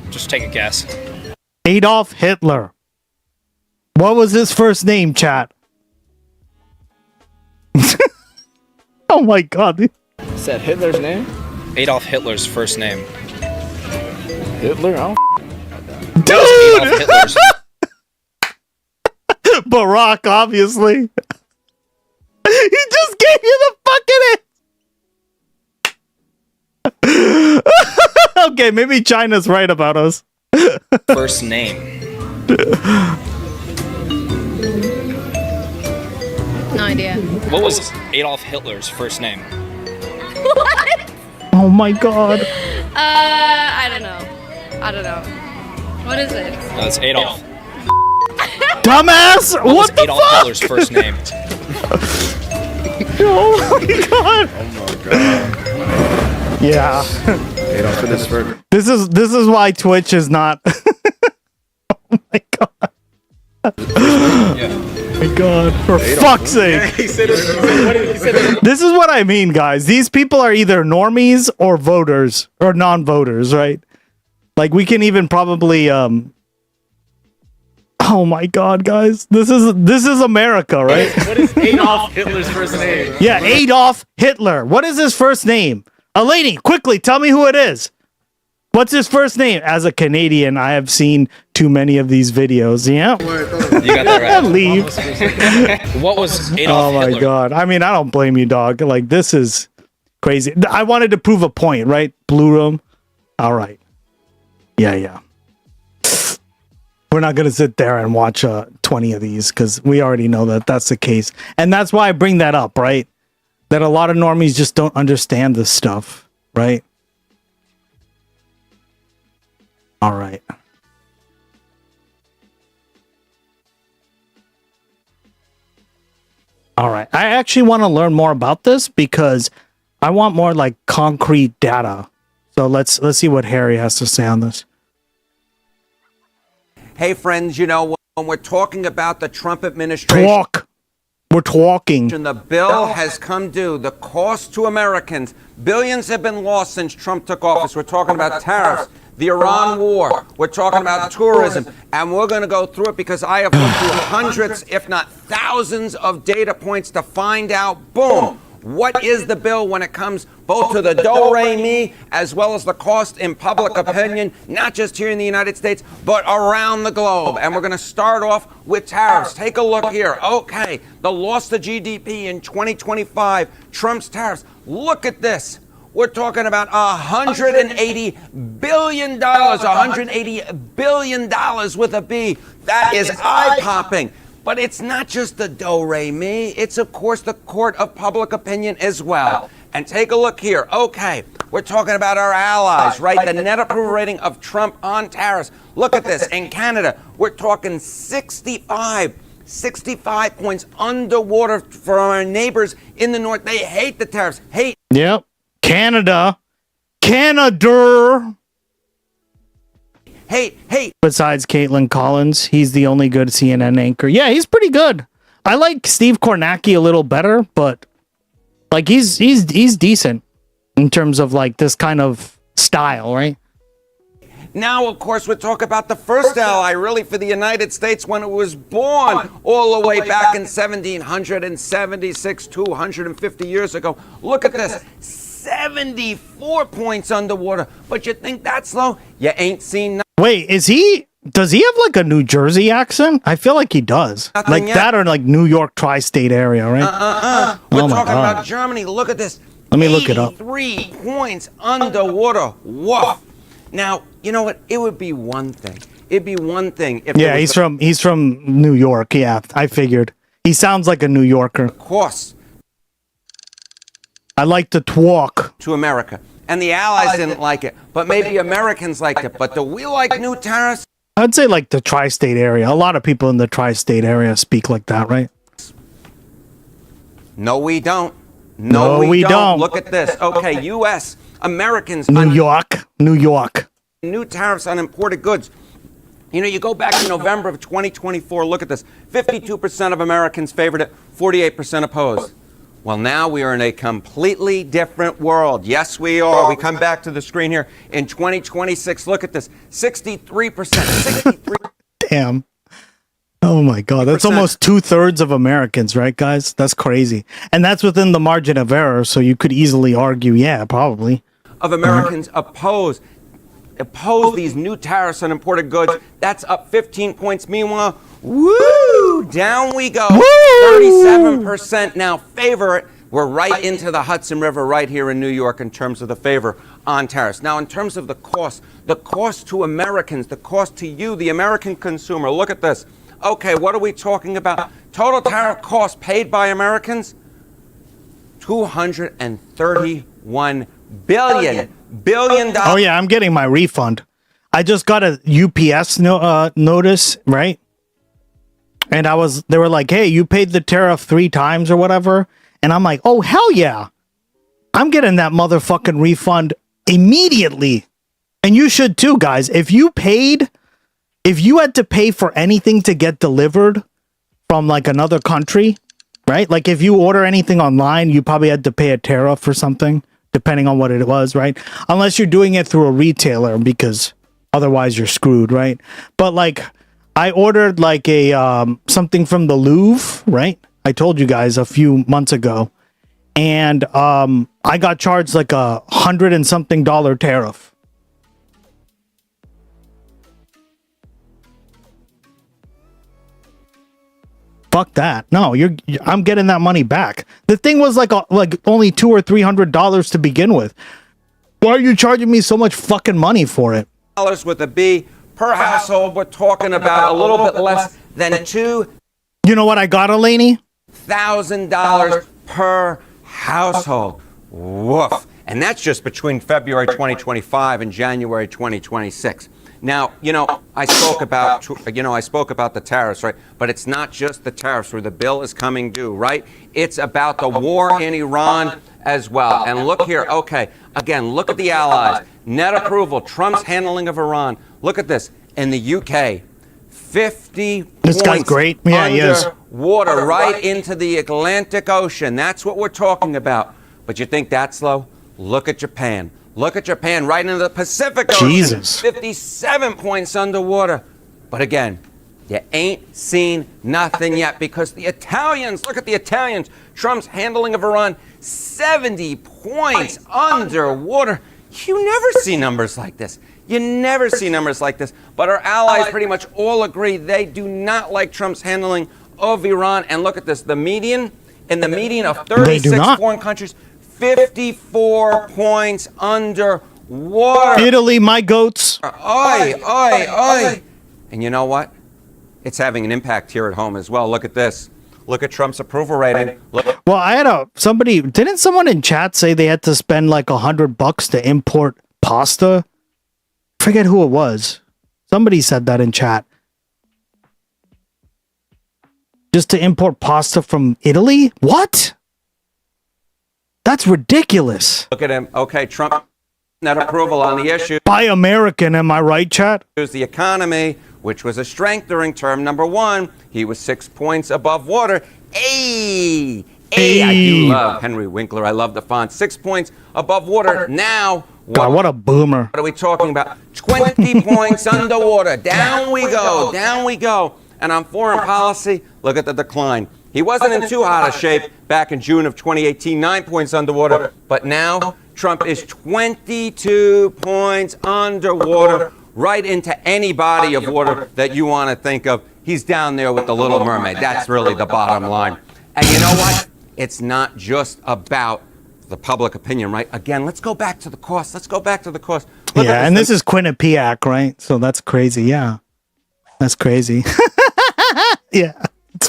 Just take a guess. Adolf Hitler. What was his first name, chat? Oh my god. Said Hitler's name? Adolf Hitler's first name. Hitler? Oh. Dude! Adolf Hitler's. Barack, obviously. He just gave you the fucking Okay, maybe China's right about us. First name. No idea. What was Adolf Hitler's first name? What? Oh my god. I don't know. I don't know. What is it? No, it's Adolf. Dumbass! What was the Adolf fuck? Hitler's first name? Oh my god. Oh my god. Yeah. Adolf Hitler's first. This is why Twitch is not. Oh my god. Yeah. My god, for fuck's sake. This is what I mean, guys. These people are either normies or voters or non-voters, right? Like we can even probably oh my god, guys. This is America, right? What is Adolf Hitler's first name? Yeah, Adolf Hitler. What is his first name? Eleni, quickly tell me who it is. What's his first name? As a Canadian, I have seen too many of these videos. Yeah. You got that right. Leave. What was Adolf Oh my Hitler? god. I mean, I don't blame you, dog. Like, this is crazy. I wanted to prove a point, right? Blue room. All right. Yeah. We're not going to sit there and watch 20 of these because we already know that that's the case. And that's why I bring that up, right? That a lot of normies just don't understand this stuff, right? All right. All right. I actually want to learn more about this because I want more like concrete data. So let's see what Harry has to say on this. Hey, friends, you know, when we're talking about the Trump administration, We're talking. the bill has come due. The cost to Americans, billions have been lost since Trump took office. We're talking about tariffs, the Iran war. We're talking about tourism. And we're going to go through it because I have looked through hundreds, if not thousands, of data points to find out, boom, what is the bill when it comes both to the do-re-mi as well as the cost in public opinion, not just here in the United States, but around the globe. And we're going to start off with tariffs. Take a look here. Okay, the loss to GDP in 2025, Trump's tariffs. Look at this. We're talking about $180 billion, $180 billion with a B. That is eye-popping. But it's not just the do-re-mi. It's, of course, the court of public opinion as well. And take a look here. Okay, we're talking about our allies, right? The net approval rating of Trump on tariffs. Look at this. In Canada, we're talking 65 points underwater for our neighbors in the north. They hate the tariffs. Hate. Yep. Canada. Hey. Besides Caitlin Collins, he's the only good CNN anchor. Yeah, he's pretty good. I like Steve Kornacki a little better, but like he's decent in terms of like this kind of style, right? Now, of course, we're talking about the first ally, really, for the United States when it was born all the way back in 1776, 250 years ago. Look at this. 74 points underwater. But you think that's low? You ain't seen nothing. Wait, does he have like a New Jersey accent? I feel like he does. Like yet. that or like New York tri-state area, right? We're Oh my talking God. about Germany. Look at this. Let me look it up. 3 points underwater. Woof. Now, you know what? It would be one thing. It'd be one thing if Yeah, he's from New York. Yeah, I figured. He sounds like a New Yorker. course I like to talk. to America. And the Allies didn't like it, but maybe Americans liked it. But do we like new tariffs? I'd say like the tri-state area. A lot of people in the tri-state area speak like that, right? No, we don't. No, we don't. Look at this. Okay, U.S. Americans. New York. New tariffs on imported goods. You know, you go back to November of 2024, look at this. 52% of Americans favored it, 48% opposed. Well, now we are in a completely different world. Yes, we are. We come back to the screen here. In 2026, look at this. 63%. 63. Damn. Oh my God. That's almost 2/3 of Americans, right, guys? That's crazy. And that's within the margin of error. So you could easily argue, yeah, probably. Of Americans oppose these new tariffs on imported goods. That's up 15 points. Meanwhile, woo, down we go. 37% now favor it. We're right into the Hudson River right here in New York in terms of the favor on tariffs. Now, in terms of the cost to Americans, the cost to you, the American consumer, look at this. Okay, what are we talking about? Total tariff cost paid by Americans? $231 billion. Oh yeah, I'm getting my refund. I just got a UPS notice, right? And they were like, hey, you paid the tariff 3 times or whatever. And I'm like, oh, hell yeah. I'm getting that motherfucking refund immediately. And you should too, guys. If you had to pay for anything to get delivered from like another country, right? Like if you order anything online, you probably had to pay a tariff or something, depending on what it was, right? Unless you're doing it through a retailer, because otherwise you're screwed, right? But like I ordered like a something from the Louvre, right? I told you guys a few months ago, and I got charged like $100 and something tariff. Fuck that. No, I'm getting that money back. The thing was like only $200 or $300 to begin with. Why are you charging me so much fucking money for it? With a B per household, we're talking about a little bit less than $2,000. You know what I got, Elaney? $1,000 per household. Woof. And that's just between February 2025 and January 2026. Now, I spoke about the tariffs, right? But it's not just the tariffs where the bill is coming due, right? It's about the war in Iran as well. And look here, okay, again, look at the allies. Net approval, Trump's handling of Iran. Look at this. In the UK, 50 This guy's great. Yeah, he is. Water right into the Atlantic Ocean. That's what we're talking about. But you think that's low? Look at Japan. Look at Japan right into the Pacific Ocean. Jesus. 57 points underwater. But again, you ain't seen nothing yet because the Italians, look at the Italians. Trump's handling of Iran, 70 points underwater. You never see numbers like this. You never see numbers like this. But our allies pretty much all agree they do not like Trump's handling of Iran. And look at this, the median of 36 foreign countries, 54 points underwater. Italy, my goats. Oi. And you know what? It's having an impact here at home as well. Look at this. Look at Trump's approval rating. Well, I had didn't someone in chat say they had to spend like $100 to import pasta? I forget who it was. Somebody said that in chat. Just to import pasta from Italy? What? That's ridiculous. Look at him. Okay, Trump, net approval on the issue. Buy American, am I right, chat? There's the economy, which was a strength during term number 1. He was 6 points above water. Hey, I do love Henry Winkler. I love the font. 6 points above water. Now, God, what a boomer. What are we talking about? 20 points underwater. Down we go. And on foreign policy, look at the decline. He wasn't in too hot a shape back in June of 2018, 9 points underwater. But now, Trump is 22 points underwater, right into any body of water that you want to think of. He's down there with the Little Mermaid. That's really the bottom line. And you know what? It's not just about the public opinion, right? Again, let's go back to the cost. Look yeah, and this is Quinnipiac, right? So that's crazy. Yeah. That's crazy. Yeah.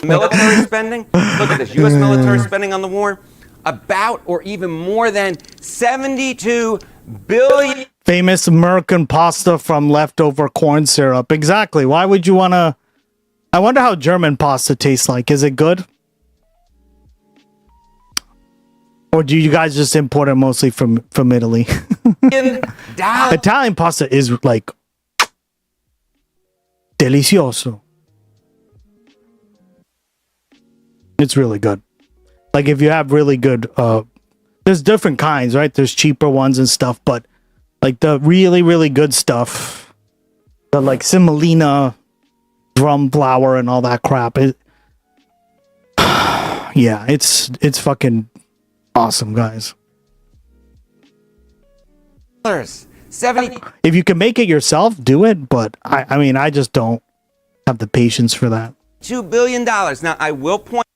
Military spending, look at this, U.S. military spending on the war, about or even more than $72 billion. Famous American pasta from leftover corn syrup. Exactly. Why would you want to... I wonder how German pasta tastes like. Is it good? Or do you guys just import it mostly from Italy? Italian pasta is like delicioso. It's really good. Like if you have really good, there's different kinds, right? There's cheaper ones and stuff, but like the really, really good stuff, the like semolina, drum flour and all that crap. Yeah, it's fucking awesome, guys. 70. If you can make it yourself, do it. But I mean, I just don't have the patience for that. $2 billion. Now, I will point.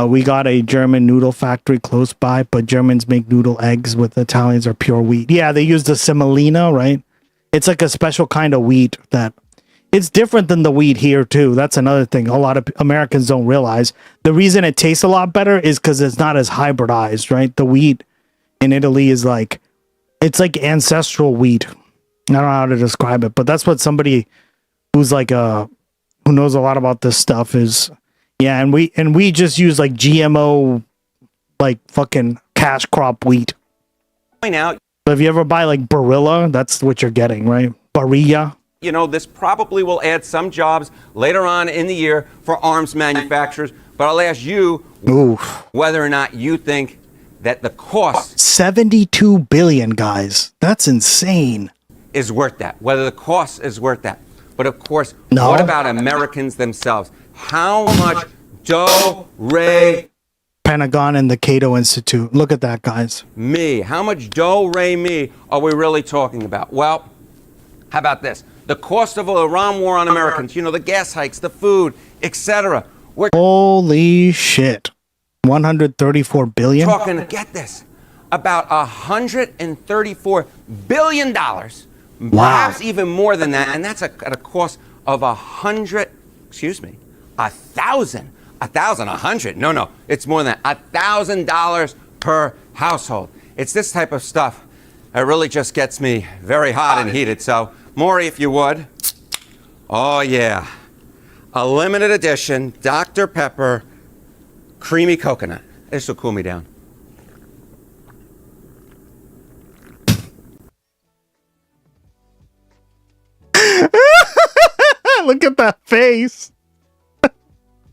We got a German noodle factory close by, but Germans make noodle eggs with Italians are pure wheat. Yeah, they use the semolina, right? It's like a special kind of wheat that it's different than the wheat here too. That's another thing a lot of Americans don't realize. The reason it tastes a lot better is because it's not as hybridized, right? The wheat in Italy is like, it's like ancestral wheat. I don't know how to describe it, but that's what somebody who's like who knows a lot about this stuff is. Yeah, and we just use like GMO, like fucking cash crop wheat. Point out. So if you ever buy like Barilla, that's what you're getting, right? Barilla. You know, this probably will add some jobs later on in the year for arms manufacturers. But I'll ask you whether or not you think that the cost 72 billion, guys. That's insane. Is worth that. Whether the cost is worth that. But of course, No. what about Americans themselves? How much do-re Pentagon and the Cato Institute. Look at that, guys. me? How much do-re-mi are we really talking about? Well, how about this? The cost of the Iran war on Americans, you know, the gas hikes, the food, etc. We're Holy shit. 134 billion? talking, get this, about $134 billion, perhaps even more than that, and that's at a cost of $100, no, it's more than that, $1,000 per household. It's this type of stuff that really just gets me very hot and heated. So, Maury, if you would. Oh, yeah. A limited edition Dr. Pepper creamy coconut. This will cool me down. Look at that face.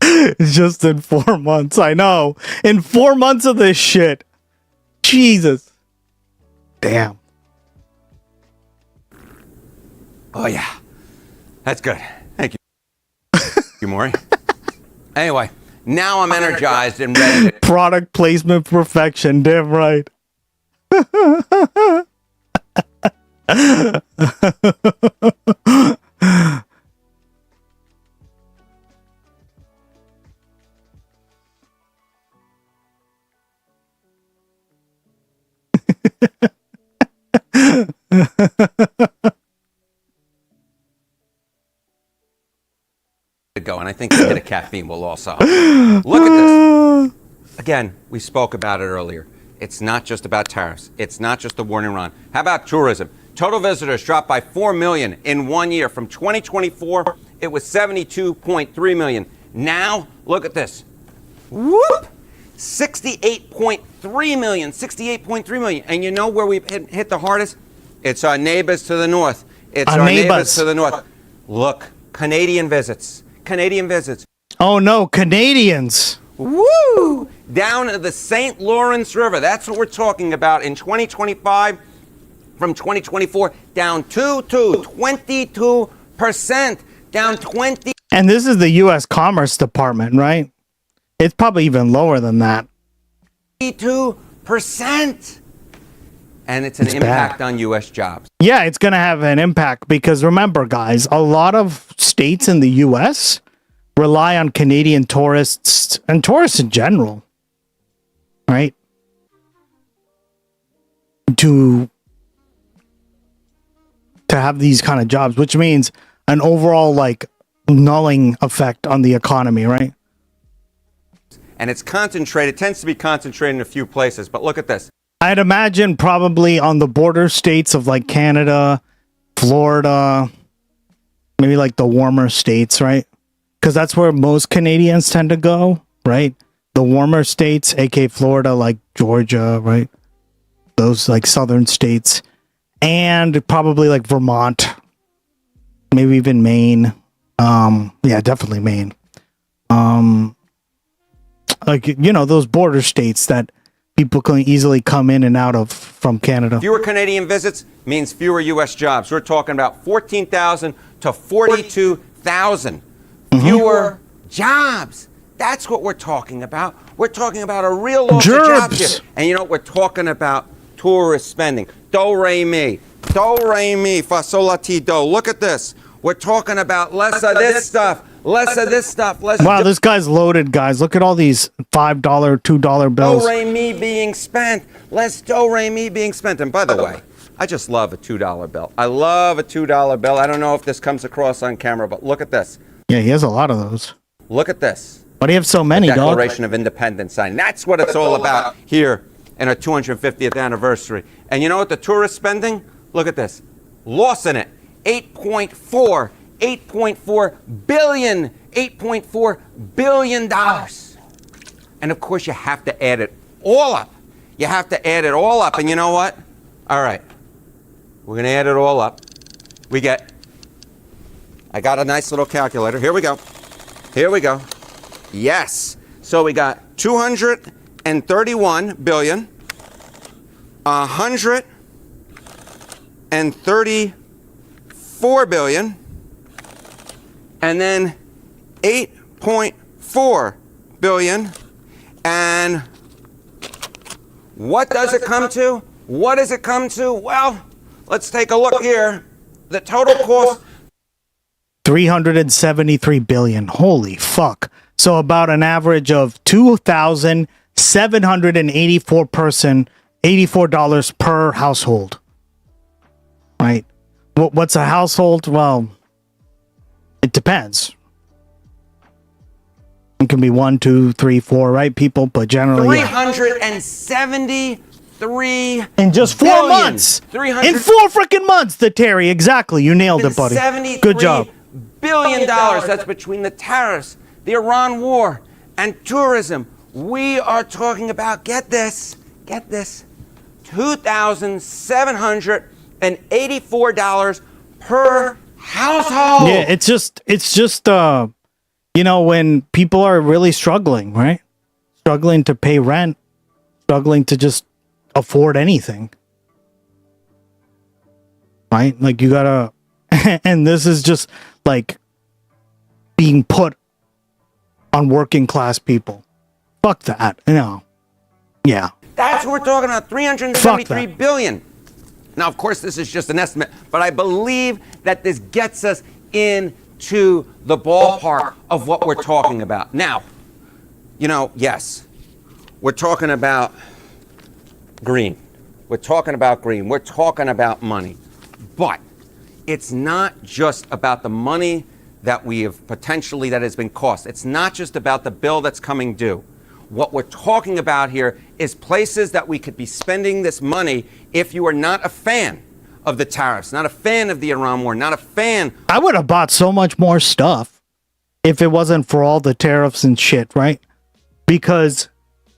It's just in 4 months. I know. In 4 months of this shit. Jesus. Damn. Oh, yeah. That's good. Thank you. You, Maury. Anyway, now I'm energized and ready to... Product placement perfection. Damn right. go, and I think a hit of caffeine will also help. Look at this. Again, we spoke about it earlier. It's not just about tariffs. It's not just the war in Iran. How about tourism? Total visitors dropped by 4 million in 1 year. From 2024, it was 72.3 million. Now, look at this. Whoop! 68.3 million. 68.3 million. And you know where we hit the hardest? It's our neighbors to the north. It's our neighbors to the north. Look, Canadian visits. Canadian visits. Oh no, Canadians. Woo! Down to the St. Lawrence River. That's what we're talking about in 2025. From 2024, down to 22%. Down 20. And this is the U.S. Commerce Department, right? It's probably even lower than that. 22%. And it's an impact on U.S. jobs. Yeah, it's going to have an impact because remember, guys, a lot of states in the U.S. rely on Canadian tourists and tourists in general, right? To have these kind of jobs, which means an overall like nulling effect on the economy, right? And it's concentrated, tends to be concentrated in a few places. But look at this. I'd imagine probably on the border states of like Canada, Florida, maybe like the warmer states, right? Because that's where most Canadians tend to go, right? the warmer states, aka Florida, like Georgia, right? Those like southern states, and probably like Vermont, maybe even Maine. Yeah, definitely Maine. Like, you know, those border states that people can easily come in and out of from Canada. Fewer Canadian visits means fewer U.S. jobs. We're talking about 14,000 to 42,000 fewer jobs. That's what we're talking about. We're talking about a real loss of jobs here. And you know, we're talking about tourist spending. Do, re, mi, fa, sol, la, ti, do. Look at this. We're talking about less of this stuff, less of this stuff, less. Wow, this guy's loaded, guys. Look at all these $5, $2 bills. Do, re, mi being spent. Less do, re, mi being spent. And by the way, I just love a $2 bill. I love a $2 bill. I don't know if this comes across on camera, but look at this. Yeah, he has a lot of those. Look at this. Why do you have so many, dog? Declaration of Independence sign. That's what it's all about here in our 250th anniversary. And you know what the tourist spending? Look at this. Loss in it. 8.4 billion dollars. And of course you have to add it all up. You have to add it all up. And you know what? All right. We're going to add it all up. We get, I got a nice little calculator. Here we go. Here we go. Yes. So we got 231 billion, 134 billion, and then 8.4 billion. And what does it come to? What does it come to? Well, let's take a look here. The total cost, 373 billion. Holy fuck. So about an average of $2,784 per household. Right? What's a household? Well, it depends. It can be 1, 2, 3, 4, right, people? But generally, 373 in just 4 months. In 4 freaking months, the Terry. Exactly. You nailed it, buddy. Good job. $73 billion. That's between the tariffs, the Iran war, and tourism. We are talking about, get this, $2,784 per household. Yeah, it's just you know, when people are really struggling, right? Struggling to pay rent, struggling to just afford anything. Right? Like you gotta, and this is just like being put on working class people. Fuck that. No. Yeah. That's what we're talking about, 373 billion. Now, of course, this is just an estimate, but I believe that this gets us into the ballpark of what we're talking about. Now, you know, yes, we're talking about green. We're talking about green. We're talking about money. But it's not just about the money that we have potentially that has been cost. It's not just about the bill that's coming due. What we're talking about here is places that we could be spending this money if you are not a fan of the tariffs, not a fan of the Iran war, not a fan. I would have bought so much more stuff if it wasn't for all the tariffs and shit, right? Because,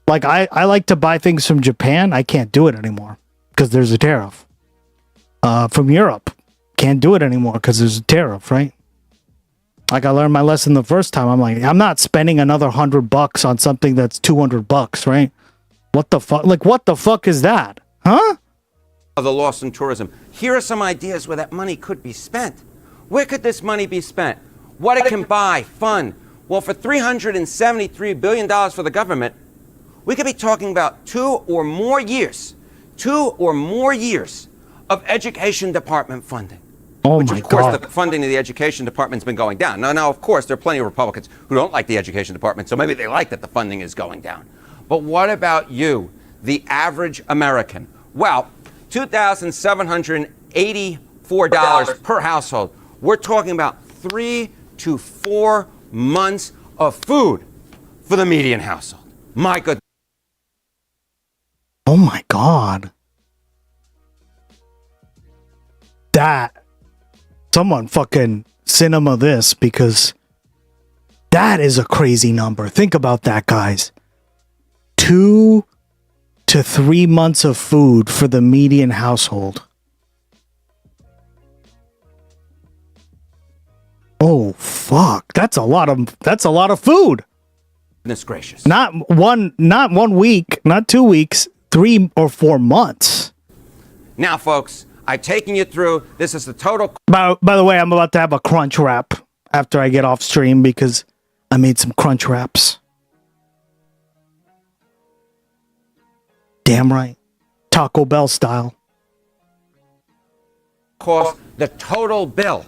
like, I like to buy things from Japan. I can't do it anymore because there's a tariff. From Europe, can't do it anymore because there's a tariff, right? Like I learned my lesson the first time. I'm like, I'm not spending another $100 on something that's $200, right? What the fuck? Like, what the fuck is that? Huh? Of the loss in tourism. Here are some ideas where that money could be spent. Where could this money be spent? What it can buy, fund. Well, for $373 billion for the government, we could be talking about 2 or more years of education department funding. Oh which, my of course, God. the funding of the education department's been going down. Now, of course, there are plenty of Republicans who don't like the education department, so maybe they like that the funding is going down. But what about you, the average American? Well, $2,784 per household. We're talking about 3 to 4 months of food for the median household. My good. Oh my God. That. Someone fucking cinema this, because that is a crazy number. Think about that, guys. 2 to 3 months of food for the median household. Oh fuck, that's a lot of food. Goodness gracious. Not 1 week, not 2 weeks, 3 or 4 months. Now, folks, I've taken you through. This is the total. By the way, I'm about to have a crunch wrap after I get off stream because I made some crunch wraps. Damn right. Taco Bell style. Cost the total bill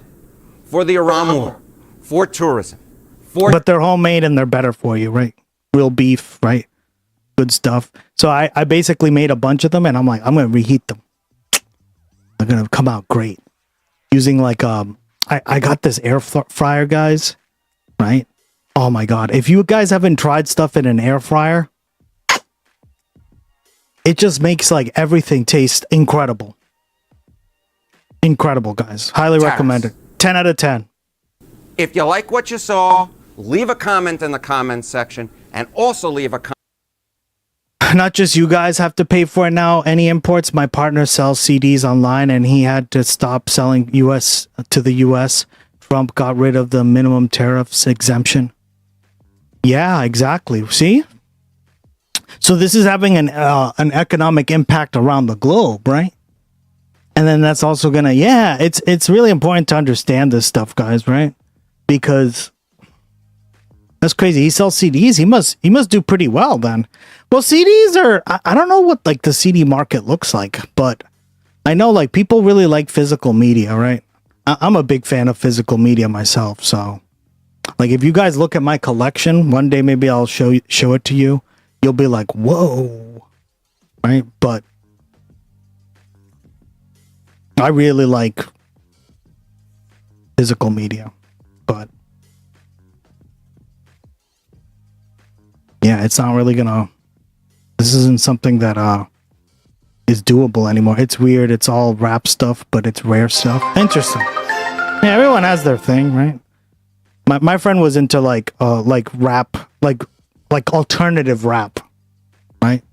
for the Iran war, for tourism, but they're homemade and they're better for you, right? Real beef, right? Good stuff. So I basically made a bunch of them and I'm like, I'm going to reheat them. They're going to come out great. Using like, I got this air fryer, guys, right? Oh my God. If you guys haven't tried stuff in an air fryer, it just makes like everything taste incredible. Incredible, guys. Highly recommend it. 10 out of 10. If you like what you saw, leave a comment in the comments section and also leave a comment. Not just you guys have to pay for it now. Any imports, my partner sells CDs online and he had to stop selling US to the US. Trump got rid of the minimum tariffs exemption. Yeah, exactly. See? So this is having an economic impact around the globe, right? And then that's also gonna, yeah, it's really important to understand this stuff, guys, right? Because that's crazy. He sells CDs. He must do pretty well then. Well, CDs are, I don't know what like the CD market looks like, but I know like people really like physical media, right? I'm a big fan of physical media myself. So like if you guys look at my collection, one day maybe I'll show it to you. You'll be like, whoa, right? But I really like physical media, but yeah, it's not really gonna, this isn't something that is doable anymore. It's weird. It's all rap stuff, but it's rare stuff. Interesting. Yeah, everyone has their thing, right? My friend was into like rap, like alternative rap, right?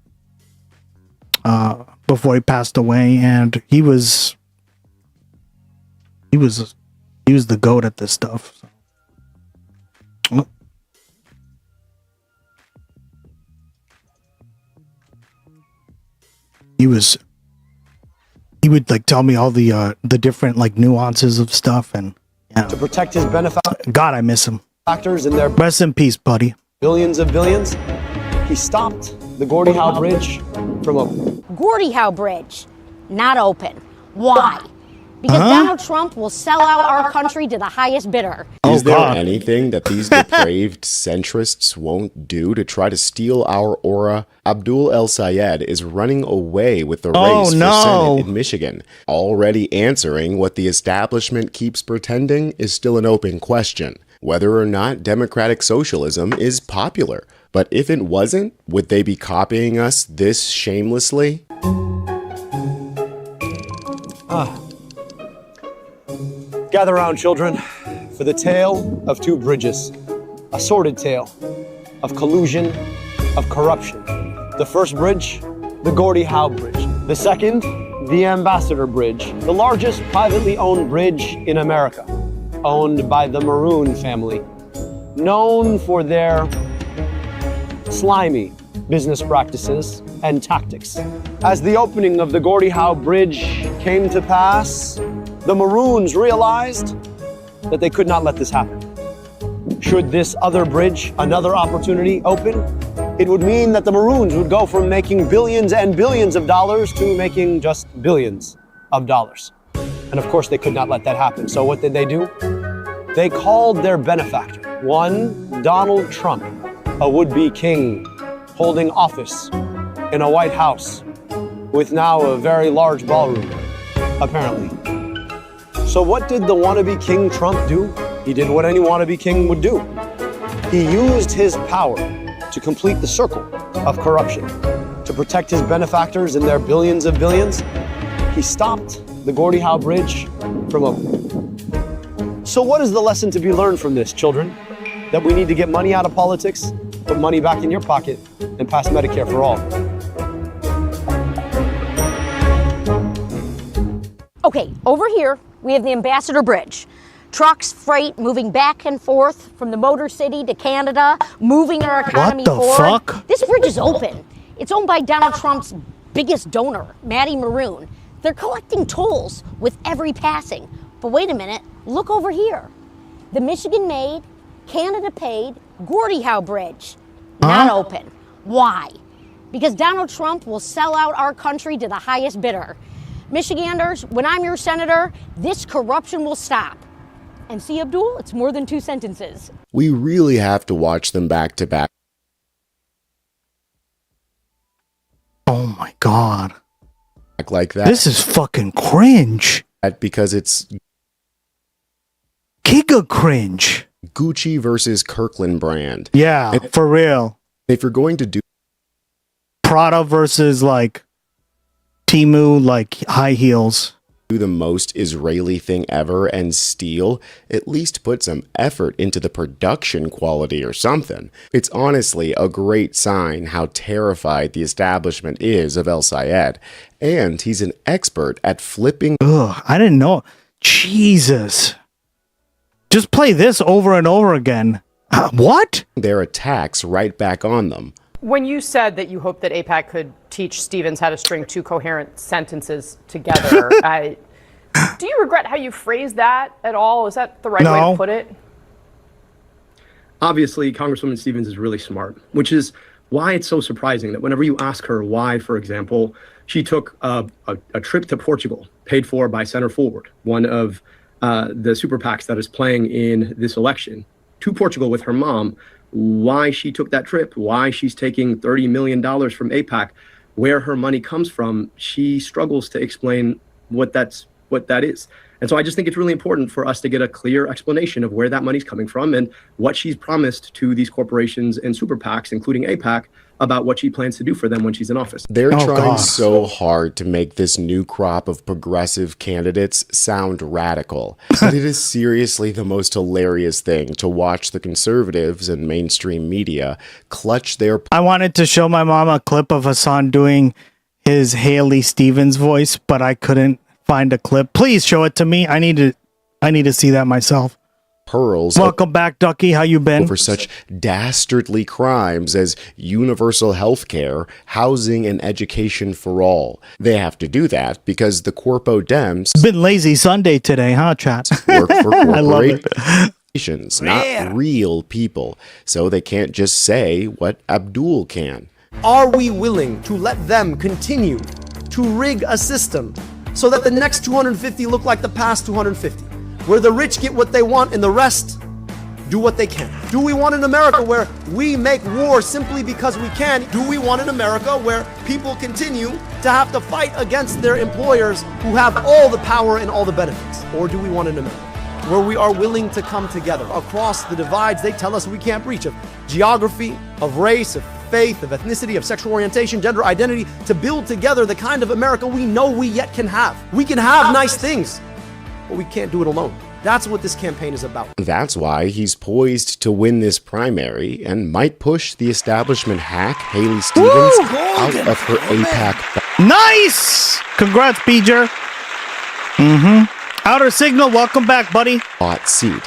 Before he passed away, and he was the GOAT at this stuff. So. Oh. He would like tell me all the different like nuances of stuff, and yeah. To protect his benefactors. God, I miss him. In their rest in peace, buddy. Billions of billions. He stopped the Gordie Howe Bridge from opening. Gordie Howe Bridge, not open. Why? Because Donald Trump will sell out our country to the highest bidder. Is there anything that these depraved centrists won't do to try to steal our aura? ABDUL El-SAYED is running away with the race for Senate in Michigan. Already answering what the establishment keeps pretending is still an open question. Whether or not democratic socialism is popular. But if it wasn't, would they be copying us this shamelessly? Gather round, children, for the tale of two bridges. A sordid tale of collusion, of corruption. The first bridge, the Gordie Howe Bridge. The second, the Ambassador Bridge, the largest privately owned bridge in America, owned by the Maroon family, known for their slimy business practices and tactics. As the opening of the Gordie Howe Bridge came to pass, the Maroons realized that they could not let this happen. Should this other bridge, another opportunity, open, it would mean that the Maroons would go from making billions and billions of dollars to making just billions of dollars. And of course, they could not let that happen. So what did they do? They called their benefactor, one Donald Trump, a would-be king holding office in a White House with now a very large ballroom, apparently. So what did the wannabe King Trump do? He did what any wannabe king would do. He used his power to complete the circle of corruption. To protect his benefactors and their billions of billions, he stopped the Gordie Howe Bridge from opening. So what is the lesson to be learned from this, children? That we need to get money out of politics? put money back in your pocket and pass Medicare for all. Okay, over here, we have the Ambassador Bridge. Trucks, freight moving back and forth from the Motor City to Canada, moving our economy forward. What the fuck? This bridge is open. It's owned by Donald Trump's biggest donor, Matty Maroon. They're collecting tolls with every passing. But wait a minute, look over here. The Michigan-made, Canada-paid Gordie Howe Bridge. Not open. Why? Because Donald Trump will sell out our country to the highest bidder. Michiganders, when I'm your senator, this corruption will stop. And see, Abdul, it's more than 2 sentences. We really have to watch them back to back. Oh my God. Like that. This is fucking cringe. Because it's Giga cringe. Gucci versus Kirkland brand. Yeah, and for real. If you're going to do Prada versus like Temu, like high heels. Do the most Israeli thing ever and steal, at least put some effort into the production quality or something. It's honestly a great sign how terrified the establishment is of El-Sayed, and he's an expert at flipping. Ugh, I didn't know. Jesus. Just play this over and over again. What? Their attacks right back on them. When you said that you hope that AIPAC could teach Stevens how to string 2 coherent sentences together, do you regret how you phrased that at all? Is that the right way to put it? Obviously, Congresswoman Stevens is really smart, which is why it's so surprising that whenever you ask her why, for example, she took a trip to Portugal, paid for by Center Forward, one of the super PACs that is playing in this election, to Portugal with her mom, why she took that trip, why she's taking $30 million from AIPAC, where her money comes from, she struggles to explain what that is. And so I just think it's really important for us to get a clear explanation of where that money's coming from and what she's promised to these corporations and super PACs, including AIPAC, about what she plans to do for them when she's in office. They're trying so hard to make this new crop of progressive candidates sound radical. But it is seriously the most hilarious thing to watch the conservatives and mainstream media clutch their... I wanted to show my mom a clip of Hasan doing his Haley Stevens voice, but I couldn't find a clip. Please show it to me. I need to see that myself. Pearls. Welcome back, Ducky. How you been? For such dastardly crimes as universal health care, housing, and education for all. They have to do that because the Corpo Dems... It's been lazy Sunday today, huh, chat? ...work for I love it. corporations, not real people. So they can't just say what Abdul can. Are we willing to let them continue to rig a system so that the next 250 look like the past 250? Where the rich get what they want and the rest do what they can? Do we want an America where we make war simply because we can? Do we want an America where people continue to have to fight against their employers who have all the power and all the benefits? Or do we want an America where we are willing to come together across the divides they tell us we can't reach, of geography, of race, of faith, of ethnicity, of sexual orientation, gender identity, to build together the kind of America we know we yet can have? We can have nice things, but we can't do it alone. That's what this campaign is about. That's why he's poised to win this primary and might push the establishment hack Haley Stevens out of her AIPAC. Nice! Congrats, Beeger. Outer Signal, welcome back, buddy. Hot seat.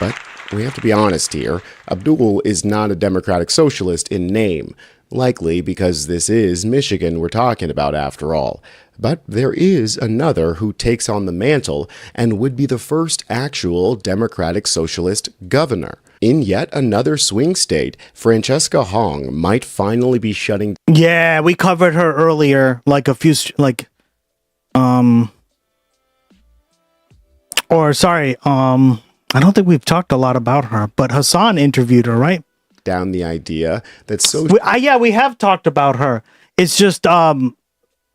But we have to be honest here. Abdul is not a democratic socialist in name. Likely because this is Michigan we're talking about after all. But there is another who takes on the mantle and would be the first actual democratic socialist governor. In yet another swing state, Francesca Hong might finally be shutting... Yeah, we covered her earlier, like a few, I don't think we've talked a lot about her, but Hasan interviewed her, right? Down the idea that we have talked about her. It's just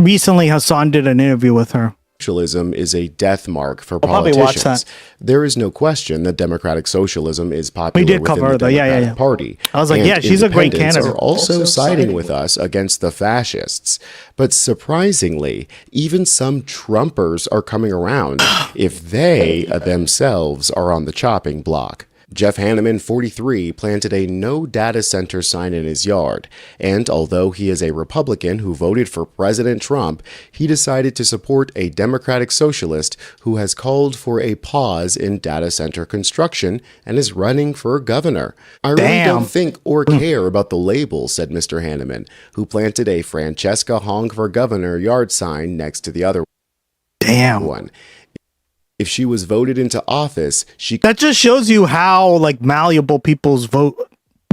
recently Hasan did an interview with her. Socialism is a death mark for politicians. There is no question that democratic socialism is popular within the Democratic Party. I was like, yeah, she's a great candidate. Are also siding with us against the fascists. But surprisingly, even some Trumpers are coming around if they themselves are on the chopping block. Jeff Hanneman, 43, planted a no data center sign in his yard, and although he is a Republican who voted for President Trump, he decided to support a Democratic socialist who has called for a pause in data center construction and is running for governor. I really don't think or care about the label, said Mr. Hanneman, who planted a Francesca Hong for governor yard sign next to the other one. If she was voted into office, that just shows you how like malleable people's vote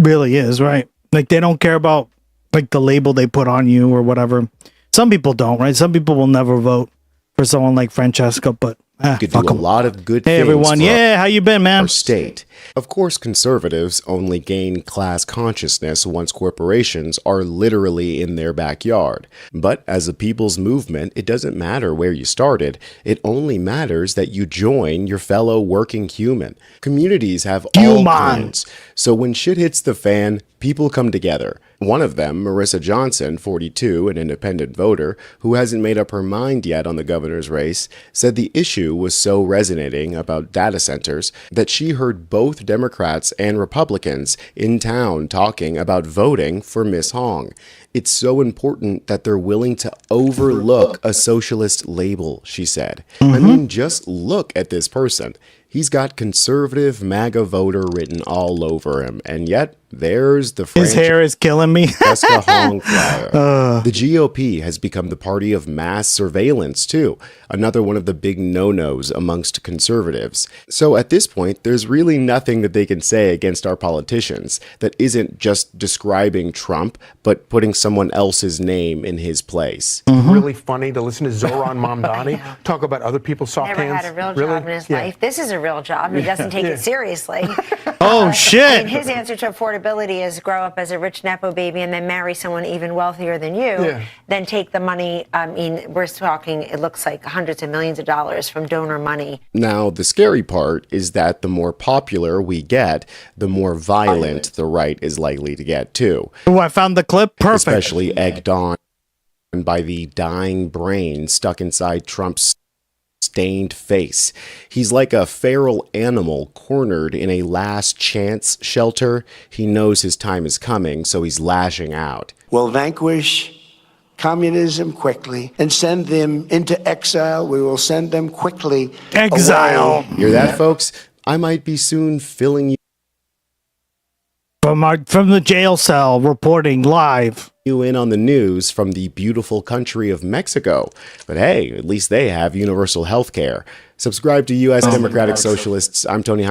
really is, right? Like they don't care about like the label they put on you or whatever. Some people don't, right? Some people will never vote for someone like Francesca, but could do a lot of good hey things. Everyone, yeah, how you been, man? Our state. Of course, conservatives only gain class consciousness once corporations are literally in their backyard. But as a people's movement, it doesn't matter where you started. It only matters that you join your fellow working human. Communities have all kinds. So when shit hits the fan, people come together. One of them, Marissa Johnson, 42, an independent voter, who hasn't made up her mind yet on the governor's race, said the issue was so resonating about data centers that she heard both Democrats and Republicans in town talking about voting for Miss Hong. It's so important that they're willing to overlook a socialist label, she said. I mean, just look at this person. He's got conservative MAGA voter written all over him, and yet there's the his hair is killing me. Francesca Hong flyer. The GOP has become the party of mass surveillance too, another one of the big no-nos amongst conservatives. So at this point, there's really nothing that they can say against our politicians that isn't just describing Trump, but putting someone else's name in his place. Really funny to listen to Zohran Mamdani talk about other people's soft Never hands. had a real job in his life. This is a real job. He doesn't take it seriously. Oh, shit. I mean, his answer to affordability is grow up as a rich Nepo baby and then marry someone even wealthier than you, then take the money. I mean, we're talking, it looks like hundreds of millions of dollars from donor money. Now, the scary part is that the more popular we get, the more violent the right is likely to get too. Oh, I found the clip. Perfect. Especially egged on by the dying brain stuck inside Trump's stained face. He's like a feral animal cornered in a last chance shelter. He knows his time is coming, so he's lashing out. We'll vanquish communism quickly and send them into exile. We will send them quickly. Exile. Away. Hear that, folks? I might be soon filling you from the jail cell, reporting live. You in on the news from the beautiful country of Mexico. But hey, at least they have universal health care. Subscribe to U.S. Democratic Socialists. I'm Tony.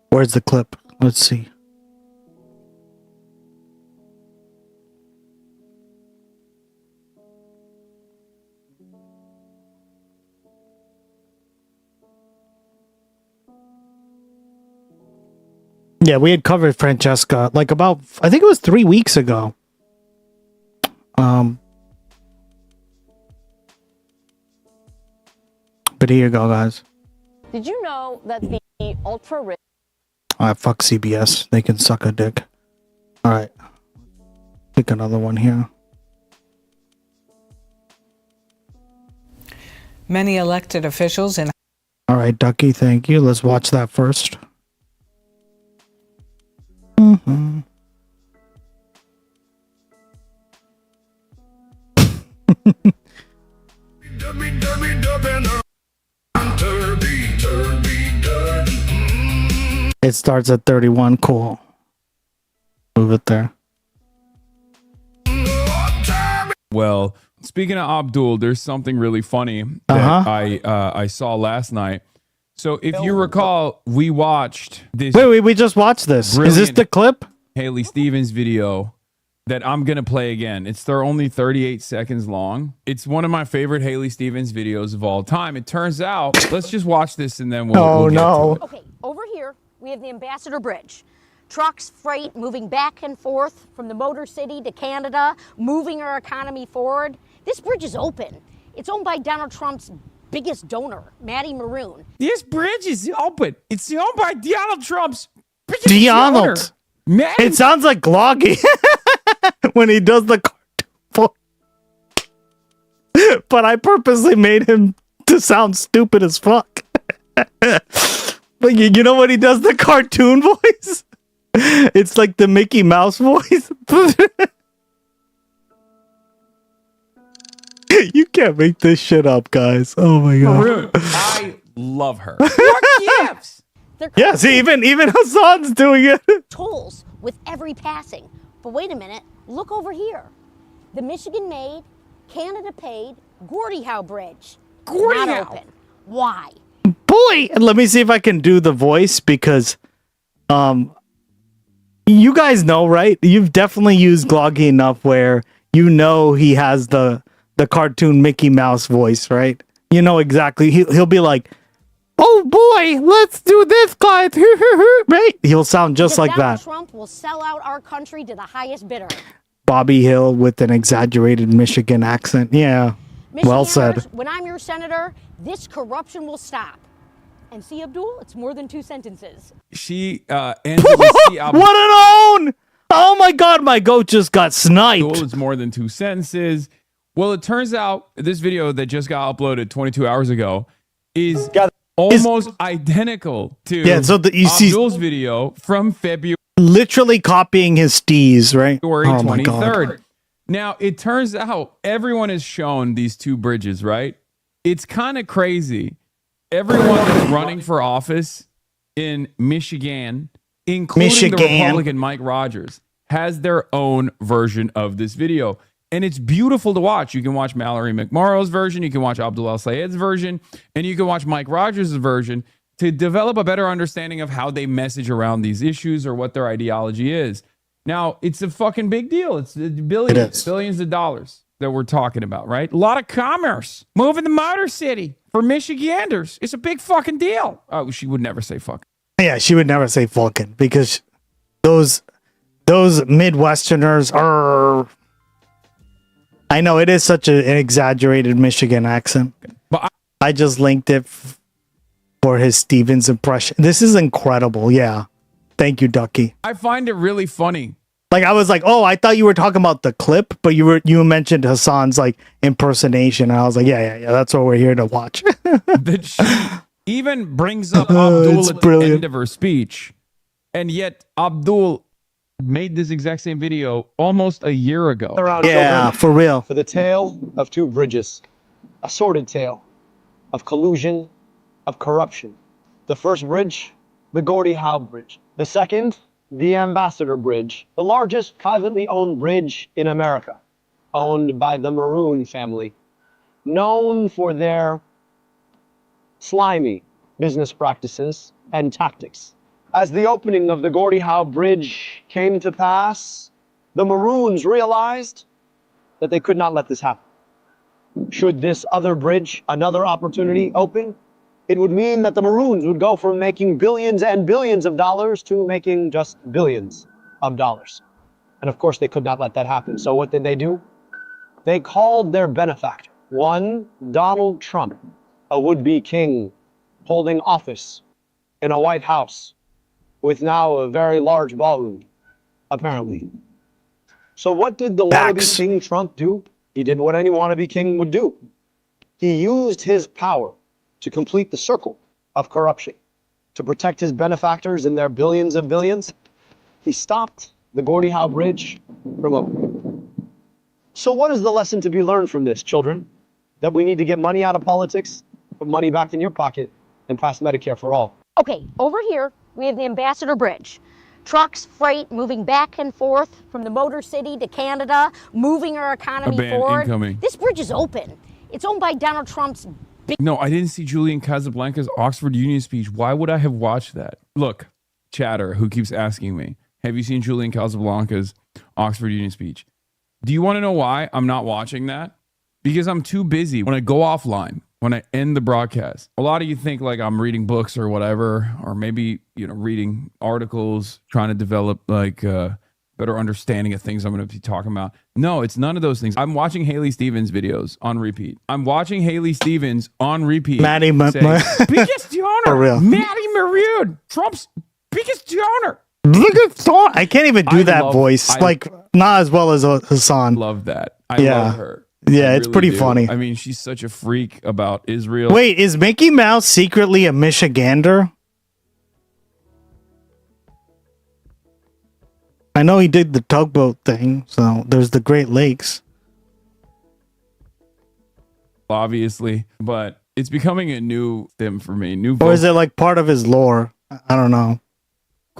Where's the clip? Let's see. Yeah, we had covered Francesca like about, I think it was 3 weeks ago. But here you go, guys. Did you know that the ultra rich? Fuck CBS. They can suck a dick. All right. Pick another one here. Many elected officials in. All right, Ducky, thank you. Let's watch that first. It starts at 31. Cool. Move it there. Well, speaking of Abdul, there's something really funny that I saw last night. So if you recall, we watched this. Wait, we just watched this. Is this the clip? Haley Stevens video that I'm going to play again. They're only 38 seconds long. It's one of my favorite Haley Stevens videos of all time. It turns out, let's just watch this and then we'll get to it. Okay, over here, we have the Ambassador Bridge. Trucks, freight moving back and forth from the Motor City to Canada, moving our economy forward. This bridge is open. It's owned by Donald Trump's biggest donor, Matty Maroon. This bridge is open. It's owned by Donald Trump's Donald. It sounds like Gloggy when he does the cartoon. But I purposely made him to sound stupid as fuck. But you know when he does the cartoon voice? It's like the Mickey Mouse voice. You can't make this shit up, guys. Oh my god. Maroon. I love her. What gives? Yeah, see, even Hasan's doing it. Tolls with every passing. But wait a minute, look over here. The Michigan-made, Canada-paid Gordie Howe Bridge. Gordie Not Howe. open. Why? Boy, and let me see if I can do the voice because you guys know, right? You've definitely used Gloggy enough where you know he has the cartoon Mickey Mouse voice, right? You know exactly. He'll be like, "Oh boy, let's do this, guys." Right? He'll sound just like Donald that. Trump will sell out our country to the highest bidder. Bobby Hill with an exaggerated Michigan accent. Yeah. Well said. Michiganders, when I'm your senator, this corruption will stop. And see, Abdul, it's more than 2 sentences. She ends with C. What an own! Oh my god, my goat just got sniped. It's more than 2 sentences. Well, it turns out this video that just got uploaded 22 hours ago is almost identical to Abdul's video from February. Literally copying his steez, right? February Oh my 23rd. god. Now, it turns out everyone has shown these 2 bridges, right? It's kind of crazy. Everyone that's running for office in Michigan, including the Republican Mike Rogers, has their own version of this video. And it's beautiful to watch. You can watch Mallory McMorrow's version, you can watch Abdul El-Sayed's version, and you can watch Mike Rogers' version to develop a better understanding of how they message around these issues or what their ideology is. Now, it's a fucking big deal. It's billions of dollars that we're talking about, right? A lot of commerce. Moving the Motor City for Michiganders. It's a big fucking deal. Oh, she would never say fuck. Yeah, she would never say fucking because those Midwesterners are. I know it is such an exaggerated Michigan accent. But I just linked it for his Stevens impression. This is incredible. Yeah. Thank you, Ducky. I find it really funny. Like I was like, oh, I thought you were talking about the clip, but you mentioned Hasan's like impersonation. And I was like, yeah, that's what we're here to watch. That she even brings up Abdul at the end of her speech. And yet Abdul made this exact same video almost a year ago. Yeah, for real. For the tale of 2 bridges, a sordid tale of collusion, of corruption. The first bridge, the Gordie Howe Bridge. The second, the Ambassador Bridge, the largest privately owned bridge in America, owned by the Maroon family, known for their slimy business practices and tactics. As the opening of the Gordie Howe Bridge came to pass, the Maroons realized that they could not let this happen. Should this other bridge, another opportunity open, it would mean that the Maroons would go from making billions and billions of dollars to making just billions of dollars. And of course, they could not let that happen. So what did they do? They called their benefactor, one Donald Trump, a would-be king holding office in a White House with now a very large ballroom, apparently. So what did the wannabe King Trump do? He did what any wannabe king would do. He used his power to complete the circle of corruption, to protect his benefactors and their billions and billions. He stopped the Gordie Howe Bridge from opening. So what is the lesson to be learned from this, children? That we need to get money out of politics, put money back in your pocket, and pass Medicare for all. Okay, over here, we have the Ambassador Bridge. Trucks, freight moving back and forth from the Motor City to Canada, moving our economy forward. Incoming. This bridge is open. It's owned by Donald Trump's big... No, I didn't see Julian Casablanca's Oxford Union speech. Why would I have watched that? Look, chatter, who keeps asking me, have you seen Julian Casablanca's Oxford Union speech? Do you want to know why I'm not watching that? Because I'm too busy. When I go offline, when I end the broadcast. A lot of you think like I'm reading books or whatever, or maybe, reading articles, trying to develop like better understanding of things I'm going to be talking about. No, it's none of those things. I'm watching Haley Stevens videos on repeat. I'm watching Haley Stevens on repeat. Maddie, biggest donor. For real. Maddie Maroon, Trump's biggest donor. I can't even do that voice. Not as well as Hasan. Love that. I love her. Yeah, it's pretty funny. I mean, she's such a freak about Israel. Wait, is Mickey Mouse secretly a Michigander? I know he did the tugboat thing, so there's the Great Lakes. Obviously, but it's becoming a new thing for me. Or is it like part of his lore? I don't know.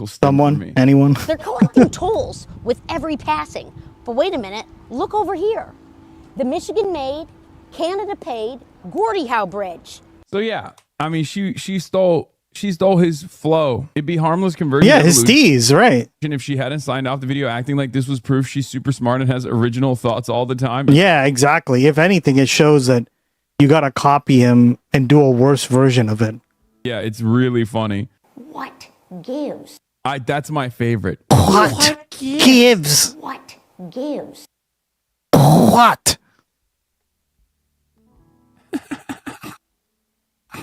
Someone? Anyone? They're collecting tolls with every passing. But wait a minute, look over here. The Michigan-made, Canada-paid Gordie Howe Bridge. So yeah, I mean, she stole his flow. It'd be harmless conversion. Yeah, his steez, right? If she hadn't signed off the video acting like this was proof she's super smart and has original thoughts all the time. Yeah, exactly. If anything, it shows that you got to copy him and do a worse version of it. Yeah, it's really funny. What gives? That's my favorite. What gives? What gives? What?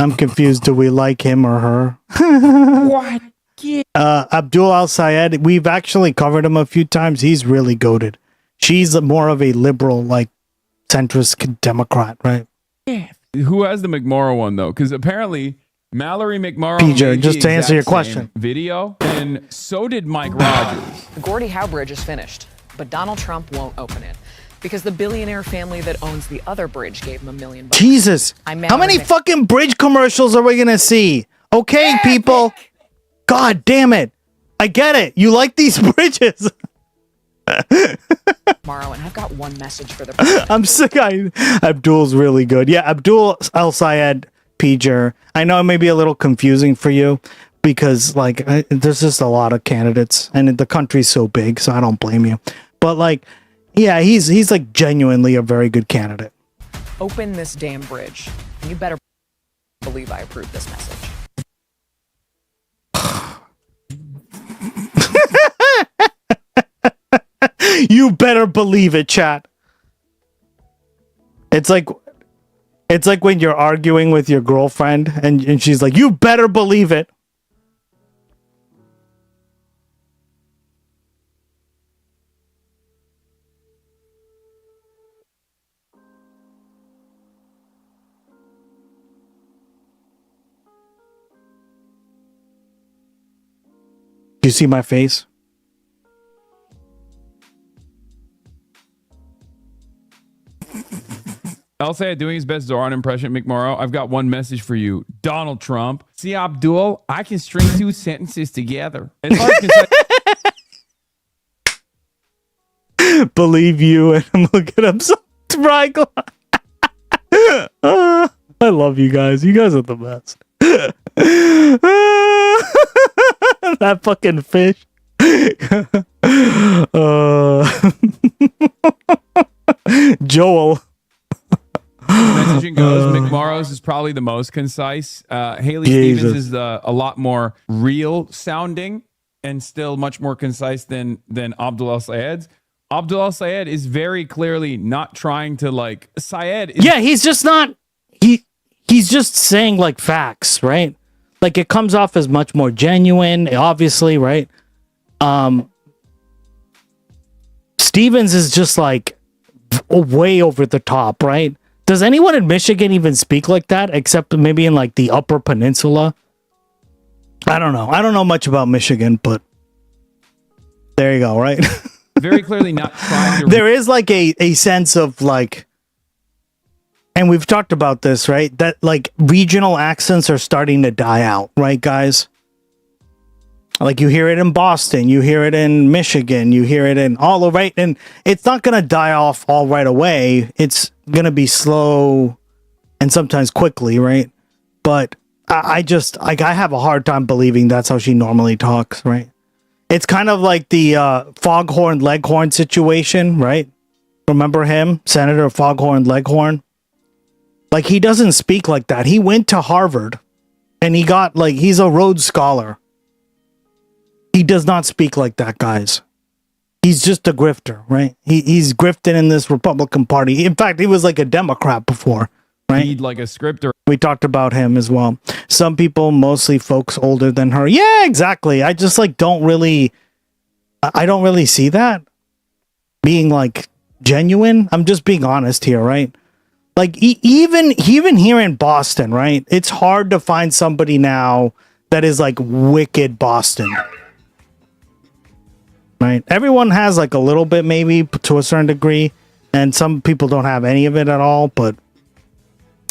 I'm confused. Do we like him or her? What? Abdul El-Sayed, we've actually covered him a few times. He's really goated. She's more of a liberal, like, centrist Democrat, right? Who has the McMorrow one, though? Because apparently Mallory McMorrow PJ, just to answer your question. Video, and so did Mike Rogers. The Gordie Howe Bridge is finished, but Donald Trump won't open it because the billionaire family that owns the other bridge gave him $1 million. Jesus. How many fucking bridge commercials are we going to see? Okay, people. God damn it. I get it. You like these bridges. Tomorrow, and I've got one message for the president. I'm sick. Abdul's really good. Yeah, Abdul El-Sayed, Peter. I know it may be a little confusing for you because, like, there's just a lot of candidates and the country's so big, so I don't blame you. But, like, yeah, he's like genuinely a very good candidate. Open this damn bridge. You better believe I approve this message. You better believe it, chat. It's like when you're arguing with your girlfriend and she's like, you better believe it. Do you see my face? El-Sayed doing his best Zohran impression, McMorrow. I've got one message for you. Donald Trump. See, Abdul, I can string two sentences together. As far as believe you and look at him so I love you guys. You guys are the best. That fucking fish. Joel. Messaging goes, McMorrow's is probably the most concise. Haley Stevens is a lot more real sounding and still much more concise than Abdul El-Sayed's. Abdul El-Sayed is very clearly not trying to like Sayed. Yeah, he's just not. He's just saying like facts, right? Like it comes off as much more genuine, obviously, right? Stevens is just like way over the top, right? Does anyone in Michigan even speak like that, except maybe in like the Upper Peninsula? I don't know. I don't know much about Michigan, but there you go, right? Very clearly not trying to. There is like a sense of like, and we've talked about this, right? That like regional accents are starting to die out, right, guys? Like you hear it in Boston, you hear it in Michigan, you hear it in all over, right? And it's not going to die off all right away. It's going to be slow and sometimes quickly, right? But I just, like, I have a hard time believing that's how she normally talks, right? It's kind of like the Foghorn Leghorn situation, right? Remember him? Senator Foghorn Leghorn? Like, he doesn't speak like that. He went to Harvard and he got, like, he's a Rhodes Scholar. He does not speak like that, guys. He's just a grifter, right? He's grifting in this Republican Party. In fact, he was like a Democrat before, right? Need like a scripter. We talked about him as well. Some people, mostly folks older than her. Yeah, exactly. I just like don't really see that being like genuine. I'm just being honest here, right? Like even here in Boston, right? It's hard to find somebody now that is like wicked Boston. Right? Everyone has like a little bit, maybe to a certain degree, and some people don't have any of it at all, but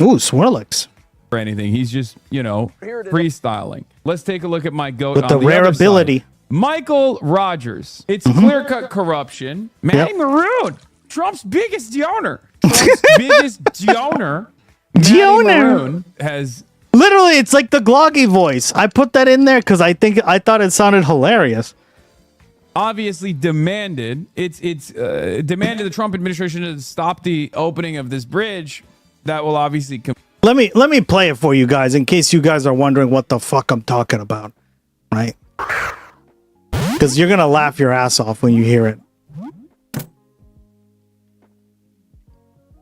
ooh, Swirlix. Or anything. He's just, you know, freestyling. Let's take a look at my goat. With the rare other ability. side. Michael Rogers. It's clear-cut corruption. Matty Maroon, Trump's biggest donor. Trump's biggest donor. Matty Maroon has literally, it's like the Gloggy voice. I put that in there because I thought it sounded hilarious. Obviously demanded demanded the Trump administration to stop the opening of this bridge that will obviously let me play it for you guys in case you guys are wondering what the fuck I'm talking about, right? Because you're gonna laugh your ass off when you hear it.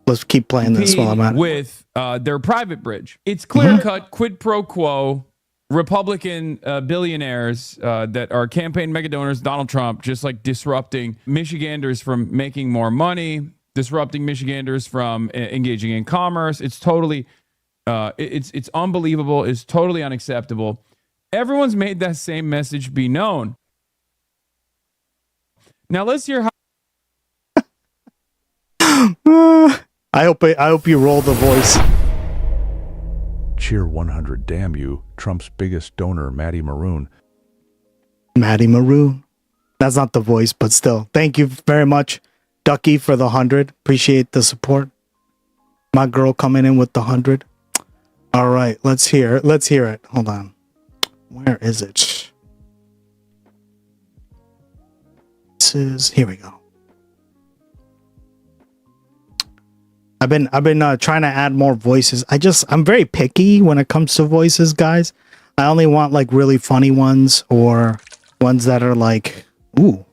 Let's keep playing this while I'm at it. With their private bridge. It's clear-cut quid pro quo Republican billionaires that are campaign mega donors, Donald Trump, just like disrupting Michiganders from making more money, disrupting Michiganders from engaging in commerce. It's totally, it's unbelievable. It's totally unacceptable. Everyone's made that same message be known. Now let's hear how. I hope you roll the voice. Cheer 100, damn you. Trump's biggest donor, Matty Maroon. Matty Maroon. That's not the voice, but still. Thank you very much, Ducky, for the 100. Appreciate the support. My girl coming in with the 100. All right, let's hear it. Hold on. Where is it? Here we go. I've been trying to add more voices. I'm very picky when it comes to voices, guys. I only want like really funny ones or ones that are like, ooh,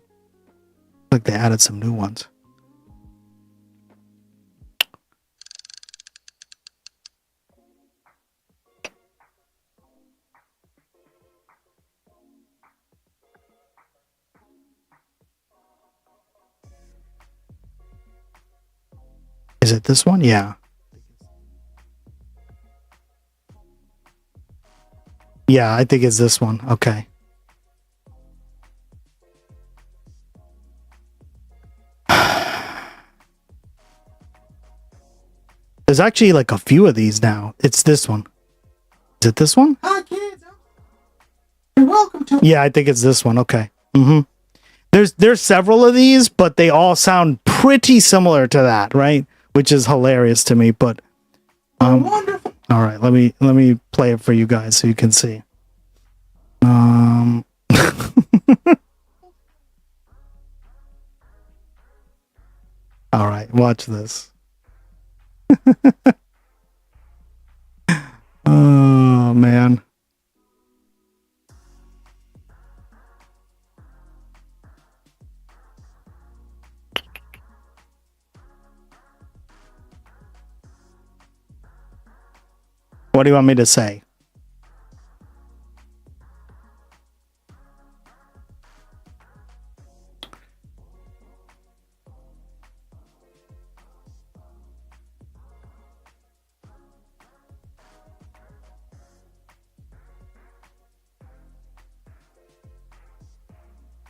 like they added some new ones. Is it this one? Yeah. Yeah, I think it's this one. Okay. There's actually like a few of these now. It's this one. Is it this one? Hi, kids. You're welcome to. Yeah, I think it's this one. Okay. There's several of these, but they all sound pretty similar to that, right? Which is hilarious to me, but wonderful. All right, let me play it for you guys so you can see. All right, watch this. Oh man. What do you want me to say?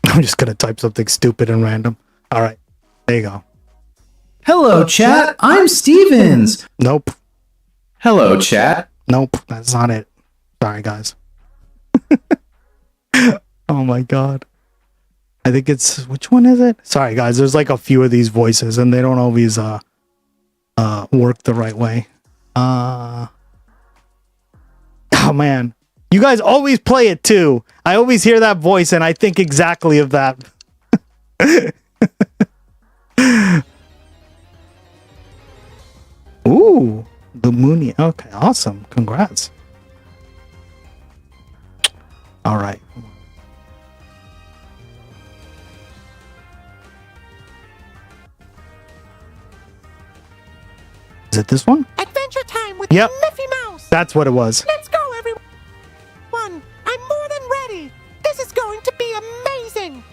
I'm just gonna type something stupid and random. All right, there you go. Hello, chat. I'm Stevens. Nope. Hello, chat. Nope, that's not it. Sorry, guys. Oh my god. I think it's, which one is it? Sorry, guys. There's like a few of these voices, and they don't always work the right way. Oh man, you guys always play it too. I always hear that voice, and I think exactly of that. Ooh, Lumuni. Okay, awesome. Congrats. All right. Is it this one? Adventure time with Yep. Miffy Mouse. That's what it was. Let's go, everyone. I'm more than ready. This is going to be amazing.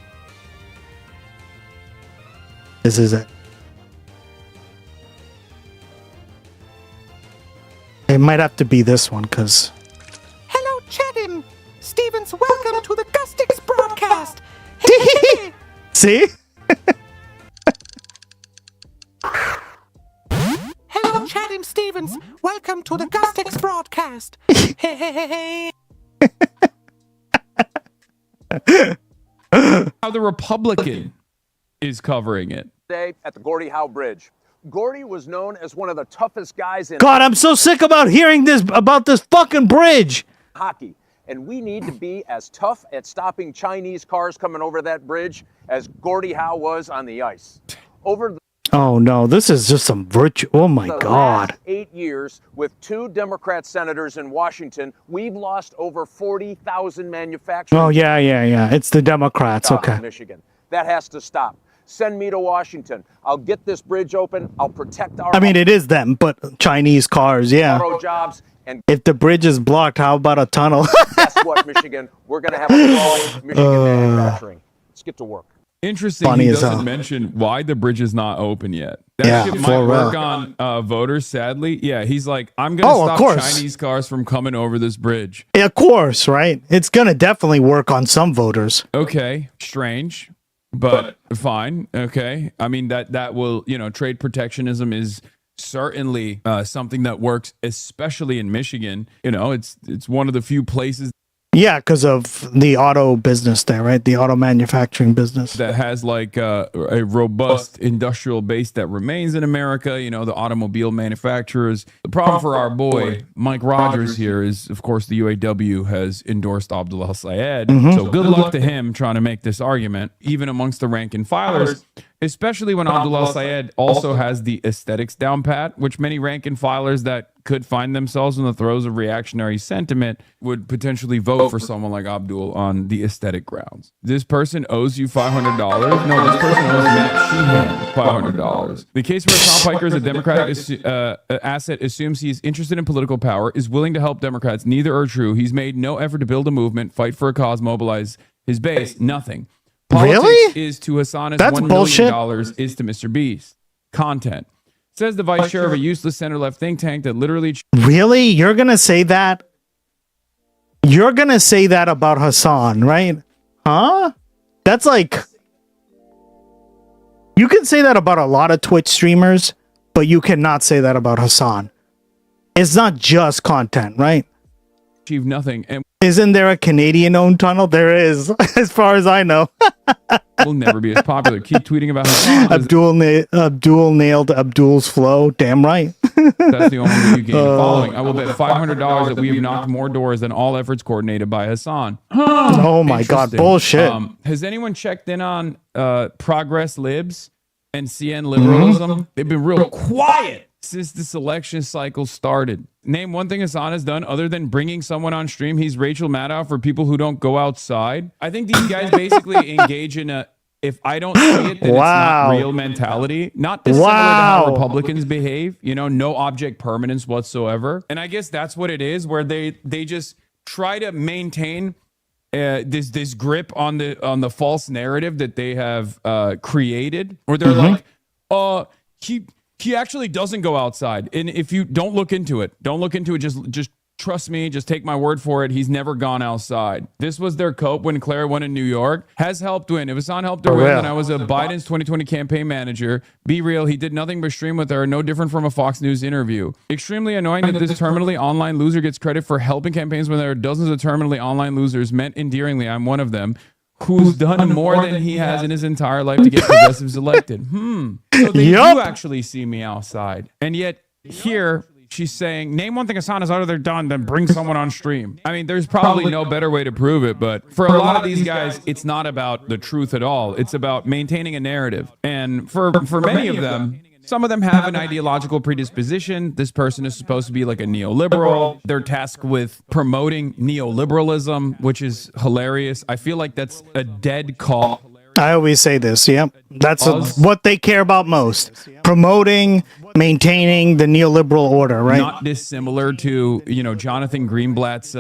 This is it. It might have to be this one, because... Hello, Chatham. Stevens, welcome to the Gustix broadcast. See? Hello, Chatham Stevens. Welcome to the Gustix broadcast. Hey, hey, hey, hey. How the Republican is covering it. Today at the Gordie Howe Bridge. Gordie was known as one of the toughest guys in God, I'm so sick about hearing this about this fucking bridge. hockey. And we need to be as tough at stopping Chinese cars coming over that bridge as Gordie Howe was on the ice. Over the Oh no, this is just some virtue. Oh my God. last 8 years, with 2 Democrat senators in Washington, we've lost over 40,000 manufacturers. Oh yeah. It's the Democrats. Okay. in Michigan. That has to stop. Send me to Washington. I'll get this bridge open. I'll protect our I mean, it is them, but Chinese cars, yeah. auto jobs. And If the bridge is blocked, how about a tunnel? guess what, Michigan? We're going to have a growing Michigan manufacturing. Let's get to work. Interesting. Funny He as doesn't hell. mention why the bridge is not open yet. That Yeah, shit for might work real. on voters. Sadly, yeah. He's like, I'm gonna Oh, of stop course. Chinese cars from coming over this bridge. Yeah, of course, right? It's gonna definitely work on some voters. Okay, strange, but fine. Okay, I mean that will, trade protectionism is certainly something that works, especially in Michigan. It's one of the few places Yeah, because of the auto business there, right? The auto manufacturing business. that has like a robust industrial base that remains in America, the automobile manufacturers. The problem for our boy Mike Rogers here is, of course, the UAW has endorsed ABDUL El-SAYED. Mhm. So good luck to him trying to make this argument, even amongst the rank and filers, especially when ABDUL El-SAYED also has the aesthetics down pat, which many rank and filers that could find themselves in the throes of reactionary sentiment would potentially vote for someone like Abdul on the aesthetic grounds. This person owes you $500. No, this person owes Matt Sheehan $500. The case where Tom Piker is a Democratic asset assumes he's interested in political power, is willing to help Democrats. Neither are true. He's made no effort to build a movement, fight for a cause, mobilize his base. Nothing. Politics Really? is to Hasan as That's $1 million bullshit. is to Mr. Beast. Content. Says the vice chair of a useless center-left think tank that literally... Really? You're gonna say that? You're gonna say that about Hasan, right? Huh? That's like... You can say that about a lot of Twitch streamers, but you cannot say that about Hasan. It's not just content, right? achieve nothing and Isn't there a Canadian-owned tunnel? There is, as far as I know. will never be as popular. Keep tweeting about Hasan. Abdul nailed Abdul's flow. Damn right. That's the only way you gain a following. I will bet $500 that we have knocked more doors than all efforts coordinated by Hasan. Oh my God, Interesting. bullshit. Has anyone checked in on Progress Libs and CN Liberalism? They've been real quiet since this election cycle started. Name one thing Hasan has done other than bringing someone on stream. He's Rachel Maddow for people who don't go outside. I think these guys basically engage in a if I don't see it, then Wow. it's not real mentality. Not dissimilar to Wow. how Republicans behave, no object permanence whatsoever. And I guess that's what it is, where they just try to maintain this grip on the false narrative that they have created, where they're like, he actually doesn't go outside. And if you don't look into it, just trust me, just take my word for it. He's never gone outside. This was their cope when Claire won in New York. Has helped win. If Hasan helped her For win, real. then I was a Biden's 2020 campaign manager. Be real, he did nothing but stream with her, no different from a Fox News interview. Extremely annoying that this terminally online loser gets credit for helping campaigns when there are dozens of terminally online losers, meant endearingly, I'm one of them, who's done more than he has in his entire life to get progressives elected. So they Yup. do actually see me outside. And yet here she's saying, name one thing Hasan has other done than bring someone on stream. I mean, there's probably no better way to prove it, but for a lot of these guys, it's not about the truth at all. It's about maintaining a narrative. And for many of them, Some of them have an ideological predisposition. This person is supposed to be like a neoliberal. They're tasked with promoting neoliberalism, which is hilarious. I feel like that's a dead call. I always say this, yep. That's what they care about most. Promoting, maintaining the neoliberal order, right? Not dissimilar to, Jonathan Greenblatt's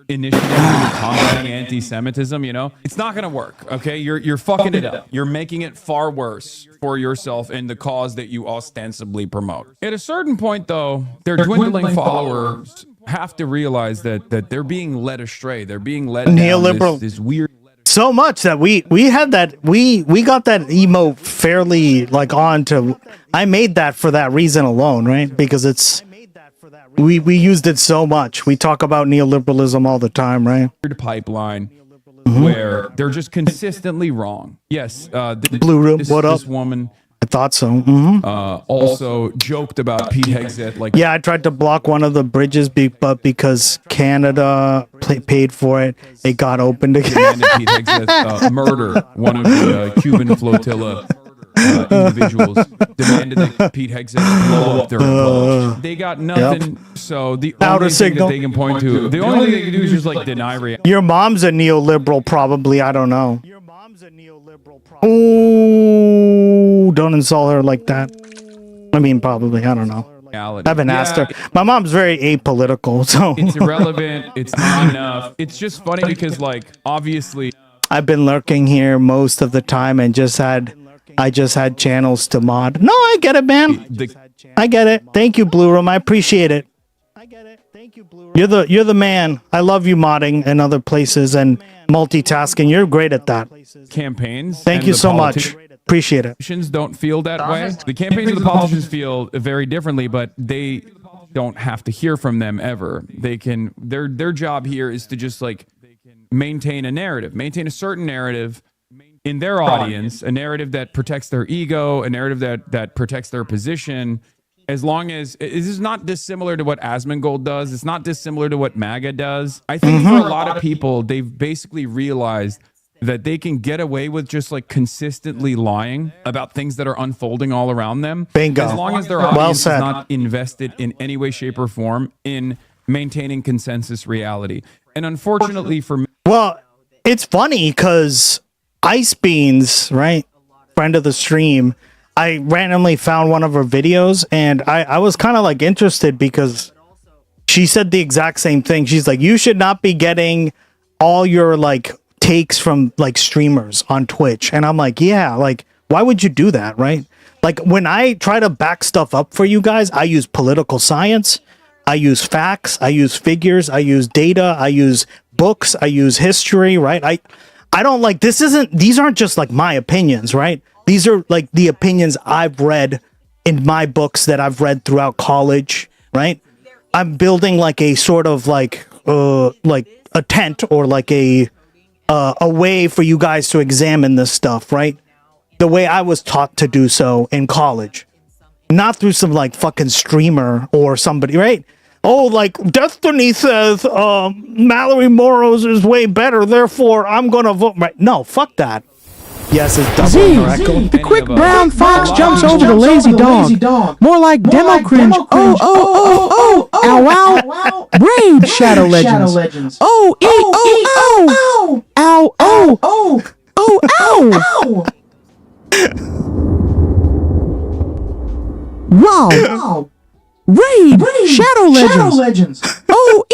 initiative into combating anti-Semitism, It's not going to work, okay? You're fucking it up. You're making it far worse for yourself and the cause that you ostensibly promote. At a certain point, though, their dwindling followers have to realize that they're being led astray. They're being led neoliberal down this weird... So much that we had that we got that emo fairly like on to. I made that for that reason alone, right? Because it's we used it so much. We talk about neoliberalism all the time, right? Pipeline where they're just consistently wrong. Yes, Blue Room. What up? This woman. I thought so. Also joked about Pete Hegseth. Like, yeah, I tried to block one of the bridges, but because Canada paid for it, it got opened again. Demanded Pete Hegseth murder one of the Cuban flotilla individuals. Demanded that Pete Hegseth blow up their boat. They got nothing. Yep. So the only thing that they can point to, the only thing they can do is just like deny reality. Your mom's a neoliberal, probably. I don't know. Oh, don't insult her like that. I mean, probably. I don't know. I haven't asked her. My mom's very apolitical, so it's irrelevant. It's not enough. It's just funny because, like, obviously, I've been lurking here most of the time and I just had channels to mod. No, I get it, man. I get it. Thank you, Blue Room. I appreciate it. You're the man. I love you modding in other places and multitasking. You're great at that. Campaigns. Thank you so much. Appreciate it. Politicians don't feel that way. The campaigns of the politicians feel very differently, but they don't have to hear from them ever. They can. Their job here is to just like maintain a narrative, maintain a certain narrative in their audience, a narrative that protects their ego, a narrative that protects their position. As long as this is not dissimilar to what Asmongold does, it's not dissimilar to what MAGA does. I think for a lot of people, they've basically realized that they can get away with just like consistently lying about things that are unfolding all around them. Bingo. As long as their audience is not invested in any way, shape, or form in maintaining consensus reality. And unfortunately for me... Well, it's funny because Ice Beans, right? Friend of the stream, I randomly found one of her videos and I was kind of like interested because she said the exact same thing. She's like, you should not be getting all your like takes from like streamers on Twitch. And I'm like, yeah, like, why would you do that, right? Like when I try to back stuff up for you guys, I use political science, I use facts, I use figures, I use data, I use books, I use history, right? I don't like, these aren't just like my opinions, right? These are like the opinions I've read in my books that I've read throughout college, right? I'm building like a sort of like a tent or like a way for you guys to examine this stuff, right? The way I was taught to do so in college, not through some like fucking streamer or somebody, right? Oh, like Destiny says, Mallory Moros is way better, therefore I'm gonna vote. Right? No, fuck that. Yes, it's double echo. The quick brown fox jumps over the lazy dog. More like demo cringe. Oh, ow, rage Shadow Legends. Oh, ow, ow. Wow. Rage Shadow Legends. Oh,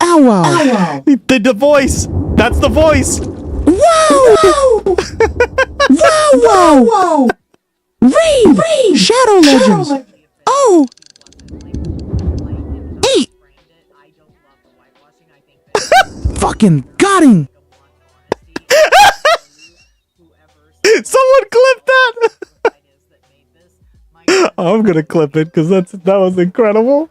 ow. The voice. That's the voice. Wow! Wow! Rage! Shadow Legends! Oh! Hey! Fucking got him! Someone clip that! I'm gonna clip it because that was incredible.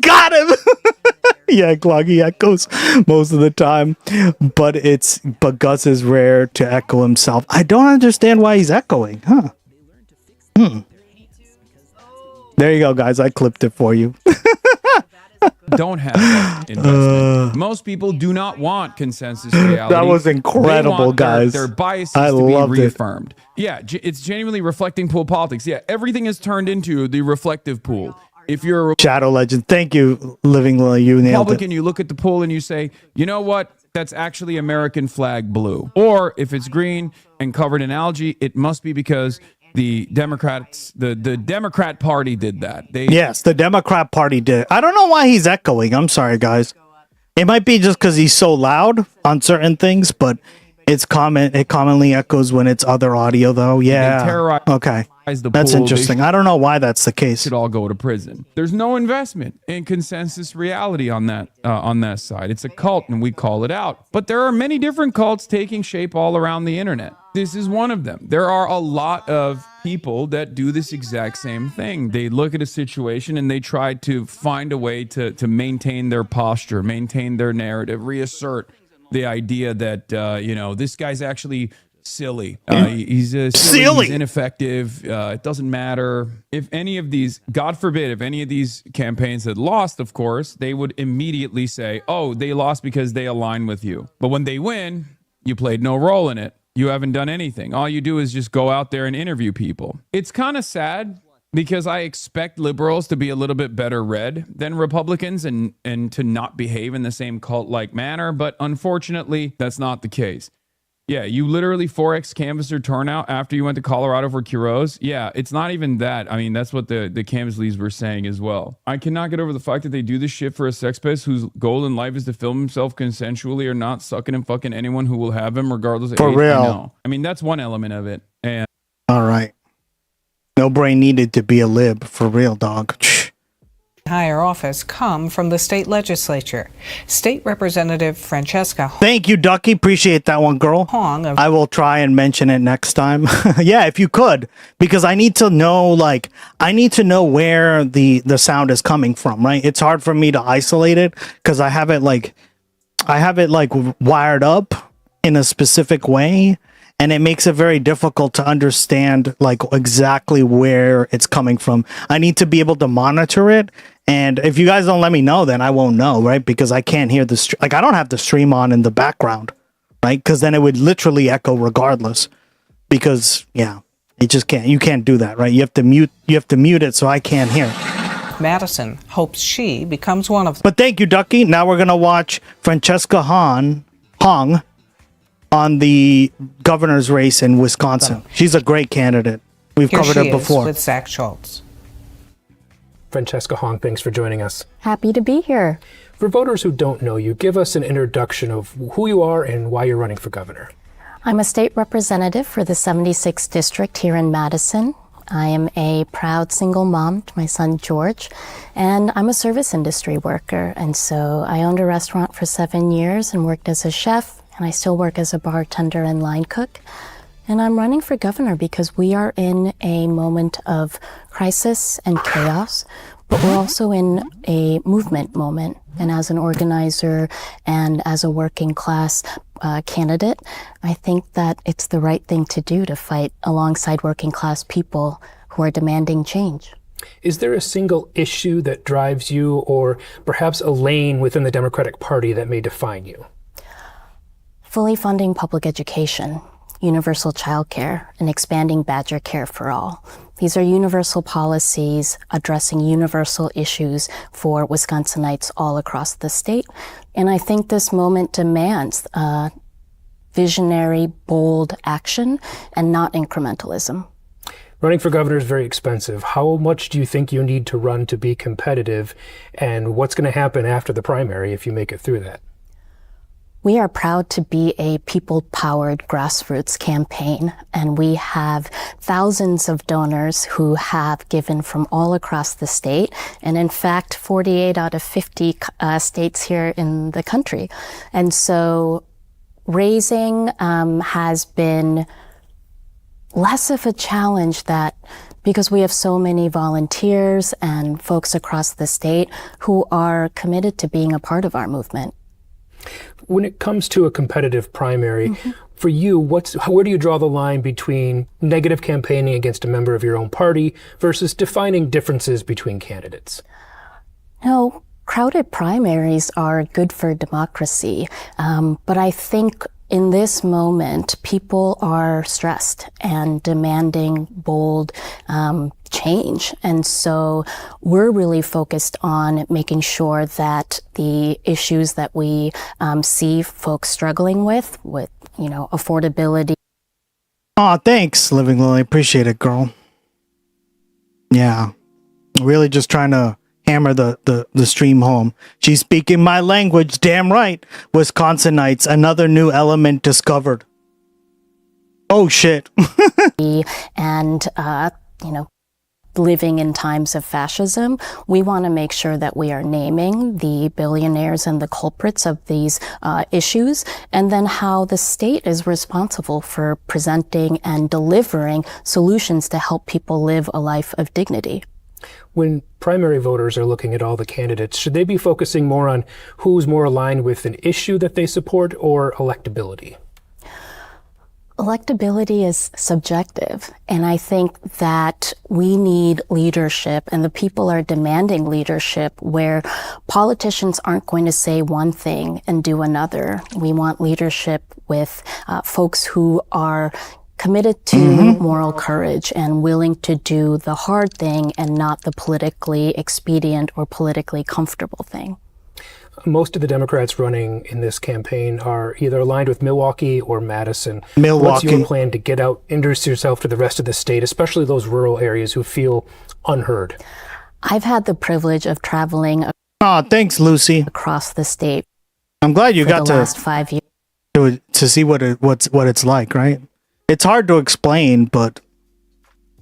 Got him. Yeah, Cloggy echoes most of the time, but Gus is rare to echo himself. I don't understand why he's echoing, huh? There you go, guys. I clipped it for you. don't have that investment. Most people do not want consensus reality. That was incredible, They want guys. Their biases I to be loved it. reaffirmed. Yeah, it's genuinely reflecting pool politics. Yeah, everything is turned into the reflective pool. If you're a Shadow Legend, thank you, Living Lily. You nailed it. Republican, you look at the poll and you say, you know what? That's actually American flag blue. Or if it's green and covered in algae, it must be because the Democrats, the Democrat Party did that. Yes, the Democrat Party did. I don't know why he's echoing. I'm sorry, guys. It might be just because he's so loud on certain things, but it's common. It commonly echoes when it's other audio, though. Yeah. terrorize Okay. the That's pool. interesting. I don't know why that's the case. Should all go to prison. There's no investment in consensus reality on that side. It's a cult, and we call it out. But there are many different cults taking shape all around the internet. This is one of them. There are a lot of people that do this exact same thing. They look at a situation and they try to find a way to maintain their posture, maintain their narrative, reassert the idea that this guy's actually silly. He's silly. He's ineffective. It doesn't matter. If any of these, God forbid, if any of these campaigns had lost, of course, they would immediately say, oh, they lost because they align with you. But when they win, you played no role in it. You haven't done anything. All you do is just go out there and interview people. It's kind of sad because I expect liberals to be a little bit better read than Republicans and to not behave in the same cult-like manner. But unfortunately, that's not the case. Yeah, you literally 4x canvasser turnout after you went to Colorado for Quiroz. Yeah, it's not even that. I mean, that's what the canvas leads were saying as well. I cannot get over the fact that they do this shit for a sex pest whose goal in life is to film himself consensually or not sucking and fucking anyone who will have him regardless of For age. real. I know. I mean, that's one element of it. And All right. No brain needed to be a lib. For real, dog. higher office come from the state legislature. State Representative Francesca Thank you, Ducky. Appreciate that one, girl. Hong of I will try and mention it next time. Yeah, if you could, because I need to know, where the sound is coming from, right? It's hard for me to isolate it because I have it wired up in a specific way, and it makes it very difficult to understand exactly where it's coming from. I need to be able to monitor it. And if you guys don't let me know, then I won't know, right? Because I can't hear the I don't have the stream on in the background, right? Because then it would literally echo regardless. Because it just can't. You can't do that, right? You have to mute it so I can't hear. Madison hopes she becomes one of them. But thank you, Ducky. Now we're gonna watch Francesca Hong on the governor's race in Wisconsin. She's a great candidate. We've Here covered she her is before. with Zach Schultz. Francesca Hong, thanks for joining us. Happy to be here. For voters who don't know you, give us an introduction of who you are and why you're running for governor. I'm a state representative for the 76th district here in Madison. I am a proud single mom to my son George, and I'm a service industry worker. And so I owned a restaurant for 7 years and worked as a chef, and I still work as a bartender and line cook. And I'm running for governor because we are in a moment of crisis and chaos, but we're also in a movement moment. And as an organizer and as a working class candidate, I think that it's the right thing to do to fight alongside working class people who are demanding change. Is there a single issue that drives you, or perhaps a lane within the Democratic Party that may define you? Fully funding public education, universal childcare, and expanding Badger Care for All. These are universal policies addressing universal issues for Wisconsinites all across the state. And I think this moment demands visionary, bold action and not incrementalism. Running for governor is very expensive. How much do you think you need to run to be competitive? And what's going to happen after the primary if you make it through that? We are proud to be a people-powered grassroots campaign, and we have thousands of donors who have given from all across the state, and in fact, 48 out of 50 states here in the country. And so raising has been less of a challenge because we have so many volunteers and folks across the state who are committed to being a part of our movement. When it comes to a competitive primary, for you, where do you draw the line between negative campaigning against a member of your own party versus defining differences between candidates? No, Crowded primaries are good for democracy, but I think in this moment, people are stressed and demanding bold change. And so we're really focused on making sure that the issues that we see folks struggling with, affordability. Oh, thanks, Living Lily. Appreciate it, girl. Yeah. Really just trying to hammer the stream home. She's speaking my language. Damn right. Wisconsinites, another new element discovered. Oh, shit. And, living in times of fascism, we want to make sure that we are naming the billionaires and the culprits of these issues, and then how the state is responsible for presenting and delivering solutions to help people live a life of dignity. When primary voters are looking at all the candidates, should they be focusing more on who's more aligned with an issue that they support or electability? Electability is subjective, and I think that we need leadership, and the people are demanding leadership where politicians aren't going to say one thing and do another. We want leadership with folks who are committed to moral courage and willing to do the hard thing and not the politically expedient or politically comfortable thing. Most of the Democrats running in this campaign are either aligned with Milwaukee or Madison. Milwaukee. What's your plan to get out, introduce yourself to the rest of the state, especially those rural areas who feel unheard? I've had the privilege of traveling thanks, Lucy. across the state. I'm glad you for got the to last 5 years. to see what it's like, right? It's hard to explain, but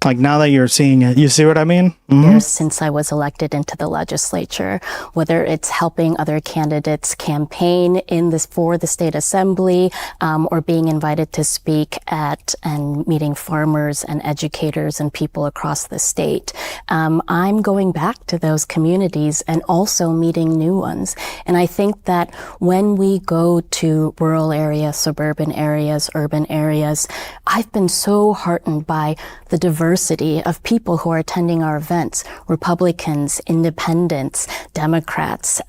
like now that you're seeing it, you see what I mean? Years since I was elected into the legislature, whether it's helping other candidates campaign for the state assembly, or being invited to speak at and meeting farmers and educators and people across the state. I'm going back to those communities and also meeting new ones. And I think that when we go to rural areas, suburban areas, urban areas, I've been so heartened by the diversity of people who are attending our events, Republicans, independents, Democrats.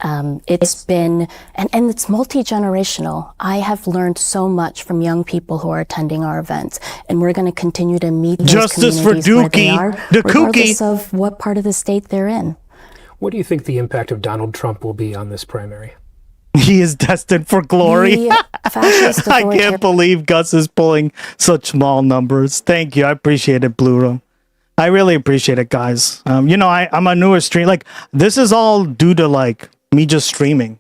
It's been, and it's multi-generational. I have learned so much from young people who are attending our events, and we're going to continue to meet those Justice for communities where they Dookie, are, the regardless Kookie. of what part of the state they're in. What do you think the impact of Donald Trump will be on this primary? He is destined for glory. The fascist I can't believe Gus is pulling such small numbers. Thank you. I appreciate it, Blue Room. I really appreciate it, guys. I'm a newer stream. Like, this is all due to like me just streaming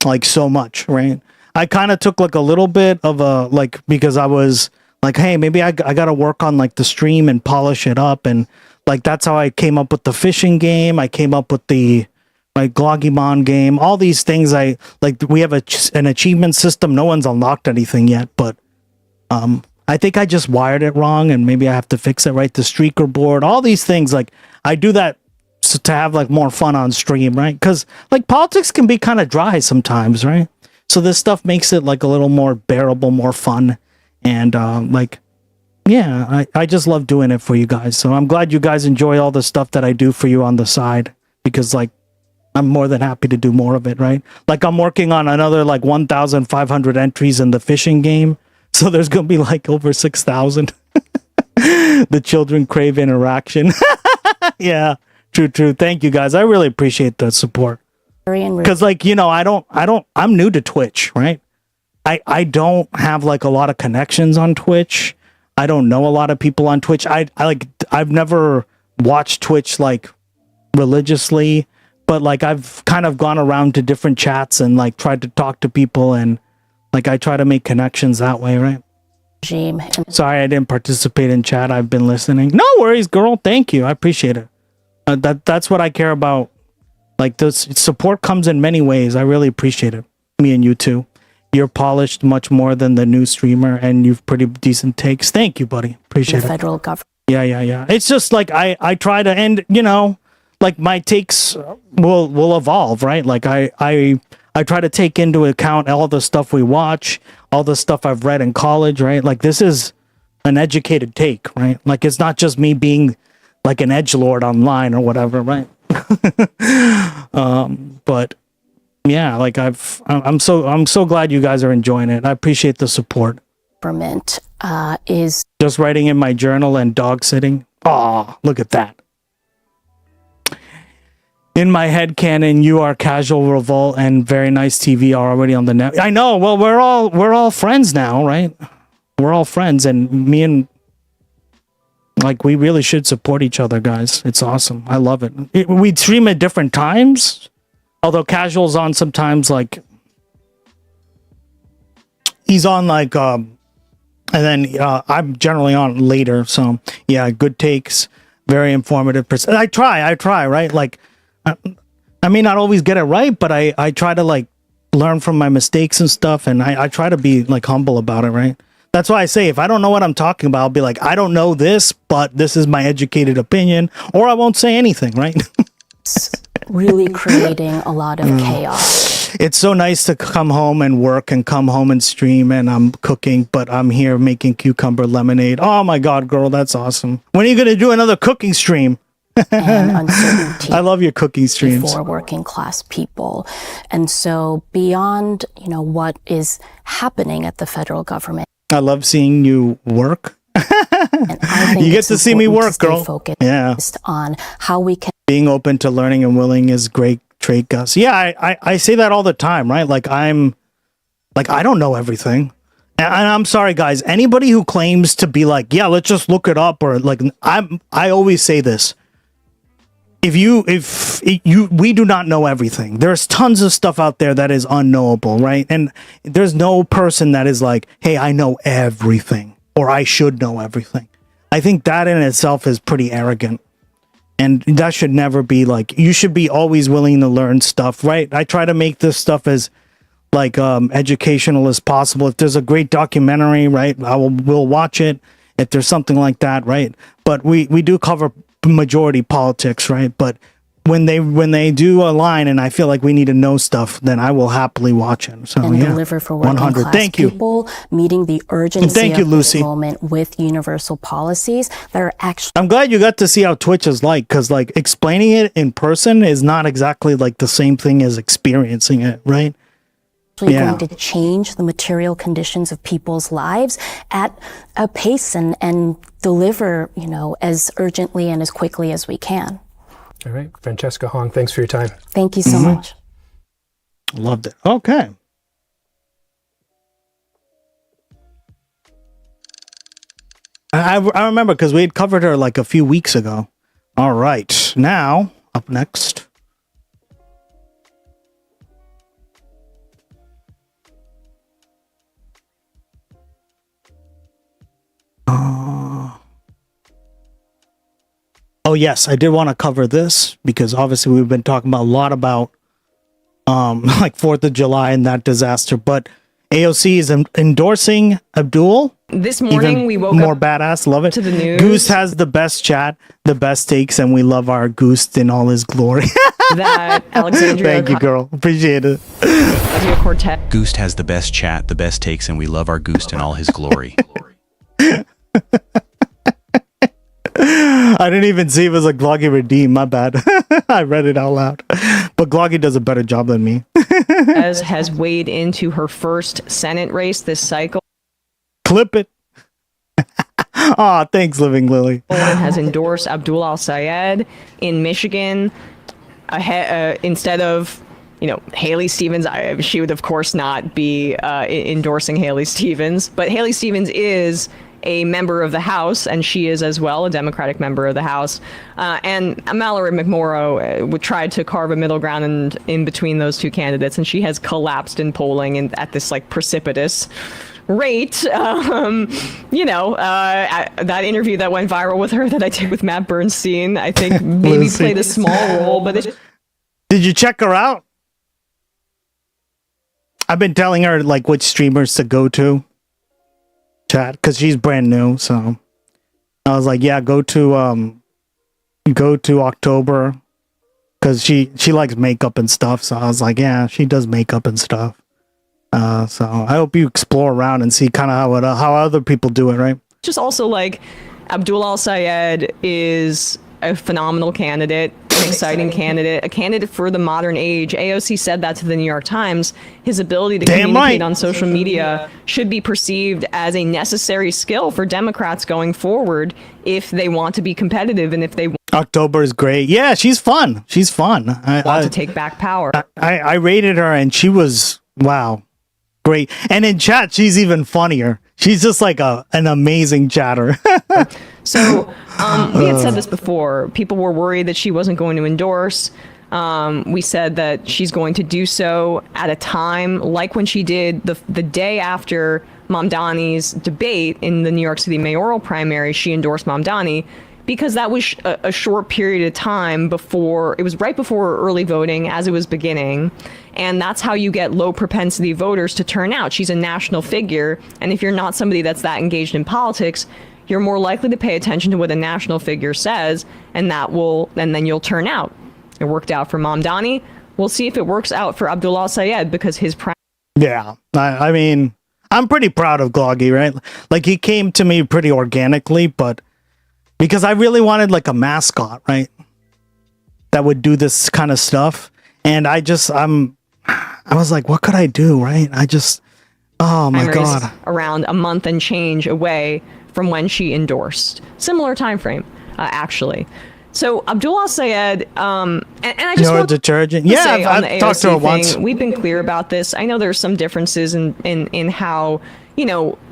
like so much, right? I kind of took like a little bit of a because I was like, hey, maybe I got to work on like the stream and polish it up. And like, that's how I came up with the fishing game. I came up with the Glogimon game, all these things. We have an achievement system. No one's unlocked anything yet, but I think I just wired it wrong, and maybe I have to fix it, right? The streaker board, all these things. Like, I do that to have like more fun on stream, right? Because like politics can be kind of dry sometimes, right? So this stuff makes it like a little more bearable, more fun, and I just love doing it for you guys. So I'm glad you guys enjoy all the stuff that I do for you on the side, because like I'm more than happy to do more of it, right? Like, I'm working on another like 1,500 entries in the fishing game. So there's going to be like over 6,000. The children crave interaction. Yeah, true. Thank you, guys. I really appreciate the support. Because like, I'm new to Twitch, right? I don't have like a lot of connections on Twitch. I don't know a lot of people on Twitch. I've never watched Twitch like religiously, but like I've kind of gone around to different chats and like tried to talk to people, and like I try to make connections that way, right? Sorry, I didn't participate in chat. I've been listening. No worries, girl. Thank you. I appreciate it. That's what I care about. Like, this support comes in many ways. I really appreciate it. Me and you too. You're polished much more than the new streamer, and you've pretty decent takes. Thank you, buddy. Appreciate it. Federal government. Yeah. It's just like I try to end, like my takes will evolve, right? Like I try to take into account all the stuff we watch, all the stuff I've read in college, right? Like, this is an educated take, right? Like, it's not just me being like an edgelord online or whatever, right? But yeah, like I'm so glad you guys are enjoying it. I appreciate the support. Government is just writing in my journal and dog sitting. Oh, look at that. In my head canon, you are Casual Revolt and Very Nice TV are already on the net. I know. Well, we're all friends now, right? We're all friends, and me and like we really should support each other, guys. It's awesome. I love it. We stream at different times, although Casual's on sometimes. Like he's on like, and then I'm generally on later. So yeah, good takes, very informative. I try, right? Like. I may not always get it right, but I try to like learn from my mistakes and stuff, and I try to be like humble about it, right? That's why I say if I don't know what I'm talking about, I'll be like, I don't know this, but this is my educated opinion, or I won't say anything, right? really creating a lot of chaos. It's so nice to come home and work and come home and stream, and I'm cooking, but I'm here making cucumber lemonade. Oh my God, girl, that's awesome. When are you going to do another cooking stream? And uncertainty. I love your cooking streams. For working class people. And so beyond, what is happening at the federal government. I love seeing you work. You get to see me work, girl. Focused on how we can. Being open to learning and willing is great trait, Gus. Yeah, I say that all the time, right? Like I don't know everything. And I'm sorry, guys. Anybody who claims to be like, yeah, let's just look it up, or like I always say this. We do not know everything. There's tons of stuff out there that is unknowable, right? And there's no person that is like, hey, I know everything, or I should know everything. I think that in itself is pretty arrogant. And that should never be like, you should be always willing to learn stuff, right? I try to make this stuff as like educational as possible. If there's a great documentary, right, we'll watch it. If there's something like that, right? But we do cover majority politics, right? But when they do a line and I feel like we need to know stuff, then I will happily watch it. So and deliver for working 100. class Thank you. people, meeting the urgency thank you, of Lucy. this moment with universal policies that are actually. I'm glad you got to see how Twitch is like, because like explaining it in person is not exactly like the same thing as experiencing it, right? Going to change the material conditions of people's lives at a pace and deliver, as urgently and as quickly as we can. All right. Francesca Hong, thanks for your time. Thank you so much. Loved it. Okay. I remember because we had covered her like a few weeks ago. All right. Now, up next. Oh yes, I did want to cover this because obviously we've been talking about a lot about like 4th of July and that disaster, but AOC is endorsing Abdul. This morning we woke more up badass, love it. to the news. Goose has the best chat, the best takes, and we love our Goose in all his glory. That Alexandria Thank you, girl. Appreciate it. Quartet. Goose has the best chat, the best takes, and we love our Goose in all his glory. I didn't even see it was like Gloggy redeemed. My bad. I read it out loud. But Gloggy does a better job than me. As has weighed into her first Senate race this cycle. Clip it. Aw, thanks, Living Lily. Has endorsed Abdul El-Sayed in Michigan instead of, Haley Stevens. She would, of course, not be endorsing Haley Stevens. But Haley Stevens is a member of the House, and she is as well a Democratic member of the House. And Mallory McMorrow tried to carve a middle ground in between those two candidates, and she has collapsed in polling at this like precipitous rate. That interview that went viral with her that I did with Matt Bernstein, I think maybe played a small role. But did you check her out? I've been telling her like which streamers to go to. Chat, because she's brand new, so I was like, yeah, go to October, because she likes makeup and stuff. So I was like, yeah, she does makeup and stuff. So I hope you explore around and see kind of how other people do it, right? just also like Abdul El-Sayed is a phenomenal candidate. an exciting candidate, a candidate for the modern age. AOC said that to the New York Times. His ability to communicate on social media should be perceived as a necessary skill for Democrats going forward if they want to be competitive and if they October is great. Yeah, she's fun. She's fun. want to take back power. I rated her and she was, wow, great. And in chat, she's even funnier. She's just like an amazing chatter. So we had said this before. People were worried that she wasn't going to endorse. We said that she's going to do so at a time like when she did the day after Mamdani's debate in the New York City mayoral primary. She endorsed Mamdani because that was a short period of time before, it was right before early voting as it was beginning. And that's how you get low propensity voters to turn out. She's a national figure. And if you're not somebody that's that engaged in politics, you're more likely to pay attention to what a national figure says, and then you'll turn out. It worked out for Mamdani. We'll see if it works out for ABDUL El-SAYED because his Yeah, I mean, I'm pretty proud of Gloggy, right? Like, he came to me pretty organically, but because I really wanted like a mascot, right? That would do this kind of stuff. And I was like, what could I do, right? Oh my God. Around a month and change away from when she endorsed. Similar time frame, actually. So ABDUL El-SAYED, and I just want detergent. to Yeah, say on the I've talked to her AOC thing, once. we've been clear about this. I know there's some differences in how,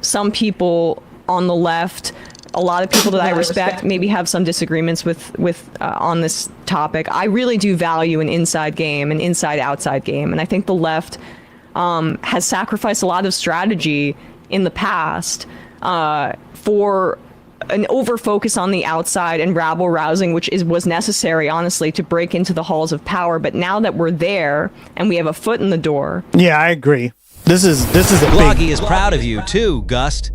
some people on the left, a lot of people that I respect maybe have some disagreements with on this topic. I really do value an inside game, an inside-outside game. And I think the left has sacrificed a lot of strategy in the past for an over-focus on the outside and rabble-rousing, which was necessary, honestly, to break into the halls of power. But now that we're there and we have a foot in the door... Yeah, I agree. This is a Gloggy is proud of you, too, Gust.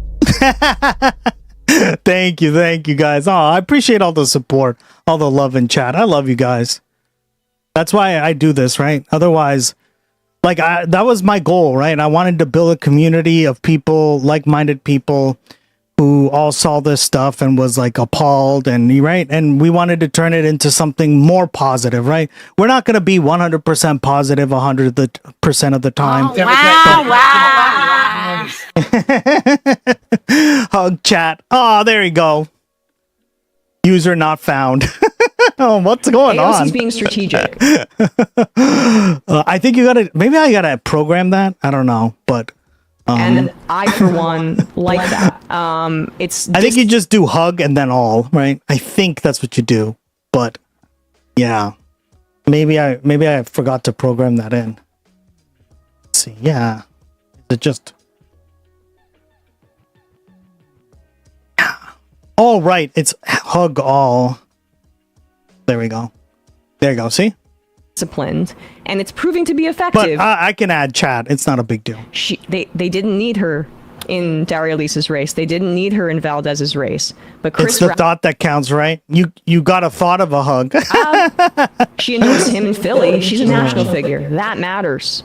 Thank you guys. Oh, I appreciate all the support, all the love in chat. I love you guys. That's why I do this, right? Otherwise, like, that was my goal, right? I wanted to build a community of people, like-minded people who all saw this stuff and was like appalled, and right, and we wanted to turn it into something more positive, right? We're not going to be 100% positive 100% of the time. Hug chat. Oh, there you go. User not found. Oh, what's going on? AOC's being strategic. I think maybe I gotta program that. I don't know, but and I, for one, like that. I think you just do hug and then all, right? I think that's what you do, but yeah, maybe I forgot to program that in. Let's see, yeah, is it just? Oh, right, it's hug all. There we go. There you go. See? Disciplined, and it's proving to be effective. But I can add chat. It's not a big deal. They didn't need her in Daria Lisa's race. They didn't need her in Valdez's race. But Chris, it's the thought that counts, right? You got a thought of a hug. She endorsed him in Philly. She's a national figure. That matters.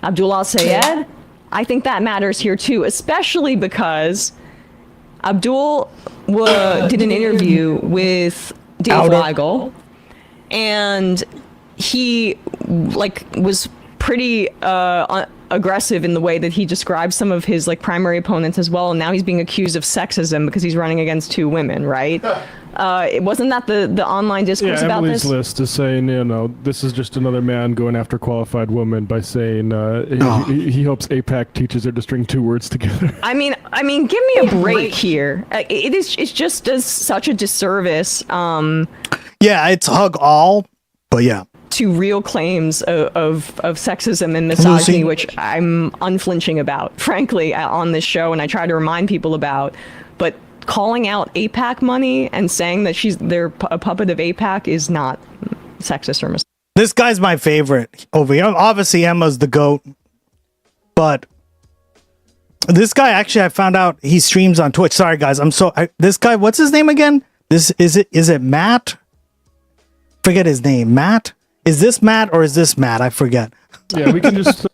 ABDUL El-SAYED, I think that matters here too, especially because Abdul did an interview with Dave Weigel, and he was pretty aggressive in the way that he described some of his primary opponents as well. And now he's being accused of sexism because he's running against two women, right? Wasn't that the online discourse about Emily's this? list is saying, this is just another man going after qualified women by saying he hopes AIPAC teaches her to string two words together. I mean, give me a break here. It just does such a disservice. Yeah, it's hug all, but yeah. To real claims of sexism and misogyny, which I'm unflinching about, frankly, on this show, and I try to remind people about. But calling out AIPAC money and saying that they're a puppet of AIPAC is not sexist or misogynist. This guy's my favorite over here. Obviously, Emma's the GOAT, but this guy, actually, I found out he streams on Twitch. Sorry, guys. This guy, what's his name again? Is it Matt? Forget his name. Matt? Is this Matt or is this Matt? I forget. Yeah, we can just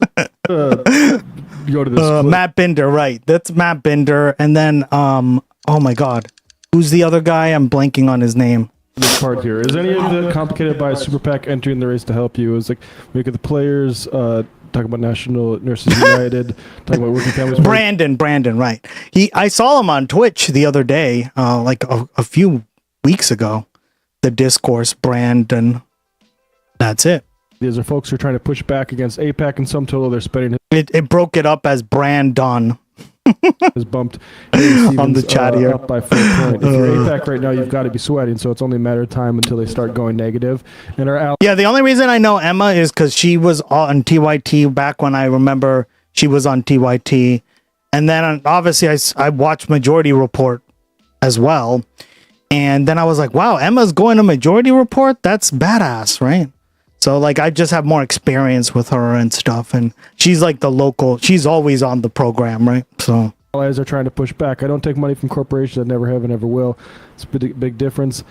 go to this. Matt Binder, right. That's Matt Binder. And then, oh my God. Who's the other guy? I'm blanking on his name. this part here. Is any of it complicated by a super PAC entering the race to help you? It's like we look at the players, talking about National Nurses United, talking about working families. Brandon, right? I saw him on Twitch the other day, like a few weeks ago. The discourse, Brandon. That's it. These are folks who are trying to push back against APAC, and some total they're spending. It broke it up as Brandon. Is bumped on the chat here up by 4 points. If you're APAC right now, you've got to be sweating, so it's only a matter of time until they start going negative. And our yeah, the only reason I know Emma is because she was on TYT back when I remember she was on TYT, and then obviously I watched Majority Report as well, and then I was like, wow, Emma's going to Majority Report. That's badass, right? So like I just have more experience with her and stuff, and she's like the local. She's always on the program, right? So allies are trying to push back. I don't take money from corporations. I never have and never will. It's a big difference.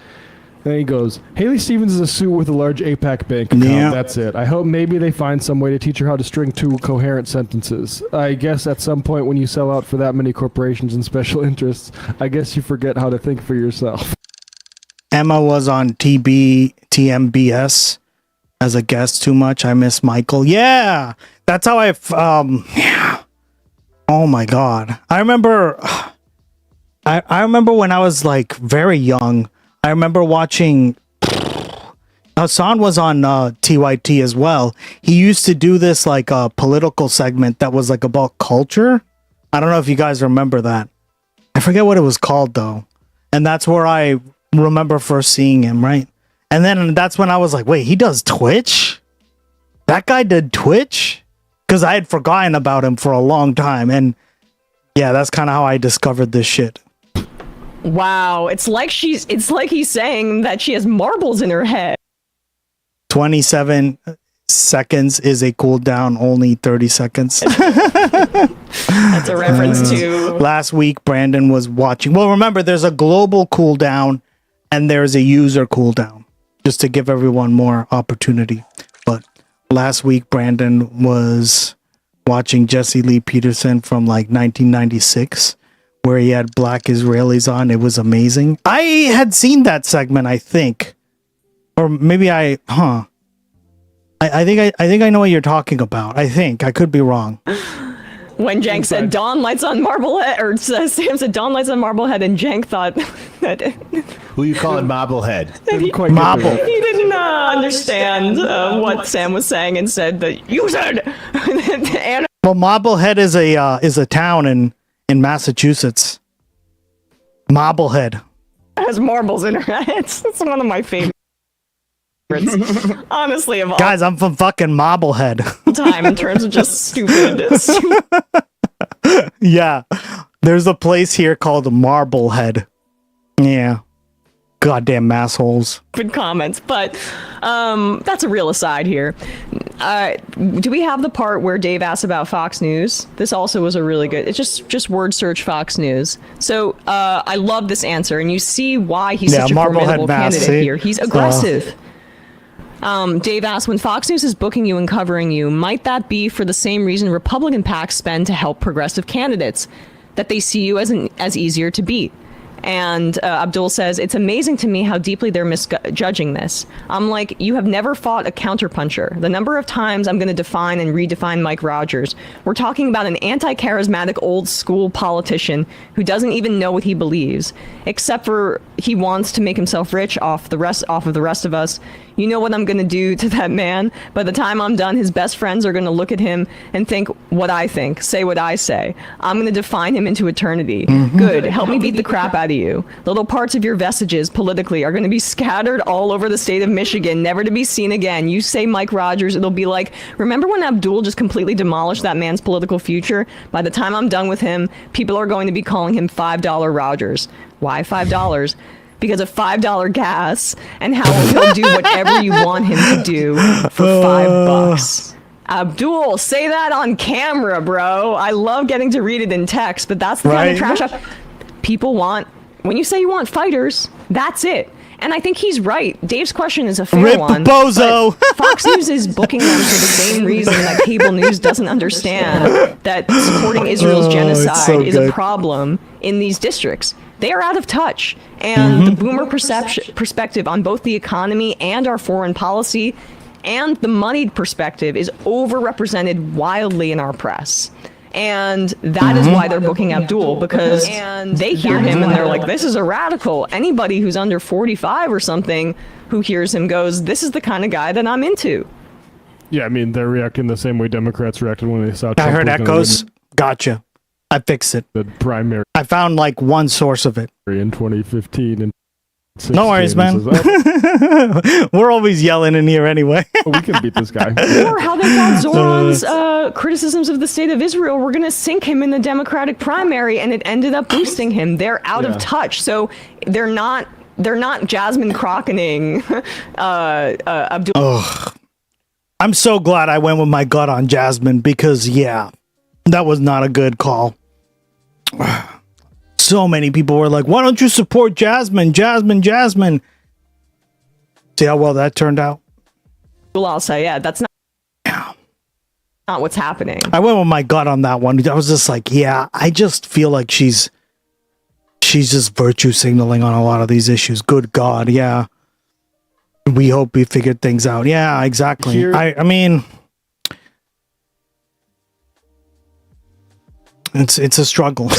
Then he goes, Haley Stevens is a suit with a large APAC bank account. Yeah. That's it. I hope maybe they find some way to teach her how to string two coherent sentences. I guess at some point when you sell out for that many corporations and special interests, I guess you forget how to think for yourself. Emma was on TMBS as a guest too much. I miss Michael. Yeah, that's how yeah. Oh my God. I remember when I was like very young. I remember watching Hasan was on TYT as well. He used to do this like a political segment that was like about culture. I don't know if you guys remember that. I forget what it was called though. And that's where I remember first seeing him, right? And then that's when I was like, wait, he does Twitch? That guy did Twitch? Because I had forgotten about him for a long time. And yeah, that's kind of how I discovered this shit. Wow, it's like he's saying that she has marbles in her head. 27 seconds is a cooldown, only 30 seconds. That's a reference to last week Brandon was watching. Well, remember there's a global cooldown and there's a user cooldown, just to give everyone more opportunity. But last week Brandon was watching Jesse Lee Peterson from like 1996, where he had black Israelis on. It was amazing. I had seen that segment, I think. Or maybe I think I know what you're talking about. I think. I could be wrong. When Jank said Dawn lights on Marblehead, or Sam said Dawn lights on Marblehead, and Jank thought that who you calling Marblehead? Marble. He didn't understand what Sam was saying and said that you said. Well, Marblehead is a town in Massachusetts. Marblehead has marbles in her head. It's one of my favorites. Honestly, of all guys, I'm from fucking Marblehead. time in terms of just stupid. Yeah, there's a place here called Marblehead. Yeah, goddamn massholes. Good comments, but that's a real aside here. Do we have the part where Dave asked about Fox News? This also was a really good. It's just word search Fox News. So I love this answer, and you see why he's such a formidable candidate here. He's aggressive. Dave asked, when Fox News is booking you and covering you, might that be for the same reason Republican PACs spend to help progressive candidates, that they see you as easier to beat? And Abdul says, it's amazing to me how deeply they're misjudging this. I'm like, you have never fought a counterpuncher. The number of times I'm going to define and redefine Mike Rogers. We're talking about an anti-charismatic old school politician who doesn't even know what he believes, except for he wants to make himself rich off of the rest of us. You know what I'm going to do to that man? By the time I'm done, his best friends are going to look at him and think what I think, say what I say. I'm going to define him into eternity. Good. Help me beat the crap out of you. Little parts of your vestiges politically are going to be scattered all over the state of Michigan, never to be seen again. You say Mike Rogers, it'll be like, remember when Abdul just completely demolished that man's political future? By the time I'm done with him, people are going to be calling him $5 Rogers. Why $5? Because of $5 gas and how he'll do whatever you want him to do for $5. Abdul, say that on camera, bro. I love getting to read it in text, but that's the kind of trash people want. When you say you want fighters, that's it. And I think he's right. Dave's question is a fair Rip one. Bozo. but Fox News is booking them for the same reason that cable news doesn't understand that supporting Israel's genocide is a problem in these districts. They are out of touch. And the boomer perspective on both the economy and our foreign policy and the moneyed perspective is overrepresented wildly in our press. And that is why they're booking Abdul, because they hear him and they're like, this is a radical. Anybody who's under 45 or something who hears him goes, this is the kind of guy that I'm into. Yeah, I mean, they're reacting the same way Democrats reacted when they saw Trump. I heard was gonna echoes. win Gotcha. I fixed it. the primary I found like one source of it. in 2015 and 16. No worries, man. Says, oh, We're always yelling in here anyway. we can beat this guy. Or how they thought Zohran's criticisms of the state of Israel were going to sink him in the Democratic primary, and it ended up boosting him. They're out of touch, so they're not Jasmine Crocketing Abdul. Ugh. I'm so glad I went with my gut on Jasmine because, yeah, that was not a good call. So many people were like, why don't you support Jasmine? Jasmine. See how well that turned out? Abdul El-Sayed. That's not what's happening. I went with my gut on that one. I was just like, yeah, I just feel like she's just virtue signaling on a lot of these issues. Good God, yeah. We hope we figured things out. Yeah, exactly. I mean, it's a struggle.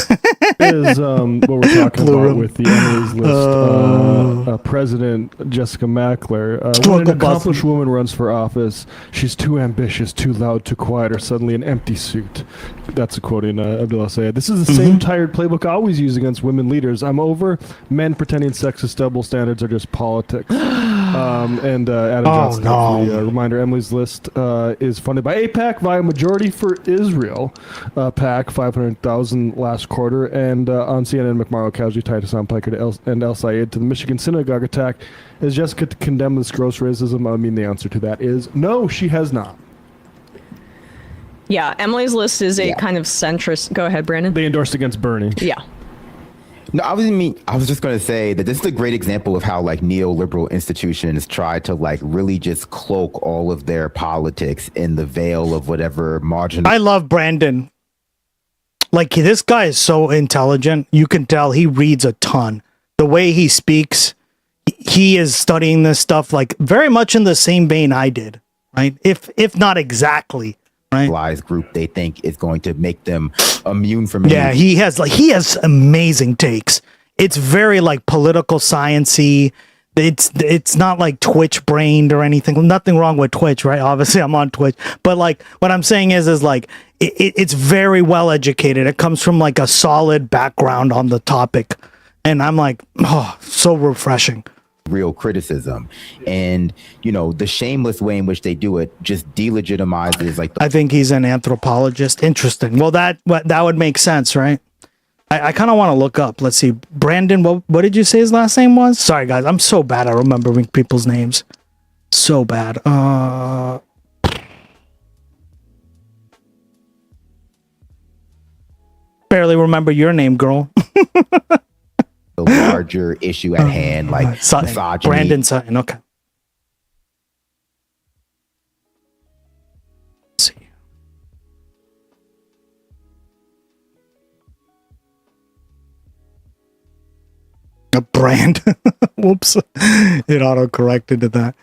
Is what we're talking about with the Emily's List president Jessica Mackler. When an accomplished woman runs for office, she's too ambitious, too loud, too quiet, or suddenly an empty suit. That's a quote in Abdul El-Sayed. This is the same tired playbook I always use against women leaders. I'm over men pretending sexist double standards are just politics. And Adam Johnson, the reminder, Emily's List is funded by AIPAC via Majority for Israel PAC, 500,000 last quarter, and on CNN, McMurrow casually tied Hasan Piker and El-Sayed to the Michigan synagogue attack. Has Jessica condemned this gross racism? I mean, the answer to that is no, she has not. Yeah, Emily's List is a kind of centrist. Go ahead, Brandon. They endorsed against Bernie. Yeah. No, I was just going to say that this is a great example of how like neoliberal institutions try to like really just cloak all of their politics in the veil of whatever marginal. I love Brandon. Like, this guy is so intelligent. You can tell he reads a ton. The way he speaks, he is studying this stuff like very much in the same vein I did, right? If not exactly. Right. Group they think is going to make them immune from. Yeah, he has amazing takes. It's very like political science-y. It's not like Twitch brained or anything. Nothing wrong with Twitch, right? Obviously, I'm on Twitch, but like what I'm saying is like it's very well educated. It comes from like a solid background on the topic, and I'm like, oh, so refreshing. Real criticism, and you know the shameless way in which they do it just delegitimizes like. I think he's an anthropologist. Interesting. Well, that would make sense, right? I kind of want to look up. Let's see, Brandon. What did you say his last name was? Sorry, guys, I'm so bad at remembering people's names. So bad. Barely remember your name, girl. The larger issue at hand, like misogyny. Brandon Sutton. Okay. Let's see. A brand. Whoops. It auto-corrected to that.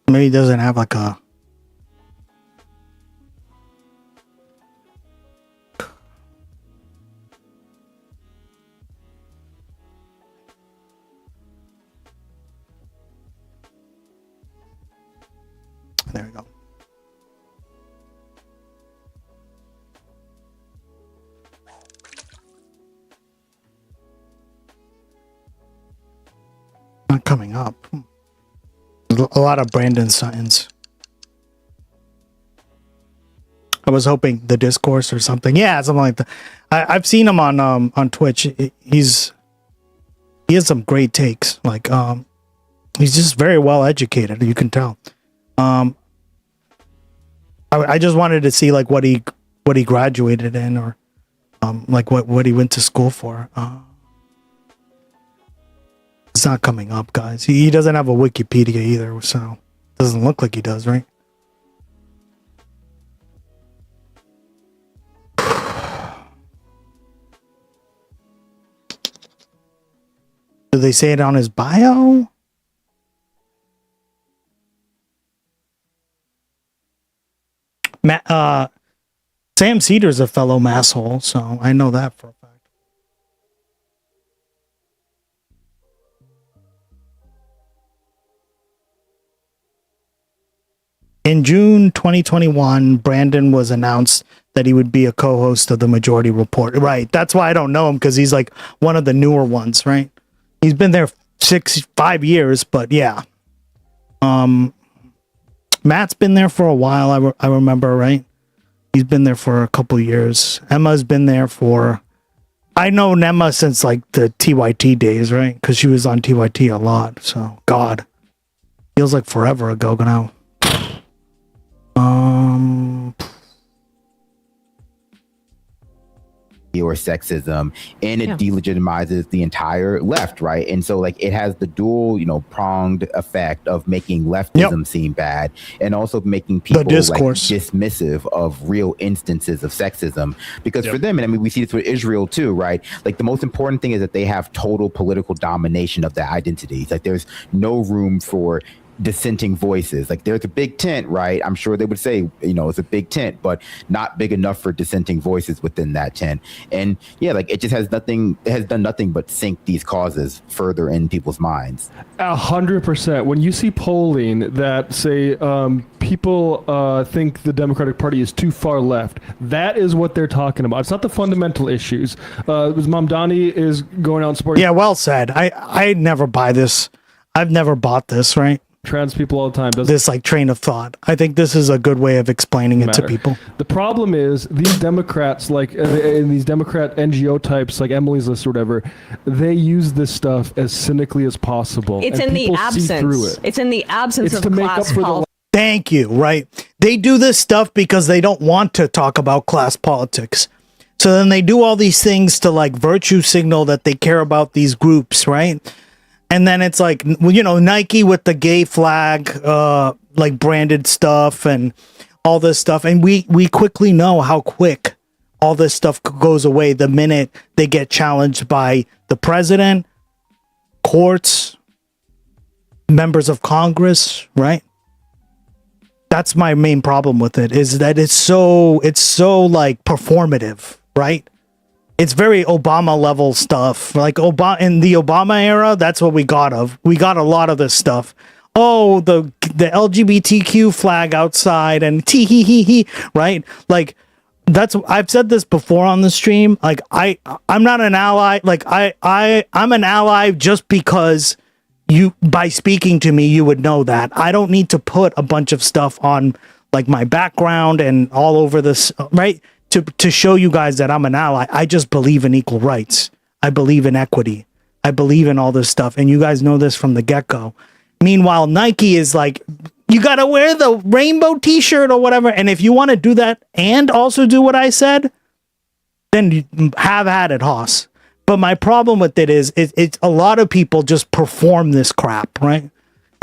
Maybe he doesn't have like a... There we go. Not coming up. A lot of Brandon Suttons. I was hoping the discourse or something. Yeah, something like that. I've seen him on Twitch. He He has some great takes. Like, he's just very well educated. You can tell. I just wanted to see like what he graduated in, or like what he went to school for. It's not coming up, guys. He doesn't have a Wikipedia either, so doesn't look like he does, right? Do they say it on his bio? Sam Cedar's a fellow masshole, so I know that for a fact. In June 2021, Brandon was announced that he would be a co-host of the Majority Report. Right. That's why I don't know him, because he's like one of the newer ones, right? He's been there 5 years, but yeah. Matt's been there for a while, I remember, right? He's been there for a couple years. Emma's been there for... I know Emma since like the TYT days, right? Because she was on TYT a lot, so God. Feels like forever ago now. Or sexism, and it delegitimizes the entire left, right? And so like it has the dual, pronged effect of making leftism seem bad, and also making people like dismissive of real instances of sexism. Because for them, and I mean we see this with Israel too, right? Like the most important thing is that they have total political domination of their identities. Like there's no room for dissenting voices. Like there's a big tent, right? I'm sure they would say, it's a big tent, but not big enough for dissenting voices within that tent. And like it just has done nothing but sink these causes further in people's minds. 100%. When you see polling that say people think the Democratic Party is too far left, that is what they're talking about. It's not the fundamental issues. Mamdani is going out and supporting. Yeah, well said. I never buy this. I've never bought this, right? Trans people all the time. This like train of thought. I think this is a good way of explaining it to people. The problem is these Democrats, like in these Democrat NGO types, like Emily's List or whatever, they use this stuff as cynically as possible. It's in the absence. It's in the absence of class politics. Thank you. Right? They do this stuff because they don't want to talk about class politics. So then they do all these things to like virtue signal that they care about these groups, right? And then it's like, Nike with the gay flag, like branded stuff and all this stuff. And we quickly know how quick all this stuff goes away the minute they get challenged by the president, courts, members of Congress, right? That's my main problem with it, is that it's so like performative, right? It's very Obama level stuff. Like in the Obama era, that's what we got of. We got a lot of this stuff. Oh, the LGBTQ flag outside and tee hee hee hee, right? Like I've said this before on the stream. Like I'm not an ally. Like I'm an ally just because by speaking to me, you would know that. I don't need to put a bunch of stuff on like my background and all over this, right? To show you guys that I'm an ally. I just believe in equal rights. I believe in equity. I believe in all this stuff. And you guys know this from the get-go. Meanwhile, Nike is like, you got to wear the rainbow t-shirt or whatever. And if you want to do that and also do what I said, then you have at it, Haas. But my problem with it is it's a lot of people just perform this crap, right?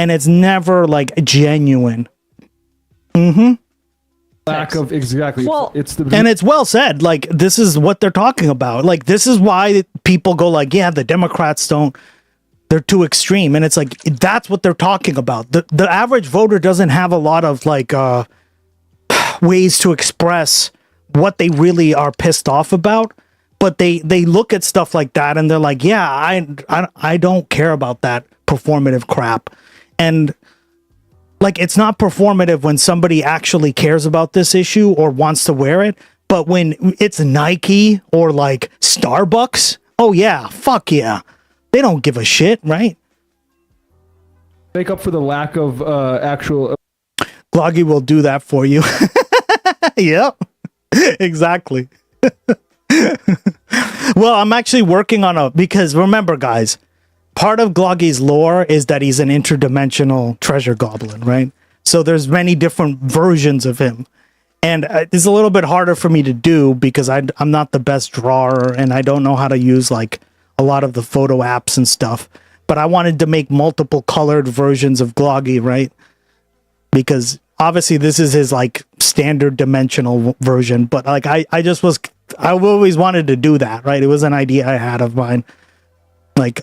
And it's never like genuine. Mm-hmm. Lack of exactly. Well, and it's well said. Like this is what they're talking about. Like this is why people go like, yeah, the Democrats they're too extreme. And it's like that's what they're talking about. The average voter doesn't have a lot of like ways to express what they really are pissed off about. But they look at stuff like that and they're like, yeah, I don't care about that performative crap. And like, it's not performative when somebody actually cares about this issue or wants to wear it. But when it's Nike or like Starbucks, oh yeah, fuck yeah. They don't give a shit, right? Make up for the lack of actual... Gloggy will do that for you. Yep, exactly. Well, I'm actually working on because remember, guys, part of Gloggy's lore is that he's an interdimensional treasure goblin, right? So there's many different versions of him. And it's a little bit harder for me to do because I'm not the best drawer and I don't know how to use like a lot of the photo apps and stuff. But I wanted to make multiple colored versions of Gloggy, right? Because obviously this is his like standard dimensional version. But like I always wanted to do that, right? It was an idea I had of mine. Like,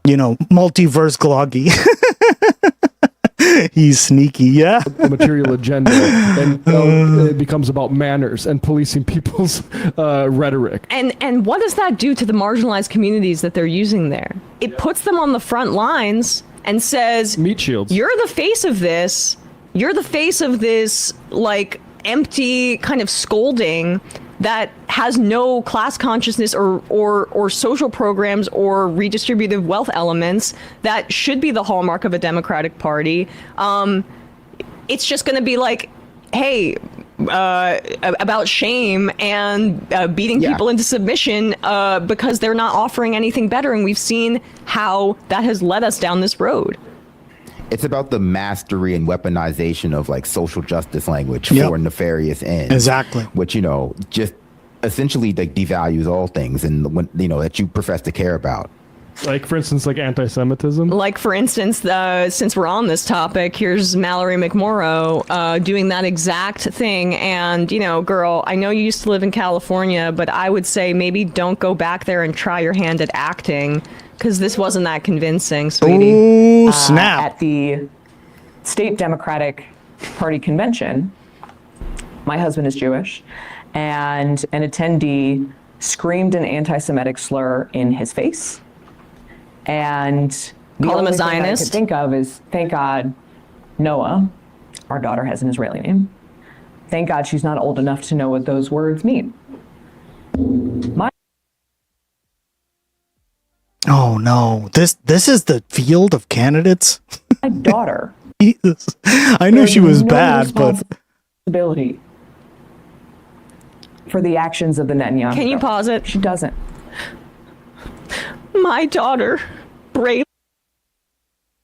you know, multiverse Gloggy. He's sneaky, yeah. Material agenda, and it becomes about manners and policing people's rhetoric. And what does that do to the marginalized communities that they're using there? It puts them on the front lines and says, meat shields. You're the face of this. You're the face of this, like, empty kind of scolding that has no class consciousness or social programs or redistributive wealth elements that should be the hallmark of a democratic party. It's just going to be like, hey, about shame and beating people into submission because they're not offering anything better. And we've seen how that has led us down this road. It's about the mastery and weaponization of like social justice language for nefarious ends. Exactly. Which, you know, just essentially like devalues all things and when, you know, that you profess to care about. Like, for instance, like anti-Semitism? Like, for instance, since we're on this topic, here's Mallory McMorrow doing that exact thing. And, you know, girl, I know you used to live in California, but I would say maybe don't go back there and try your hand at acting, because this wasn't that convincing, sweetie. Ooh, snap. At the State Democratic Party convention, my husband is Jewish, and an attendee screamed an anti-Semitic slur in his face. And the Call him a only thing I Zionist? could think of is, thank God, Noah, our daughter has an Israeli name. Thank God she's not old enough to know what those words mean. Oh no, this is the field of candidates. My daughter. Jesus. I knew she was bad, but responsibility for the actions of the Netanyahu. Can you pause it? She doesn't. My daughter, Bray.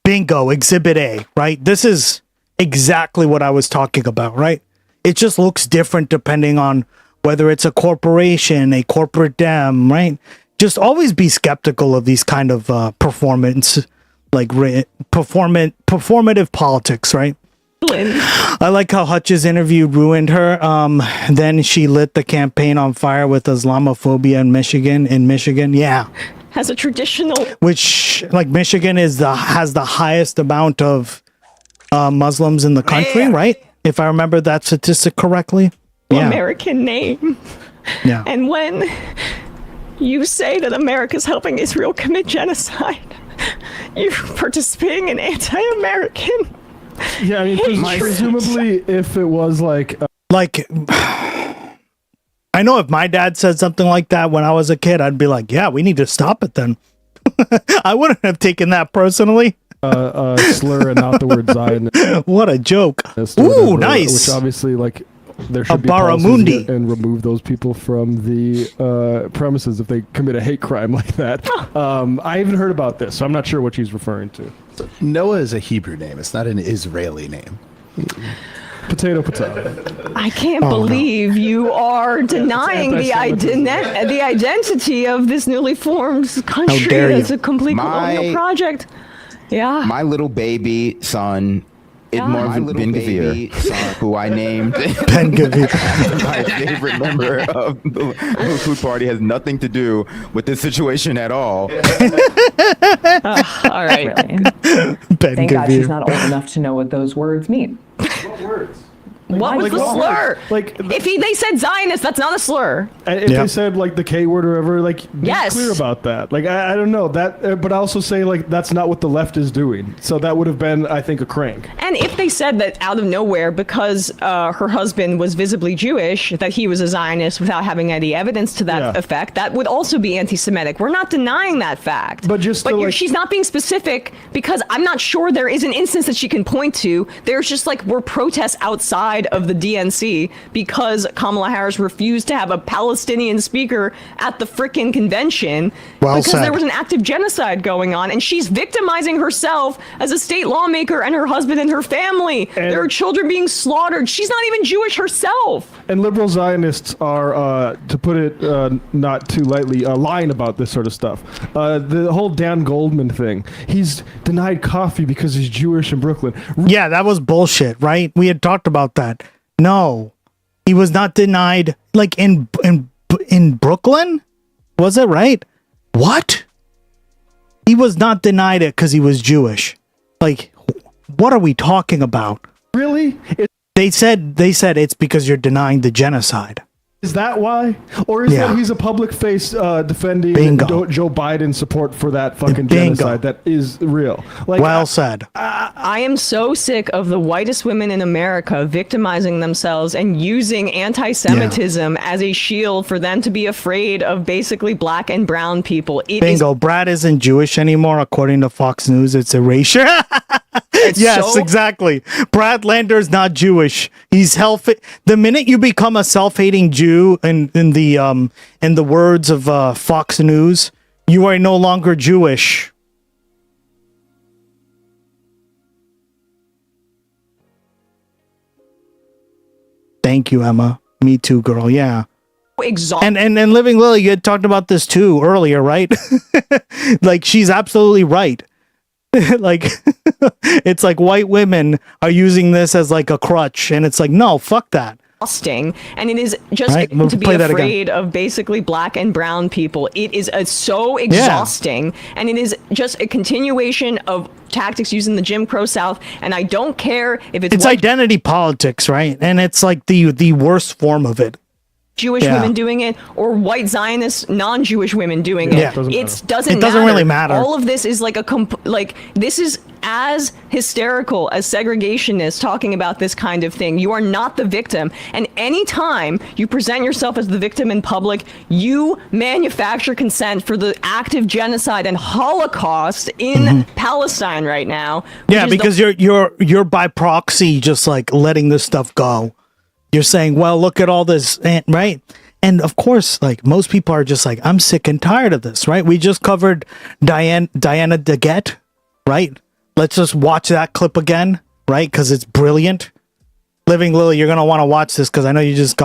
Bingo, Exhibit A, right? This is exactly what I was talking about, right? It just looks different depending on whether it's a corporation, a corporate dem, right? Just always be skeptical of these kind of performative politics, right? I like how Hutch's interview ruined her. Then she lit the campaign on fire with Islamophobia in Michigan. Yeah. Has a traditional, which like Michigan has the highest amount of Muslims in the country, right? If I remember that statistic correctly. Yeah. American name. Yeah. And when you say that America's helping Israel commit genocide, you're participating in anti-American. Yeah, I mean, presumably, if it was like, I know if my dad said something like that when I was a kid, I'd be like, yeah, we need to stop it then. I wouldn't have taken that personally. Slur and not the word Zionist. What a joke. Ooh, nice. Which obviously, like, there should be Baramundi. and remove those people from the premises if they commit a hate crime like that. I haven't heard about this, so I'm not sure what she's referring to. Noah is a Hebrew name. It's not an Israeli name. Potato, potato. I can't believe you are denying the identity of this newly formed country that's a complete colonial project. Yeah. My little baby son, Idmar Ben Gvir, who I named Ben Gvir, my favorite member of the Food Party, has nothing to do with this situation at all. All right. Thank God she's not old enough to know what those words mean. What words? What was the slur? Like, if they said Zionist, that's not a slur. If they said like the K word or whatever, like be Yes. clear about that. Like I don't know that, but I also say like that's not what the left is doing. So that would have been, I think, a crank. And if they said that out of nowhere because her husband was visibly Jewish, that he was a Zionist without having any evidence to that effect, that would also be anti-Semitic. We're not denying that fact. But she's not being specific because I'm not sure there is an instance that she can point to. There's just like were protests outside genocide of the DNC because Kamala Harris refused to have a Palestinian speaker at the frickin' convention because there was an active genocide going on, and she's victimizing herself as a state lawmaker and her husband and her family. There are children being slaughtered. She's not even Jewish herself. And liberal Zionists are, to put it not too lightly, lying about this sort of stuff. The whole Dan Goldman thing. He's denied coffee because he's Jewish in Brooklyn. Yeah, that was bullshit, right? We had talked about that. No, he was not denied. Like in Brooklyn, was it right? What? He was not denied it because he was Jewish. Like, what are we talking about? Really? They said it's because you're denying the genocide. Is that why? Or is that he's a public face defending Joe Biden's support for that fucking genocide that is real? Like, well said. I am so sick of the whitest women in America victimizing themselves and using anti-Semitism as a shield for them to be afraid of basically black and brown people. Brad isn't Jewish anymore, according to Fox News. It's erasure. Yes, exactly. Brad Lander is not Jewish. He's the minute you become a self-hating Jew, in the words of Fox News, you are no longer Jewish. Thank you, Emma. Me too, girl. Yeah. And Living Lily, you had talked about this too earlier, right? Like, she's absolutely right. Like, it's like white women are using this as like a crutch, and it's like, no, fuck that. And it is just to be afraid of basically black and brown people. It is so exhausting, and it is just a continuation of tactics using the Jim Crow South. And I don't care if it's identity politics, right? And it's like the worst form of it. Jewish women doing it or white Zionist non-Jewish women doing it. It doesn't really matter. All of this is like this is as hysterical as segregationists talking about this kind of thing. You are not the victim. And anytime you present yourself as the victim in public, you manufacture consent for the active genocide and Holocaust in Palestine right now. Yeah, because you're by proxy just like letting this stuff go. You're saying, well, look at all this, right? And of course, like, most people are just like, I'm sick and tired of this, right? We just covered Diana DeGette, right? Let's just watch that clip again, right? Because it's brilliant. Living Lily, you're going to want to watch this because I know you just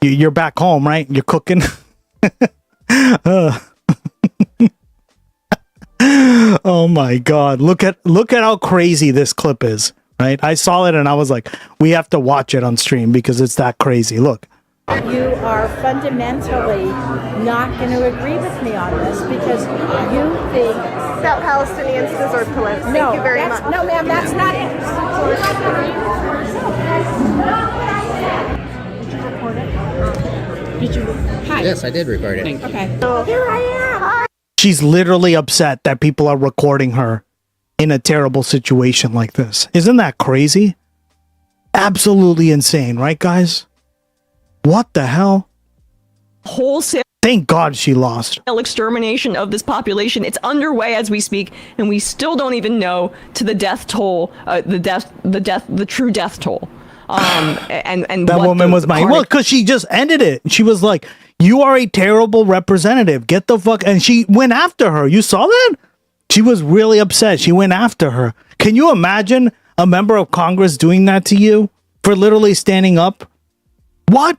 you're back home, right? You're cooking. Oh my God. Look at how crazy this clip is. Right, I saw it and I was like, we have to watch it on stream because it's that crazy. Look. You are fundamentally not going to agree with me on this because you think that Palestinians deserve to live. Thank you very much. No, ma'am, that's not it. Did you record it? Hi. Yes, I did record it. Okay. So here I am. Hi. She's literally upset that people are recording her in a terrible situation like this. Isn't that crazy? Absolutely insane, right, guys? What the hell? Wholesale. Thank God she lost. Extermination of this population. It's underway as we speak, and we still don't even know to the death toll, the true death toll. And that woman was because she just ended it. She was like, "You are a terrible representative. Get the fuck." And she went after her. You saw that? She was really upset. She went after her. Can you imagine a member of Congress doing that to you for literally standing up? What?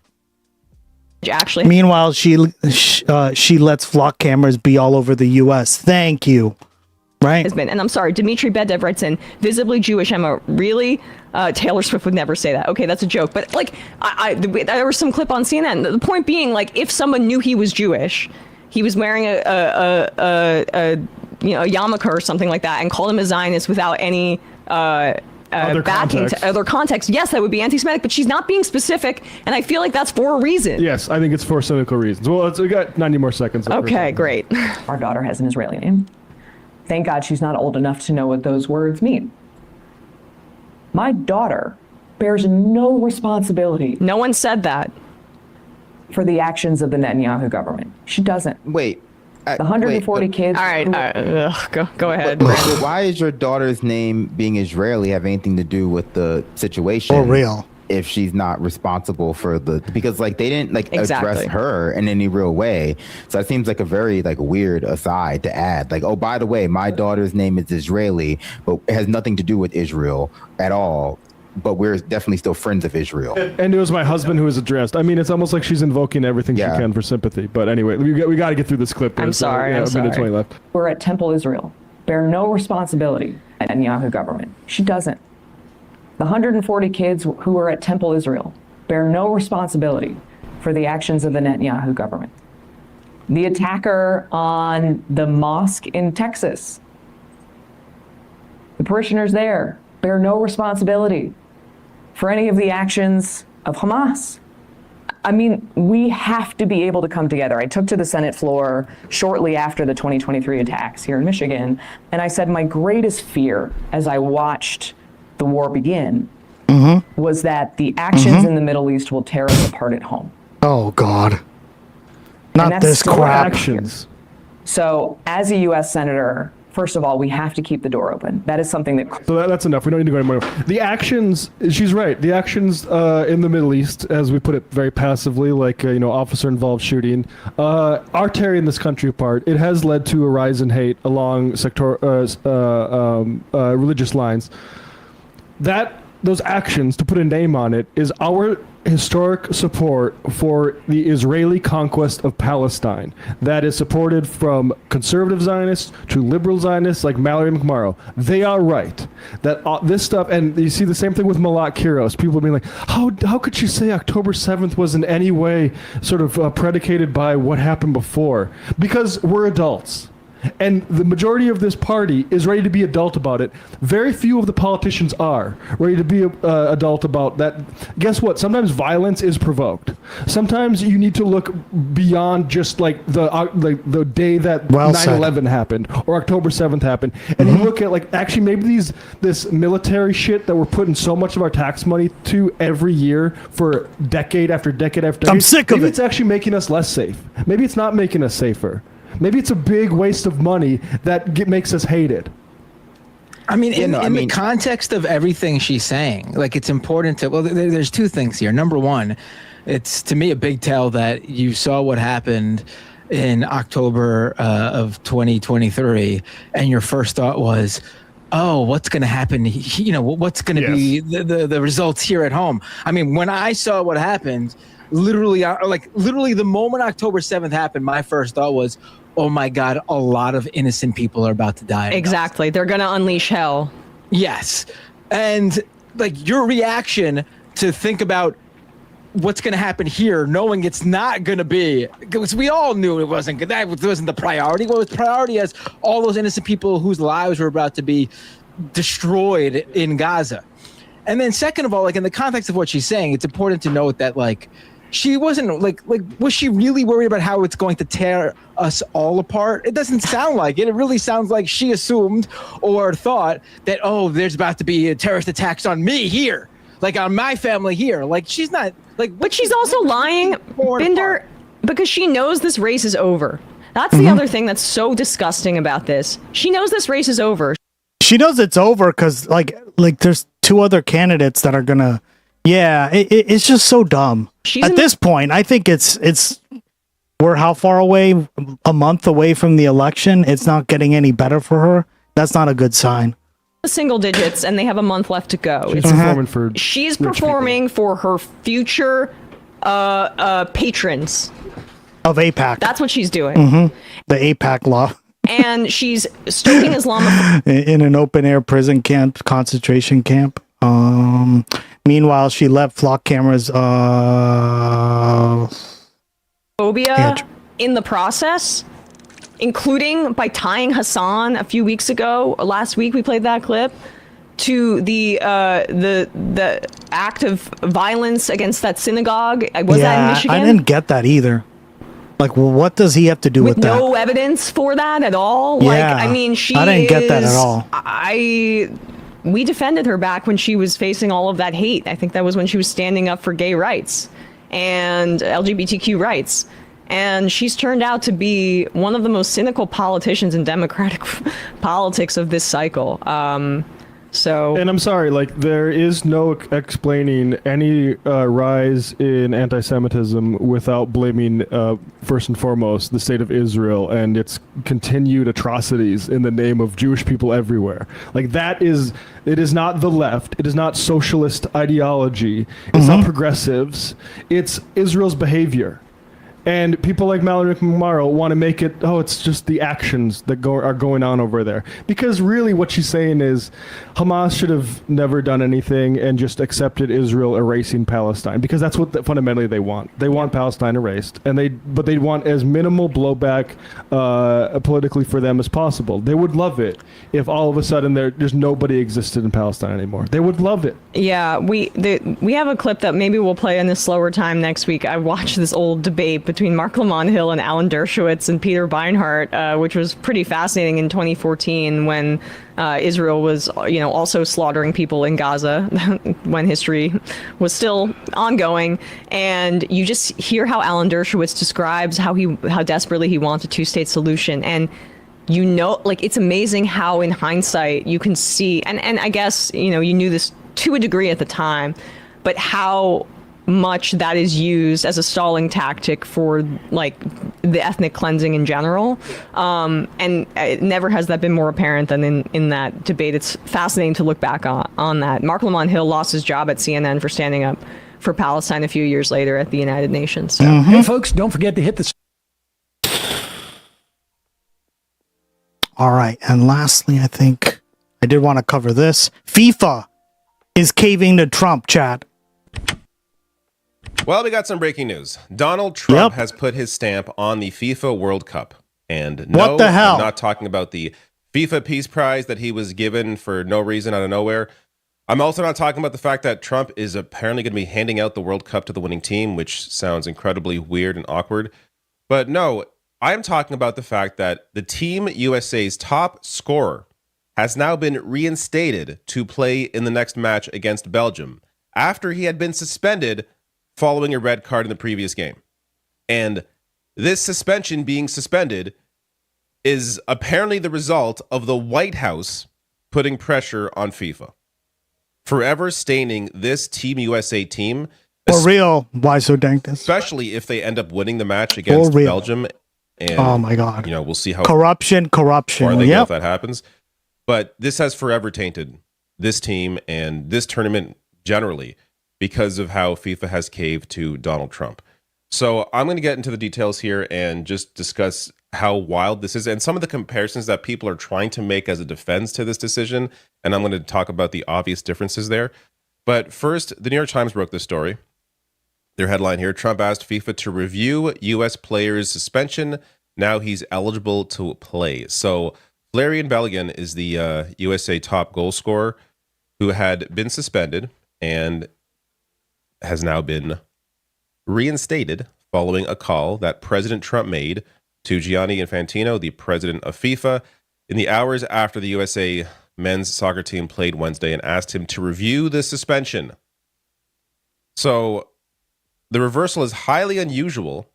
Actually, meanwhile, she lets flock cameras be all over the U.S. Thank you. Right? And I'm sorry, Dmitry Bedev writes in, visibly Jewish. Emma, really? Taylor Swift would never say that. Okay, that's a joke. But like, there was some clip on CNN. The point being, like, if someone knew he was Jewish, he was wearing a yarmulke or something like that, and called him a Zionist without any other context. Yes, that would be anti-Semitic, but she's not being specific, and I feel like that's for a reason. Yes, I think it's for cynical reasons. Well, we got 90 more seconds. Okay, great. Our daughter has an Israeli name. Thank God she's not old enough to know what those words mean. My daughter bears no responsibility. No one said that. For the actions of the Netanyahu government. She doesn't. Wait. The 140 kids. All right, go ahead. But why is your daughter's name being Israeli have anything to do with the situation? For real. if she's not responsible for because like they didn't like Exactly. address her in any real way. So it seems like a very like weird aside to add, like, oh, by the way, my daughter's name is Israeli, but it has nothing to do with Israel at all. But we're definitely still friends of Israel. And it was my husband who was addressed. I mean, it's almost like she's invoking everything she can for sympathy. But anyway, we got to get through this clip. I'm sorry. Yeah, I'm a minute sorry. 20 left. We're at Temple Israel. Bear no responsibility at Netanyahu government. She doesn't. The 140 kids who are at Temple Israel bear no responsibility for the actions of the Netanyahu government. The attacker on the mosque in Texas, the parishioners there bear no responsibility for any of the actions of Hamas. I mean, we have to be able to come together. I took to the Senate floor shortly after the 2023 attacks here in Michigan, and I said my greatest fear as I watched the war begin was that the actions in the Middle East will tear us apart at home. Oh, God. And Not that's this still crap. actions. So as a U.S. Senator, first of all, we have to keep the door open. That is something that... So that's enough. We don't need to go anymore. The actions, she's right. The actions in the Middle East, as we put it very passively, like, officer-involved shooting, are tearing this country apart. It has led to a rise in hate along religious lines. Those actions, to put a name on it, is our historic support for the Israeli conquest of Palestine that is supported from conservative Zionists to liberal Zionists like Mallory McMorrow. They are right that this stuff, and you see the same thing with Malak Kiros. People being like, how could you say October 7th was in any way sort of predicated by what happened before? Because we're adults. And the majority of this party is ready to be adult about it. Very few of the politicians are ready to be adult about that. Guess what? Sometimes violence is provoked. Sometimes you need to look beyond just like the day that 9/11 happened or October 7th happened, and you look at like actually maybe this military shit that we're putting so much of our tax money to every year for decade after decade after decade. I'm sick of maybe it. It's actually making us less safe. Maybe it's not making us safer. Maybe it's a big waste of money that makes us hated. I mean, in the context of everything she's saying, like it's important to, well, there's two things here. Number one, it's to me a big tell that you saw what happened in October of 2023, and your first thought was, oh, what's going to happen? What's going to be the results here at home? I mean, when I saw what happened, literally the moment October 7th happened, my first thought was, oh my God, a lot of innocent people are about to die. Exactly. They're going to unleash hell. Yes. And like your reaction to think about what's going to happen here, knowing it's not going to be, because we all knew it wasn't good. That wasn't the priority. What was priority is all those innocent people whose lives were about to be destroyed in Gaza. And then second of all, like in the context of what she's saying, it's important to note that like, she wasn't was she really worried about how it's going to tear us all apart? It doesn't sound like it. It really sounds like she assumed or thought that, oh, there's about to be terrorist attacks on me here, like on my family here. Like she's not like, but she's also lying, Binder, because she knows this race is over. That's the other thing that's so disgusting about this. She knows this race is over. She knows it's over because like there's two other candidates that are gonna. Yeah, it's just so dumb. At this point, I think we're how far away? A month away from the election. It's not getting any better for her. That's not a good sign. Single digits, and they have a month left to go. She's performing for her future patrons of AIPAC. That's what she's doing. The AIPAC law. And she's stoking Islamophobia in an open air prison camp, concentration camp. Meanwhile, she let flock cameras in the process, including by tying Hasan a few weeks ago. Last week we played that clip to the act of violence against that synagogue. Was that in Michigan? I didn't get that either. Like, well, what does he have to do with that? No evidence for that at all. Yeah, like, I mean, I didn't get that at all. We defended her back when she was facing all of that hate. I think that was when she was standing up for gay rights and LGBTQ rights. And she's turned out to be one of the most cynical politicians in democratic politics of this cycle. So, and I'm sorry, like there is no explaining any rise in anti-Semitism without blaming first and foremost the state of Israel and its continued atrocities in the name of Jewish people everywhere. Like it is not the left. It is not socialist ideology. It's not progressives. It's Israel's behavior. And people like Mallory McMorrow want to make it, it's just the actions that are going on over there. Because really what she's saying is Hamas should have never done anything and just accepted Israel erasing Palestine. Because that's what fundamentally they want. They want Palestine erased. But they want as minimal blowback politically for them as possible. They would love it if all of a sudden there's nobody existed in Palestine anymore. They would love it. yeah, we have a clip that maybe we'll play in a slower time next week. I watched this old debate between Mark Lamont Hill and Alan Dershowitz and Peter Beinart, which was pretty fascinating in 2014 when Israel was, also slaughtering people in Gaza when history was still ongoing. And you just hear how Alan Dershowitz describes how desperately he wants a two-state solution. And it's amazing how in hindsight you can see, and I guess, you knew this to a degree at the time, but how much that is used as a stalling tactic for like the ethnic cleansing in general. And it never has that been more apparent than in that debate. It's fascinating to look back on that. Mark Lamont Hill lost his job at CNN for standing up for Palestine a few years later at the United Nations. So. Hey folks, don't forget to hit the... All right. And lastly, I think I did want to cover this. FIFA is caving to Trump, chat. Well, we got some breaking news. Donald Trump has put his stamp on the FIFA World Cup. And no, what the hell? I'm not talking about the FIFA Peace Prize that he was given for no reason out of nowhere. I'm also not talking about the fact that Trump is apparently going to be handing out the World Cup to the winning team, which sounds incredibly weird and awkward. But no, I'm talking about the fact that the Team USA's top scorer has now been reinstated to play in the next match against Belgium after he had been suspended following a red card in the previous game. And this suspension being suspended is apparently the result of the White House putting pressure on FIFA, forever staining this Team USA team. For real, why so dank this? Especially if they end up winning the match against Belgium. And, oh my God. We'll see how corruption. far they go if that happens. But this has forever tainted this team and this tournament generally, because of how FIFA has caved to Donald Trump. So I'm going to get into the details here and just discuss how wild this is and some of the comparisons that people are trying to make as a defense to this decision. And I'm going to talk about the obvious differences there. But first, the New York Times broke this story. Their headline here: Trump asked FIFA to review U.S. players' suspension. Now he's eligible to play. So Valerian Balogun is the USA top goal scorer who had been suspended and has now been reinstated following a call that President Trump made to Gianni Infantino, the president of FIFA, in the hours after the USA men's soccer team played Wednesday, and asked him to review the suspension. So the reversal is highly unusual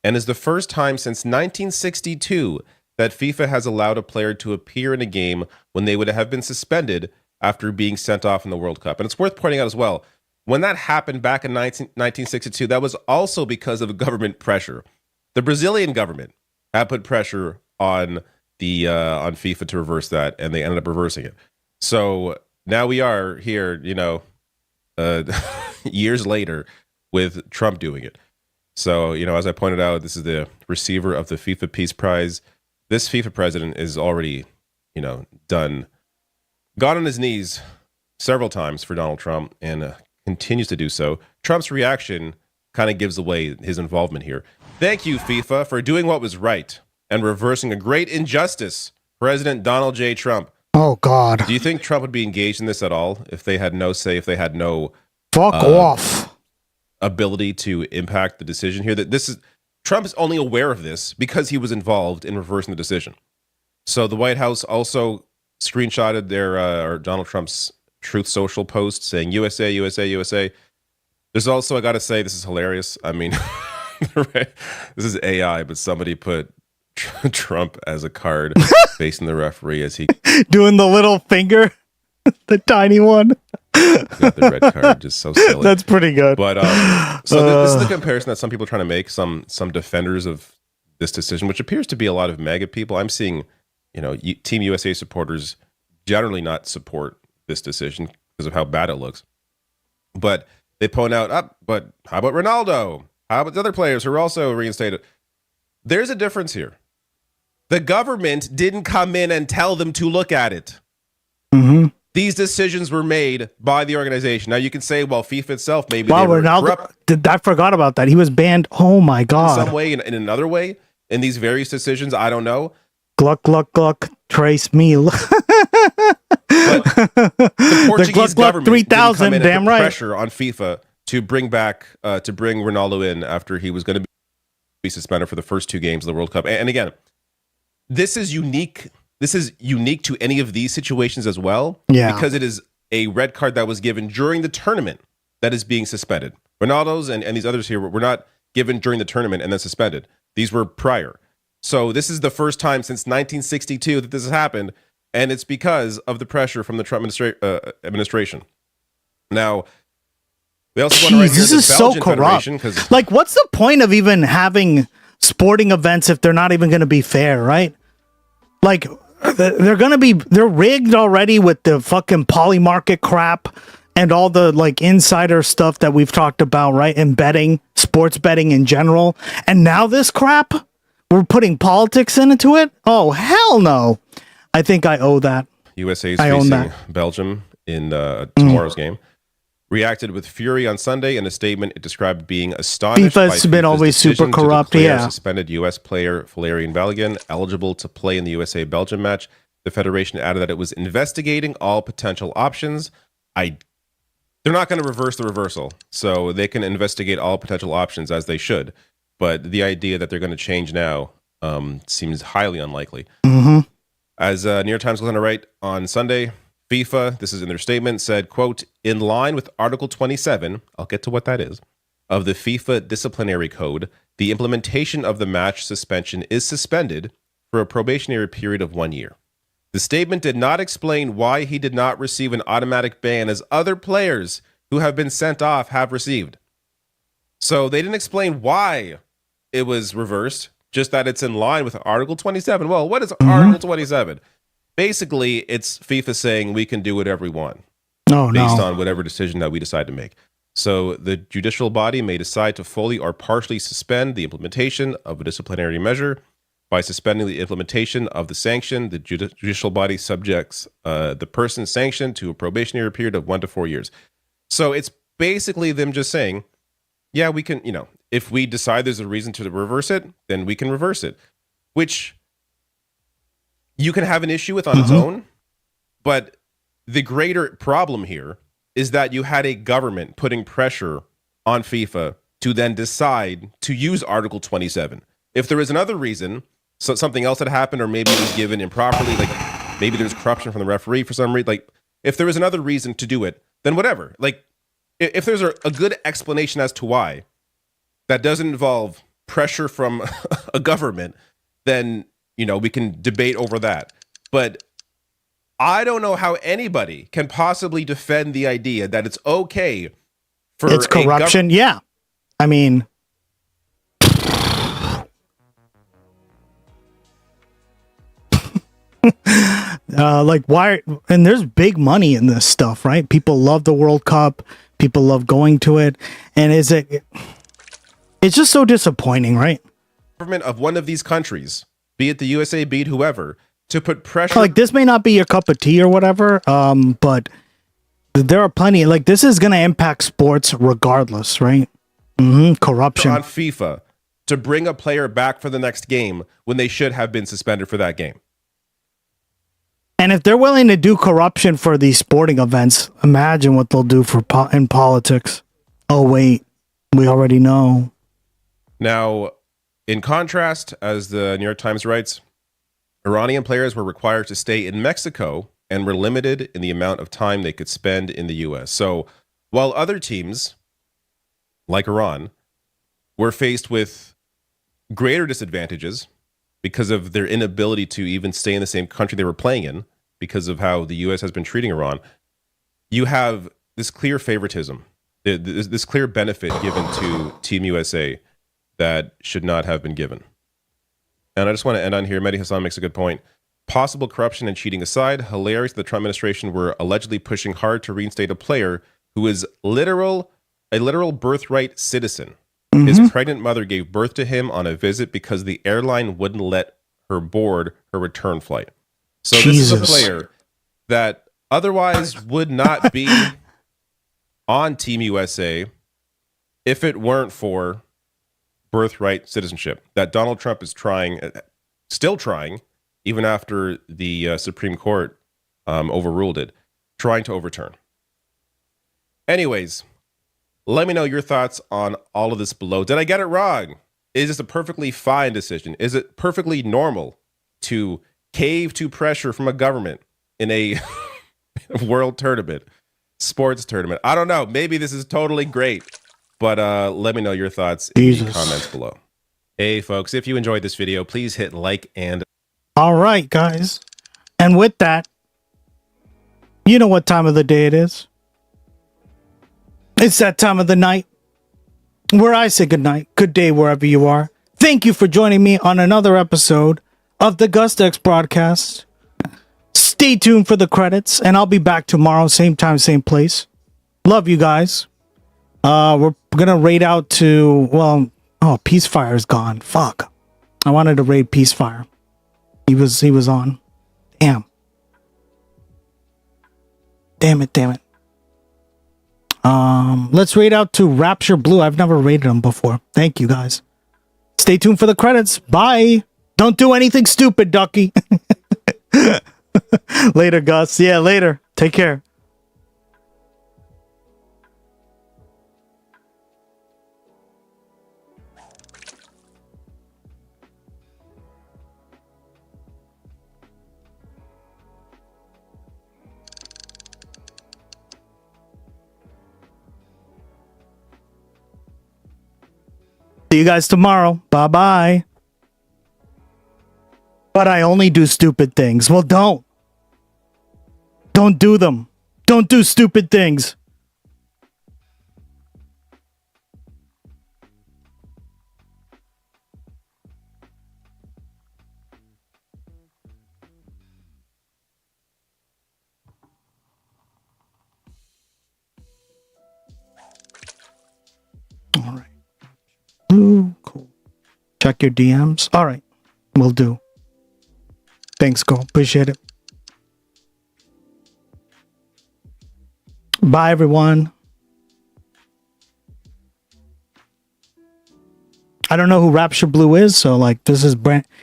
and is the first time since 1962 that FIFA has allowed a player to appear in a game when they would have been suspended after being sent off in the World Cup. And it's worth pointing out as well, when that happened back in 1962, that was also because of government pressure. The Brazilian government had put pressure on on FIFA to reverse that, and they ended up reversing it. So now we are here, years later with Trump doing it. So, as I pointed out, this is the receiver of the FIFA Peace Prize. This FIFA president is already, gone on his knees several times for Donald Trump and continues to do so. Trump's reaction kind of gives away his involvement here. Thank you, FIFA, for doing what was right and reversing a great injustice. President Donald J. Trump. Oh, God. Do you think Trump would be engaged in this at all if they had no say, if they had no fuck off ability to impact the decision here? That this is Trump is only aware of this because he was involved in reversing the decision. So the White House also screenshotted their Donald Trump's Truth Social post saying USA, USA, USA. There's also, I got to say, this is hilarious. I mean, this is AI, but somebody put Trump as a card facing the referee as he doing the little finger. The tiny one. Got the red card, just so silly. That's pretty good. But so this is the comparison that some people are trying to make. Some defenders of this decision, which appears to be a lot of MAGA people. I'm seeing, Team USA supporters generally not support this decision because of how bad it looks. But they point out, but how about Ronaldo? How about the other players who are also reinstated? There's a difference here. The government didn't come in and tell them to look at it. Mm-hmm. These decisions were made by the organization. Now you can say, well, FIFA itself, maybe Wow, they were Ronaldo. corrupt I forgot about that. He was banned. Oh my god. in some way, in another way, in these various decisions. I don't know. Gluck, gluck, gluck. Trace meal. The Portuguese government 3000, didn't come in and damn put right. pressure on FIFA to bring Ronaldo in after he was going to be suspended for the first 2 games of the World Cup. And again, this is unique. This is unique to any of these situations as well, because it is a red card that was given during the tournament that is being suspended. Ronaldo's and these others here were not given during the tournament and then suspended. These were prior. So this is the first time since 1962 that this has happened, and it's because of the pressure from the Trump administration. Now, they also want to write here this the is so Belgian corrupt. Federation, 'cause Like, what's the point of even having sporting events if they're not even going to be fair, right? Like, they're rigged already with the fucking poly market crap and all the like insider stuff that we've talked about, right? And betting, sports betting in general. And now this crap, we're putting politics into it? Oh, hell no. I think I owe that. USA is I own facing that. Belgium in tomorrow's game. Reacted with fury on Sunday. In a statement, it described being astonished FIFA's by been FIFA's always super decision to corrupt, declare yeah. suspended U.S. player Valerian Balogun eligible to play in the USA-Belgium match. The federation added that it was investigating all potential options. They're not going to reverse the reversal, so they can investigate all potential options as they should. But the idea that they're going to change now seems highly unlikely. Mm-hmm. As New York Times goes on to write on Sunday, FIFA, this is in their statement, said, quote, in line with Article 27, I'll get to what that is, of the FIFA disciplinary code, the implementation of the match suspension is suspended for a probationary period of 1 year. The statement did not explain why he did not receive an automatic ban as other players who have been sent off have received. So they didn't explain why it was reversed, just that it's in line with Article 27. Well, what is Article 27? Basically, it's FIFA saying we can do whatever we want based on whatever decision that we decide to make. So the judicial body may decide to fully or partially suspend the implementation of a disciplinary measure. By suspending the implementation of the sanction, the judicial body subjects the person sanctioned to a probationary period of 1 to 4 years. So it's basically them just saying, yeah, we can, if we decide there's a reason to reverse it, then we can reverse it, which you can have an issue with on its own. But the greater problem here is that you had a government putting pressure on FIFA to then decide to use Article 27. If there is another reason, so something else had happened, or maybe it was given improperly, like maybe there's corruption from the referee for some reason, like if there was another reason to do it, then whatever. Like if there's a good explanation as to why that doesn't involve pressure from a government, then, we can debate over that. But I don't know how anybody can possibly defend the idea that it's okay for it's corruption. Yeah. I mean, like why? And there's big money in this stuff, right? People love the World Cup. People love going to it. And it's just so disappointing, right? Government of one of these countries, be it the USA, be it whoever, to put pressure. Like this may not be your cup of tea or whatever, but there are plenty. Like this is going to impact sports regardless, right? Corruption on FIFA to bring a player back for the next game when they should have been suspended for that game. And if they're willing to do corruption for these sporting events, imagine what they'll do for in politics. Oh wait, we already know. Now, in contrast, as the New York Times writes, Iranian players were required to stay in Mexico and were limited in the amount of time they could spend in the U.S. So while other teams, like Iran, were faced with greater disadvantages because of their inability to even stay in the same country they were playing in, because of how the U.S. has been treating Iran, you have this clear favoritism, this clear benefit given to Team USA that should not have been given. And I just want to end on here. Mehdi Hasan makes a good point. Possible corruption and cheating aside, hilarious the Trump administration were allegedly pushing hard to reinstate a player who is a literal birthright citizen. His pregnant mother gave birth to him on a visit because the airline wouldn't let her board her return flight. So this is a player that otherwise would not be on Team USA if it weren't for birthright citizenship that Donald Trump is still trying, even after the Supreme Court overruled it, trying to overturn. Anyways, let me know your thoughts on all of this below. Did I get it wrong? Is this a perfectly fine decision? Is it perfectly normal to cave to pressure from a government in a world tournament, sports tournament? I don't know. Maybe this is totally great, but let me know your thoughts in the comments below. Hey, folks, if you enjoyed this video, please hit like and... All right, guys. And with that, you know what time of the day it is. It's that time of the night where I say good night, good day wherever you are. Thank you for joining me on another episode of the GustX broadcast. Stay tuned for the credits, and I'll be back tomorrow, same time, same place. Love you guys. We're gonna raid out to, well, oh, Peacefire's gone. Fuck. I wanted to raid Peacefire. He was on. Damn. Damn it. Let's raid out to Rapture Blue. I've never raided him before. Thank you, guys. Stay tuned for the credits. Bye. Don't do anything stupid, Ducky. Later, Gus. Yeah, later. Take care. See you guys tomorrow. Bye-bye. But I only do stupid things. Well, don't. Don't do them. Don't do stupid things. All right. Ooh, cool. Check your DMs. All right. Will do. Thanks, girl. Appreciate it. Bye, everyone. I don't know who Rapture Blue is, so like this is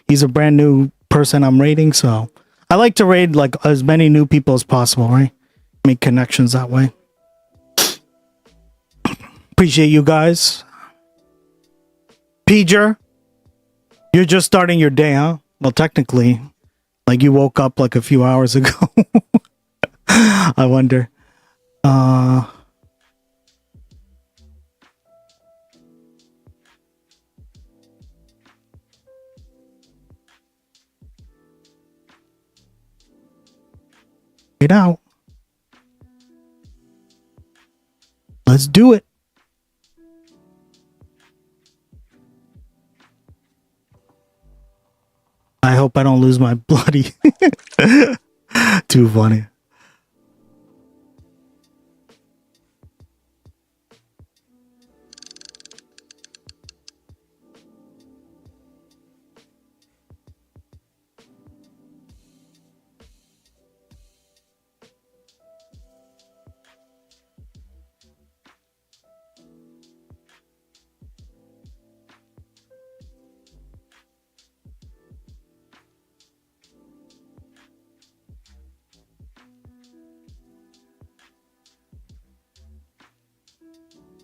he's a brand new person I'm raiding, so I like to raid like as many new people as possible, right? Make connections that way. Appreciate you guys. Peter, you're just starting your day, huh? Well, technically, like you woke up like a few hours ago. I wonder. Get out. Let's do it. I hope I don't lose my bloody. Too funny.